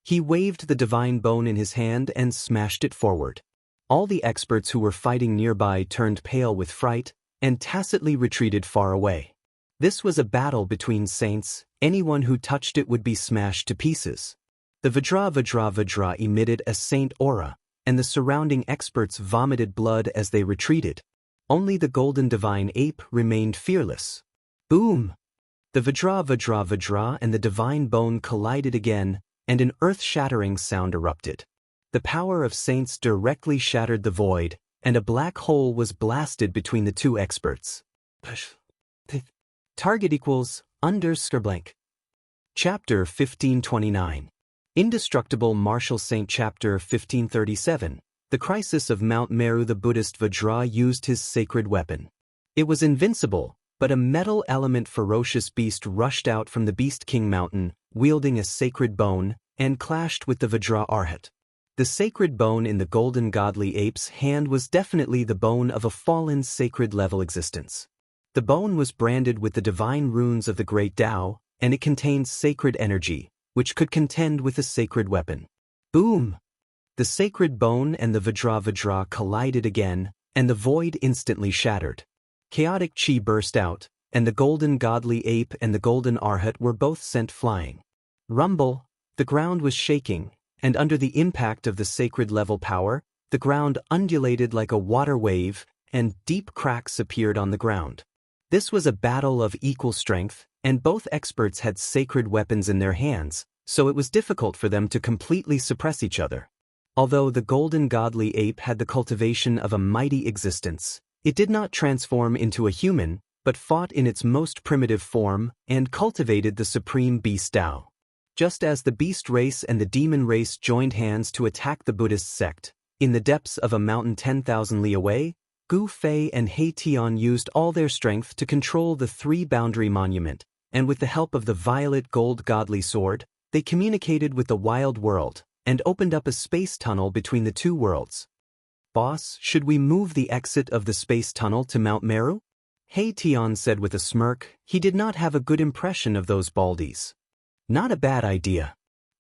He waved the divine bone in his hand and smashed it forward. All the experts who were fighting nearby turned pale with fright, and tacitly retreated far away. This was a battle between saints. Anyone who touched it would be smashed to pieces. The Vajra emitted a saint aura, and the surrounding experts vomited blood as they retreated. Only the golden divine ape remained fearless. Boom! The Vajra and the divine bone collided again, and an earth-shattering sound erupted. The power of saints directly shattered the void, and a black hole was blasted between the two experts. Target equals _blank. Chapter 1529. Indestructible Martial Saint. Chapter 1537. The Crisis of Mount Meru. The Buddhist Vajra used his sacred weapon. It was invincible, but a metal element ferocious beast rushed out from the Beast King mountain, wielding a sacred bone, and clashed with the Vajra Arhat. The sacred bone in the golden godly ape's hand was definitely the bone of a fallen sacred-level existence. The bone was branded with the divine runes of the great Tao, and it contained sacred energy, which could contend with a sacred weapon. Boom! The sacred bone and the Vajra collided again, and the void instantly shattered. Chaotic chi burst out, and the golden godly ape and the golden Arhat were both sent flying. Rumble! The ground was shaking, and under the impact of the sacred-level power, the ground undulated like a water wave, and deep cracks appeared on the ground. This was a battle of equal strength, and both experts had sacred weapons in their hands, so it was difficult for them to completely suppress each other. Although the golden godly ape had the cultivation of a mighty existence, it did not transform into a human, but fought in its most primitive form and cultivated the supreme beast Tao. Just as the beast race and the demon race joined hands to attack the Buddhist sect, in the depths of a mountain 10,000 li away, Gu Fei and He Tian used all their strength to control the three-boundary monument, and with the help of the violet gold godly sword, they communicated with the wild world, and opened up a space tunnel between the two worlds. Boss, should we move the exit of the space tunnel to Mount Meru? He Tian said with a smirk. He did not have a good impression of those baldies. Not a bad idea.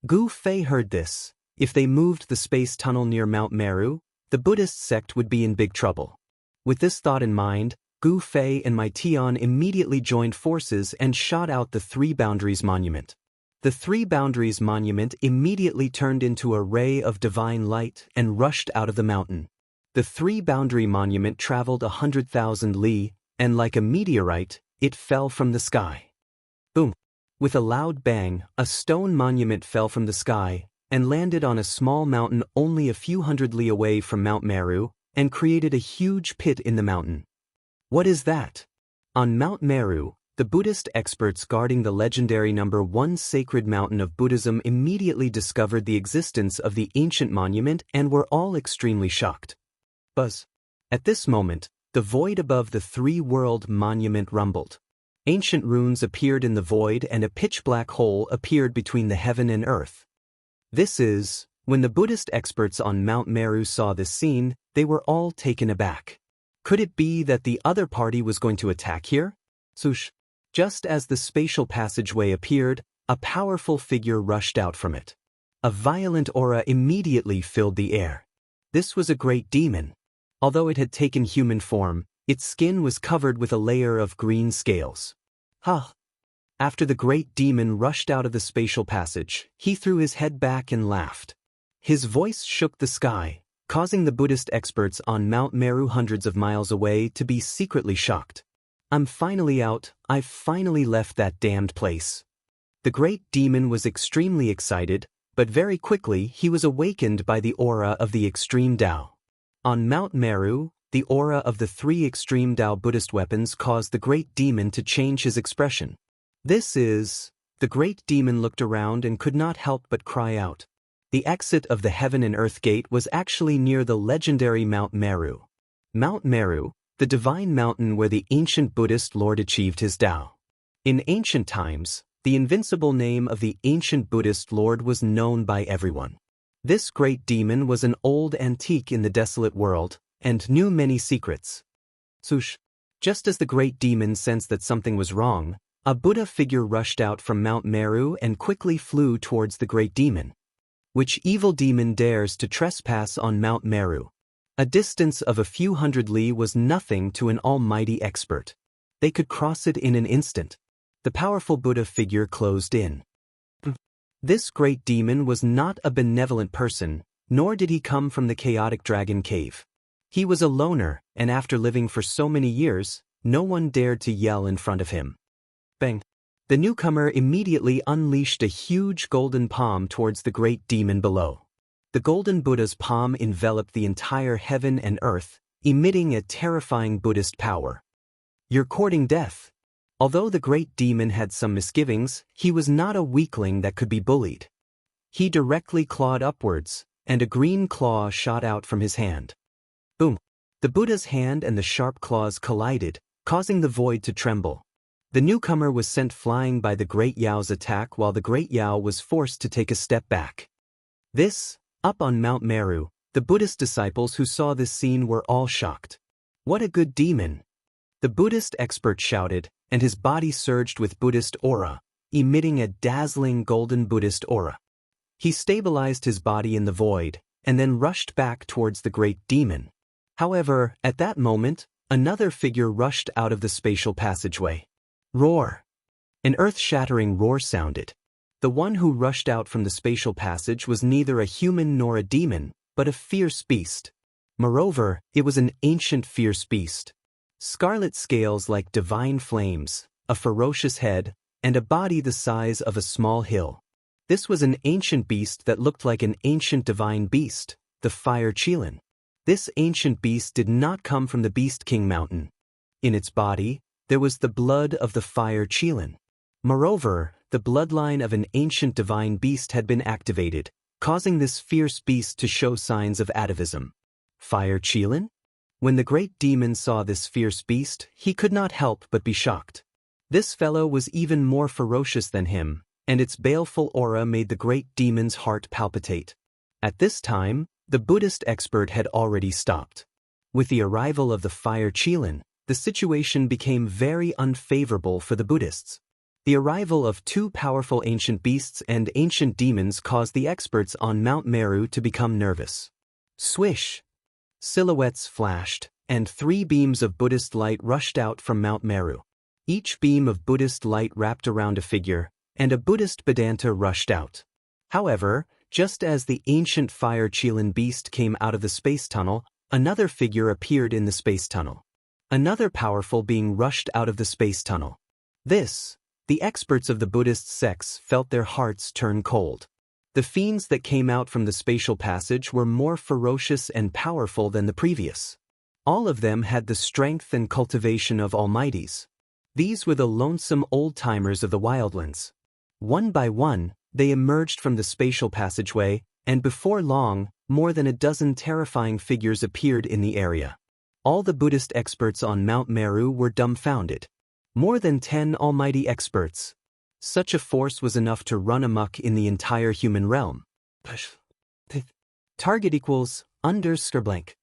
Gu Fei heard this. If they moved the space tunnel near Mount Meru, the Buddhist sect would be in big trouble. With this thought in mind, Gu Fei and Mai Tian immediately joined forces and shot out the Three Boundaries Monument. The Three Boundaries Monument immediately turned into a ray of divine light and rushed out of the mountain. The Three Boundary Monument traveled 100,000 li, and like a meteorite, it fell from the sky. Boom! With a loud bang, a stone monument fell from the sky and landed on a small mountain only a few hundred li away from Mount Meru and created a huge pit in the mountain. What is that? On Mount Meru, the Buddhist experts guarding the legendary number 1 sacred mountain of Buddhism immediately discovered the existence of the ancient monument and were all extremely shocked. Buzz. At this moment, the void above the three-world monument rumbled. Ancient runes appeared in the void and a pitch-black hole appeared between the heaven and earth. This is, when the Buddhist experts on Mount Meru saw this scene, they were all taken aback. Could it be that the other party was going to attack here? Swoosh. Just as the spatial passageway appeared, a powerful figure rushed out from it. A violent aura immediately filled the air. This was a great demon. Although it had taken human form, its skin was covered with a layer of green scales. After the great demon rushed out of the spatial passage, he threw his head back and laughed. His voice shook the sky, causing the Buddhist experts on Mount Meru hundreds of miles away to be secretly shocked. I'm finally out, I've finally left that damned place. The great demon was extremely excited, but very quickly he was awakened by the aura of the extreme Tao. On Mount Meru, the aura of the 3 extreme Tao Buddhist weapons caused the great demon to change his expression. The great demon looked around and could not help but cry out. The exit of the Heaven and Earth Gate was actually near the legendary Mount Meru. Mount Meru, the divine mountain where the ancient Buddhist Lord achieved his Tao. In ancient times, the invincible name of the ancient Buddhist Lord was known by everyone. This great demon was an old antique in the desolate world, and knew many secrets. Swoosh. Just as the great demon sensed that something was wrong, a Buddha figure rushed out from Mount Meru and quickly flew towards the great demon. Which evil demon dares to trespass on Mount Meru? A distance of a few hundred li was nothing to an almighty expert. They could cross it in an instant. The powerful Buddha figure closed in. This great demon was not a benevolent person, nor did he come from the chaotic dragon cave. He was a loner, and after living for so many years, no one dared to yell in front of him. Bang! The newcomer immediately unleashed a huge golden palm towards the great demon below. The golden Buddha's palm enveloped the entire heaven and earth, emitting a terrifying Buddhist power. You're courting death. Although the great demon had some misgivings, he was not a weakling that could be bullied. He directly clawed upwards, and a green claw shot out from his hand. Boom! The Buddha's hand and the sharp claws collided, causing the void to tremble. The newcomer was sent flying by the Great Yao's attack while the Great Yao was forced to take a step back. Up on Mount Meru, the Buddhist disciples who saw this scene were all shocked. What a good demon! The Buddhist expert shouted, and his body surged with Buddhist aura, emitting a dazzling golden Buddhist aura. He stabilized his body in the void, and then rushed back towards the great demon. However, at that moment, another figure rushed out of the spatial passageway. Roar! An earth-shattering roar sounded. The one who rushed out from the spatial passage was neither a human nor a demon, but a fierce beast. Moreover, it was an ancient fierce beast. Scarlet scales like divine flames, a ferocious head, and a body the size of a small hill. This was an ancient beast that looked like an ancient divine beast, the Fire Qilin. This ancient beast did not come from the Beast King Mountain. In its body, there was the blood of the Fire Qilin. Moreover, the bloodline of an ancient divine beast had been activated, causing this fierce beast to show signs of atavism. Fire Qilin? When the great demon saw this fierce beast, he could not help but be shocked. This fellow was even more ferocious than him, and its baleful aura made the great demon's heart palpitate. At this time, the Buddhist expert had already stopped. With the arrival of the Fire Qilin, the situation became very unfavorable for the Buddhists. The arrival of two powerful ancient beasts and ancient demons caused the experts on Mount Meru to become nervous. Swish! Silhouettes flashed, and 3 beams of Buddhist light rushed out from Mount Meru. Each beam of Buddhist light wrapped around a figure, and a Buddhist Vedanta rushed out. However, just as the ancient fire Qilin beast came out of the space tunnel, another figure appeared in the space tunnel. Another powerful being rushed out of the space tunnel. The experts of the Buddhist sects felt their hearts turn cold. The fiends that came out from the spatial passage were more ferocious and powerful than the previous. All of them had the strength and cultivation of almighties. These were the lonesome old-timers of the wildlands. One by one, they emerged from the spatial passageway, and before long, more than a dozen terrifying figures appeared in the area. All the Buddhist experts on Mount Meru were dumbfounded. More than 10 almighty experts. Such a force was enough to run amok in the entire human realm. Target equals _blank.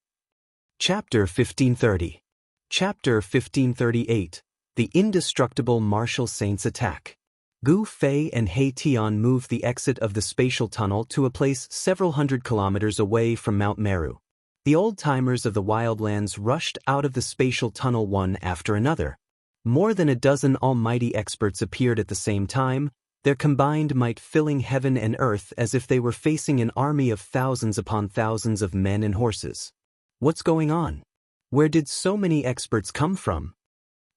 Chapter 1530. Chapter 1538. The Indestructible Martial Saints Attack. Gu Fei and He Tian moved the exit of the spatial tunnel to a place several hundred kilometers away from Mount Meru. The old-timers of the wildlands rushed out of the spatial tunnel one after another. More than a dozen almighty experts appeared at the same time, their combined might filling heaven and earth as if they were facing an army of thousands upon thousands of men and horses. What's going on? Where did so many experts come from?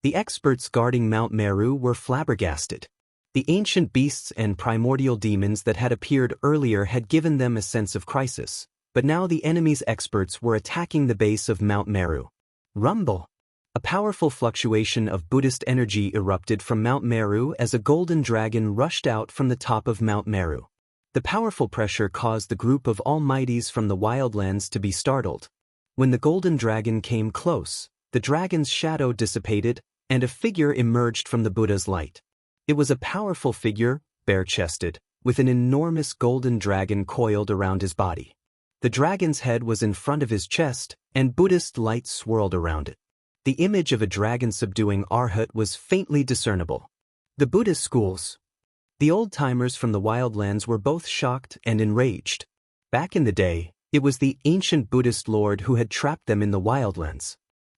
The experts guarding Mount Meru were flabbergasted. The ancient beasts and primordial demons that had appeared earlier had given them a sense of crisis, but now the enemy's experts were attacking the base of Mount Meru. Rumble! A powerful fluctuation of Buddhist energy erupted from Mount Meru as a golden dragon rushed out from the top of Mount Meru. The powerful pressure caused the group of almighties from the wildlands to be startled. When the golden dragon came close, the dragon's shadow dissipated, and a figure emerged from the Buddha's light. It was a powerful figure, bare-chested, with an enormous golden dragon coiled around his body. The dragon's head was in front of his chest, and Buddhist light swirled around it. The image of a dragon subduing Arhat was faintly discernible. The Buddhist schools. The old-timers from the wildlands were both shocked and enraged. Back in the day, it was the ancient Buddhist lord who had trapped them in the wildlands.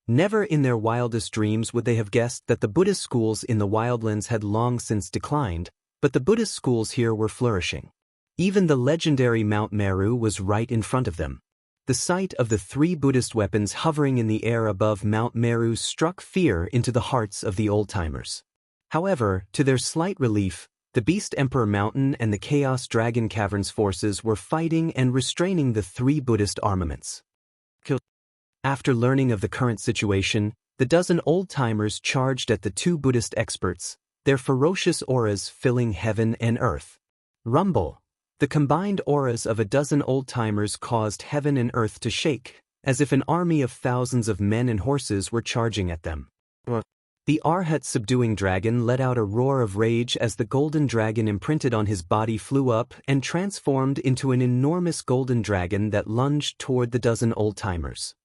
Never in their wildest dreams would they have guessed that the Buddhist schools in the wildlands had long since declined, but the Buddhist schools here were flourishing. Even the legendary Mount Meru was right in front of them. The sight of the 3 Buddhist weapons hovering in the air above Mount Meru struck fear into the hearts of the old-timers. However, to their slight relief, the Beast Emperor Mountain and the Chaos Dragon Caverns forces were fighting and restraining the 3 Buddhist armaments. After learning of the current situation, the dozen old-timers charged at the 2 Buddhist experts, their ferocious auras filling heaven and earth. Rumble! The combined auras of a dozen old-timers caused heaven and earth to shake, as if an army of thousands of men and horses were charging at them. The Arhat subduing dragon let out a roar of rage as the golden dragon imprinted on his body flew up and transformed into an enormous golden dragon that lunged toward the dozen old-timers.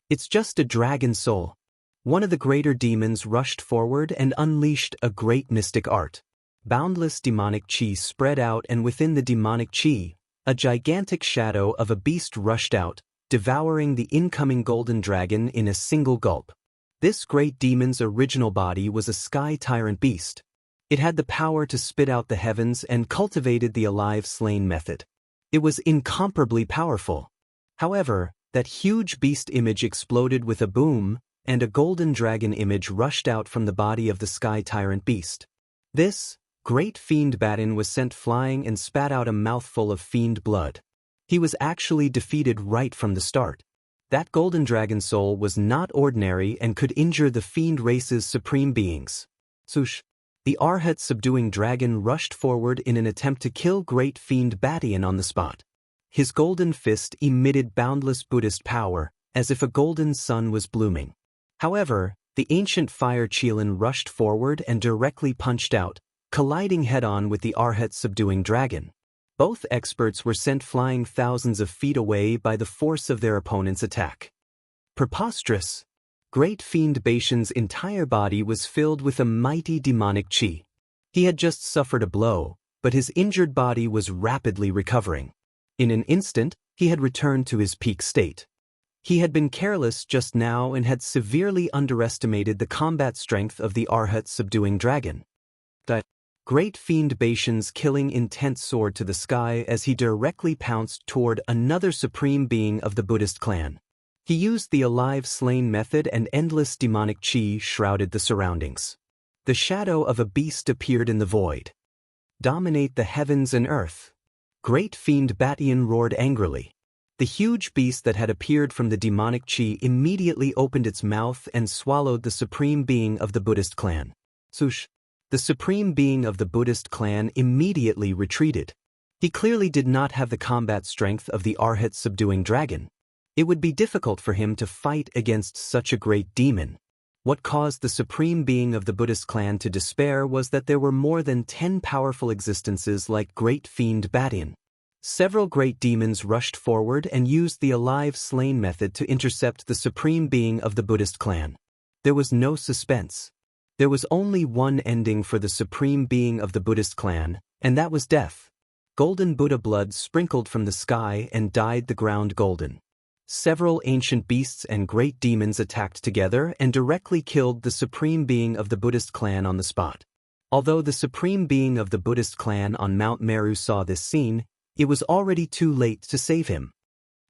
It's just a dragon soul. One of the greater demons rushed forward and unleashed a great mystic art. Boundless demonic chi spread out, and within the demonic chi, a gigantic shadow of a beast rushed out, devouring the incoming golden dragon in a single gulp. This great demon's original body was a sky tyrant beast. It had the power to spit out the heavens and cultivated the alive slain method. It was incomparably powerful. However, that huge beast image exploded with a boom, and a golden dragon image rushed out from the body of the sky tyrant beast. This great fiend Batten was sent flying and spat out a mouthful of fiend blood. He was actually defeated right from the start. That golden dragon soul was not ordinary and could injure the fiend race's supreme beings. Sush! The Arhat subduing dragon rushed forward in an attempt to kill great fiend Batten on the spot. His golden fist emitted boundless Buddhist power, as if a golden sun was blooming. However, the ancient fire Qilin rushed forward and directly punched out, colliding head-on with the Arhat subduing dragon. Both experts were sent flying thousands of feet away by the force of their opponent's attack. Preposterous! Great fiend Baishan's entire body was filled with a mighty demonic chi. He had just suffered a blow, but his injured body was rapidly recovering. In an instant, he had returned to his peak state. He had been careless just now and had severely underestimated the combat strength of the Arhat subduing dragon. The great fiend Baishan's killing intent soared to the sky as he directly pounced toward another supreme being of the Buddhist clan. He used the alive slain method and endless demonic chi shrouded the surroundings. The shadow of a beast appeared in the void. Dominate the heavens and earth. Great fiend Batian roared angrily. The huge beast that had appeared from the demonic chi immediately opened its mouth and swallowed the supreme being of the Buddhist clan. Sush. The supreme being of the Buddhist clan immediately retreated. He clearly did not have the combat strength of the Arhat subduing dragon. It would be difficult for him to fight against such a great demon. What caused the supreme being of the Buddhist clan to despair was that there were more than 10 powerful existences like Great Fiend Batian. Several great demons rushed forward and used the alive slain method to intercept the supreme being of the Buddhist clan. There was no suspense. There was only one ending for the supreme being of the Buddhist clan, and that was death. Golden Buddha blood sprinkled from the sky and dyed the ground golden. Several ancient beasts and great demons attacked together and directly killed the supreme being of the Buddhist clan on the spot. Although the supreme being of the Buddhist clan on Mount Meru saw this scene, it was already too late to save him.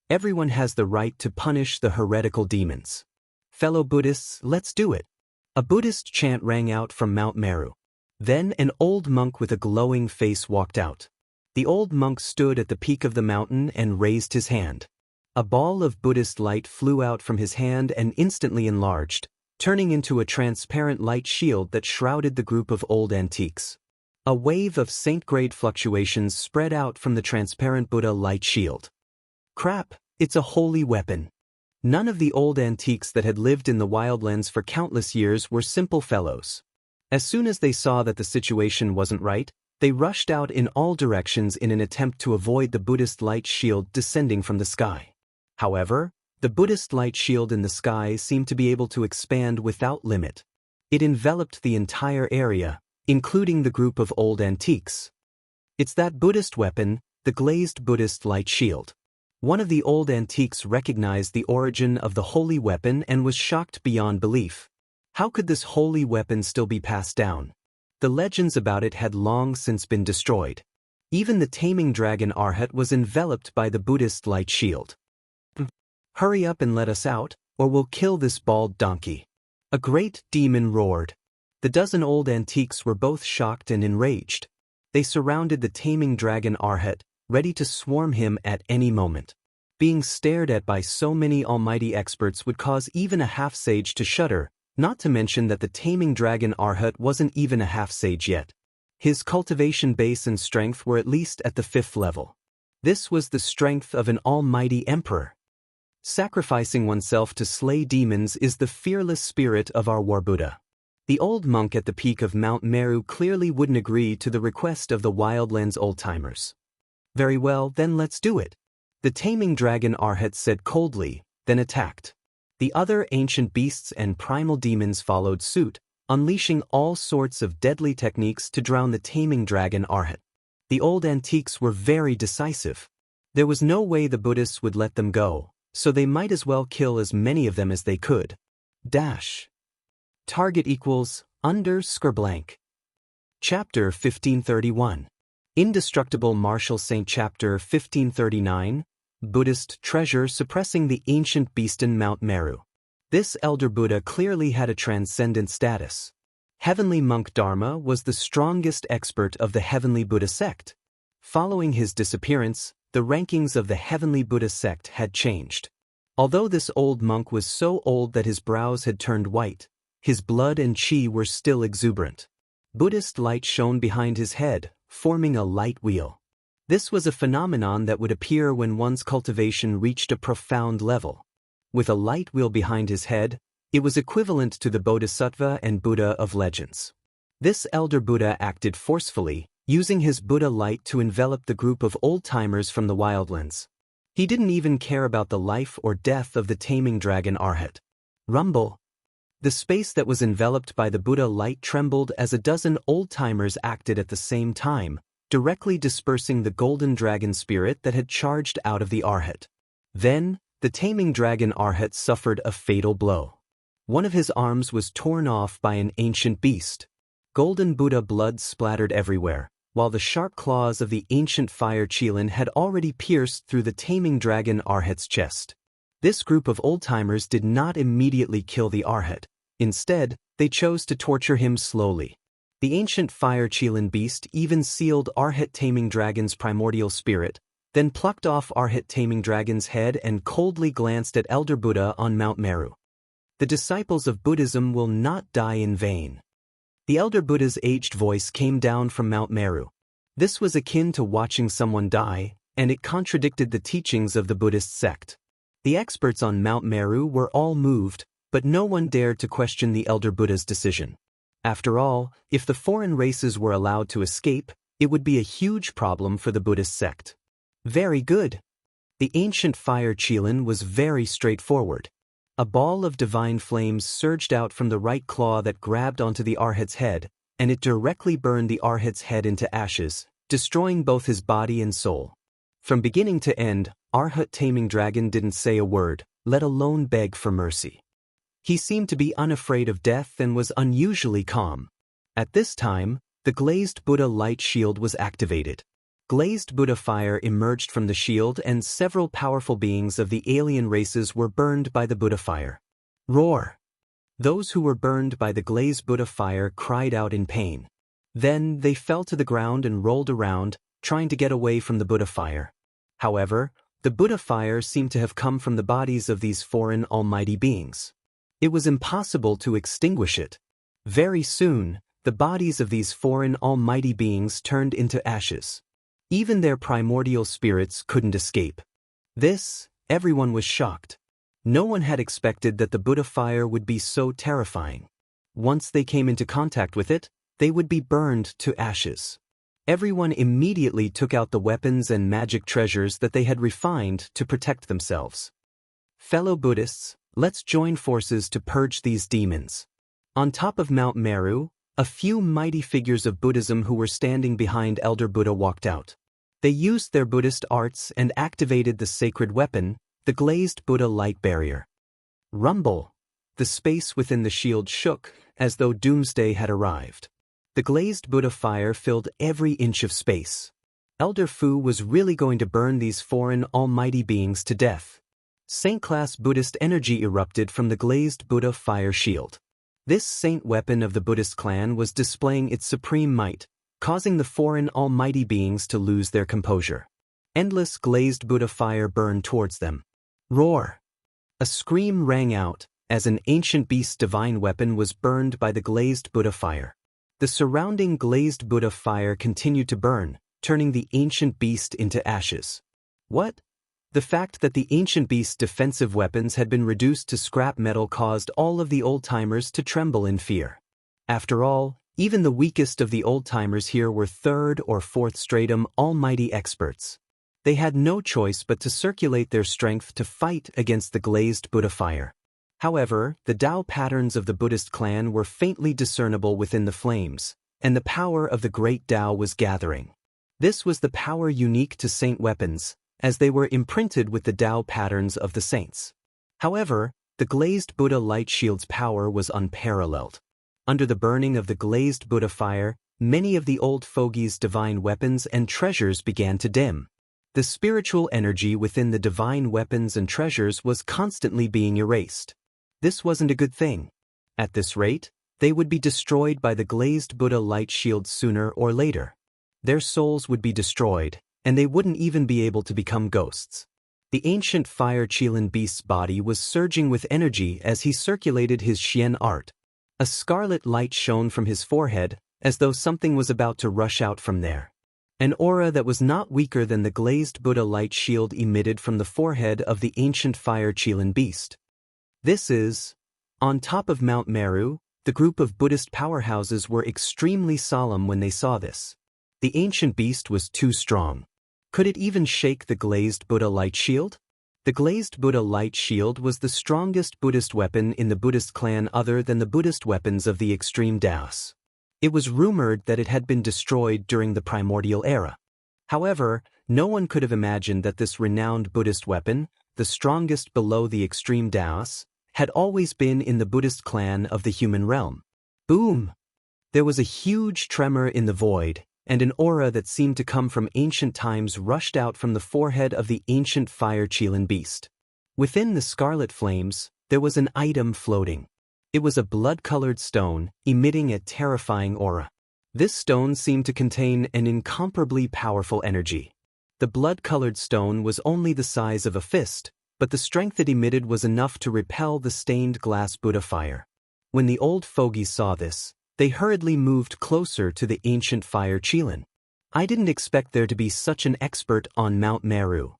Everyone has the right to punish the heretical demons. Fellow Buddhists, let's do it. A Buddhist chant rang out from Mount Meru. Then an old monk with a glowing face walked out. The old monk stood at the peak of the mountain and raised his hand. A ball of Buddhist light flew out from his hand and instantly enlarged, turning into a transparent light shield that shrouded the group of old antiques. A wave of saint-grade fluctuations spread out from the transparent Buddha light shield. Crap, it's a holy weapon. None of the old antiques that had lived in the wildlands for countless years were simple fellows. As soon as they saw that the situation wasn't right, they rushed out in all directions in an attempt to avoid the Buddhist light shield descending from the sky. However, the Buddhist light shield in the sky seemed to be able to expand without limit. It enveloped the entire area, including the group of old antiques. It's that Buddhist weapon, the glazed Buddhist light shield. One of the old antiques recognized the origin of the holy weapon and was shocked beyond belief. How could this holy weapon still be passed down? The legends about it had long since been destroyed. Even the taming dragon Arhat was enveloped by the Buddhist light shield. Hurry up and let us out, or we'll kill this bald donkey. A great demon roared. The dozen old antiques were both shocked and enraged. They surrounded the taming dragon Arhat, ready to swarm him at any moment. Being stared at by so many almighty experts would cause even a half-sage to shudder, not to mention that the taming dragon Arhat wasn't even a half-sage yet. His cultivation base and strength were at least at the 5th level. This was the strength of an almighty emperor. Sacrificing oneself to slay demons is the fearless spirit of our war Buddha. The old monk at the peak of Mount Meru clearly wouldn't agree to the request of the wildlands old-timers. Very well, then let's do it. The taming dragon Arhat said coldly, then attacked. The other ancient beasts and primal demons followed suit, unleashing all sorts of deadly techniques to drown the taming dragon Arhat. The old antiques were very decisive. There was no way the Buddhists would let them go, so they might as well kill as many of them as they could. Target equals _blank. Chapter 1531. Indestructible Martial Saint. Chapter 1539. Buddhist treasure suppressing the ancient beastin Mount Meru. This elder Buddha clearly had a transcendent status. Heavenly Monk Dharma was the strongest expert of the Heavenly Buddha sect. Following his disappearance, the rankings of the Heavenly Buddha sect had changed. Although this old monk was so old that his brows had turned white, his blood and chi were still exuberant. Buddhist light shone behind his head, forming a light wheel. This was a phenomenon that would appear when one's cultivation reached a profound level. With a light wheel behind his head, it was equivalent to the Bodhisattva and Buddha of legends. This elder Buddha acted forcefully, using his Buddha light to envelop the group of old-timers from the wildlands. He didn't even care about the life or death of the taming dragon Arhat. Rumble. The space that was enveloped by the Buddha light trembled as a dozen old-timers acted at the same time, directly dispersing the golden dragon spirit that had charged out of the Arhat. Then, the taming dragon Arhat suffered a fatal blow. One of his arms was torn off by an ancient beast. Golden Buddha blood splattered everywhere, while the sharp claws of the ancient fire Qilin had already pierced through the taming dragon Arhat's chest. This group of old-timers did not immediately kill the Arhat. Instead, they chose to torture him slowly. The ancient fire Qilin beast even sealed Arhat taming dragon's primordial spirit, then plucked off Arhat taming dragon's head and coldly glanced at Elder Buddha on Mount Meru. The disciples of Buddhism will not die in vain. The Elder Buddha's aged voice came down from Mount Meru. This was akin to watching someone die, and it contradicted the teachings of the Buddhist sect. The experts on Mount Meru were all moved, but no one dared to question the Elder Buddha's decision. After all, if the foreign races were allowed to escape, it would be a huge problem for the Buddhist sect. Very good. The ancient fire Qilin was very straightforward. A ball of divine flames surged out from the right claw that grabbed onto the Arhat's head, and it directly burned the Arhat's head into ashes, destroying both his body and soul. From beginning to end, Arhat taming dragon didn't say a word, let alone beg for mercy. He seemed to be unafraid of death and was unusually calm. At this time, the glazed Buddha light shield was activated. Glazed Buddha fire emerged from the shield and several powerful beings of the alien races were burned by the Buddha fire. Roar! Those who were burned by the glazed Buddha fire cried out in pain. Then they fell to the ground and rolled around, trying to get away from the Buddha fire. However, the Buddha fire seemed to have come from the bodies of these foreign almighty beings. It was impossible to extinguish it. Very soon, the bodies of these foreign almighty beings turned into ashes. Even their primordial spirits couldn't escape. Everyone was shocked. No one had expected that the Buddha fire would be so terrifying. Once they came into contact with it, they would be burned to ashes. Everyone immediately took out the weapons and magic treasures that they had refined to protect themselves. Fellow Buddhists, let's join forces to purge these demons. On top of Mount Meru, a few mighty figures of Buddhism who were standing behind Elder Buddha walked out. They used their Buddhist arts and activated the sacred weapon, the glazed Buddha light barrier. Rumble! The space within the shield shook, as though doomsday had arrived. The glazed Buddha fire filled every inch of space. Elder Fu was really going to burn these foreign almighty beings to death. Saint-class Buddhist energy erupted from the glazed Buddha fire shield. This saint weapon of the Buddhist clan was displaying its supreme might, causing the foreign almighty beings to lose their composure. Endless glazed Buddha fire burned towards them. Roar! A scream rang out, as an ancient beast's divine weapon was burned by the glazed Buddha fire. The surrounding glazed Buddha fire continued to burn, turning the ancient beast into ashes. What? The fact that the ancient beast's defensive weapons had been reduced to scrap metal caused all of the old-timers to tremble in fear. After all, even the weakest of the old-timers here were third or fourth stratum almighty experts. They had no choice but to circulate their strength to fight against the glazed Buddha fire. However, the Tao patterns of the Buddhist clan were faintly discernible within the flames, and the power of the great Tao was gathering. This was the power unique to saint weapons, as they were imprinted with the Tao patterns of the saints. However, the glazed Buddha light shield's power was unparalleled. Under the burning of the glazed Buddha fire, many of the old fogies' divine weapons and treasures began to dim. The spiritual energy within the divine weapons and treasures was constantly being erased. This wasn't a good thing. At this rate, they would be destroyed by the glazed Buddha light shield sooner or later. Their souls would be destroyed, and they wouldn't even be able to become ghosts. The ancient fire Qilin beast's body was surging with energy as he circulated his Xian art. A scarlet light shone from his forehead, as though something was about to rush out from there. An aura that was not weaker than the glazed Buddha light shield emitted from the forehead of the ancient fire Qilin beast. On top of Mount Meru, the group of Buddhist powerhouses were extremely solemn when they saw this. The ancient beast was too strong. Could it even shake the glazed Buddha light shield? The glazed Buddha light shield was the strongest Buddhist weapon in the Buddhist clan other than the Buddhist weapons of the extreme Taoists. It was rumored that it had been destroyed during the primordial era. However, no one could have imagined that this renowned Buddhist weapon, the strongest below the extreme Taoists, had always been in the Buddhist clan of the human realm. Boom! There was a huge tremor in the void, and an aura that seemed to come from ancient times rushed out from the forehead of the ancient fire Qilin beast. Within the scarlet flames, there was an item floating. It was a blood-colored stone, emitting a terrifying aura. This stone seemed to contain an incomparably powerful energy. The blood-colored stone was only the size of a fist, but the strength it emitted was enough to repel the stained glass Buddha fire. When the old fogies saw this, they hurriedly moved closer to the ancient fire Qilin. I didn't expect there to be such an expert on Mount Meru.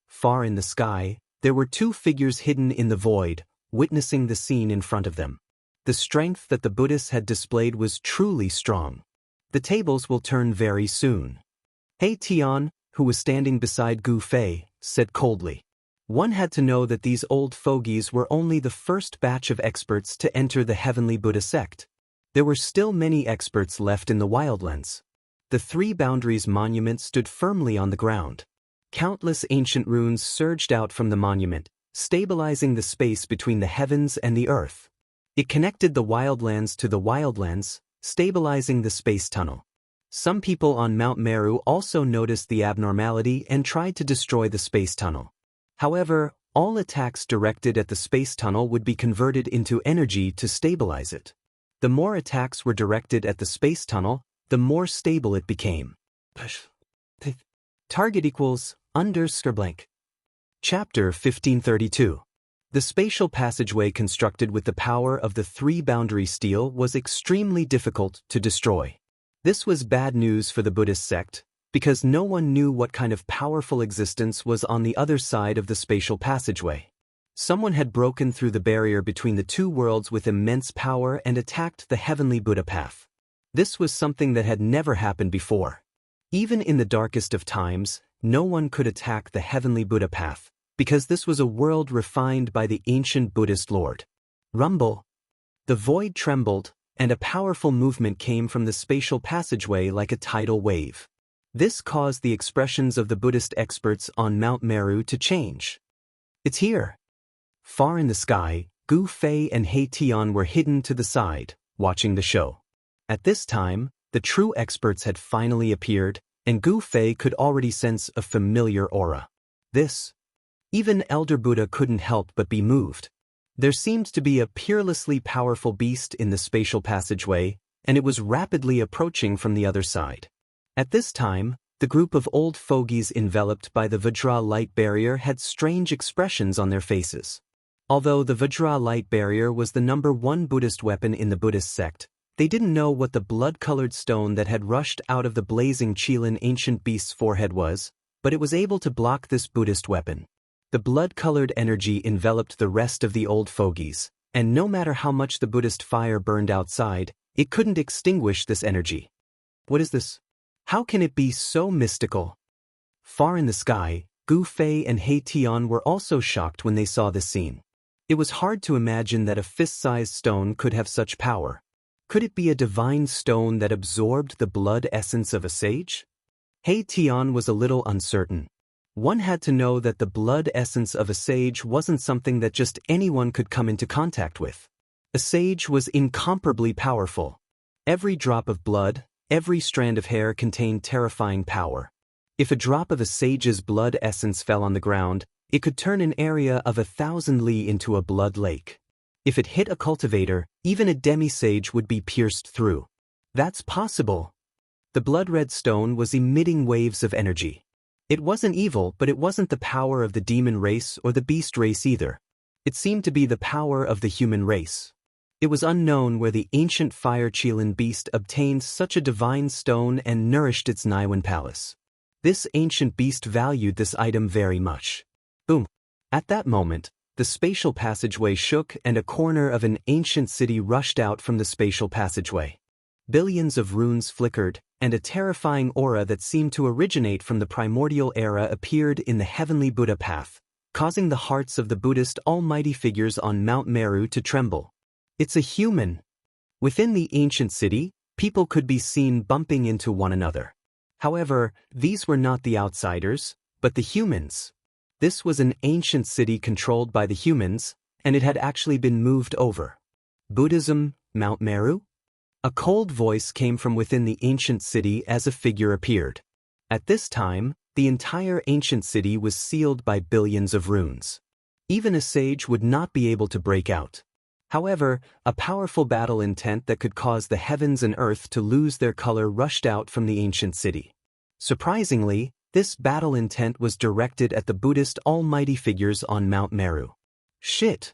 Far in the sky, there were two figures hidden in the void, witnessing the scene in front of them. The strength that the Buddhists had displayed was truly strong. The tables will turn very soon. He Tian, who was standing beside Gu Fei, said coldly. One had to know that these old fogies were only the first batch of experts to enter the heavenly Buddha sect. There were still many experts left in the wildlands. The three boundaries monument stood firmly on the ground. Countless ancient runes surged out from the monument, stabilizing the space between the heavens and the earth. It connected the wildlands to the wildlands, stabilizing the space tunnel. Some people on Mount Meru also noticed the abnormality and tried to destroy the space tunnel. However, all attacks directed at the space tunnel would be converted into energy to stabilize it. The more attacks were directed at the space tunnel, the more stable it became. Target equals _blank. Chapter 1532. The spatial passageway constructed with the power of the three-boundary steel was extremely difficult to destroy. This was bad news for the Buddhist sect, because no one knew what kind of powerful existence was on the other side of the spatial passageway. Someone had broken through the barrier between the two worlds with immense power and attacked the heavenly Buddha path. This was something that had never happened before. Even in the darkest of times, no one could attack the heavenly Buddha path, because this was a world refined by the ancient Buddhist Lord. Rumble. The void trembled, and a powerful movement came from the spatial passageway like a tidal wave. This caused the expressions of the Buddhist experts on Mount Meru to change. It's here. Far in the sky, Gu Fei and He Tian were hidden to the side, watching the show. At this time, the true experts had finally appeared, and Gu Fei could already sense a familiar aura. Even Elder Buddha couldn't help but be moved. There seemed to be a peerlessly powerful beast in the spatial passageway, and it was rapidly approaching from the other side. At this time, the group of old fogies enveloped by the Vajra light barrier had strange expressions on their faces. Although the Vajra light barrier was the #1 Buddhist weapon in the Buddhist sect, they didn't know what the blood-colored stone that had rushed out of the blazing Qilin ancient beast's forehead was, but it was able to block this Buddhist weapon. The blood-colored energy enveloped the rest of the old fogies, and no matter how much the Buddhist fire burned outside, it couldn't extinguish this energy. What is this? How can it be so mystical? Far in the sky, Gu Fei and He Tian were also shocked when they saw this scene. It was hard to imagine that a fist-sized stone could have such power. Could it be a divine stone that absorbed the blood essence of a sage? He Tian was a little uncertain. One had to know that the blood essence of a sage wasn't something that just anyone could come into contact with. A sage was incomparably powerful. Every drop of blood, every strand of hair contained terrifying power. If a drop of a sage's blood essence fell on the ground, it could turn an area of 1,000 li into a blood lake. If it hit a cultivator, even a demi-sage would be pierced through. That's possible. The blood-red stone was emitting waves of energy. It wasn't evil, but it wasn't the power of the demon race or the beast race either. It seemed to be the power of the human race. It was unknown where the ancient fire Qilin beast obtained such a divine stone and nourished its Niwen palace. This ancient beast valued this item very much. Boom! At that moment, the spatial passageway shook and a corner of an ancient city rushed out from the spatial passageway. Billions of runes flickered, and a terrifying aura that seemed to originate from the primordial era appeared in the heavenly Buddha path, causing the hearts of the Buddhist almighty figures on Mount Meru to tremble. It's a human. Within the ancient city, people could be seen bumping into one another. However, these were not the outsiders, but the humans. This was an ancient city controlled by the humans, and it had actually been moved over. Buddhism, Mount Meru? A cold voice came from within the ancient city as a figure appeared. At this time, the entire ancient city was sealed by billions of runes. Even a sage would not be able to break out. However, a powerful battle intent that could cause the heavens and earth to lose their color rushed out from the ancient city. Surprisingly, this battle intent was directed at the Buddhist almighty figures on Mount Meru. Shit!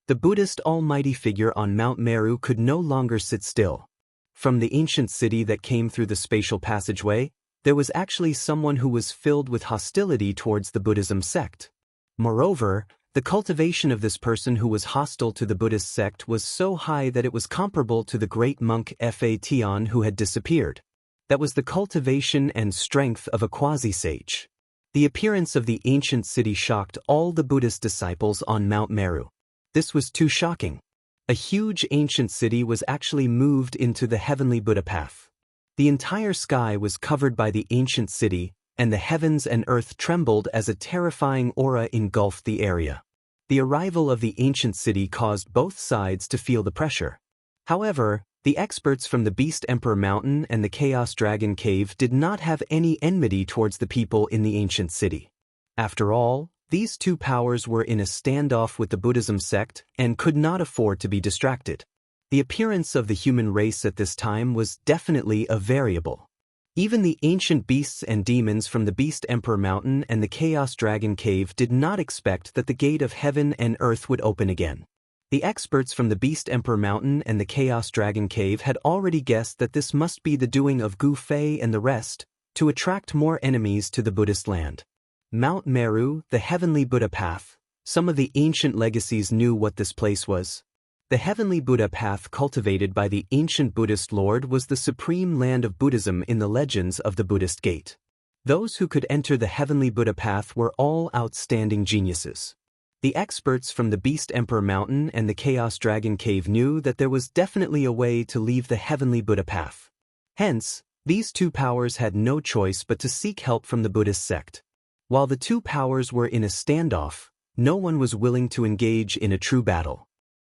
The Buddhist almighty figure on Mount Meru could no longer sit still. From the ancient city that came through the spatial passageway, there was actually someone who was filled with hostility towards the Buddhism sect. Moreover, the cultivation of this person who was hostile to the Buddhist sect was so high that it was comparable to the great monk Fa Tian who had disappeared. That was the cultivation and strength of a quasi-sage. The appearance of the ancient city shocked all the Buddhist disciples on Mount Meru. This was too shocking. A huge ancient city was actually moved into the heavenly Buddha path. The entire sky was covered by the ancient city, and the heavens and earth trembled as a terrifying aura engulfed the area. The arrival of the ancient city caused both sides to feel the pressure. However, the experts from the Beast Emperor Mountain and the Chaos Dragon Cave did not have any enmity towards the people in the ancient city. After all, these two powers were in a standoff with the Buddhism sect and could not afford to be distracted. The appearance of the human race at this time was definitely a variable. Even the ancient beasts and demons from the Beast Emperor Mountain and the Chaos Dragon Cave did not expect that the gate of heaven and earth would open again. The experts from the Beast Emperor Mountain and the Chaos Dragon Cave had already guessed that this must be the doing of Gu Fei and the rest, to attract more enemies to the Buddhist land. Mount Meru, the heavenly Buddha path. Some of the ancient legacies knew what this place was. The heavenly Buddha path cultivated by the ancient Buddhist Lord was the supreme land of Buddhism in the legends of the Buddhist Gate. Those who could enter the heavenly Buddha path were all outstanding geniuses. The experts from the Beast Emperor Mountain and the Chaos Dragon Cave knew that there was definitely a way to leave the heavenly Buddha path. Hence, these two powers had no choice but to seek help from the Buddhist sect. While the two powers were in a standoff, no one was willing to engage in a true battle.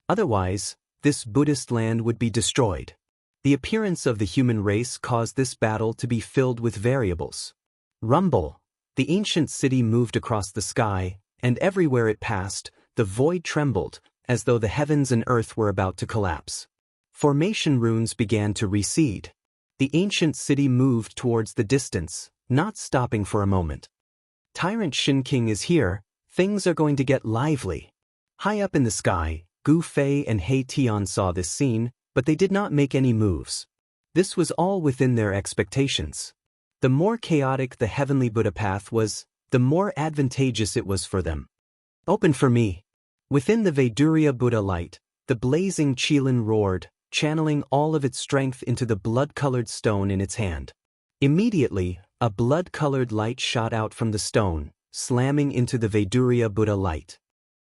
Otherwise, this Buddhist land would be destroyed. The appearance of the human race caused this battle to be filled with variables. Rumble. The ancient city moved across the sky, and everywhere it passed, the void trembled, as though the heavens and earth were about to collapse. Formation runes began to recede. The ancient city moved towards the distance, not stopping for a moment. Tyrant Shinking is here, things are going to get lively. High up in the sky, Gu Fei and He Tian saw this scene, but they did not make any moves. This was all within their expectations. The more chaotic the heavenly Buddha path was, the more advantageous it was for them. Open for me. Within the Vaidurya Buddha light, the blazing Qilin roared, channeling all of its strength into the blood-colored stone in its hand. Immediately, a blood-colored light shot out from the stone, slamming into the Vaidurya Buddha light.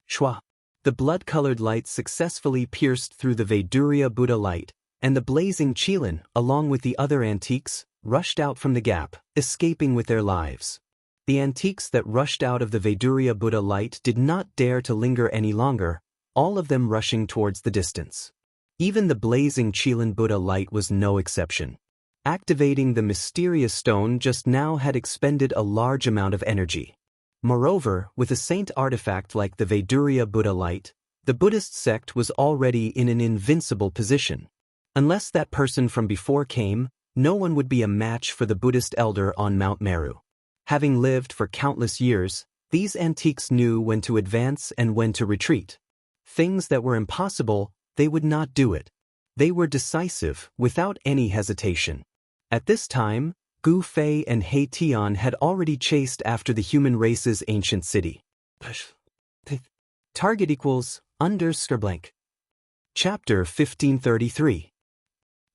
Shwa! The blood-colored light successfully pierced through the Vaidurya Buddha light, and the blazing Qilin, along with the other antiques, rushed out from the gap, escaping with their lives. The antiques that rushed out of the Vaidurya Buddha light did not dare to linger any longer, all of them rushing towards the distance. Even the blazing Qilin Buddha light was no exception. Activating the mysterious stone just now had expended a large amount of energy. Moreover, with a saint artifact like the Vaidurya Buddha light, the Buddhist sect was already in an invincible position. Unless that person from before came, no one would be a match for the Buddhist elder on Mount Meru. Having lived for countless years, these antiques knew when to advance and when to retreat. Things that were impossible, they would not do it. They were decisive, without any hesitation. At this time, Gu Fei and He Tian had already chased after the human race's ancient city. Target equals _blank. Chapter 1533.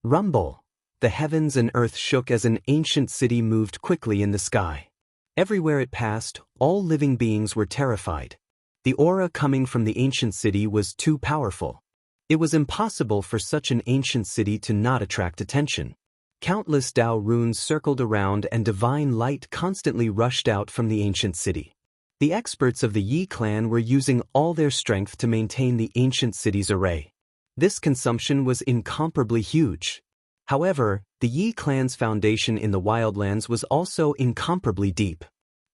Rumble. The heavens and earth shook as an ancient city moved quickly in the sky. Everywhere it passed, all living beings were terrified. The aura coming from the ancient city was too powerful. It was impossible for such an ancient city to not attract attention. Countless Tao runes circled around and divine light constantly rushed out from the ancient city. The experts of the Yi clan were using all their strength to maintain the ancient city's array. This consumption was incomparably huge. However, the Yi clan's foundation in the wildlands was also incomparably deep.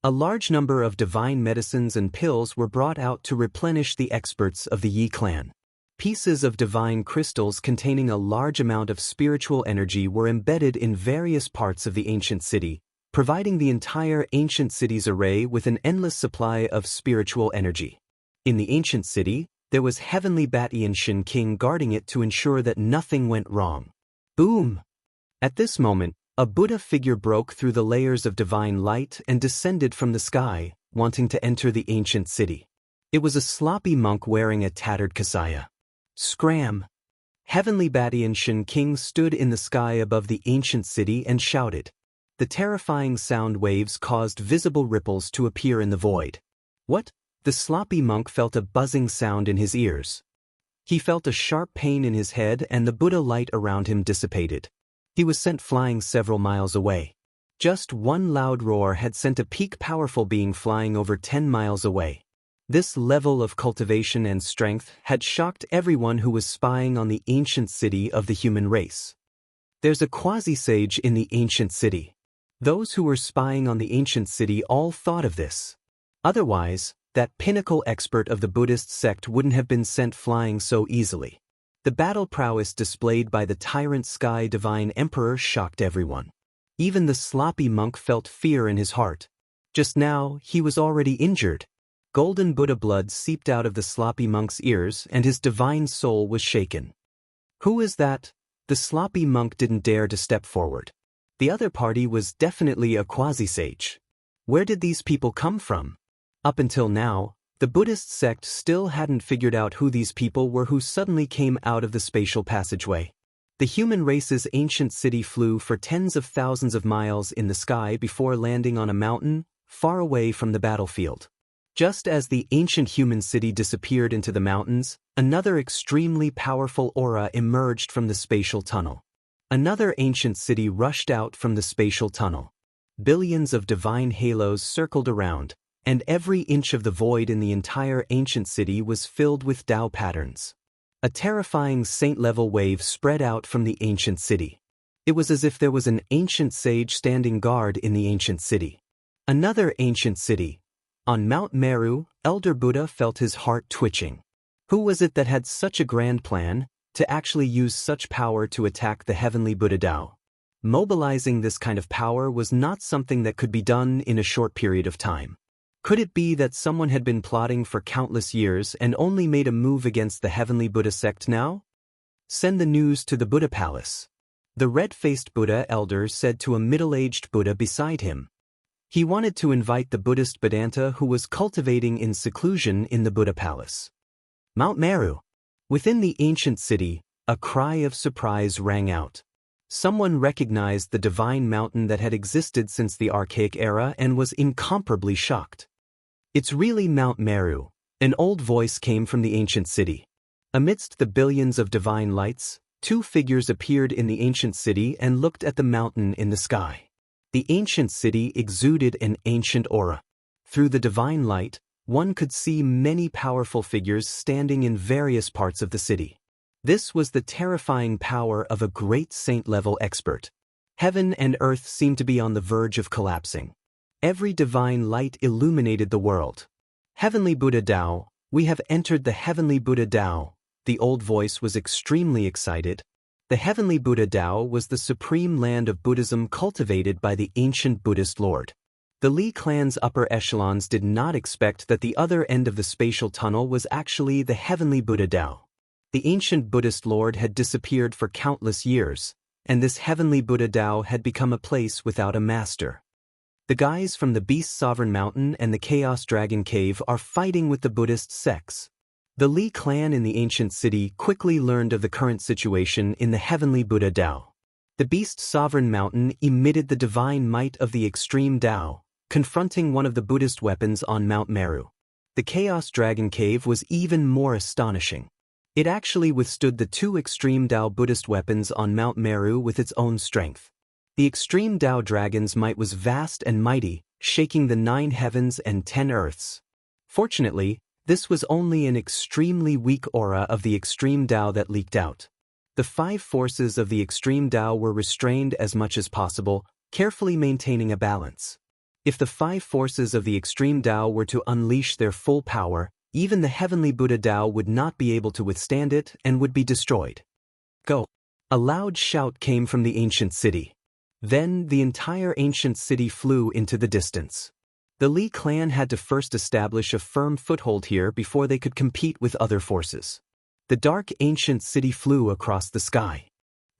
A large number of divine medicines and pills were brought out to replenish the experts of the Yi clan. Pieces of divine crystals containing a large amount of spiritual energy were embedded in various parts of the ancient city, providing the entire ancient city's array with an endless supply of spiritual energy. In the ancient city, there was Heavenly Batian Shin King guarding it to ensure that nothing went wrong. Boom! At this moment, a Buddha figure broke through the layers of divine light and descended from the sky, wanting to enter the ancient city. It was a sloppy monk wearing a tattered kasaya. Scram! Heavenly Batian Shin King stood in the sky above the ancient city and shouted. The terrifying sound waves caused visible ripples to appear in the void. What? The sloppy monk felt a buzzing sound in his ears. He felt a sharp pain in his head and the Buddha light around him dissipated. He was sent flying several miles away. Just one loud roar had sent a peak powerful being flying over 10 miles away. This level of cultivation and strength had shocked everyone who was spying on the ancient city of the human race. There's a quasi-sage in the ancient city. Those who were spying on the ancient city all thought of this. Otherwise, that pinnacle expert of the Buddhist sect wouldn't have been sent flying so easily. The battle prowess displayed by the tyrant sky divine emperor shocked everyone. Even the sloppy monk felt fear in his heart. Just now, he was already injured. Golden Buddha blood seeped out of the sloppy monk's ears and his divine soul was shaken. Who is that? The sloppy monk didn't dare to step forward. The other party was definitely a quasi-sage. Where did these people come from? Up until now, the Buddhist sect still hadn't figured out who these people were who suddenly came out of the spatial passageway. The human race's ancient city flew for tens of thousands of miles in the sky before landing on a mountain, far away from the battlefield. Just as the ancient human city disappeared into the mountains, another extremely powerful aura emerged from the spatial tunnel. Another ancient city rushed out from the spatial tunnel. Billions of divine halos circled around, and every inch of the void in the entire ancient city was filled with Tao patterns. A terrifying saint-level wave spread out from the ancient city. It was as if there was an ancient sage standing guard in the ancient city. Another ancient city. On Mount Meru, Elder Buddha felt his heart twitching. Who was it that had such a grand plan, to actually use such power to attack the heavenly Buddha Tao? Mobilizing this kind of power was not something that could be done in a short period of time. Could it be that someone had been plotting for countless years and only made a move against the heavenly Buddha sect now? Send the news to the Buddha palace. The red-faced Buddha elder said to a middle-aged Buddha beside him. He wanted to invite the Buddhist Vedanta who was cultivating in seclusion in the Buddha palace. Mount Meru. Within the ancient city, a cry of surprise rang out. Someone recognized the divine mountain that had existed since the archaic era and was incomparably shocked. It's really Mount Meru, an old voice came from the ancient city. Amidst the billions of divine lights, two figures appeared in the ancient city and looked at the mountain in the sky. The ancient city exuded an ancient aura. Through the divine light, one could see many powerful figures standing in various parts of the city. This was the terrifying power of a great saint-level expert. Heaven and earth seemed to be on the verge of collapsing. Every divine light illuminated the world. Heavenly Buddha Tao, we have entered the heavenly Buddha Tao. The old voice was extremely excited. The heavenly Buddha Tao was the supreme land of Buddhism cultivated by the ancient Buddhist Lord. The Li clan's upper echelons did not expect that the other end of the spatial tunnel was actually the heavenly Buddha Tao. The ancient Buddhist Lord had disappeared for countless years, and this heavenly Buddha Tao had become a place without a master. The guys from the Beast Sovereign Mountain and the Chaos Dragon Cave are fighting with the Buddhist sects. The Li clan in the ancient city quickly learned of the current situation in the heavenly Buddha Tao. The Beast Sovereign Mountain emitted the divine might of the extreme Tao, confronting one of the Buddhist weapons on Mount Meru. The Chaos Dragon Cave was even more astonishing. It actually withstood the two extreme Dao Buddhist weapons on Mount Meru with its own strength. The extreme Dao dragon's might was vast and mighty, shaking the 9 heavens and 10 earths. Fortunately, this was only an extremely weak aura of the extreme Dao that leaked out. The 5 forces of the extreme Dao were restrained as much as possible, carefully maintaining a balance. If the 5 forces of the extreme Dao were to unleash their full power, even the heavenly Buddha Dao would not be able to withstand it and would be destroyed. Go! A loud shout came from the ancient city. Then the entire ancient city flew into the distance. The Li clan had to first establish a firm foothold here before they could compete with other forces. The dark ancient city flew across the sky.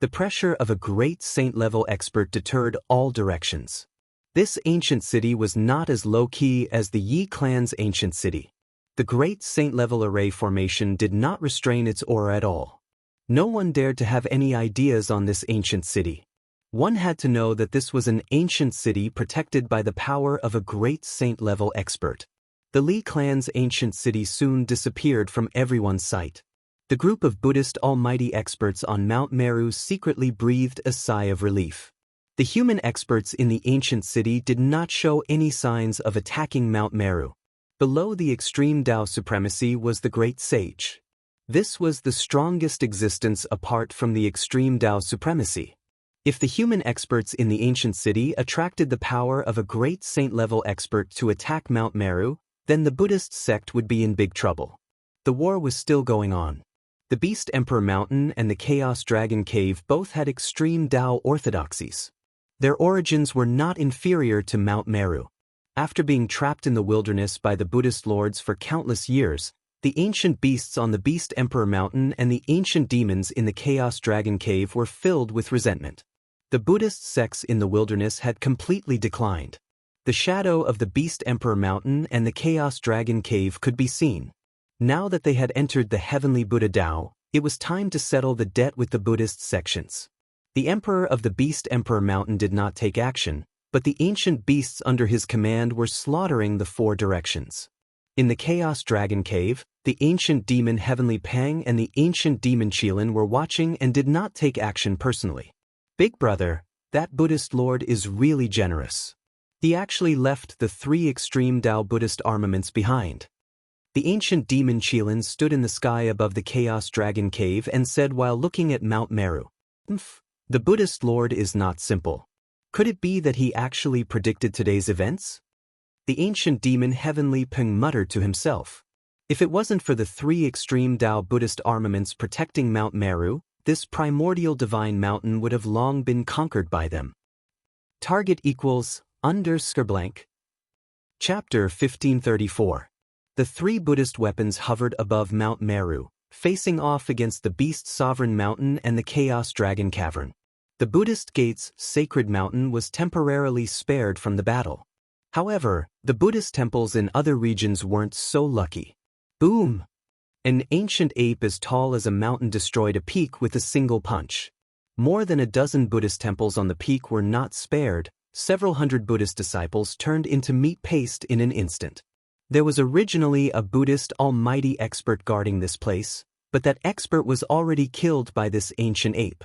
The pressure of a great saint-level expert deterred all directions. This ancient city was not as low-key as the Yi clan's ancient city. The great saint-level array formation did not restrain its aura at all. No one dared to have any ideas on this ancient city. One had to know that this was an ancient city protected by the power of a great saint-level expert. The Li clan's ancient city soon disappeared from everyone's sight. The group of Buddhist almighty experts on Mount Meru secretly breathed a sigh of relief. The human experts in the ancient city did not show any signs of attacking Mount Meru. Below the extreme Dao supremacy was the Great Sage. This was the strongest existence apart from the extreme Dao supremacy. If the human experts in the ancient city attracted the power of a great saint-level expert to attack Mount Meru, then the Buddhist sect would be in big trouble. The war was still going on. The Beast Emperor Mountain and the Chaos Dragon Cave both had extreme Dao orthodoxies. Their origins were not inferior to Mount Meru. After being trapped in the wilderness by the Buddhist lords for countless years, the ancient beasts on the Beast Emperor Mountain and the ancient demons in the Chaos Dragon Cave were filled with resentment. The Buddhist sects in the wilderness had completely declined. The shadow of the Beast Emperor Mountain and the Chaos Dragon Cave could be seen. Now that they had entered the heavenly Buddha Dao, it was time to settle the debt with the Buddhist sections. The emperor of the Beast Emperor Mountain did not take action, but the ancient beasts under his command were slaughtering the 4 directions. In the Chaos Dragon Cave, the ancient demon Heavenly Pang and the ancient demon Qilin were watching and did not take action personally. Big brother, that Buddhist lord is really generous. He actually left the 3 extreme Dao Buddhist armaments behind. The ancient demon Qilin stood in the sky above the Chaos Dragon Cave and said while looking at Mount Meru, "The Buddhist lord is not simple. Could it be that he actually predicted today's events?" The ancient demon Heavenly Peng muttered to himself. If it wasn't for the 3 extreme Dao Buddhist armaments protecting Mount Meru, this primordial divine mountain would have long been conquered by them. Target equals _blank. Chapter 1534. The 3 Buddhist weapons hovered above Mount Meru, facing off against the Beast Sovereign Mountain and the Chaos Dragon Cavern. The Buddhist gate's sacred mountain was temporarily spared from the battle. However, the Buddhist temples in other regions weren't so lucky. Boom! An ancient ape as tall as a mountain destroyed a peak with a single punch. More than a dozen Buddhist temples on the peak were not spared. Several hundred Buddhist disciples turned into meat paste in an instant. There was originally a Buddhist almighty expert guarding this place, but that expert was already killed by this ancient ape.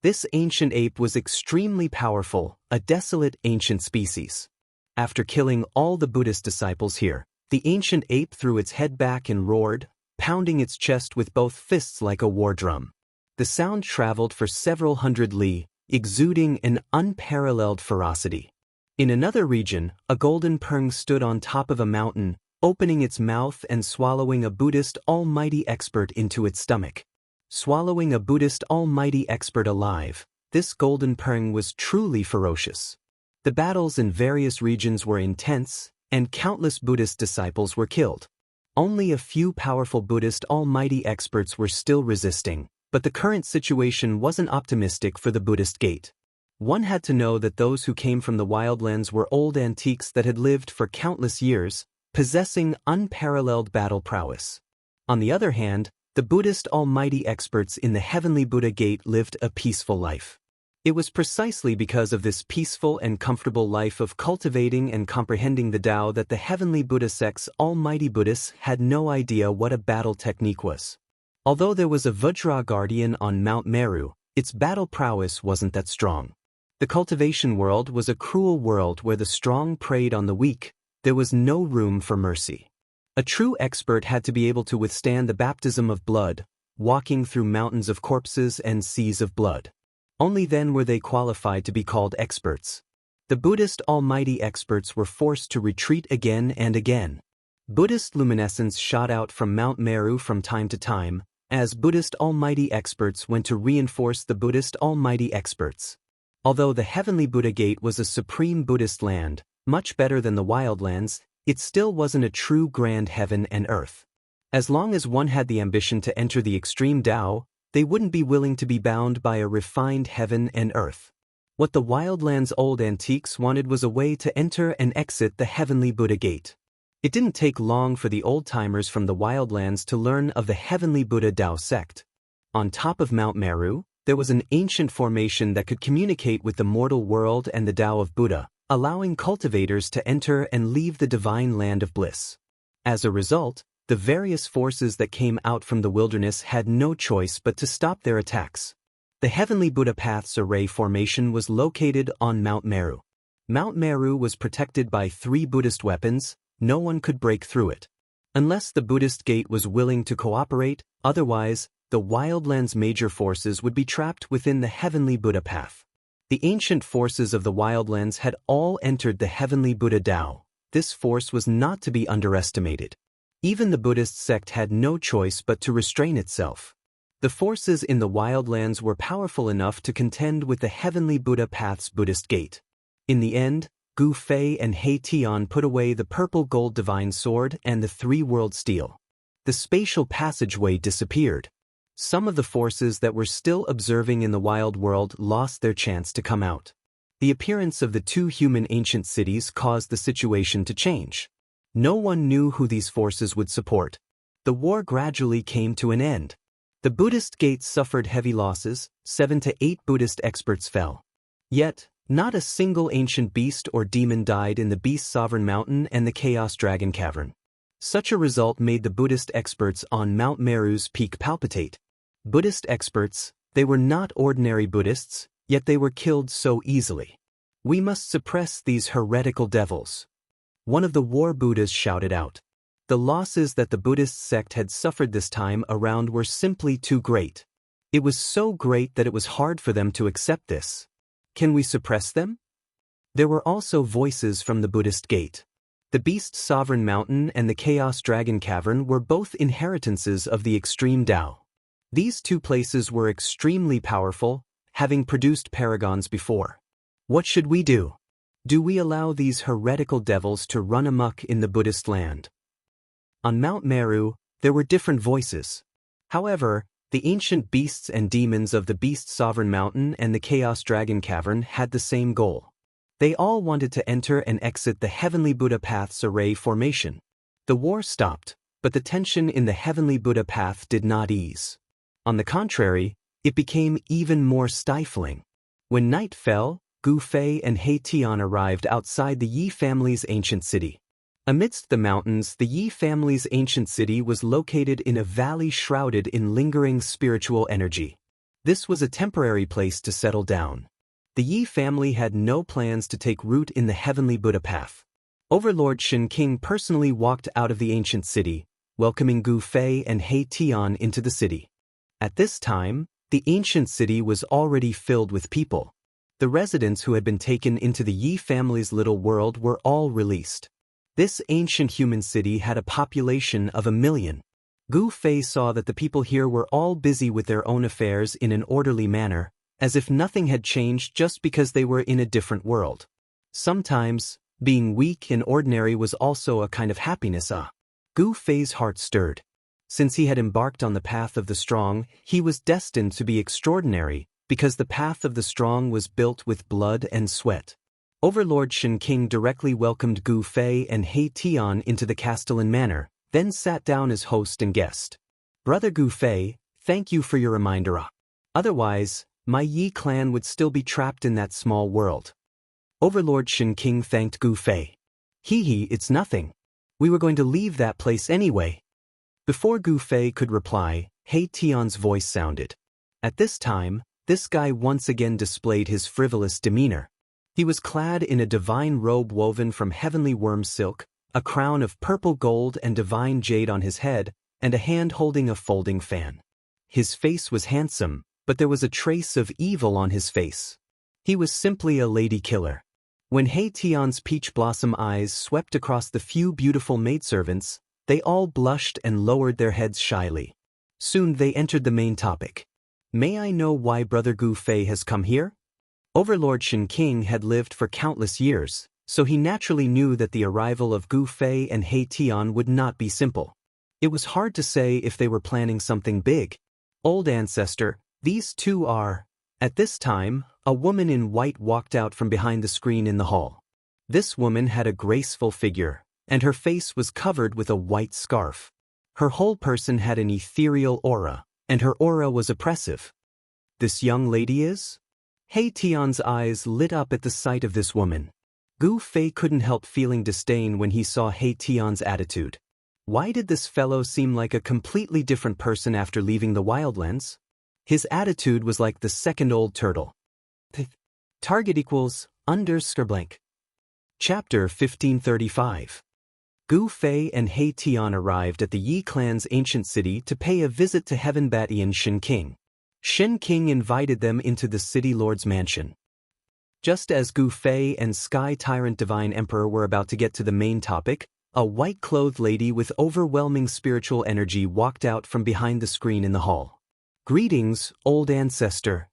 This ancient ape was extremely powerful, a desolate ancient species. After killing all the Buddhist disciples here, the ancient ape threw its head back and roared, pounding its chest with both fists like a war drum. The sound traveled for several hundred li, exuding an unparalleled ferocity. In another region, a golden peng stood on top of a mountain, opening its mouth and swallowing a Buddhist almighty expert into its stomach. Swallowing a Buddhist almighty expert alive, this golden peng was truly ferocious. The battles in various regions were intense, and countless Buddhist disciples were killed. Only a few powerful Buddhist almighty experts were still resisting, but the current situation wasn't optimistic for the Buddhist gate. One had to know that those who came from the wildlands were old antiques that had lived for countless years, possessing unparalleled battle prowess. On the other hand, the Buddhist almighty experts in the heavenly Buddha gate lived a peaceful life. It was precisely because of this peaceful and comfortable life of cultivating and comprehending the Tao that the heavenly Buddha sect's almighty Buddhists had no idea what a battle technique was. Although there was a Vajra guardian on Mount Meru, its battle prowess wasn't that strong. The cultivation world was a cruel world where the strong preyed on the weak. There was no room for mercy. A true expert had to be able to withstand the baptism of blood, walking through mountains of corpses and seas of blood. Only then were they qualified to be called experts. The Buddhist almighty experts were forced to retreat again and again. Buddhist luminescence shot out from Mount Meru from time to time, as Buddhist almighty experts went to reinforce the Buddhist almighty experts. Although the heavenly Buddha Gate was a supreme Buddhist land, much better than the wildlands, it still wasn't a true grand heaven and earth. As long as one had the ambition to enter the extreme Tao, they wouldn't be willing to be bound by a refined heaven and earth. What the wildlands' old antiques wanted was a way to enter and exit the heavenly Buddha Gate. It didn't take long for the old-timers from the wildlands to learn of the heavenly Buddha Tao sect. On top of Mount Meru, there was an ancient formation that could communicate with the mortal world and the Tao of Buddha, allowing cultivators to enter and leave the divine land of bliss. As a result, the various forces that came out from the wilderness had no choice but to stop their attacks. The Heavenly Buddha Path's array formation was located on Mount Meru. Mount Meru was protected by 3 Buddhist weapons. No one could break through it. Unless the Buddhist Gate was willing to cooperate, otherwise, the wildlands' major forces would be trapped within the Heavenly Buddha Path. The ancient forces of the wildlands had all entered the Heavenly Buddha Tao. This force was not to be underestimated. Even the Buddhist sect had no choice but to restrain itself. The forces in the wildlands were powerful enough to contend with the Heavenly Buddha Path's Buddhist Gate. In the end, Gu Fei and He Tian put away the purple gold divine sword and the 3-world steel. The spatial passageway disappeared. Some of the forces that were still observing in the wild world lost their chance to come out. The appearance of the 2 human ancient cities caused the situation to change. No one knew who these forces would support. The war gradually came to an end. The Buddhist Gate suffered heavy losses. 7 to 8 Buddhist experts fell. Yet, not a single ancient beast or demon died in the Beast Sovereign Mountain and the Chaos Dragon Cavern. Such a result made the Buddhist experts on Mount Meru's peak palpitate. Buddhist experts, they were not ordinary Buddhists, yet they were killed so easily. We must suppress these heretical devils. One of the war Buddhas shouted out. The losses that the Buddhist sect had suffered this time around were simply too great. It was so great that it was hard for them to accept this. Can we suppress them? There were also voices from the Buddhist Gate. The Beast Sovereign Mountain and the Chaos Dragon Cavern were both inheritances of the extreme Tao. These 2 places were extremely powerful, having produced paragons before. What should we do? Do we allow these heretical devils to run amok in the Buddhist land? On Mount Meru, there were different voices. However, the ancient beasts and demons of the Beast Sovereign Mountain and the Chaos Dragon Cavern had the same goal. They all wanted to enter and exit the Heavenly Buddha Path's array formation. The war stopped, but the tension in the Heavenly Buddha Path did not ease. On the contrary, it became even more stifling. When night fell, Gu Fei and He Tian arrived outside the Yi family's ancient city. Amidst the mountains, the Yi family's ancient city was located in a valley shrouded in lingering spiritual energy. This was a temporary place to settle down. The Yi family had no plans to take root in the Heavenly Buddha Path. Overlord Shen King personally walked out of the ancient city, welcoming Gu Fei and He Tian into the city. At this time, the ancient city was already filled with people. The residents who had been taken into the Yi family's little world were all released. This ancient human city had a population of 1 million. Gu Fei saw that the people here were all busy with their own affairs in an orderly manner, as if nothing had changed just because they were in a different world. Sometimes, being weak and ordinary was also a kind of happiness. Gu Fei's heart stirred. Since he had embarked on the path of the strong, he was destined to be extraordinary, because the path of the strong was built with blood and sweat. Overlord Shen King directly welcomed Gu Fei and He Tian into the Castellan manor, then sat down as host and guest. Brother Gu Fei, thank you for your reminder. Otherwise, my Yi clan would still be trapped in that small world. Overlord Shen King thanked Gu Fei. Hee, it's nothing. We were going to leave that place anyway. Before Gu Fei could reply, He Tian's voice sounded. At this time, this guy once again displayed his frivolous demeanor. He was clad in a divine robe woven from heavenly worm silk, a crown of purple gold and divine jade on his head, and a hand holding a folding fan. His face was handsome, but there was a trace of evil on his face. He was simply a lady killer. When He Tian's peach blossom eyes swept across the few beautiful maidservants, they all blushed and lowered their heads shyly. Soon they entered the main topic. May I know why Brother Gu Fei has come here? Overlord Shen King had lived for countless years, so he naturally knew that the arrival of Gu Fei and He Tian would not be simple. It was hard to say if they were planning something big. Old ancestor, these two are... At this time, a woman in white walked out from behind the screen in the hall. This woman had a graceful figure, and her face was covered with a white scarf. Her whole person had an ethereal aura, and her aura was oppressive. This young lady is? He Tian's eyes lit up at the sight of this woman. Gu Fei couldn't help feeling disdain when he saw He Tian's attitude. Why did this fellow seem like a completely different person after leaving the wildlands? His attitude was like the second old turtle. Target equals _blank. Chapter 1535. Gu Fei and He Tian arrived at the Yi clan's ancient city to pay a visit to Heaven Batian Shen King. Shen King invited them into the city lord's mansion. Just as Gu Fei and Sky Tyrant Divine Emperor were about to get to the main topic, a white-clothed lady with overwhelming spiritual energy walked out from behind the screen in the hall. Greetings, old ancestor.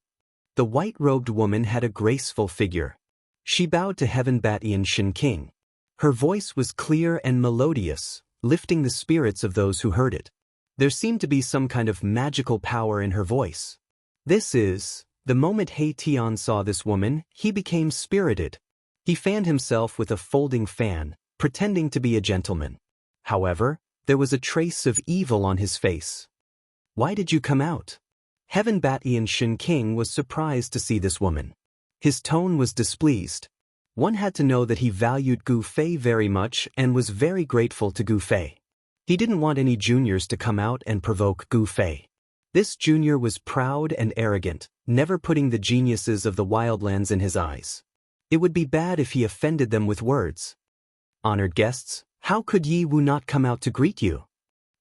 The white-robed woman had a graceful figure. She bowed to Heaven Batian Shen King. Her voice was clear and melodious, lifting the spirits of those who heard it. There seemed to be some kind of magical power in her voice. The moment He Tian saw this woman, he became spirited. He fanned himself with a folding fan, pretending to be a gentleman. However, there was a trace of evil on his face. Why did you come out? Heaven Batian Shen King was surprised to see this woman. His tone was displeased. One had to know that he valued Gu Fei very much and was very grateful to Gu Fei. He didn't want any juniors to come out and provoke Gu Fei. This junior was proud and arrogant, never putting the geniuses of the wildlands in his eyes. It would be bad if he offended them with words. Honored guests, how could Yi Wu not come out to greet you?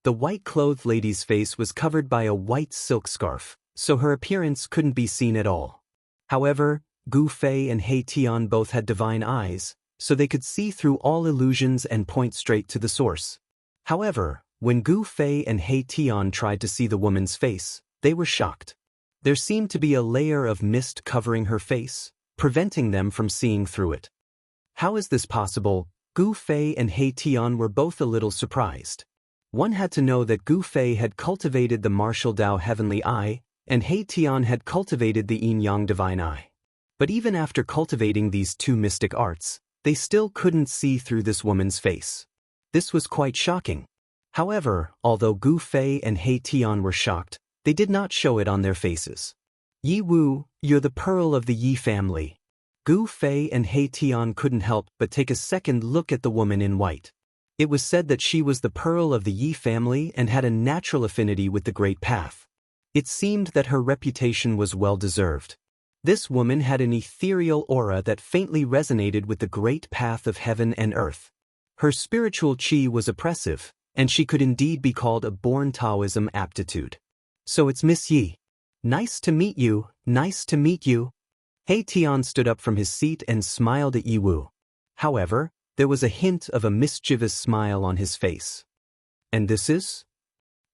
The white-clothed lady's face was covered by a white silk scarf, so her appearance couldn't be seen at all. However, Gu Fei and He Tian both had divine eyes, so they could see through all illusions and point straight to the source. However, when Gu Fei and He Tian tried to see the woman's face, they were shocked. There seemed to be a layer of mist covering her face, preventing them from seeing through it. How is this possible? Gu Fei and He Tian were both a little surprised. One had to know that Gu Fei had cultivated the martial Dao Heavenly Eye, and He Tian had cultivated the Yin-Yang Divine Eye. But even after cultivating these two mystic arts, they still couldn't see through this woman's face. This was quite shocking. However, although Gu Fei and He Tian were shocked, they did not show it on their faces. Yi Wu, you're the pearl of the Yi family. Gu Fei and He Tian couldn't help but take a second look at the woman in white. It was said that she was the pearl of the Yi family and had a natural affinity with the Great Path. It seemed that her reputation was well-deserved. This woman had an ethereal aura that faintly resonated with the Great Path of heaven and earth. Her spiritual qi was oppressive, and she could indeed be called a born Taoism aptitude. So it's Miss Yi. Nice to meet you, nice to meet you. He Tian stood up from his seat and smiled at Yi Wu. However, there was a hint of a mischievous smile on his face. And this is?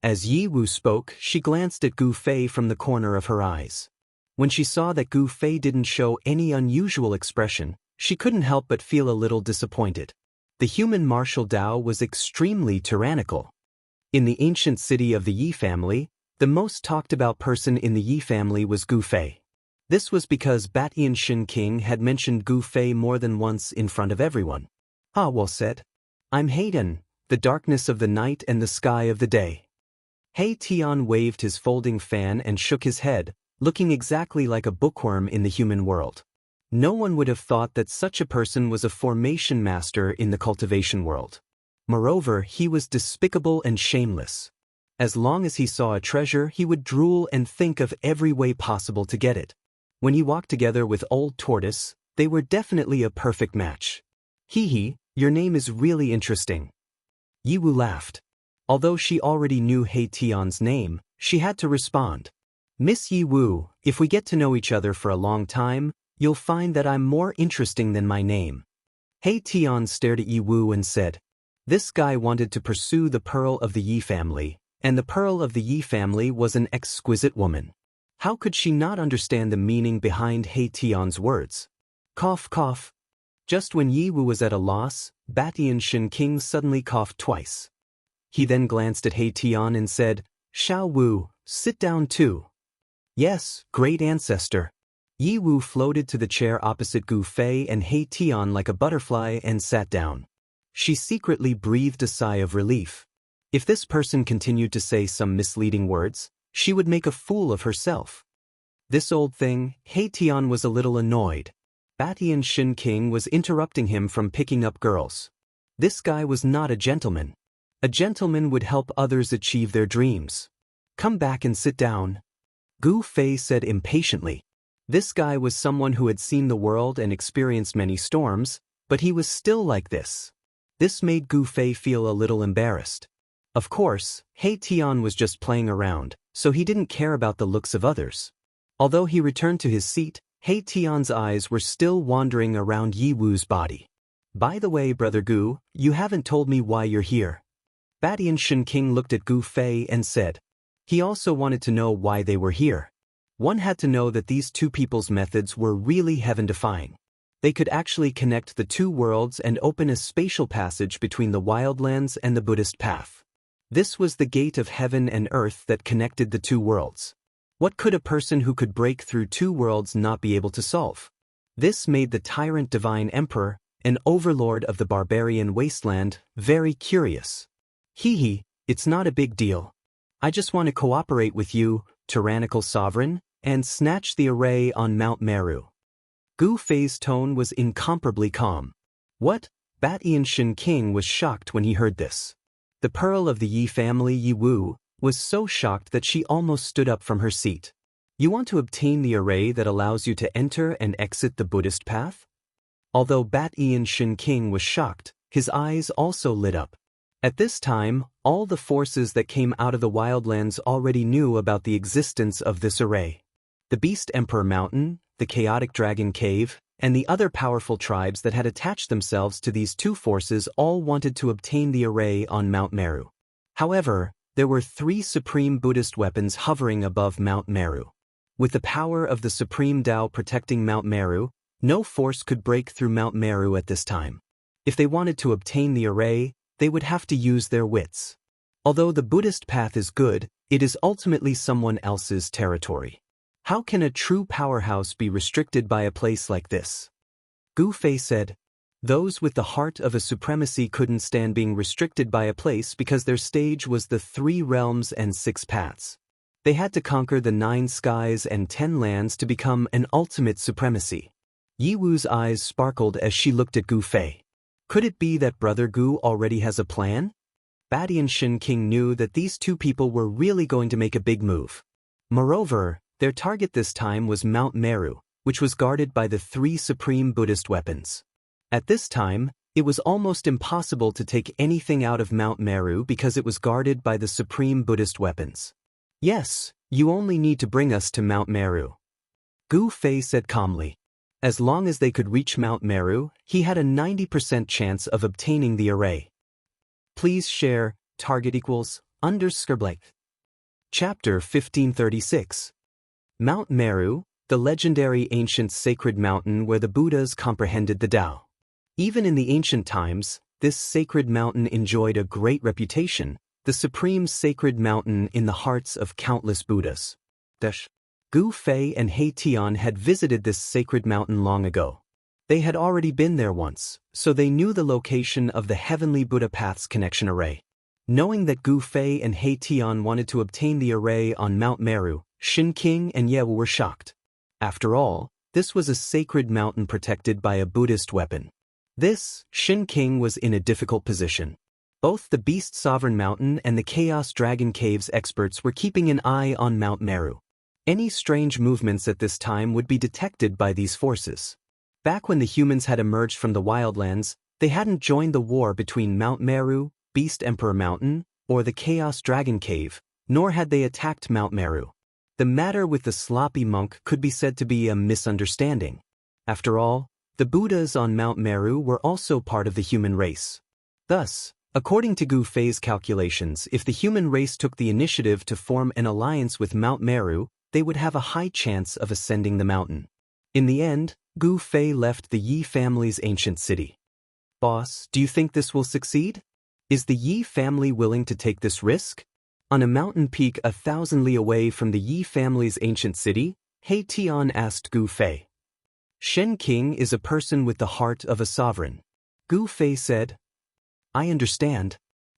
As Yi Wu spoke, she glanced at Gu Fei from the corner of her eyes. When she saw that Gu Fei didn't show any unusual expression, she couldn't help but feel a little disappointed. The human martial Dao was extremely tyrannical. In the ancient city of the Yi family, the most talked about person in the Yi family was Gu Fei. This was because Batian Shen King had mentioned Gu Fei more than once in front of everyone. Ah, well said. I'm Hayden, the darkness of the night and the sky of the day. He Tian waved his folding fan and shook his head, looking exactly like a bookworm in the human world. No one would have thought that such a person was a formation master in the cultivation world. Moreover, he was despicable and shameless. As long as he saw a treasure, he would drool and think of every way possible to get it. When he walked together with Old Tortoise, they were definitely a perfect match. Hee hee, your name is really interesting. Yiwu laughed. Although she already knew He Tian's name, she had to respond. Miss Yiwu, if we get to know each other for a long time, you'll find that I'm more interesting than my name. He Tian stared at Yiwu and said, this guy wanted to pursue the pearl of the Yi family, and the pearl of the Yi family was an exquisite woman. How could she not understand the meaning behind He Tian's words? Cough cough. Just when Yiwu was at a loss, Batian Shen King suddenly coughed twice. He then glanced at He Tian and said, Xiao Wu, sit down too. Yes, great ancestor. Yiwu floated to the chair opposite Gu Fei and He Tian like a butterfly and sat down. She secretly breathed a sigh of relief. If this person continued to say some misleading words, she would make a fool of herself. This old thing, He Tian was a little annoyed. Batian Shen King was interrupting him from picking up girls. This guy was not a gentleman. A gentleman would help others achieve their dreams. Come back and sit down. Gu Fei said impatiently. This guy was someone who had seen the world and experienced many storms, but he was still like this. This made Gu Fei feel a little embarrassed. Of course, He Tian was just playing around, so he didn't care about the looks of others. Although he returned to his seat, He Tian's eyes were still wandering around Yiwu's body. By the way, Brother Gu, you haven't told me why you're here. Batian Shen King looked at Gu Fei and said. He also wanted to know why they were here. One had to know that these two people's methods were really heaven-defying. They could actually connect the two worlds and open a spatial passage between the wildlands and the Buddhist path. This was the gate of heaven and earth that connected the two worlds. What could a person who could break through two worlds not be able to solve? This made the tyrant divine emperor, an overlord of the barbarian wasteland, very curious. Hee hee, it's not a big deal. I just want to cooperate with you, tyrannical sovereign, and snatch the array on Mount Meru. Gu Fei's tone was incomparably calm. What? Batian Shen King was shocked when he heard this. The pearl of the Yi family, Yiwu, was so shocked that she almost stood up from her seat. You want to obtain the array that allows you to enter and exit the Buddhist path? Although Batian Shen King was shocked, his eyes also lit up. At this time, all the forces that came out of the wildlands already knew about the existence of this array. The Beast Emperor Mountain, the Chaotic Dragon Cave, and the other powerful tribes that had attached themselves to these two forces all wanted to obtain the array on Mount Meru. However, there were 3 supreme Buddhist weapons hovering above Mount Meru. With the power of the Supreme Tao protecting Mount Meru, no force could break through Mount Meru at this time. If they wanted to obtain the array, they would have to use their wits. Although the Buddhist path is good, it is ultimately someone else's territory. How can a true powerhouse be restricted by a place like this? Gu Fei said. Those with the heart of a supremacy couldn't stand being restricted by a place because their stage was the 3 realms and 6 paths. They had to conquer the 9 skies and 10 lands to become an ultimate supremacy. Yiwu's eyes sparkled as she looked at Gu Fei. Could it be that Brother Gu already has a plan? Batian Shen King knew that these two people were really going to make a big move. Moreover, their target this time was Mount Meru, which was guarded by the 3 supreme Buddhist weapons. At this time, it was almost impossible to take anything out of Mount Meru because it was guarded by the supreme Buddhist weapons. Yes, you only need to bring us to Mount Meru. Gu Fei said calmly. As long as they could reach Mount Meru, he had a 90% chance of obtaining the array. Please share, target equals, _blank. Chapter 1536. Mount Meru, the legendary ancient sacred mountain where the Buddhas comprehended the Tao. Even in the ancient times, this sacred mountain enjoyed a great reputation, the supreme sacred mountain in the hearts of countless Buddhas. Gu Fei and He Tian had visited this sacred mountain long ago. They had already been there once, so they knew the location of the Heavenly Buddha Path's connection array. Knowing that Gu Fei and He Tian wanted to obtain the array on Mount Meru, Xianxia and Ye were shocked. After all, this was a sacred mountain protected by a Buddhist weapon. This, Xianxia was in a difficult position. Both the Beast Sovereign Mountain and the Chaos Dragon Caves experts were keeping an eye on Mount Meru. Any strange movements at this time would be detected by these forces. Back when the humans had emerged from the wildlands, they hadn't joined the war between Mount Meru, Beast Emperor Mountain, or the Chaos Dragon Cave, nor had they attacked Mount Meru. The matter with the sloppy monk could be said to be a misunderstanding. After all, the Buddhas on Mount Meru were also part of the human race. Thus, according to Gu Fei's calculations, if the human race took the initiative to form an alliance with Mount Meru, they would have a high chance of ascending the mountain. In the end, Gu Fei left the Yi family's ancient city. Boss, do you think this will succeed? Is the Yi family willing to take this risk? On a mountain peak 1,000 li away from the Yi family's ancient city, He Tian asked Gu Fei. Xianxia is a person with the heart of a sovereign. Gu Fei said. I understand.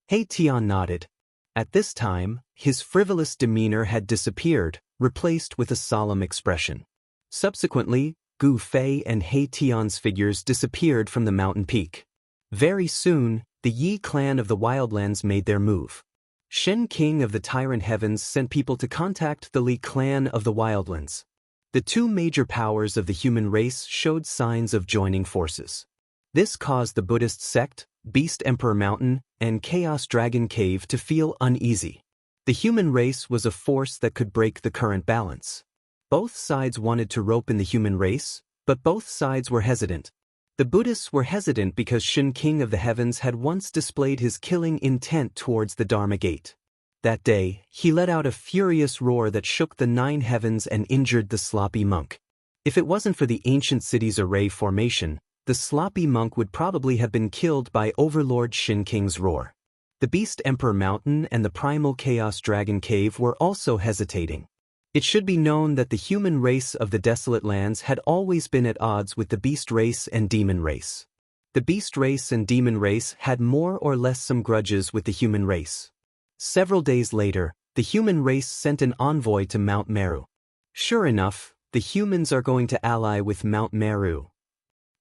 He Tian nodded. At this time, his frivolous demeanor had disappeared, replaced with a solemn expression. Subsequently, Gu Fei and He Tian's figures disappeared from the mountain peak. Very soon, the Yi clan of the Wildlands made their move. Xianxia of the Tyrant Heavens sent people to contact the Li clan of the Wildlands. The two major powers of the human race showed signs of joining forces. This caused the Buddhist sect, Beast Emperor Mountain, and Chaos Dragon Cave to feel uneasy. The human race was a force that could break the current balance. Both sides wanted to rope in the human race, but both sides were hesitant. The Buddhists were hesitant because Xianxia of the Heavens had once displayed his killing intent towards the Dharma Gate. That day, he let out a furious roar that shook the 9 heavens and injured the sloppy monk. If it wasn't for the ancient city's array formation, the sloppy monk would probably have been killed by Overlord Xianxia's roar. The Beast Emperor Mountain and the Primal Chaos Dragon Cave were also hesitating. It should be known that the human race of the Desolate Lands had always been at odds with the beast race and demon race. The beast race and demon race had more or less some grudges with the human race. Several days later, the human race sent an envoy to Mount Meru. Sure enough, the humans are going to ally with Mount Meru.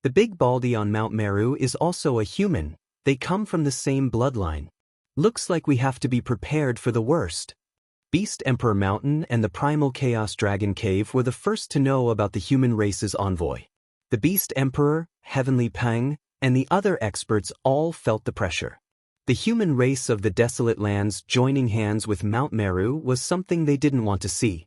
The big baldy on Mount Meru is also a human. They come from the same bloodline. Looks like we have to be prepared for the worst. Beast Emperor Mountain and the Primal Chaos Dragon Cave were the first to know about the human race's envoy. The Beast Emperor, Heavenly Pang, and the other experts all felt the pressure. The human race of the Desolate Lands joining hands with Mount Meru was something they didn't want to see.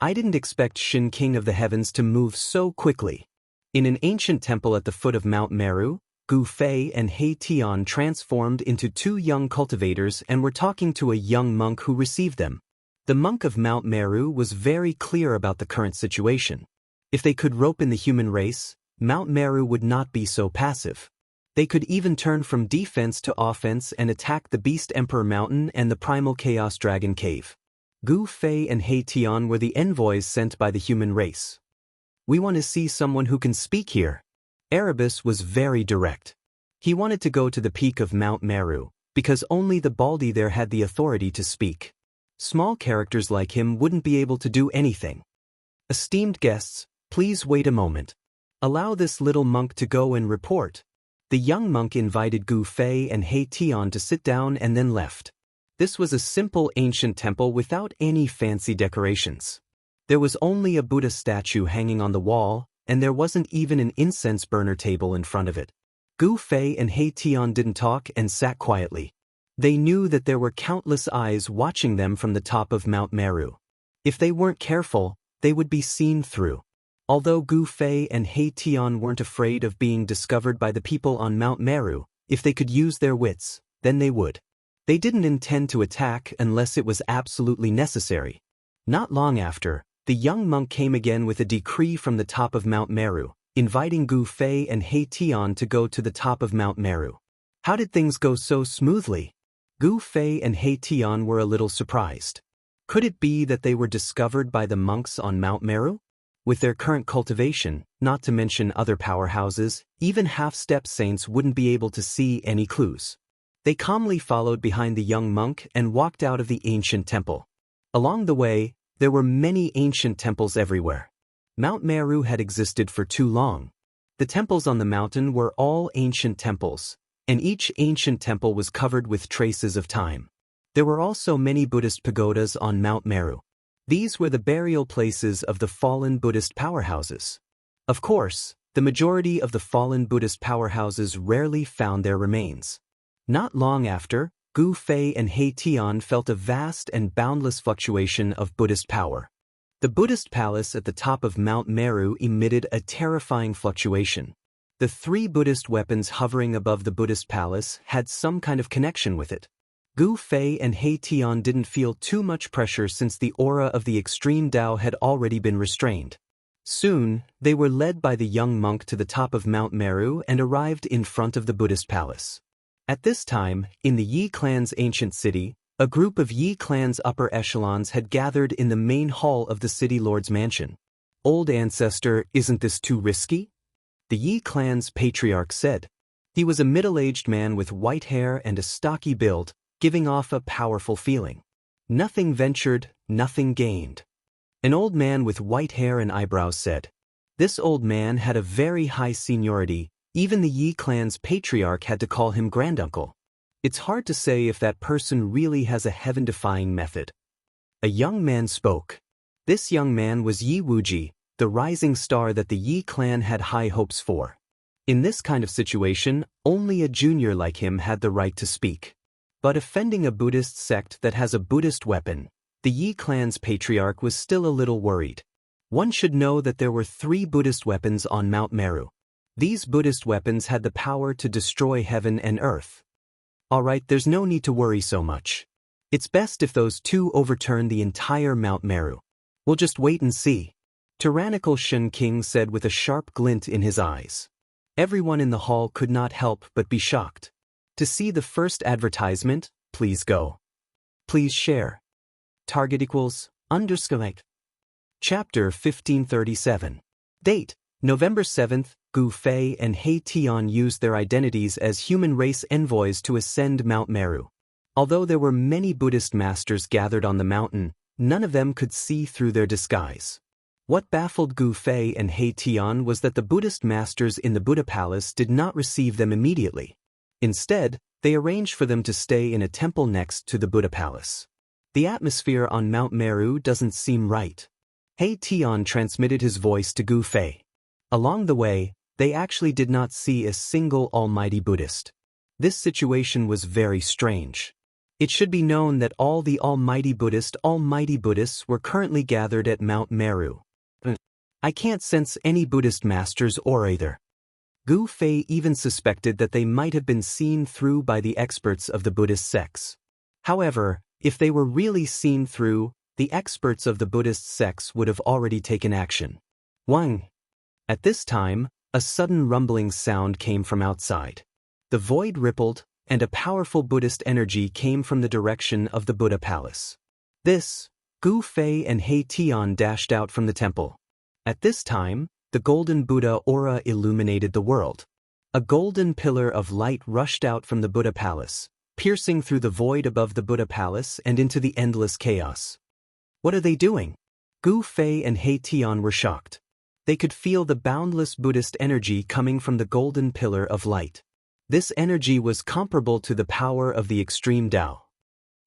I didn't expect Xianxia of the Heavens to move so quickly. In an ancient temple at the foot of Mount Meru, Gu Fei and He Tian transformed into 2 young cultivators and were talking to a young monk who received them. The monk of Mount Meru was very clear about the current situation. If they could rope in the human race, Mount Meru would not be so passive. They could even turn from defense to offense and attack the Beast Emperor Mountain and the Primal Chaos Dragon Cave. Gu Fei and He Tian were the envoys sent by the human race. We want to see someone who can speak here. Erebus was very direct. He wanted to go to the peak of Mount Meru, because only the baldy there had the authority to speak. Small characters like him wouldn't be able to do anything. Esteemed guests, please wait a moment. Allow this little monk to go and report. The young monk invited Gu Fei and He Tian to sit down and then left. This was a simple ancient temple without any fancy decorations. There was only a Buddha statue hanging on the wall, and there wasn't even an incense burner table in front of it. Gu Fei and He Tian didn't talk and sat quietly. They knew that there were countless eyes watching them from the top of Mount Meru. If they weren't careful, they would be seen through. Although Gu Fei and He Tian weren't afraid of being discovered by the people on Mount Meru, if they could use their wits, then they would. They didn't intend to attack unless it was absolutely necessary. Not long after, the young monk came again with a decree from the top of Mount Meru, inviting Gu Fei and He Tian to go to the top of Mount Meru. How did things go so smoothly? Gu Fei and He Tian were a little surprised. Could it be that they were discovered by the monks on Mount Meru? With their current cultivation, not to mention other powerhouses, even half-step saints wouldn't be able to see any clues. They calmly followed behind the young monk and walked out of the ancient temple. Along the way, there were many ancient temples everywhere. Mount Meru had existed for too long. The temples on the mountain were all ancient temples, and each ancient temple was covered with traces of time. There were also many Buddhist pagodas on Mount Meru. These were the burial places of the fallen Buddhist powerhouses. Of course, the majority of the fallen Buddhist powerhouses rarely found their remains. Not long after, Gu Fei and He Tian felt a vast and boundless fluctuation of Buddhist power. The Buddhist palace at the top of Mount Meru emitted a terrifying fluctuation. The three Buddhist weapons hovering above the Buddhist palace had some kind of connection with it. Gu Fei and He Tian didn't feel too much pressure since the aura of the extreme Tao had already been restrained. Soon, they were led by the young monk to the top of Mount Meru and arrived in front of the Buddhist palace. At this time, in the Yi clan's ancient city, a group of Yi clan's upper echelons had gathered in the main hall of the city lord's mansion. "Old ancestor, isn't this too risky?" the Yi clan's patriarch said. He was a middle-aged man with white hair and a stocky build, giving off a powerful feeling. "Nothing ventured, nothing gained." An old man with white hair and eyebrows said. This old man had a very high seniority. Even the Yi clan's patriarch had to call him granduncle. It's hard to say if that person really has a heaven-defying method. A young man spoke. This young man was Yi Wuji, the rising star that the Yi clan had high hopes for. In this kind of situation, only a junior like him had the right to speak. But offending a Buddhist sect that has a Buddhist weapon, the Yi clan's patriarch was still a little worried. One should know that there were 3 Buddhist weapons on Mount Meru. These Buddhist weapons had the power to destroy heaven and earth. Alright, there's no need to worry so much. It's best if those 2 overturn the entire Mount Meru. We'll just wait and see. Tyrannical Shen King said with a sharp glint in his eyes. Everyone in the hall could not help but be shocked. To see the first advertisement, please go. Please share. Target equals _ Chapter 1537. Date: November 7th. Gu Fei and He Tian used their identities as human race envoys to ascend Mount Meru. Although there were many Buddhist masters gathered on the mountain, none of them could see through their disguise. What baffled Gu Fei and He Tian was that the Buddhist masters in the Buddha palace did not receive them immediately. Instead, they arranged for them to stay in a temple next to the Buddha palace. The atmosphere on Mount Meru doesn't seem right. He Tian transmitted his voice to Gu Fei. Along the way, they actually did not see a single almighty Buddhist. This situation was very strange. It should be known that all the almighty Buddhists were currently gathered at Mount Meru. I can't sense any Buddhist masters or either. Gu Fei even suspected that they might have been seen through by the experts of the Buddhist sects. However, if they were really seen through, the experts of the Buddhist sects would have already taken action. Wang. At this time, a sudden rumbling sound came from outside. The void rippled, and a powerful Buddhist energy came from the direction of the Buddha palace. This, Gu Fei and He Tian dashed out from the temple. At this time, the golden Buddha aura illuminated the world. A golden pillar of light rushed out from the Buddha palace, piercing through the void above the Buddha palace and into the endless chaos. What are they doing? Gu Fei and He Tian were shocked. They could feel the boundless Buddhist energy coming from the golden pillar of light. This energy was comparable to the power of the extreme Tao.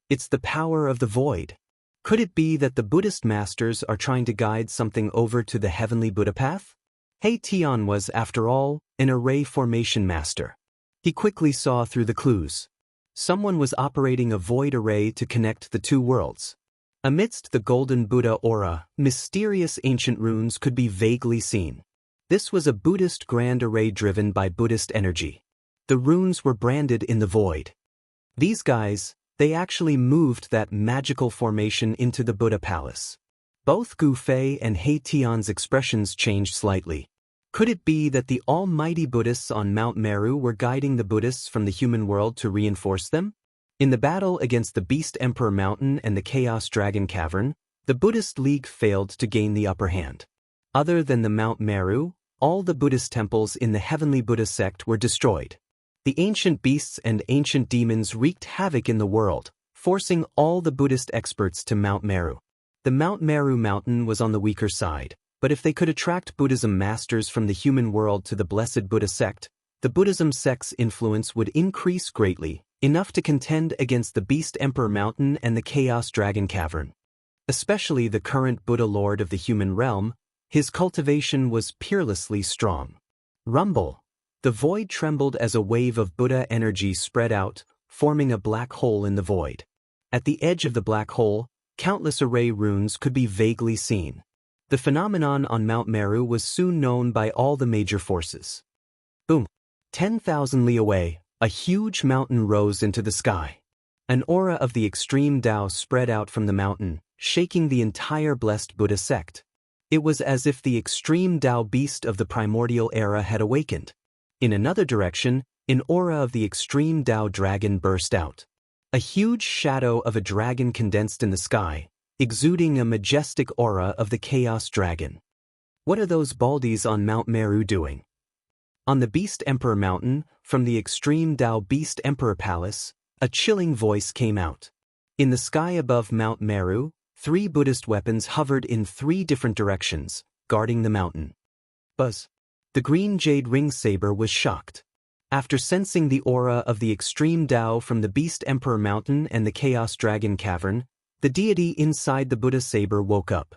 It's the power of the void. Could it be that the Buddhist masters are trying to guide something over to the heavenly Buddha path? He Tian was, after all, an array formation master. He quickly saw through the clues. Someone was operating a void array to connect the 2 worlds. Amidst the golden Buddha aura, mysterious ancient runes could be vaguely seen. This was a Buddhist grand array driven by Buddhist energy. The runes were branded in the void. These guys, they actually moved that magical formation into the Buddha palace. Both Gu Fei and He Tian's expressions changed slightly. Could it be that the almighty Buddhists on Mount Meru were guiding the Buddhists from the human world to reinforce them? In the battle against the Beast Emperor Mountain and the Chaos Dragon Cavern, the Buddhist League failed to gain the upper hand. Other than the Mount Meru, all the Buddhist temples in the Heavenly Buddha sect were destroyed. The ancient beasts and ancient demons wreaked havoc in the world, forcing all the Buddhist experts to Mount Meru. The Mount Meru mountain was on the weaker side, but if they could attract Buddhism masters from the human world to the Blessed Buddha sect, the Buddhism sect's influence would increase greatly, enough to contend against the Beast Emperor Mountain and the Chaos Dragon Cavern. Especially the current Buddha Lord of the human realm, his cultivation was peerlessly strong. Rumble. The void trembled as a wave of Buddha energy spread out, forming a black hole in the void. At the edge of the black hole, countless array runes could be vaguely seen. The phenomenon on Mount Meru was soon known by all the major forces. Boom! 10,000 li away, a huge mountain rose into the sky. An aura of the extreme Tao spread out from the mountain, shaking the entire blessed Buddha sect. It was as if the extreme Tao beast of the primordial era had awakened. In another direction, an aura of the extreme Tao dragon burst out. A huge shadow of a dragon condensed in the sky, exuding a majestic aura of the chaos dragon. What are those baldies on Mount Meru doing? On the Beast Emperor Mountain, from the extreme Tao Beast Emperor Palace, a chilling voice came out. In the sky above Mount Meru, 3 Buddhist weapons hovered in 3 different directions, guarding the mountain. Buzz. The green jade ring saber was shocked. After sensing the aura of the extreme Tao from the Beast Emperor Mountain and the Chaos Dragon Cavern, the deity inside the Buddha saber woke up.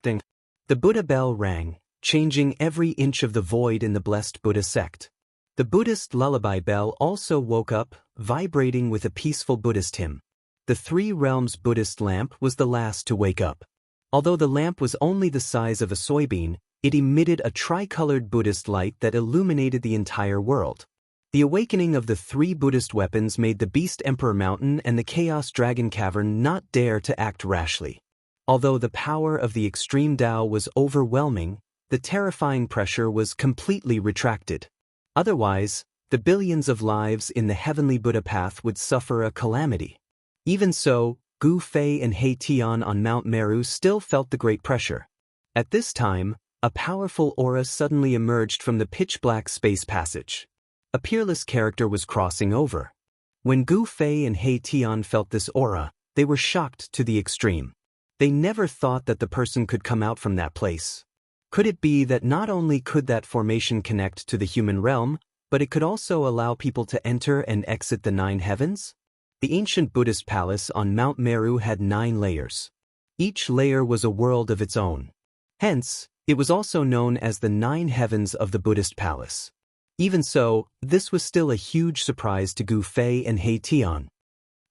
Ding. The Buddha bell rang, changing every inch of the void in the blessed Buddha sect. The Buddhist lullaby bell also woke up, vibrating with a peaceful Buddhist hymn. The 3 realms Buddhist lamp was the last to wake up. Although the lamp was only the size of a soybean, it emitted a tricolored Buddhist light that illuminated the entire world. The awakening of the 3 Buddhist weapons made the Beast Emperor Mountain and the Chaos Dragon Cavern not dare to act rashly. Although the power of the extreme Tao was overwhelming, the terrifying pressure was completely retracted. Otherwise, the billions of lives in the heavenly Buddha path would suffer a calamity. Even so, Gu Fei and He Tian on Mount Meru still felt the great pressure. At this time, a powerful aura suddenly emerged from the pitch-black space passage. A peerless character was crossing over. When Gu Fei and He Tian felt this aura, they were shocked to the extreme. They never thought that the person could come out from that place. Could it be that not only could that formation connect to the human realm, but it could also allow people to enter and exit the 9 heavens? The ancient Buddhist palace on Mount Meru had 9 layers. Each layer was a world of its own. Hence, it was also known as the 9 heavens of the Buddhist palace. Even so, this was still a huge surprise to Gu Fei and He Tian.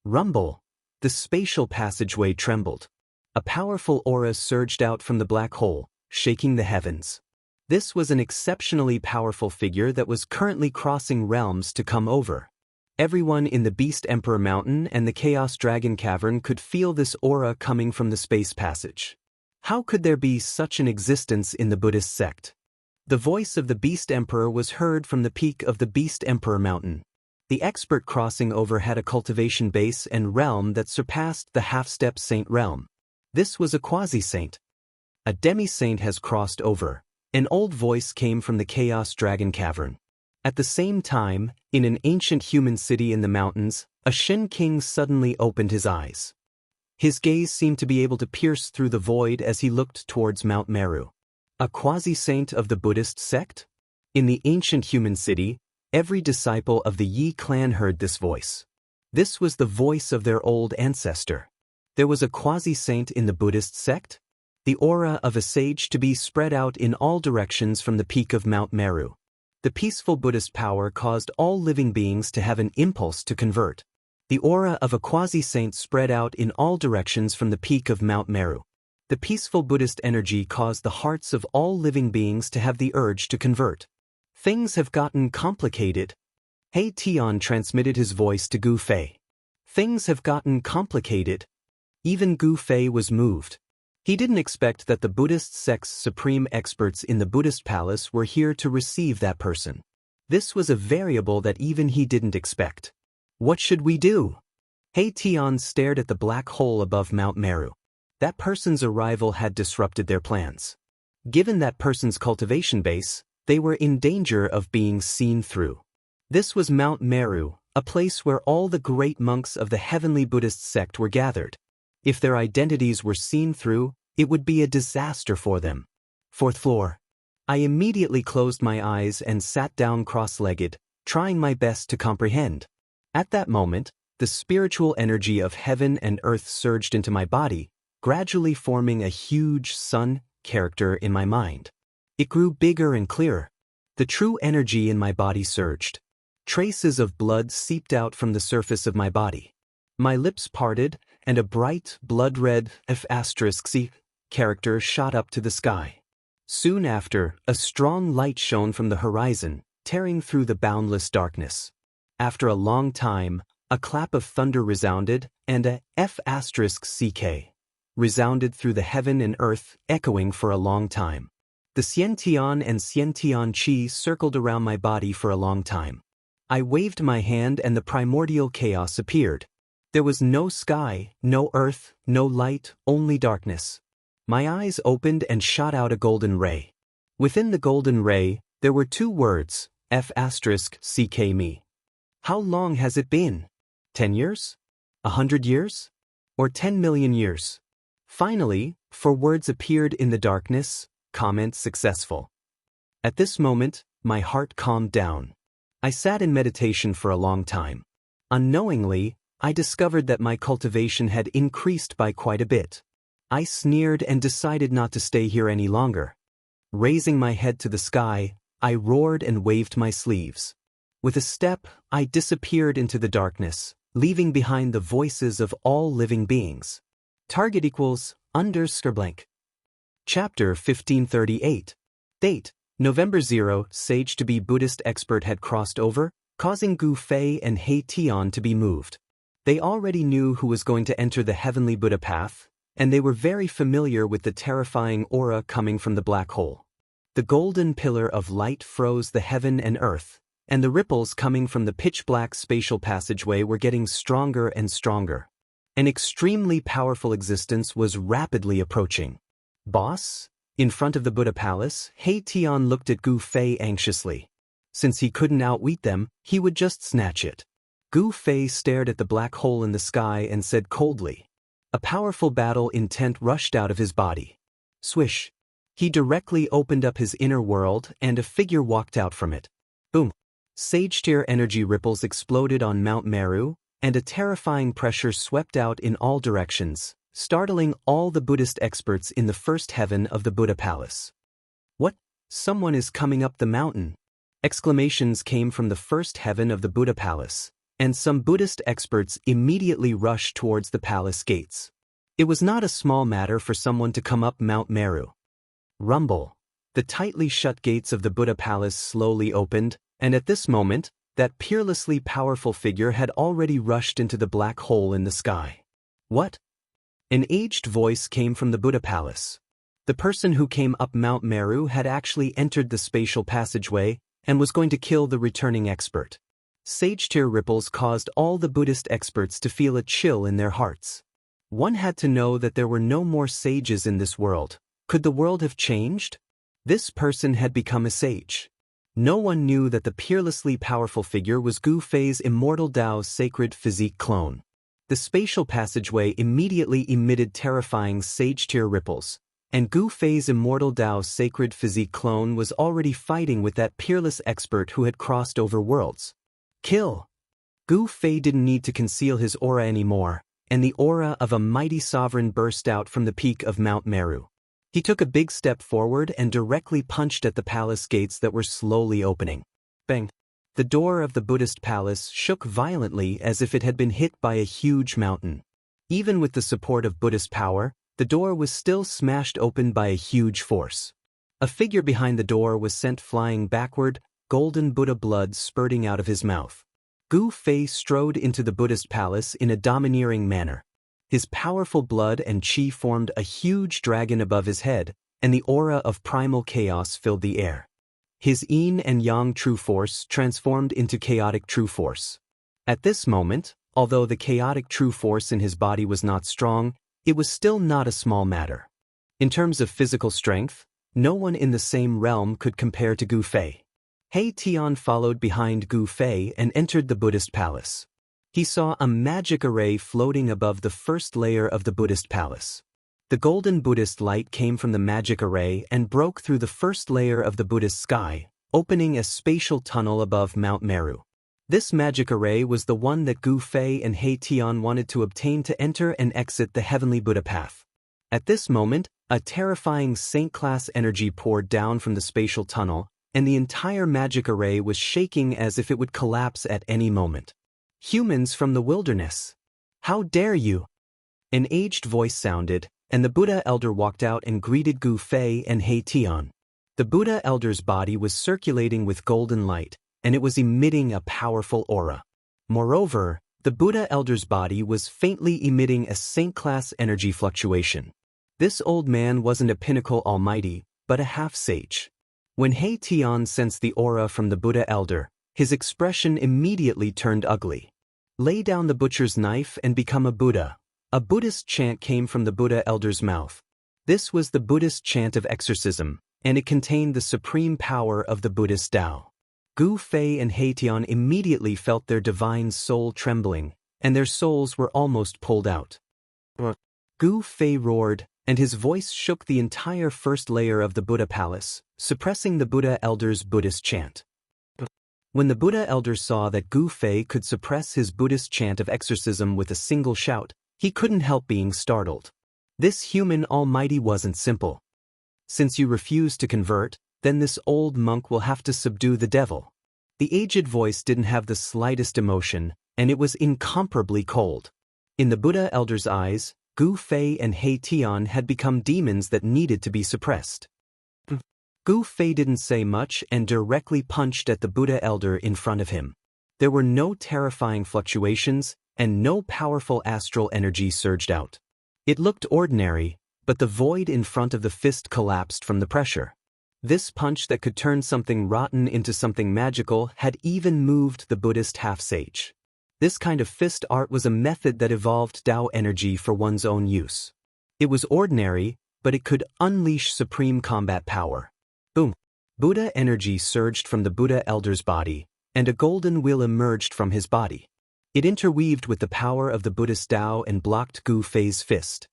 Rumble. The spatial passageway trembled. A powerful aura surged out from the black hole, shaking the heavens. This was an exceptionally powerful figure that was currently crossing realms to come over. Everyone in the Beast Emperor Mountain and the Chaos Dragon Cavern could feel this aura coming from the space passage. How could there be such an existence in the Buddhist sect? The voice of the Beast Emperor was heard from the peak of the Beast Emperor Mountain. The expert crossing over had a cultivation base and realm that surpassed the half-step saint realm. This was a quasi-saint. A demi-saint has crossed over. An old voice came from the Chaos Dragon Cavern. At the same time, in an ancient human city in the mountains, a Shin king suddenly opened his eyes. His gaze seemed to be able to pierce through the void as he looked towards Mount Meru. A quasi-saint of the Buddhist sect? In the ancient human city, every disciple of the Yi clan heard this voice. This was the voice of their old ancestor. There was a quasi-saint in the Buddhist sect? The aura of a sage to be spread out in all directions from the peak of Mount Meru. The peaceful Buddhist power caused all living beings to have an impulse to convert. The aura of a quasi-saint spread out in all directions from the peak of Mount Meru. The peaceful Buddhist energy caused the hearts of all living beings to have the urge to convert. Things have gotten complicated. He Tian transmitted his voice to Gu Fei. Things have gotten complicated. Even Gu Fei was moved. He didn't expect that the Buddhist sect's supreme experts in the Buddhist palace were here to receive that person. This was a variable that even he didn't expect. What should we do? He Tian stared at the black hole above Mount Meru. That person's arrival had disrupted their plans. Given that person's cultivation base, they were in danger of being seen through. This was Mount Meru, a place where all the great monks of the heavenly Buddhist sect were gathered. If their identities were seen through, it would be a disaster for them. Fourth floor. I immediately closed my eyes and sat down cross-legged, trying my best to comprehend. At that moment, the spiritual energy of heaven and earth surged into my body, gradually forming a huge sun character in my mind. It grew bigger and clearer. The true energy in my body surged. Traces of blood seeped out from the surface of my body. My lips parted, and a bright, blood-red F*** character shot up to the sky. Soon after, a strong light shone from the horizon, tearing through the boundless darkness. After a long time, a clap of thunder resounded, and a F*** resounded through the heaven and earth, echoing for a long time. The Xiantian and Xiantian Qi circled around my body for a long time. I waved my hand and the primordial chaos appeared. There was no sky, no earth, no light, only darkness. My eyes opened and shot out a golden ray. Within the golden ray, there were two words, F*** me. How long has it been? 10 years? 100 years? Or 10 million years? Finally, 4 words appeared in the darkness, comment successful. At this moment, my heart calmed down. I sat in meditation for a long time. Unknowingly, I discovered that my cultivation had increased by quite a bit. I sneered and decided not to stay here any longer. Raising my head to the sky, I roared and waved my sleeves. With a step, I disappeared into the darkness, leaving behind the voices of all living beings. Target equals _blank. Chapter 1538. Date: November 0. Sage to be Buddhist expert had crossed over, causing Gu Fei and He Tian to be moved. They already knew who was going to enter the heavenly Buddha path, and they were very familiar with the terrifying aura coming from the black hole. The golden pillar of light froze the heaven and earth, and the ripples coming from the pitch-black spatial passageway were getting stronger and stronger. An extremely powerful existence was rapidly approaching. Boss? In front of the Buddha palace, He Tian looked at Gu Fei anxiously. Since he couldn't outwit them, he would just snatch it. Gu Fei stared at the black hole in the sky and said coldly. A powerful battle intent rushed out of his body. Swish. He directly opened up his inner world and a figure walked out from it. Boom. Sage-tier energy ripples exploded on Mount Meru, and a terrifying pressure swept out in all directions, startling all the Buddhist experts in the first heaven of the Buddha palace. What? Someone is coming up the mountain. Exclamations came from the first heaven of the Buddha palace, and some Buddhist experts immediately rushed towards the palace gates. It was not a small matter for someone to come up Mount Meru. Rumble. The tightly shut gates of the Buddha palace slowly opened, and at this moment, that peerlessly powerful figure had already rushed into the black hole in the sky. What? An aged voice came from the Buddha palace. The person who came up Mount Meru had actually entered the spatial passageway and was going to kill the returning expert. Sage-tier ripples caused all the Buddhist experts to feel a chill in their hearts. One had to know that there were no more sages in this world. Could the world have changed? This person had become a sage. No one knew that the peerlessly powerful figure was Gu Fei's immortal Tao's sacred physique clone. The spatial passageway immediately emitted terrifying sage-tier ripples, and Gu Fei's immortal Tao's sacred physique clone was already fighting with that peerless expert who had crossed over worlds. Kill! Gu Fei didn't need to conceal his aura anymore, and the aura of a mighty sovereign burst out from the peak of Mount Meru. He took a big step forward and directly punched at the palace gates that were slowly opening. Bang! The door of the Buddhist palace shook violently as if it had been hit by a huge mountain. Even with the support of Buddhist power, the door was still smashed open by a huge force. A figure behind the door was sent flying backward, golden Buddha blood spurting out of his mouth. Gu Fei strode into the Buddhist palace in a domineering manner. His powerful blood and qi formed a huge dragon above his head, and the aura of primal chaos filled the air. His yin and yang true force transformed into chaotic true force. At this moment, although the chaotic true force in his body was not strong, it was still not a small matter. In terms of physical strength, no one in the same realm could compare to Gu Fei. He Tian followed behind Gu Fei and entered the Buddhist palace. He saw a magic array floating above the first layer of the Buddhist palace. The golden Buddhist light came from the magic array and broke through the first layer of the Buddhist sky, opening a spatial tunnel above Mount Meru. This magic array was the one that Gu Fei and He Tian wanted to obtain to enter and exit the heavenly Buddha path. At this moment, a terrifying saint-class energy poured down from the spatial tunnel, and the entire magic array was shaking as if it would collapse at any moment. "Humans from the wilderness! How dare you!" An aged voice sounded, and the Buddha elder walked out and greeted Gu Fei and He Tian. The Buddha elder's body was circulating with golden light, and it was emitting a powerful aura. Moreover, the Buddha elder's body was faintly emitting a saint-class energy fluctuation. This old man wasn't a pinnacle almighty, but a half-sage. When He Tian sensed the aura from the Buddha elder, his expression immediately turned ugly. "Lay down the butcher's knife and become a Buddha." A Buddhist chant came from the Buddha elder's mouth. This was the Buddhist chant of exorcism, and it contained the supreme power of the Buddhist Tao. Gu Fei and He Tian immediately felt their divine soul trembling, and their souls were almost pulled out. Gu Fei roared, and his voice shook the entire first layer of the Buddha palace, suppressing the Buddha elder's Buddhist chant. When the Buddha elder saw that Gu Fei could suppress his Buddhist chant of exorcism with a single shout, he couldn't help being startled. This human almighty wasn't simple. "Since you refuse to convert, then this old monk will have to subdue the devil." The aged voice didn't have the slightest emotion, and it was incomparably cold. In the Buddha elder's eyes, Gu Fei and He Tian had become demons that needed to be suppressed. Gu Fei didn't say much and directly punched at the Buddha elder in front of him. There were no terrifying fluctuations, and no powerful astral energy surged out. It looked ordinary, but the void in front of the fist collapsed from the pressure. This punch that could turn something rotten into something magical had even moved the Buddhist half-sage. This kind of fist art was a method that evolved Tao energy for one's own use. It was ordinary, but it could unleash supreme combat power. Boom! Buddha energy surged from the Buddha elder's body, and a golden wheel emerged from his body. It interweaved with the power of the Buddhist Tao and blocked Gu Fei's fist.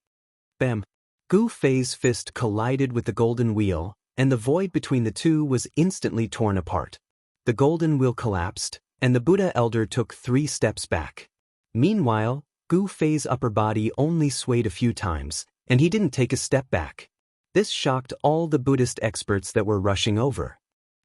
Bam! Gu Fei's fist collided with the golden wheel, and the void between the two was instantly torn apart. The golden wheel collapsed, and the Buddha elder took 3 steps back. Meanwhile, Gu Fei's upper body only swayed a few times, and he didn't take a step back. This shocked all the Buddhist experts that were rushing over.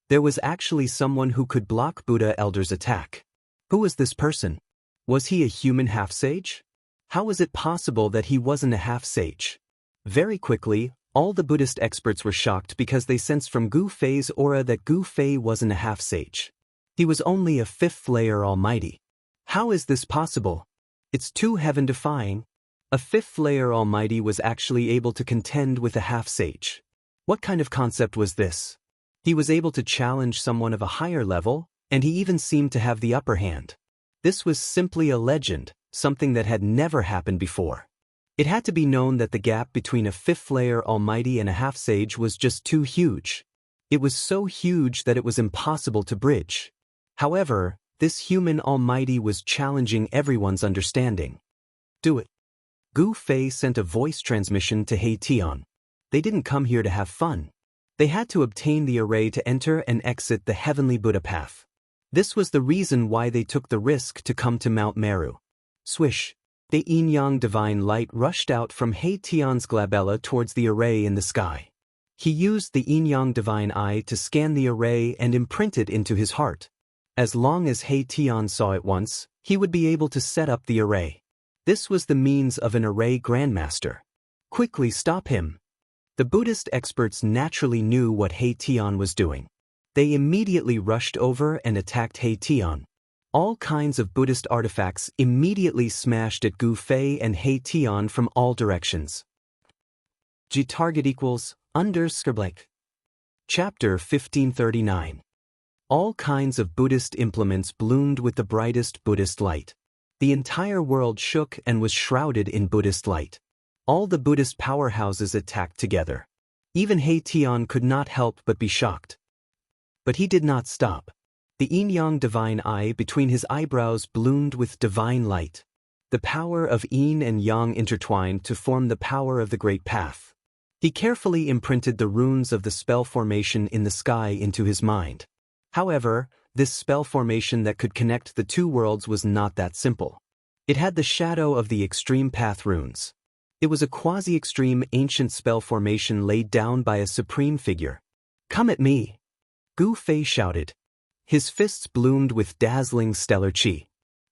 There was actually someone who could block Buddha elder's attack. Who was this person? Was he a human half-sage? How was it possible that he wasn't a half-sage? Very quickly, all the Buddhist experts were shocked because they sensed from Gu Fei's aura that Gu Fei wasn't a half-sage. He was only a 5th-layer almighty. How is this possible? It's too heaven-defying. A 5th-layer almighty was actually able to contend with a half-sage. What kind of concept was this? He was able to challenge someone of a higher level, and he even seemed to have the upper hand. This was simply a legend, something that had never happened before. It had to be known that the gap between a 5th-layer almighty and a half-sage was just too huge. It was so huge that it was impossible to bridge. However, this human almighty was challenging everyone's understanding. "Do it." Gu Fei sent a voice transmission to He Tian. They didn't come here to have fun. They had to obtain the array to enter and exit the heavenly Buddha path. This was the reason why they took the risk to come to Mount Meru. Swish! The yin-yang divine light rushed out from He Tian's glabella towards the array in the sky. He used the yin-yang divine eye to scan the array and imprint it into his heart. As long as He Tian saw it once, he would be able to set up the array. This was the means of an array grandmaster. Quickly stop him! The Buddhist experts naturally knew what He Tian was doing. They immediately rushed over and attacked He Tian. All kinds of Buddhist artifacts immediately smashed at Gu Fei and He Tian from all directions. G target equals _blank. Chapter 1539. All kinds of Buddhist implements bloomed with the brightest Buddhist light. The entire world shook and was shrouded in Buddhist light. All the Buddhist powerhouses attacked together. Even He Tian could not help but be shocked. But he did not stop. The yin-yang divine eye between his eyebrows bloomed with divine light. The power of yin and yang intertwined to form the power of the great path. He carefully imprinted the runes of the spell formation in the sky into his mind. However, this spell formation that could connect the two worlds was not that simple. It had the shadow of the extreme path runes. It was a quasi-extreme ancient spell formation laid down by a supreme figure. "Come at me!" Gu Fei shouted. His fists bloomed with dazzling stellar qi.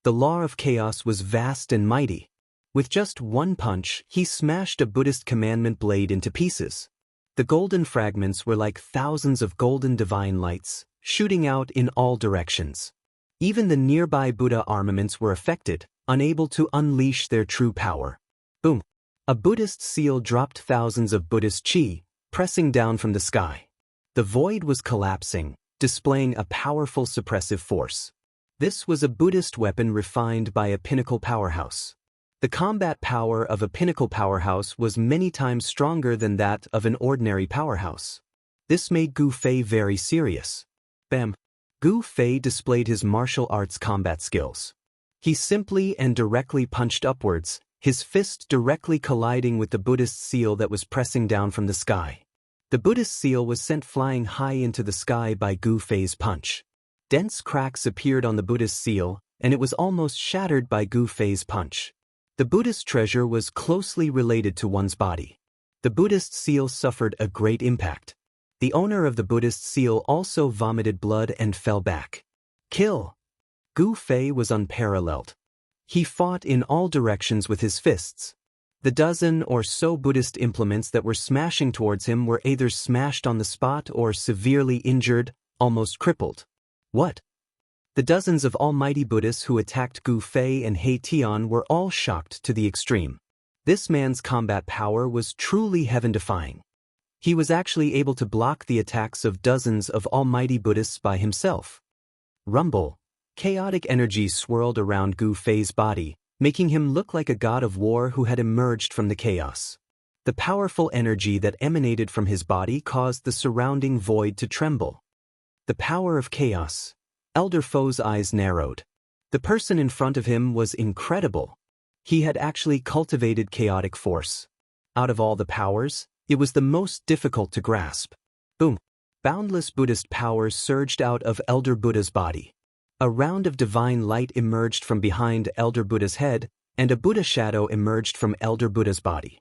The law of chaos was vast and mighty. With just one punch, he smashed a Buddhist commandment blade into pieces. The golden fragments were like thousands of golden divine lights, shooting out in all directions. Even the nearby Buddha armaments were affected, unable to unleash their true power. Boom! A Buddhist seal dropped thousands of Buddhist qi, pressing down from the sky. The void was collapsing, displaying a powerful suppressive force. This was a Buddhist weapon refined by a pinnacle powerhouse. The combat power of a pinnacle powerhouse was many times stronger than that of an ordinary powerhouse. This made Gu Fei very serious. Bam! Gu Fei displayed his martial arts combat skills. He simply and directly punched upwards, his fist directly colliding with the Buddhist seal that was pressing down from the sky. The Buddhist seal was sent flying high into the sky by Gu Fei's punch. Dense cracks appeared on the Buddhist seal, and it was almost shattered by Gu Fei's punch. The Buddhist treasure was closely related to one's body. The Buddhist seal suffered a great impact. The owner of the Buddhist seal also vomited blood and fell back. Kill! Gu Fei was unparalleled. He fought in all directions with his fists. The dozen or so Buddhist implements that were smashing towards him were either smashed on the spot or severely injured, almost crippled. What? The dozens of almighty Buddhists who attacked Gu Fei and He Tian were all shocked to the extreme. This man's combat power was truly heaven-defying. He was actually able to block the attacks of dozens of almighty Buddhists by himself. Rumble. Chaotic energy swirled around Gu Fei's body, making him look like a god of war who had emerged from the chaos. The powerful energy that emanated from his body caused the surrounding void to tremble. The power of chaos. Elder Fo's eyes narrowed. The person in front of him was incredible. He had actually cultivated chaotic force. Out of all the powers, it was the most difficult to grasp. Boom! Boundless Buddhist power surged out of Elder Buddha's body. A round of divine light emerged from behind Elder Buddha's head, and a Buddha shadow emerged from Elder Buddha's body.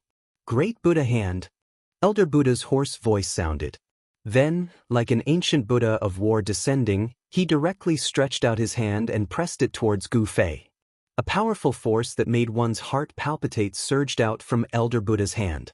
Great Buddha hand. Elder Buddha's hoarse voice sounded. Then, like an ancient Buddha of war descending, he directly stretched out his hand and pressed it towards Gu Fei. A powerful force that made one's heart palpitate surged out from Elder Buddha's hand.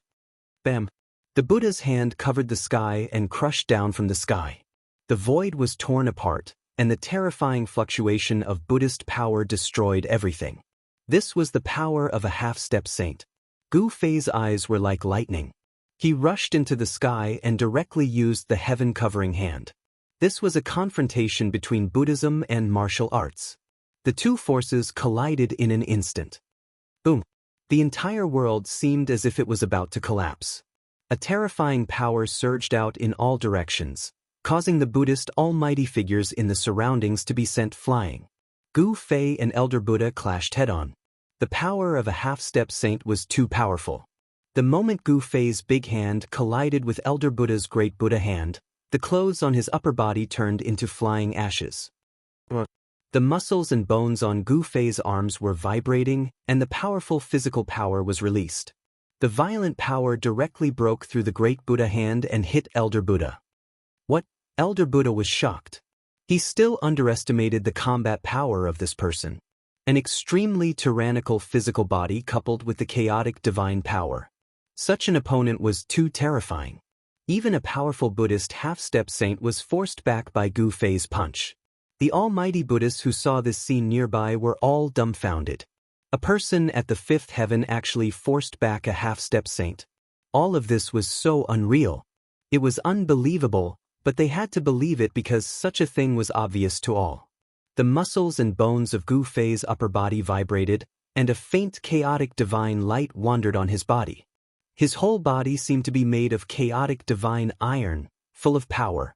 Bam! The Buddha's hand covered the sky and crushed down from the sky. The void was torn apart, and the terrifying fluctuation of Buddhist power destroyed everything. This was the power of a half-step saint. Gu Fei's eyes were like lightning. He rushed into the sky and directly used the heaven-covering hand. This was a confrontation between Buddhism and martial arts. The two forces collided in an instant. Boom! The entire world seemed as if it was about to collapse. A terrifying power surged out in all directions, causing the Buddhist almighty figures in the surroundings to be sent flying. Gu Fei and Elder Buddha clashed head-on. The power of a half-step saint was too powerful. The moment Gu Fei's big hand collided with Elder Buddha's great Buddha hand, the clothes on his upper body turned into flying ashes. The muscles and bones on Gu Fei's arms were vibrating, and the powerful physical power was released. The violent power directly broke through the great Buddha hand and hit Elder Buddha. What? Elder Buddha was shocked. He still underestimated the combat power of this person. An extremely tyrannical physical body coupled with the chaotic divine power. Such an opponent was too terrifying. Even a powerful Buddhist half-step saint was forced back by Gu Fei's punch. The almighty Buddhists who saw this scene nearby were all dumbfounded. A person at the fifth heaven actually forced back a half-step saint. All of this was so unreal. It was unbelievable, but they had to believe it because such a thing was obvious to all. The muscles and bones of Gu Fei's upper body vibrated, and a faint chaotic divine light wandered on his body. His whole body seemed to be made of chaotic divine iron, full of power.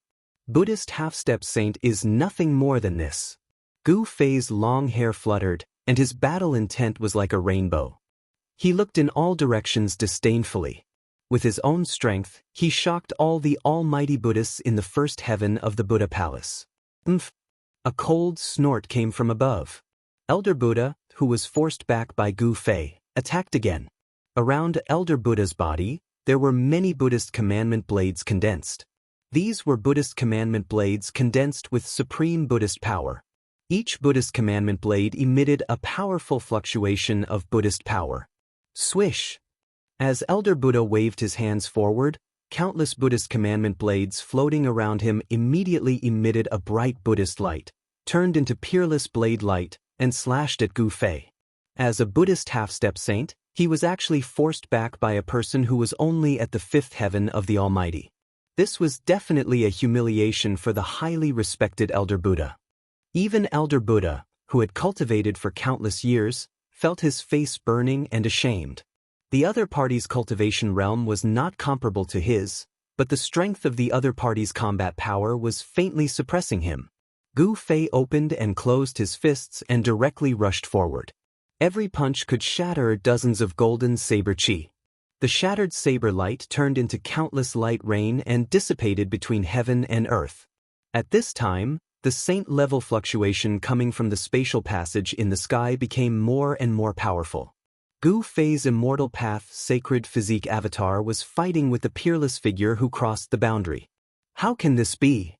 Buddhist half-step saint is nothing more than this. Gu Fei's long hair fluttered, and his battle intent was like a rainbow. He looked in all directions disdainfully. With his own strength, he shocked all the almighty Buddhists in the first heaven of the Buddha palace. Umph! A cold snort came from above. Elder Buddha, who was forced back by Gu Fei, attacked again. Around Elder Buddha's body, there were many Buddhist commandment blades condensed. These were Buddhist commandment blades condensed with supreme Buddhist power. Each Buddhist commandment blade emitted a powerful fluctuation of Buddhist power. Swish! As Elder Buddha waved his hands forward, countless Buddhist commandment blades floating around him immediately emitted a bright Buddhist light, turned into peerless blade light, and slashed at Gu Fei. As a Buddhist half-step saint, he was actually forced back by a person who was only at the fifth heaven of the Almighty. This was definitely a humiliation for the highly respected Elder Buddha. Even Elder Buddha, who had cultivated for countless years, felt his face burning and ashamed. The other party's cultivation realm was not comparable to his, but the strength of the other party's combat power was faintly suppressing him. Gu Fei opened and closed his fists and directly rushed forward. Every punch could shatter dozens of golden saber chi. The shattered saber light turned into countless light rain and dissipated between heaven and earth. At this time, the saint-level fluctuation coming from the spatial passage in the sky became more and more powerful. Gu Fei's immortal path sacred physique avatar was fighting with the peerless figure who crossed the boundary. How can this be?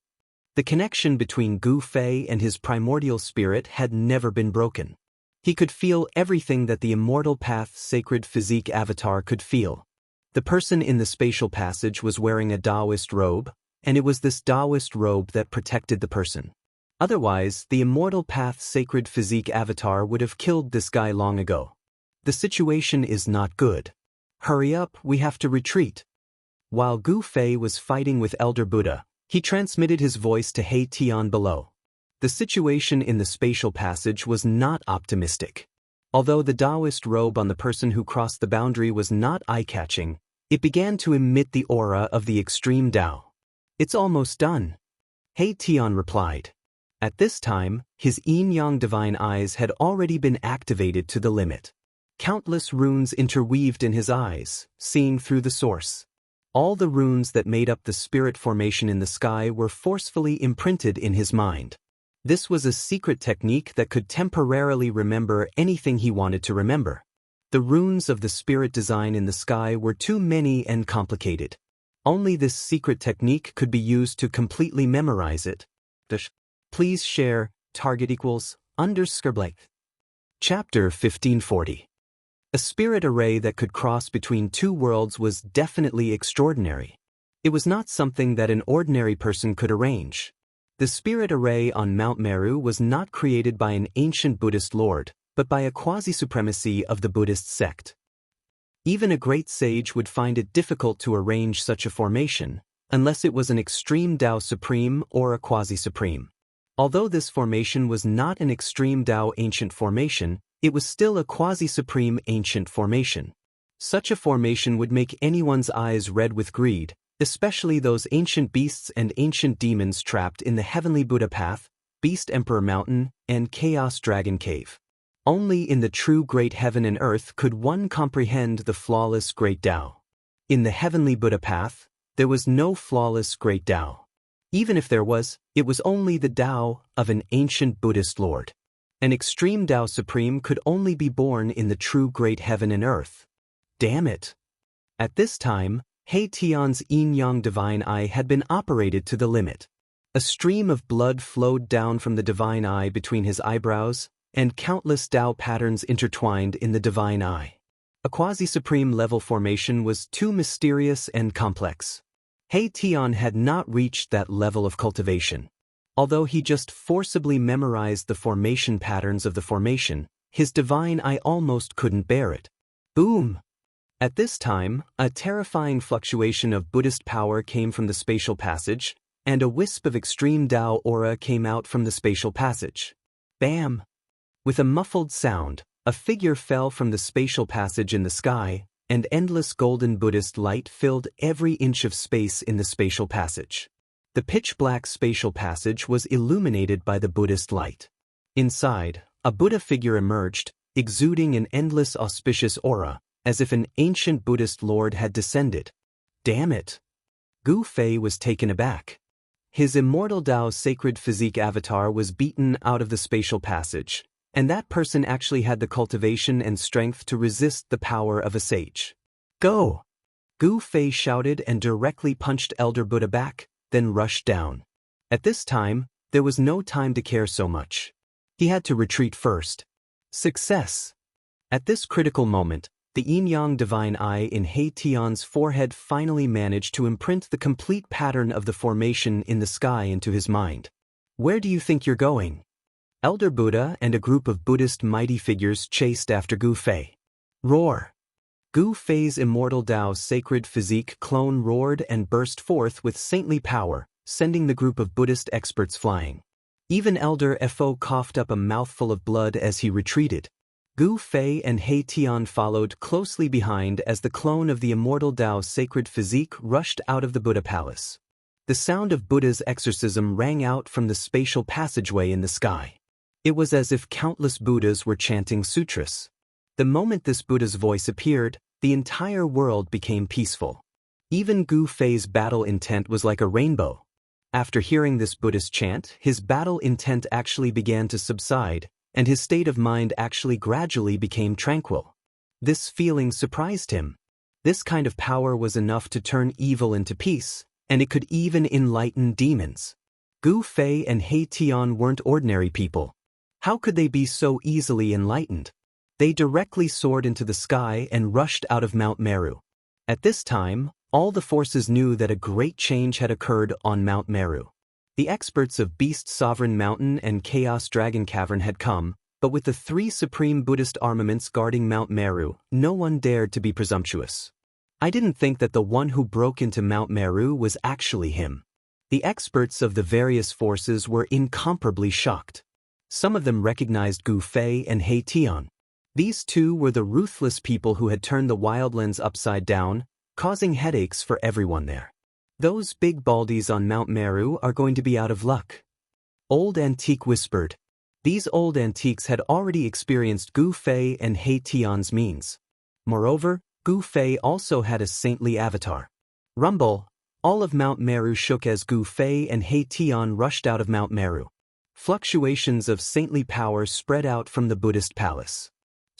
The connection between Gu Fei and his primordial spirit had never been broken. He could feel everything that the immortal path sacred physique avatar could feel. The person in the spatial passage was wearing a Taoist robe, and it was this Taoist robe that protected the person. Otherwise, the immortal path sacred physique avatar would have killed this guy long ago. The situation is not good. Hurry up, we have to retreat. While Gu Fei was fighting with Elder Buddha, he transmitted his voice to He Tian below. The situation in the spatial passage was not optimistic. Although the Taoist robe on the person who crossed the boundary was not eye-catching, it began to emit the aura of the extreme Tao. It's almost done. He Tian replied. At this time, his yin-yang divine eyes had already been activated to the limit. Countless runes interweaved in his eyes, seeing through the source. All the runes that made up the spirit formation in the sky were forcefully imprinted in his mind. This was a secret technique that could temporarily remember anything he wanted to remember. The runes of the spirit design in the sky were too many and complicated. Only this secret technique could be used to completely memorize it. Please share, _blank. Chapter 1540. A spirit array that could cross between two worlds was definitely extraordinary. It was not something that an ordinary person could arrange. The spirit array on Mount Meru was not created by an ancient Buddhist lord, but by a quasi-supremacy of the Buddhist sect. Even a great sage would find it difficult to arrange such a formation, unless it was an extreme Tao supreme or a quasi-supreme. Although this formation was not an extreme Tao ancient formation, it was still a quasi-supreme ancient formation. Such a formation would make anyone's eyes red with greed, especially those ancient beasts and ancient demons trapped in the Heavenly Buddha Path, Beast Emperor Mountain, and Chaos Dragon Cave. Only in the true Great Heaven and Earth could one comprehend the flawless Great Tao. In the Heavenly Buddha Path, there was no flawless Great Tao. Even if there was, it was only the Tao of an ancient Buddhist lord. An extreme Tao Supreme could only be born in the true Great Heaven and Earth. Damn it! At this time, He Tian's yin-yang divine eye had been operated to the limit. A stream of blood flowed down from the divine eye between his eyebrows, and countless Tao patterns intertwined in the divine eye. A quasi-supreme level formation was too mysterious and complex. He Tian had not reached that level of cultivation. Although he just forcibly memorized the formation patterns of the formation, his divine eye almost couldn't bear it. Boom! At this time, a terrifying fluctuation of Buddhist power came from the spatial passage, and a wisp of extreme Tao aura came out from the spatial passage. Bam! With a muffled sound, a figure fell from the spatial passage in the sky, and endless golden Buddhist light filled every inch of space in the spatial passage. The pitch-black spatial passage was illuminated by the Buddhist light. Inside, a Buddha figure emerged, exuding an endless auspicious aura, as if an ancient Buddhist lord had descended. Damn it! Gu Fei was taken aback. His immortal Tao's sacred physique avatar was beaten out of the spatial passage, and that person actually had the cultivation and strength to resist the power of a sage. Go! Gu Fei shouted and directly punched Elder Buddha back, then rushed down. At this time, there was no time to care so much. He had to retreat first. Success! At this critical moment, the yin-yang divine eye in He Tian's forehead finally managed to imprint the complete pattern of the formation in the sky into his mind. Where do you think you're going? Elder Buddha and a group of Buddhist mighty figures chased after Gu Fei. Roar! Gu Fei's immortal Tao's sacred physique clone roared and burst forth with saintly power, sending the group of Buddhist experts flying. Even Elder Fo coughed up a mouthful of blood as he retreated. Gu Fei and He Tian followed closely behind as the clone of the immortal Tao's sacred physique rushed out of the Buddha palace. The sound of Buddha's exorcism rang out from the spatial passageway in the sky. It was as if countless Buddhas were chanting sutras. The moment this Buddha's voice appeared, the entire world became peaceful. Even Gu Fei's battle intent was like a rainbow. After hearing this Buddhist chant, his battle intent actually began to subside, and his state of mind actually gradually became tranquil. This feeling surprised him. This kind of power was enough to turn evil into peace, and it could even enlighten demons. Gu Fei and He Tian weren't ordinary people. How could they be so easily enlightened? They directly soared into the sky and rushed out of Mount Meru. At this time, all the forces knew that a great change had occurred on Mount Meru. The experts of Beast Sovereign Mountain and Chaos Dragon Cavern had come, but with the three supreme Buddhist armaments guarding Mount Meru, no one dared to be presumptuous. I didn't think that the one who broke into Mount Meru was actually him. The experts of the various forces were incomparably shocked. Some of them recognized Gu Fei and He Tian. These two were the ruthless people who had turned the wildlands upside down, causing headaches for everyone there. Those big baldies on Mount Meru are going to be out of luck. Old Antique whispered. These old antiques had already experienced Gu Fei and He Tian's means. Moreover, Gu Fei also had a saintly avatar. Rumble! All of Mount Meru shook as Gu Fei and He Tian rushed out of Mount Meru. Fluctuations of saintly power spread out from the Buddhist palace.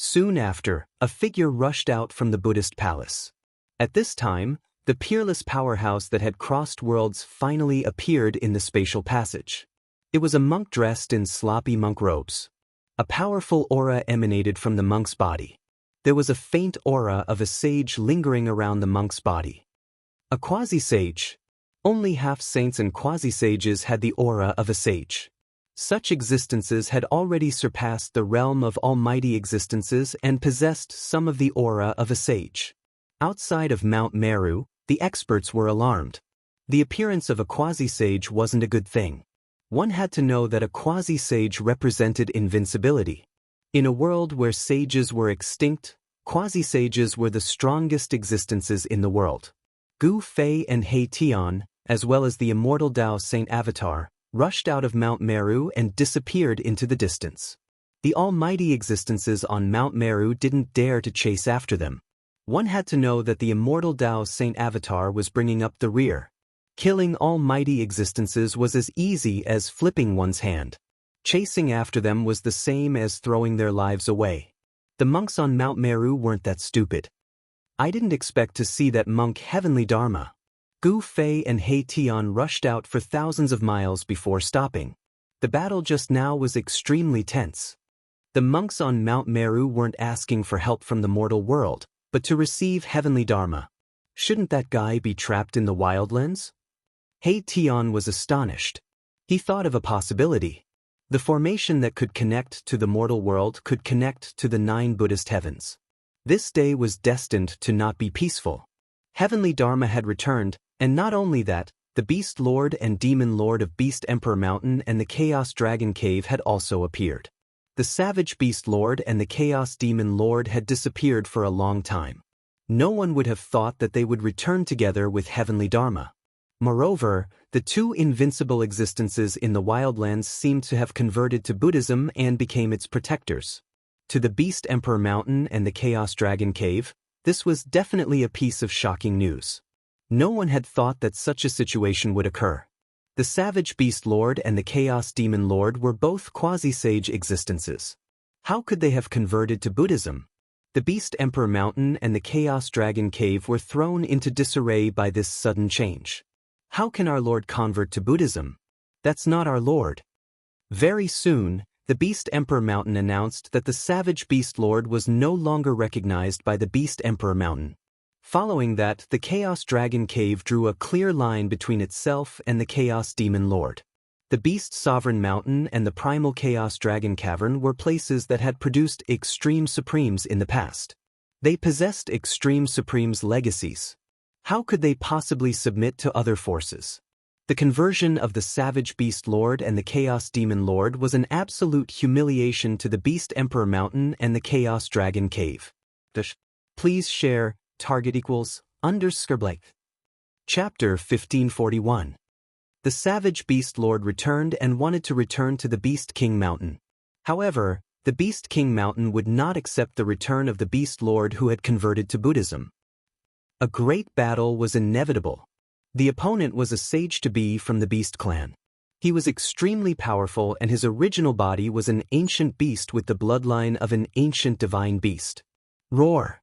Soon after, a figure rushed out from the Buddhist palace. At this time, the peerless powerhouse that had crossed worlds finally appeared in the spatial passage. It was a monk dressed in sloppy monk robes. A powerful aura emanated from the monk's body. There was a faint aura of a sage lingering around the monk's body. A quasi-sage. Only half-saints and quasi-sages had the aura of a sage. Such existences had already surpassed the realm of almighty existences and possessed some of the aura of a sage. Outside of Mount Meru, the experts were alarmed. The appearance of a quasi-sage wasn't a good thing. One had to know that a quasi-sage represented invincibility. In a world where sages were extinct, quasi-sages were the strongest existences in the world. Gu Fei and He Tian, as well as the immortal Tao Saint Avatar, rushed out of Mount Meru and disappeared into the distance. The almighty existences on Mount Meru didn't dare to chase after them. One had to know that the immortal Tao Saint Avatar was bringing up the rear. Killing almighty existences was as easy as flipping one's hand. Chasing after them was the same as throwing their lives away. The monks on Mount Meru weren't that stupid. I didn't expect to see that monk Heavenly Dharma. Gu Fei and He Tian rushed out for thousands of miles before stopping. The battle just now was extremely tense. The monks on Mount Meru weren't asking for help from the mortal world, but to receive Heavenly Dharma. Shouldn't that guy be trapped in the wildlands? He Tian was astonished. He thought of a possibility. The formation that could connect to the mortal world could connect to the 9 Buddhist heavens. This day was destined to not be peaceful. Heavenly Dharma had returned, and not only that, the Beast Lord and Demon Lord of Beast Emperor Mountain and the Chaos Dragon Cave had also appeared. The Savage Beast Lord and the Chaos Demon Lord had disappeared for a long time. No one would have thought that they would return together with Heavenly Dharma. Moreover, the two invincible existences in the wildlands seemed to have converted to Buddhism and became its protectors. To the Beast Emperor Mountain and the Chaos Dragon Cave, this was definitely a piece of shocking news. No one had thought that such a situation would occur. The Savage Beast Lord and the Chaos Demon Lord were both quasi-sage existences. How could they have converted to Buddhism? The Beast Emperor Mountain and the Chaos Dragon Cave were thrown into disarray by this sudden change. How can our Lord convert to Buddhism? That's not our Lord. Very soon, the Beast Emperor Mountain announced that the Savage Beast Lord was no longer recognized by the Beast Emperor Mountain. Following that, the Chaos Dragon Cave drew a clear line between itself and the Chaos Demon Lord. The Beast Sovereign Mountain and the Primal Chaos Dragon Cavern were places that had produced Extreme Supremes in the past. They possessed Extreme Supremes' legacies. How could they possibly submit to other forces? The conversion of the Savage Beast Lord and the Chaos Demon Lord was an absolute humiliation to the Beast Emperor Mountain and the Chaos Dragon Cave. Please share, target equals, _Blake. Chapter 1541. The Savage Beast Lord returned and wanted to return to the Beast King Mountain. However, the Beast King Mountain would not accept the return of the Beast Lord who had converted to Buddhism. A great battle was inevitable. The opponent was a sage-to-be from the Beast clan. He was extremely powerful and his original body was an ancient beast with the bloodline of an ancient divine beast. Roar!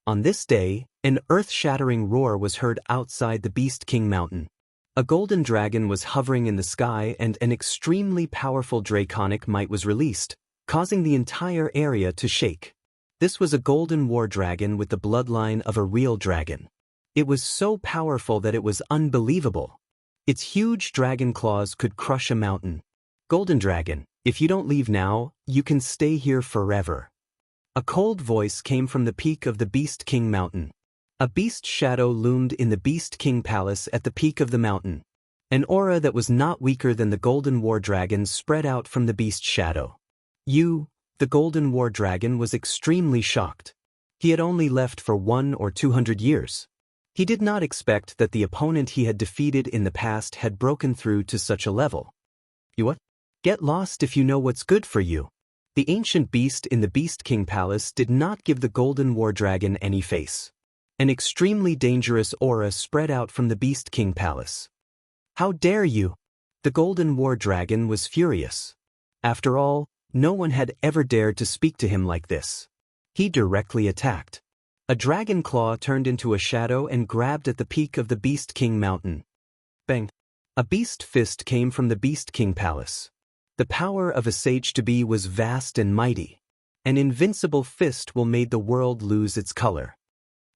On this day, an earth-shattering roar was heard outside the Beast King Mountain. A golden dragon was hovering in the sky and an extremely powerful draconic might was released, causing the entire area to shake. This was a golden war dragon with the bloodline of a real dragon. It was so powerful that it was unbelievable. Its huge dragon claws could crush a mountain. Golden dragon, if you don't leave now, you can stay here forever. A cold voice came from the peak of the Beast King Mountain. A beast shadow loomed in the Beast King Palace at the peak of the mountain. An aura that was not weaker than the golden war dragon spread out from the beast shadow. The golden war dragon was extremely shocked. He had only left for 100 or 200 years. He did not expect that the opponent he had defeated in the past had broken through to such a level. You what? Get lost if you know what's good for you. The ancient beast in the Beast King Palace did not give the golden war dragon any face. An extremely dangerous aura spread out from the Beast King Palace. How dare you? The golden war dragon was furious. After all, no one had ever dared to speak to him like this. He directly attacked. A dragon claw turned into a shadow and grabbed at the peak of the Beast King Mountain. Bang! A beast fist came from the Beast King Palace. The power of a sage-to-be was vast and mighty. An invincible fist will make the world lose its color.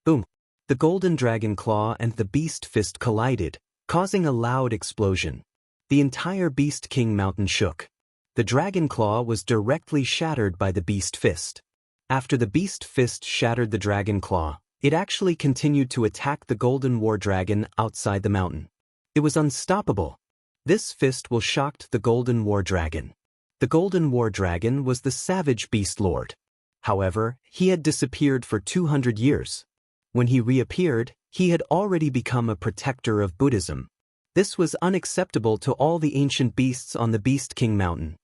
Boom! The golden dragon claw and the beast fist collided, causing a loud explosion. The entire Beast King Mountain shook. The dragon claw was directly shattered by the beast fist. After the beast fist shattered the dragon claw, it actually continued to attack the golden war dragon outside the mountain. It was unstoppable. This fist will shocked the golden war dragon. The golden war dragon was the Savage Beast Lord. However, he had disappeared for 200 years. When he reappeared, he had already become a protector of Buddhism. This was unacceptable to all the ancient beasts on the Beast King Mountain.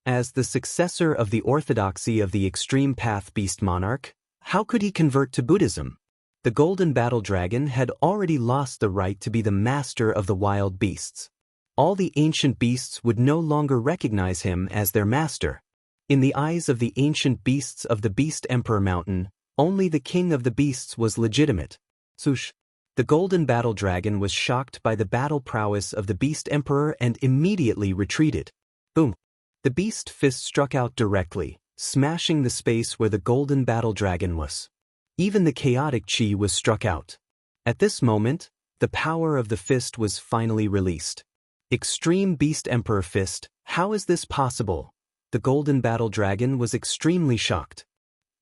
As the successor of the orthodoxy of the extreme path beast monarch, how could he convert to Buddhism? The golden battle dragon had already lost the right to be the master of the wild beasts. All the ancient beasts would no longer recognize him as their master. In the eyes of the ancient beasts of the Beast Emperor Mountain, only the king of the beasts was legitimate. Swoosh! The golden battle dragon was shocked by the battle prowess of the Beast Emperor and immediately retreated. Boom! The beast fist struck out directly, smashing the space where the golden battle dragon was. Even the chaotic chi was struck out. At this moment, the power of the fist was finally released. Extreme Beast Emperor Fist, how is this possible? The golden battle dragon was extremely shocked.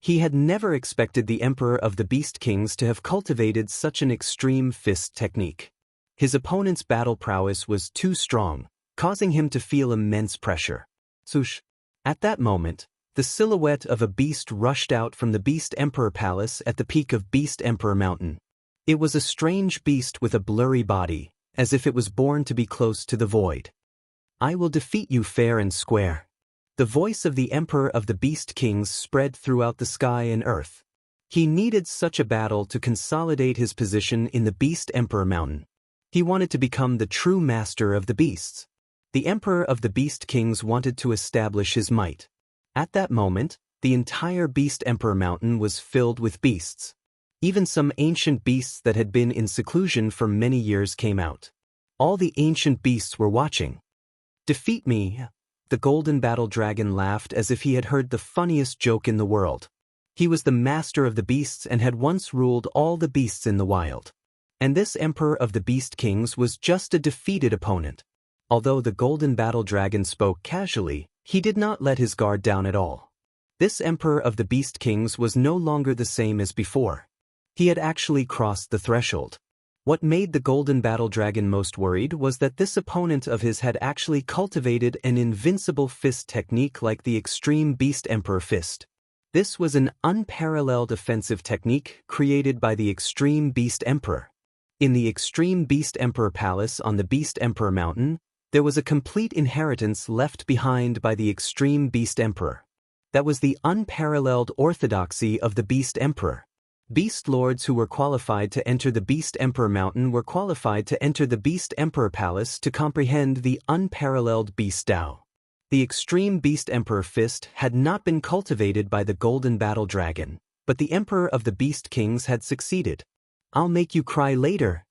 He had never expected the Emperor of the Beast Kings to have cultivated such an extreme fist technique. His opponent's battle prowess was too strong, causing him to feel immense pressure. Swoosh! At that moment, the silhouette of a beast rushed out from the Beast Emperor Palace at the peak of Beast Emperor Mountain. It was a strange beast with a blurry body, as if it was born to be close to the void. "I will defeat you fair and square." The voice of the Emperor of the Beast Kings spread throughout the sky and earth. He needed such a battle to consolidate his position in the Beast Emperor Mountain. He wanted to become the true master of the beasts. The Emperor of the Beast Kings wanted to establish his might. At that moment, the entire Beast Emperor Mountain was filled with beasts. Even some ancient beasts that had been in seclusion for many years came out. All the ancient beasts were watching. "Defeat me." The golden battle dragon laughed as if he had heard the funniest joke in the world. He was the master of the beasts and had once ruled all the beasts in the wild. And this Emperor of the Beast Kings was just a defeated opponent. Although the golden battle dragon spoke casually, he did not let his guard down at all. This Emperor of the Beast Kings was no longer the same as before. He had actually crossed the threshold. What made the golden battle dragon most worried was that this opponent of his had actually cultivated an invincible fist technique like the Extreme Beast Emperor Fist. This was an unparalleled offensive technique created by the Extreme Beast Emperor. In the Extreme Beast Emperor Palace on the Beast Emperor Mountain, there was a complete inheritance left behind by the Extreme Beast Emperor. That was the unparalleled orthodoxy of the Beast Emperor. Beast lords who were qualified to enter the Beast Emperor Mountain were qualified to enter the Beast Emperor Palace to comprehend the unparalleled Beast Tao. The Extreme Beast Emperor Fist had not been cultivated by the Golden Battle Dragon, but the Emperor of the Beast Kings had succeeded. "I'll make you cry later."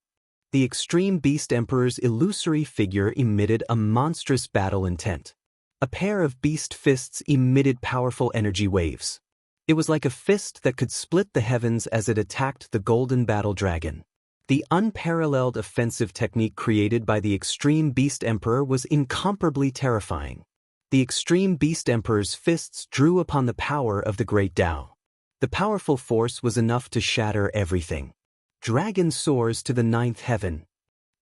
The Extreme Beast Emperor's illusory figure emitted a monstrous battle intent. A pair of beast fists emitted powerful energy waves. It was like a fist that could split the heavens as it attacked the Golden Battle Dragon. The unparalleled offensive technique created by the Extreme Beast Emperor was incomparably terrifying. The Extreme Beast Emperor's fists drew upon the power of the Great Tao. The powerful force was enough to shatter everything. "Dragon soars to the 9th heaven."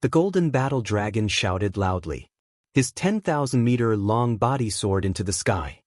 The Golden Battle Dragon shouted loudly. His 10,000-meter-long body soared into the sky.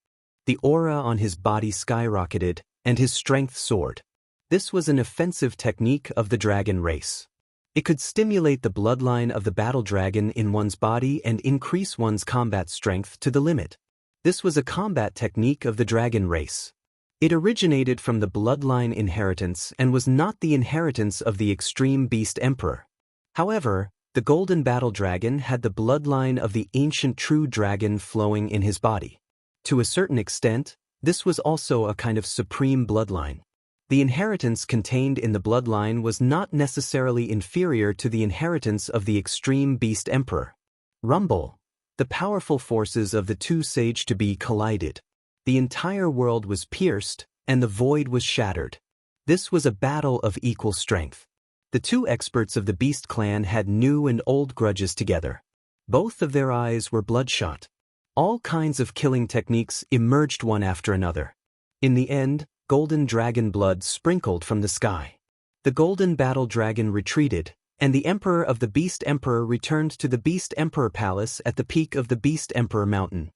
The aura on his body skyrocketed, and his strength soared. This was an offensive technique of the dragon race. It could stimulate the bloodline of the battle dragon in one's body and increase one's combat strength to the limit. This was a combat technique of the dragon race. It originated from the bloodline inheritance and was not the inheritance of the Extreme Beast Emperor. However, the Golden Battle Dragon had the bloodline of the ancient true dragon flowing in his body. To a certain extent, this was also a kind of supreme bloodline. The inheritance contained in the bloodline was not necessarily inferior to the inheritance of the Extreme Beast Emperor. Rumble. The powerful forces of the two sage-to-be collided. The entire world was pierced, and the void was shattered. This was a battle of equal strength. The two experts of the Beast Clan had new and old grudges together. Both of their eyes were bloodshot. All kinds of killing techniques emerged one after another. In the end, golden dragon blood sprinkled from the sky. The Golden Battle Dragon retreated, and the Emperor of the Beast Emperor returned to the Beast Emperor Palace at the peak of the Beast Emperor Mountain.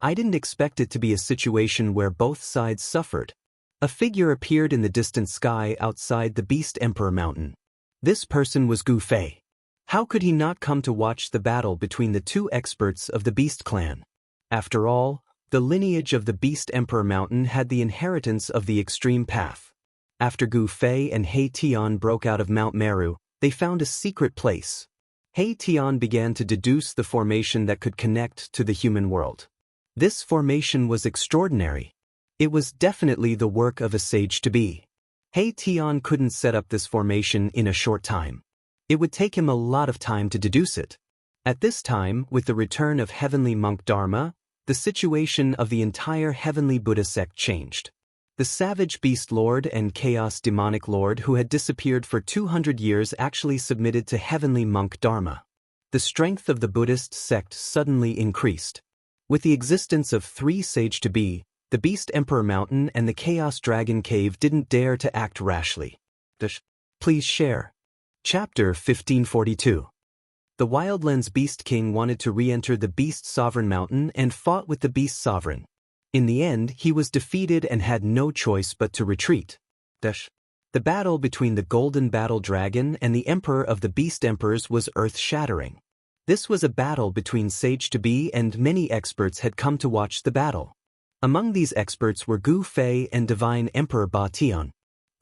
I didn't expect it to be a situation where both sides suffered. A figure appeared in the distant sky outside the Beast Emperor Mountain. This person was Gu Fei. How could he not come to watch the battle between the two experts of the Beast Clan? After all, the lineage of the Beast Emperor Mountain had the inheritance of the extreme path. After Gu Fei and He Tian broke out of Mount Meru, they found a secret place. He Tian began to deduce the formation that could connect to the human world. This formation was extraordinary. It was definitely the work of a sage-to-be. He Tian couldn't set up this formation in a short time. It would take him a lot of time to deduce it. At this time, with the return of Heavenly Monk Dharma, the situation of the entire Heavenly Buddha sect changed. The Savage Beast Lord and Chaos Demonic Lord who had disappeared for 200 years actually submitted to Heavenly Monk Dharma. The strength of the Buddhist sect suddenly increased. With the existence of three sage-to-be, the Beast Emperor Mountain and the Chaos Dragon Cave didn't dare to act rashly. Please share. Chapter 1542. The Wildlands Beast King wanted to re-enter the Beast Sovereign Mountain and fought with the Beast Sovereign. In the end, he was defeated and had no choice but to retreat. The battle between the Golden Battle Dragon and the Emperor of the Beast Emperors was earth-shattering. This was a battle between sage-to-be, and many experts had come to watch the battle. Among these experts were Gu Fei and Divine Emperor Ba Tian.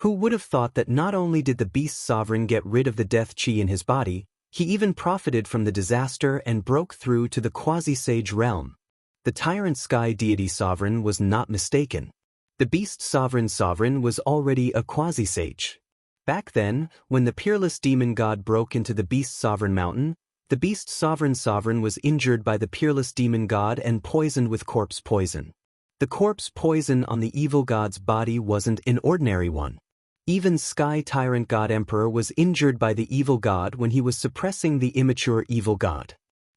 Who would have thought that not only did the Beast Sovereign get rid of the death qi in his body, he even profited from the disaster and broke through to the quasi-sage realm. The Tyrant Sky Deity Sovereign was not mistaken. The Beast Sovereign was already a quasi-sage. Back then, when the Peerless Demon God broke into the Beast Sovereign Mountain, the Beast Sovereign was injured by the Peerless Demon God and poisoned with corpse poison. The corpse poison on the evil god's body wasn't an ordinary one. Even Sky Tyrant God Emperor was injured by the evil god when he was suppressing the immature evil god.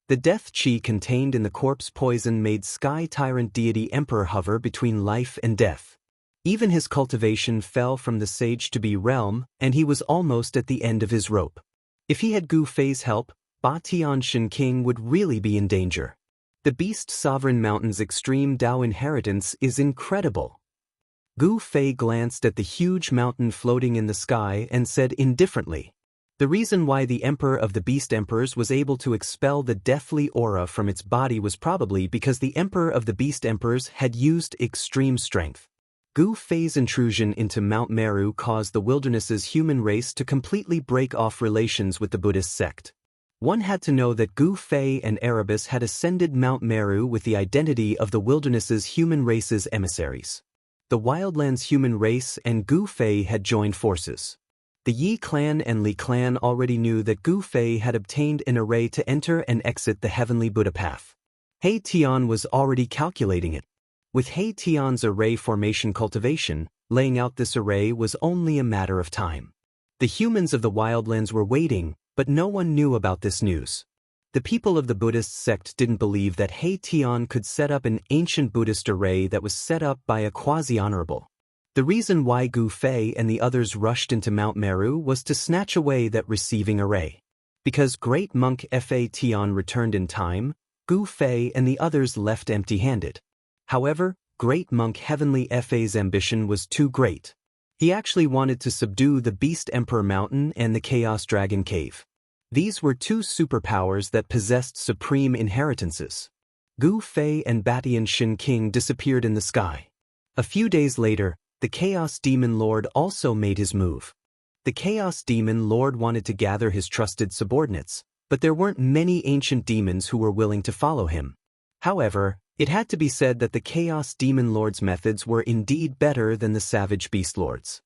The death qi contained in the corpse poison made Sky Tyrant Deity Emperor hover between life and death. Even his cultivation fell from the sage-to-be realm, and he was almost at the end of his rope. If he had Gu Fei's help, Ba Tian Shen King would really be in danger. The Beast Sovereign Mountain's extreme Dao inheritance is incredible. Gu Fei glanced at the huge mountain floating in the sky and said indifferently, "The reason why the Emperor of the Beast Emperors was able to expel the deathly aura from its body was probably because the Emperor of the Beast Emperors had used extreme strength." Gu Fei's intrusion into Mount Meru caused the wilderness's human race to completely break off relations with the Buddhist sect. One had to know that Gu Fei and Erebus had ascended Mount Meru with the identity of the wilderness's human race's emissaries. The Wildlands human race and Gu Fei had joined forces. The Yi clan and Li clan already knew that Gu Fei had obtained an array to enter and exit the Heavenly Buddha path. He Tian was already calculating it. With He Tian's array formation cultivation, laying out this array was only a matter of time. The humans of the Wildlands were waiting, but no one knew about this news. The people of the Buddhist sect didn't believe that He Tian could set up an ancient Buddhist array that was set up by a quasi-honorable. The reason why Gu Fei and the others rushed into Mount Meru was to snatch away that receiving array. Because Great Monk Fa Tian returned in time, Gu Fei and the others left empty-handed. However, Great Monk Heavenly Fa's ambition was too great. He actually wanted to subdue the Beast Emperor Mountain and the Chaos Dragon Cave. These were two superpowers that possessed supreme inheritances. Gu Fei and Ba Tian Shen King disappeared in the sky. A few days later, the Chaos Demon Lord also made his move. The Chaos Demon Lord wanted to gather his trusted subordinates, but there weren't many ancient demons who were willing to follow him. However, it had to be said that the Chaos Demon Lord's methods were indeed better than the Savage Beast Lord's.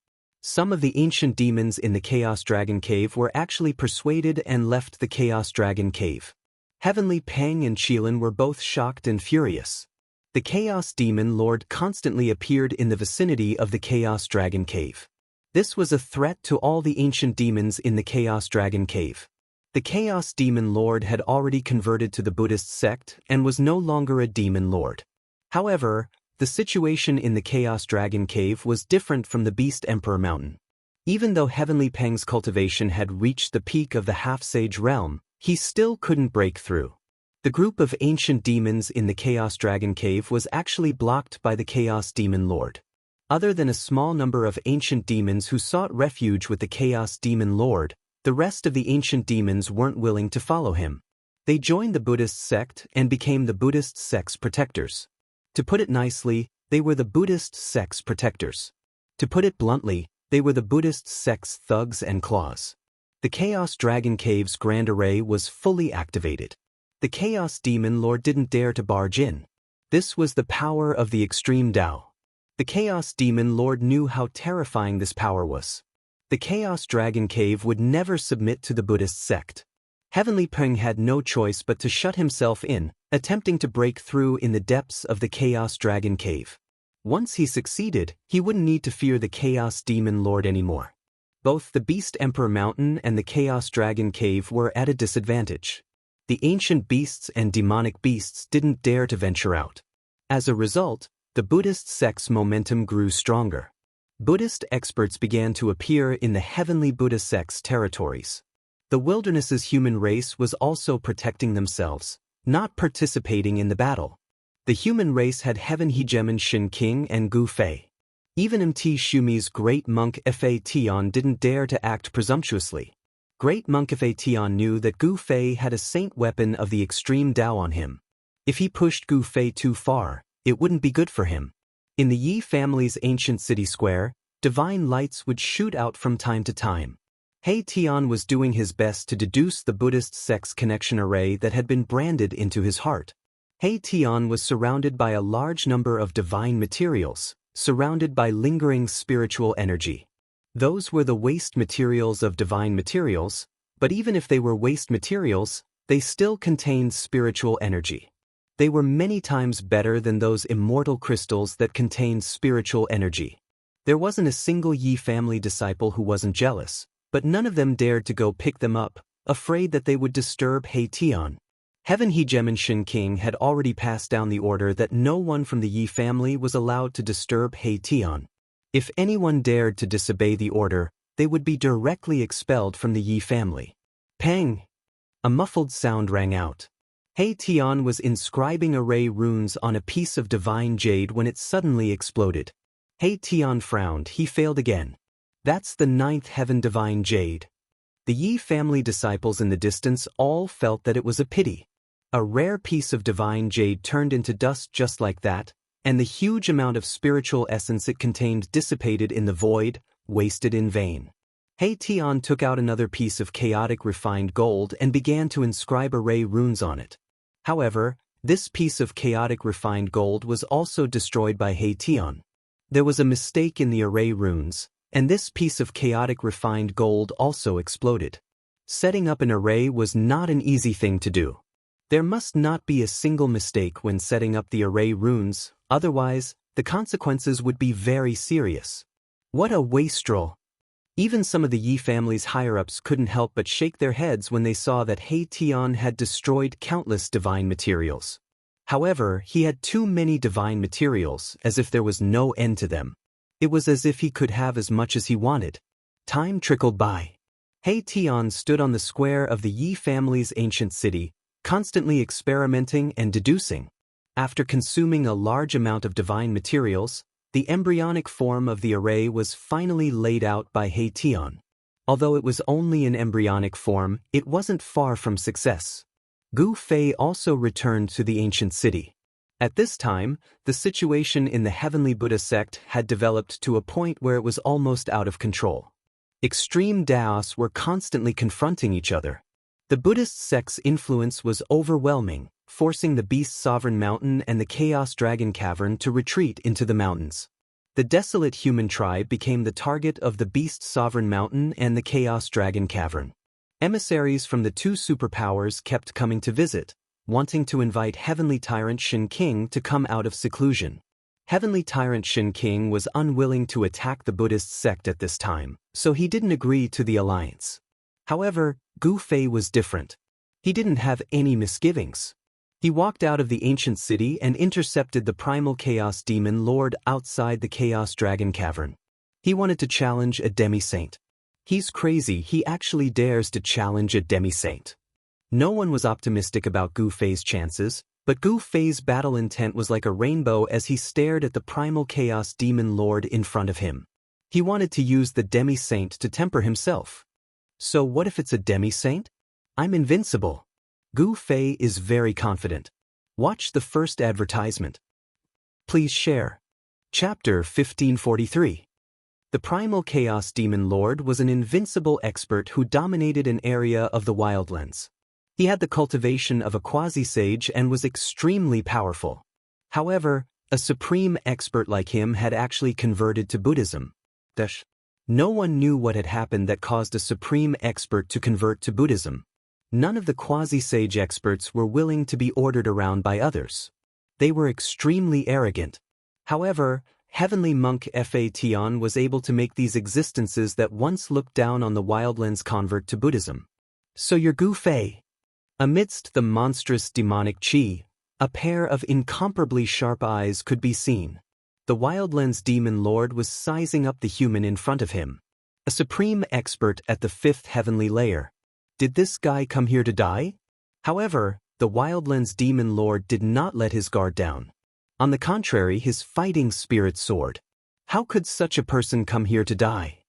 Some of the ancient demons in the Chaos Dragon Cave were actually persuaded and left the Chaos Dragon Cave. Heavenly Peng and Qilin were both shocked and furious. The Chaos Demon Lord constantly appeared in the vicinity of the Chaos Dragon Cave. This was a threat to all the ancient demons in the Chaos Dragon Cave. The Chaos Demon Lord had already converted to the Buddhist sect and was no longer a demon lord. However, the situation in the Chaos Dragon Cave was different from the Beast Emperor Mountain. Even though Heavenly Peng's cultivation had reached the peak of the half-sage realm, he still couldn't break through. The group of ancient demons in the Chaos Dragon Cave was actually blocked by the Chaos Demon Lord. Other than a small number of ancient demons who sought refuge with the Chaos Demon Lord, the rest of the ancient demons weren't willing to follow him. They joined the Buddhist sect and became the Buddhist sect's protectors. To put it nicely, they were the Buddhist sect's protectors. To put it bluntly, they were the Buddhist sect's thugs and claws. The Chaos Dragon Cave's Grand Array was fully activated. The Chaos Demon Lord didn't dare to barge in. This was the power of the extreme Tao. The Chaos Demon Lord knew how terrifying this power was. The Chaos Dragon Cave would never submit to the Buddhist sect. Heavenly Peng had no choice but to shut himself in, attempting to break through in the depths of the Chaos Dragon Cave. Once he succeeded, he wouldn't need to fear the Chaos Demon Lord anymore. Both the Beast Emperor Mountain and the Chaos Dragon Cave were at a disadvantage. The ancient beasts and demonic beasts didn't dare to venture out. As a result, the Buddhist sect's momentum grew stronger. Buddhist experts began to appear in the Heavenly Buddha sect's territories. The wilderness's human race was also protecting themselves, not participating in the battle. The human race had Heaven Hegemon Shen King and Gu Fei. Even Mt. Shumi's great monk Fa Tian didn't dare to act presumptuously. Great monk Fa Tian knew that Gu Fei had a saint weapon of the extreme Tao on him. If he pushed Gu Fei too far, it wouldn't be good for him. In the Yi family's ancient city square, divine lights would shoot out from time to time. He Tian was doing his best to deduce the Buddhist sect's connection array that had been branded into his heart. He Tian was surrounded by a large number of divine materials, surrounded by lingering spiritual energy. Those were the waste materials of divine materials, but even if they were waste materials, they still contained spiritual energy. They were many times better than those immortal crystals that contained spiritual energy. There wasn't a single Yi family disciple who wasn't jealous, but none of them dared to go pick them up, afraid that they would disturb He Tian. Heaven Hegemon Shin King had already passed down the order that no one from the Yi family was allowed to disturb He Tian. If anyone dared to disobey the order, they would be directly expelled from the Yi family. Pang! A muffled sound rang out. He Tian was inscribing array runes on a piece of divine jade when it suddenly exploded. He Tian frowned. He failed again. That's the 9th heaven divine jade. The Yi family disciples in the distance all felt that it was a pity. A rare piece of divine jade turned into dust just like that, and the huge amount of spiritual essence it contained dissipated in the void, wasted in vain. He Tian took out another piece of chaotic refined gold and began to inscribe array runes on it. However, this piece of chaotic refined gold was also destroyed by He Tian. There was a mistake in the array runes, and this piece of chaotic refined gold also exploded. Setting up an array was not an easy thing to do. There must not be a single mistake when setting up the array runes, otherwise, the consequences would be very serious. What a wastrel! Even some of the Yi family's higher-ups couldn't help but shake their heads when they saw that He Tian had destroyed countless divine materials. However, he had too many divine materials, as if there was no end to them. It was as if he could have as much as he wanted. Time trickled by. He Tian stood on the square of the Yi family's ancient city, constantly experimenting and deducing. After consuming a large amount of divine materials, the embryonic form of the array was finally laid out by He Tian. Although it was only in embryonic form, it wasn't far from success. Gu Fei also returned to the ancient city. At this time, the situation in the Heavenly Buddha sect had developed to a point where it was almost out of control. Extreme Daos were constantly confronting each other. The Buddhist sect's influence was overwhelming, forcing the Beast Sovereign Mountain and the Chaos Dragon Cavern to retreat into the mountains. The desolate human tribe became the target of the Beast Sovereign Mountain and the Chaos Dragon Cavern. Emissaries from the two superpowers kept coming to visit, wanting to invite Heavenly Tyrant Shin King to come out of seclusion. Heavenly Tyrant Shin King was unwilling to attack the Buddhist sect at this time, so he didn't agree to the alliance. However, Gu Fei was different. He didn't have any misgivings. He walked out of the ancient city and intercepted the primal chaos demon lord outside the Chaos Dragon Cavern. He wanted to challenge a demi-saint. He's crazy, he actually dares to challenge a demi-saint. No one was optimistic about Gu Fei's chances, but Gu Fei's battle intent was like a rainbow as he stared at the primal chaos demon lord in front of him. He wanted to use the demi-saint to temper himself. So what if it's a demi-saint? I'm invincible. Gu Fei is very confident. Watch the first advertisement. Please share. Chapter 1543. The Primal Chaos Demon Lord was an invincible expert who dominated an area of the Wildlands. He had the cultivation of a quasi-sage and was extremely powerful. However, a supreme expert like him had actually converted to Buddhism. No one knew what had happened that caused a supreme expert to convert to Buddhism. None of the quasi-sage experts were willing to be ordered around by others. They were extremely arrogant. However, Heavenly Monk Fa Tian was able to make these existences that once looked down on the Wildlands convert to Buddhism. So you're Gu Fei. Amidst the monstrous demonic chi, a pair of incomparably sharp eyes could be seen. The Wildlands Demon Lord was sizing up the human in front of him. A supreme expert at the 5th heavenly layer. Did this guy come here to die? However, the Wildlands Demon Lord did not let his guard down. On the contrary, his fighting spirit soared. How could such a person come here to die?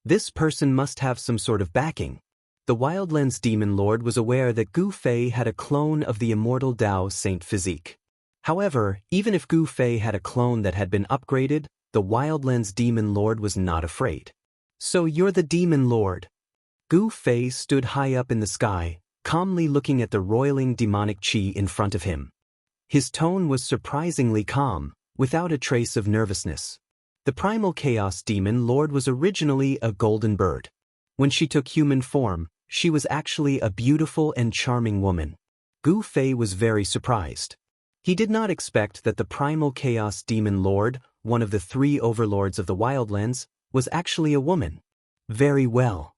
This person must have some sort of backing. The Wildlands Demon Lord was aware that Gu Fei had a clone of the immortal Dao Saint physique. However, even if Gu Fei had a clone that had been upgraded, the Wildlands Demon Lord was not afraid. So you're the Demon Lord? Gu Fei stood high up in the sky, calmly looking at the roiling demonic chi in front of him. His tone was surprisingly calm, without a trace of nervousness. The primal Chaos Demon Lord was originally a golden bird. When she took human form, she was actually a beautiful and charming woman. Gu Fei was very surprised. He did not expect that the primal Chaos Demon Lord, one of the 3 overlords of the Wildlands, was actually a woman. Very well.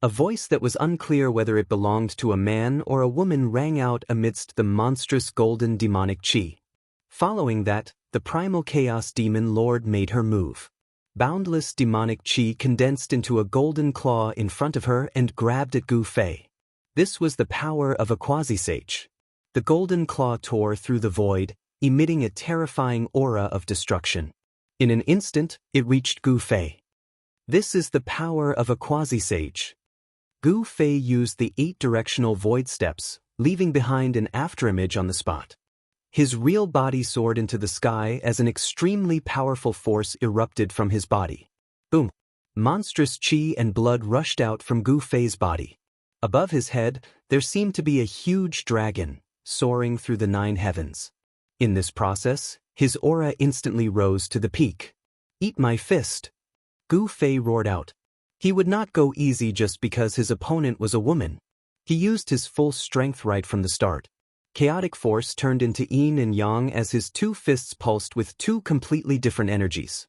A voice that was unclear whether it belonged to a man or a woman rang out amidst the monstrous golden demonic chi. Following that, the primal Chaos Demon Lord made her move. Boundless demonic chi condensed into a golden claw in front of her and grabbed at Gu Fei. This was the power of a quasi-sage. The golden claw tore through the void, emitting a terrifying aura of destruction. In an instant, it reached Gu Fei. This is the power of a quasi-sage. Gu Fei used the 8 directional void steps, leaving behind an afterimage on the spot. His real body soared into the sky as an extremely powerful force erupted from his body. Boom! Monstrous chi and blood rushed out from Gu Fei's body. Above his head, there seemed to be a huge dragon, soaring through the 9 heavens. In this process, his aura instantly rose to the peak. Eat my fist! Gu Fei roared out. He would not go easy just because his opponent was a woman. He used his full strength right from the start. Chaotic force turned into yin and yang as his 2 fists pulsed with 2 completely different energies.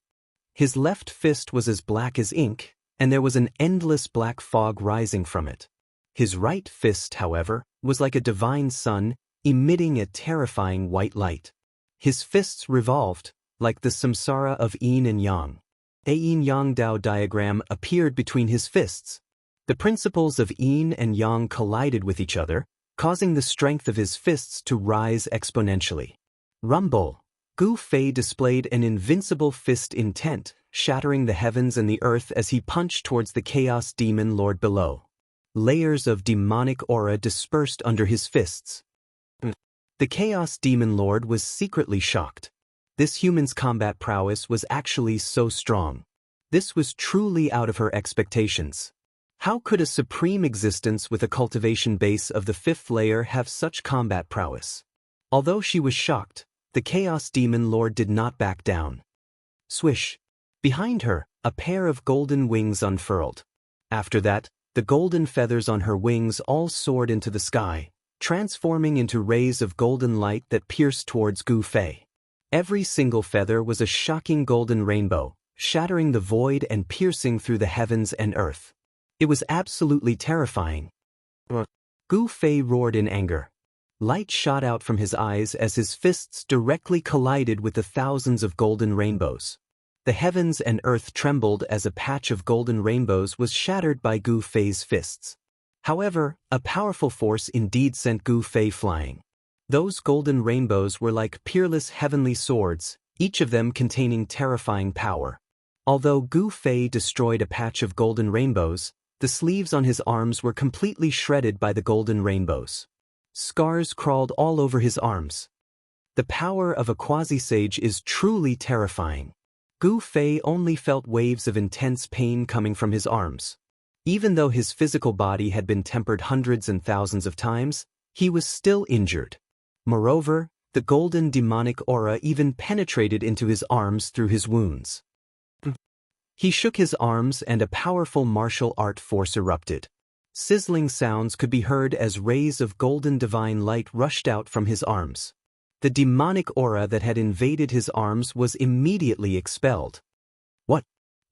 His left fist was as black as ink, and there was an endless black fog rising from it. His right fist, however, was like a divine sun, emitting a terrifying white light. His fists revolved, like the samsara of yin and yang. A yin-yang Dao diagram appeared between his fists. The principles of yin and yang collided with each other, causing the strength of his fists to rise exponentially. Rumble! Gu Fei displayed an invincible fist intent, shattering the heavens and the earth as he punched towards the Chaos Demon Lord below. Layers of demonic aura dispersed under his fists. The Chaos Demon Lord was secretly shocked. This human's combat prowess was actually so strong. This was truly out of her expectations. How could a supreme existence with a cultivation base of the 5th layer have such combat prowess? Although she was shocked, the Chaos Demon Lord did not back down. Swish! Behind her, a pair of golden wings unfurled. After that, the golden feathers on her wings all soared into the sky, transforming into rays of golden light that pierced towards Gu Fei. Every single feather was a shocking golden rainbow, shattering the void and piercing through the heavens and earth. It was absolutely terrifying. Gu Fei roared in anger. Light shot out from his eyes as his fists directly collided with the thousands of golden rainbows. The heavens and earth trembled as a patch of golden rainbows was shattered by Gu Fei's fists. However, a powerful force indeed sent Gu Fei flying. Those golden rainbows were like peerless heavenly swords, each of them containing terrifying power. Although Gu Fei destroyed a patch of golden rainbows, the sleeves on his arms were completely shredded by the golden rainbows. Scars crawled all over his arms. The power of a quasi-sage is truly terrifying. Gu Fei only felt waves of intense pain coming from his arms. Even though his physical body had been tempered hundreds and thousands of times, he was still injured. Moreover, the golden demonic aura even penetrated into his arms through his wounds. He shook his arms and a powerful martial art force erupted. Sizzling sounds could be heard as rays of golden divine light rushed out from his arms. The demonic aura that had invaded his arms was immediately expelled. What?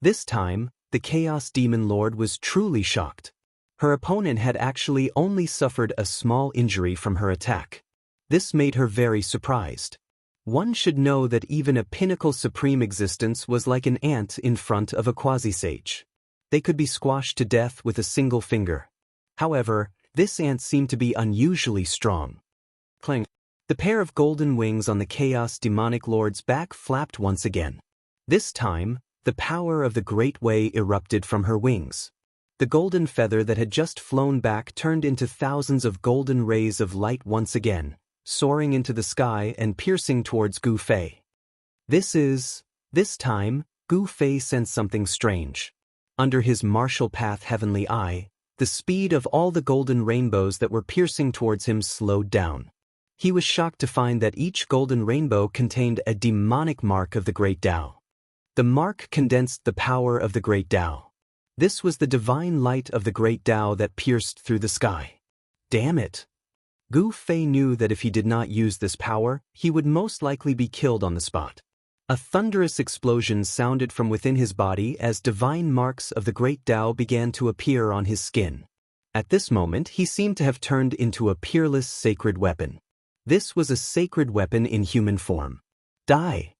This time, the Chaos Demon Lord was truly shocked. Her opponent had actually only suffered a small injury from her attack. This made her very surprised. One should know that even a pinnacle supreme existence was like an ant in front of a quasi-sage. They could be squashed to death with a single finger. However, this ant seemed to be unusually strong. Clang! The pair of golden wings on the Chaos Demonic Lord's back flapped once again. This time, The power of the Great Way erupted from her wings. The golden feather that had just flown back turned into thousands of golden rays of light once again, soaring into the sky and piercing towards Gu Fei. This time, Gu Fei sensed something strange. Under his martial path heavenly eye, the speed of all the golden rainbows that were piercing towards him slowed down. He was shocked to find that each golden rainbow contained a demonic mark of the Great Tao. The mark condensed the power of the Great Tao. This was the divine light of the Great Tao that pierced through the sky. Damn it! Gu Fei knew that if he did not use this power, he would most likely be killed on the spot. A thunderous explosion sounded from within his body as divine marks of the Great Tao began to appear on his skin. At this moment, he seemed to have turned into a peerless sacred weapon. This was a sacred weapon in human form. Die!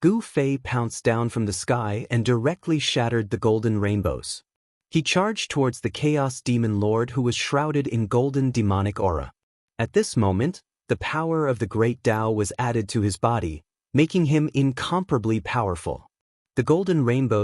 Gu Fei pounced down from the sky and directly shattered the golden rainbows. He charged towards the Chaos Demon Lord who was shrouded in golden demonic aura. At this moment, the power of the Great Tao was added to his body, making him incomparably powerful. The golden rainbows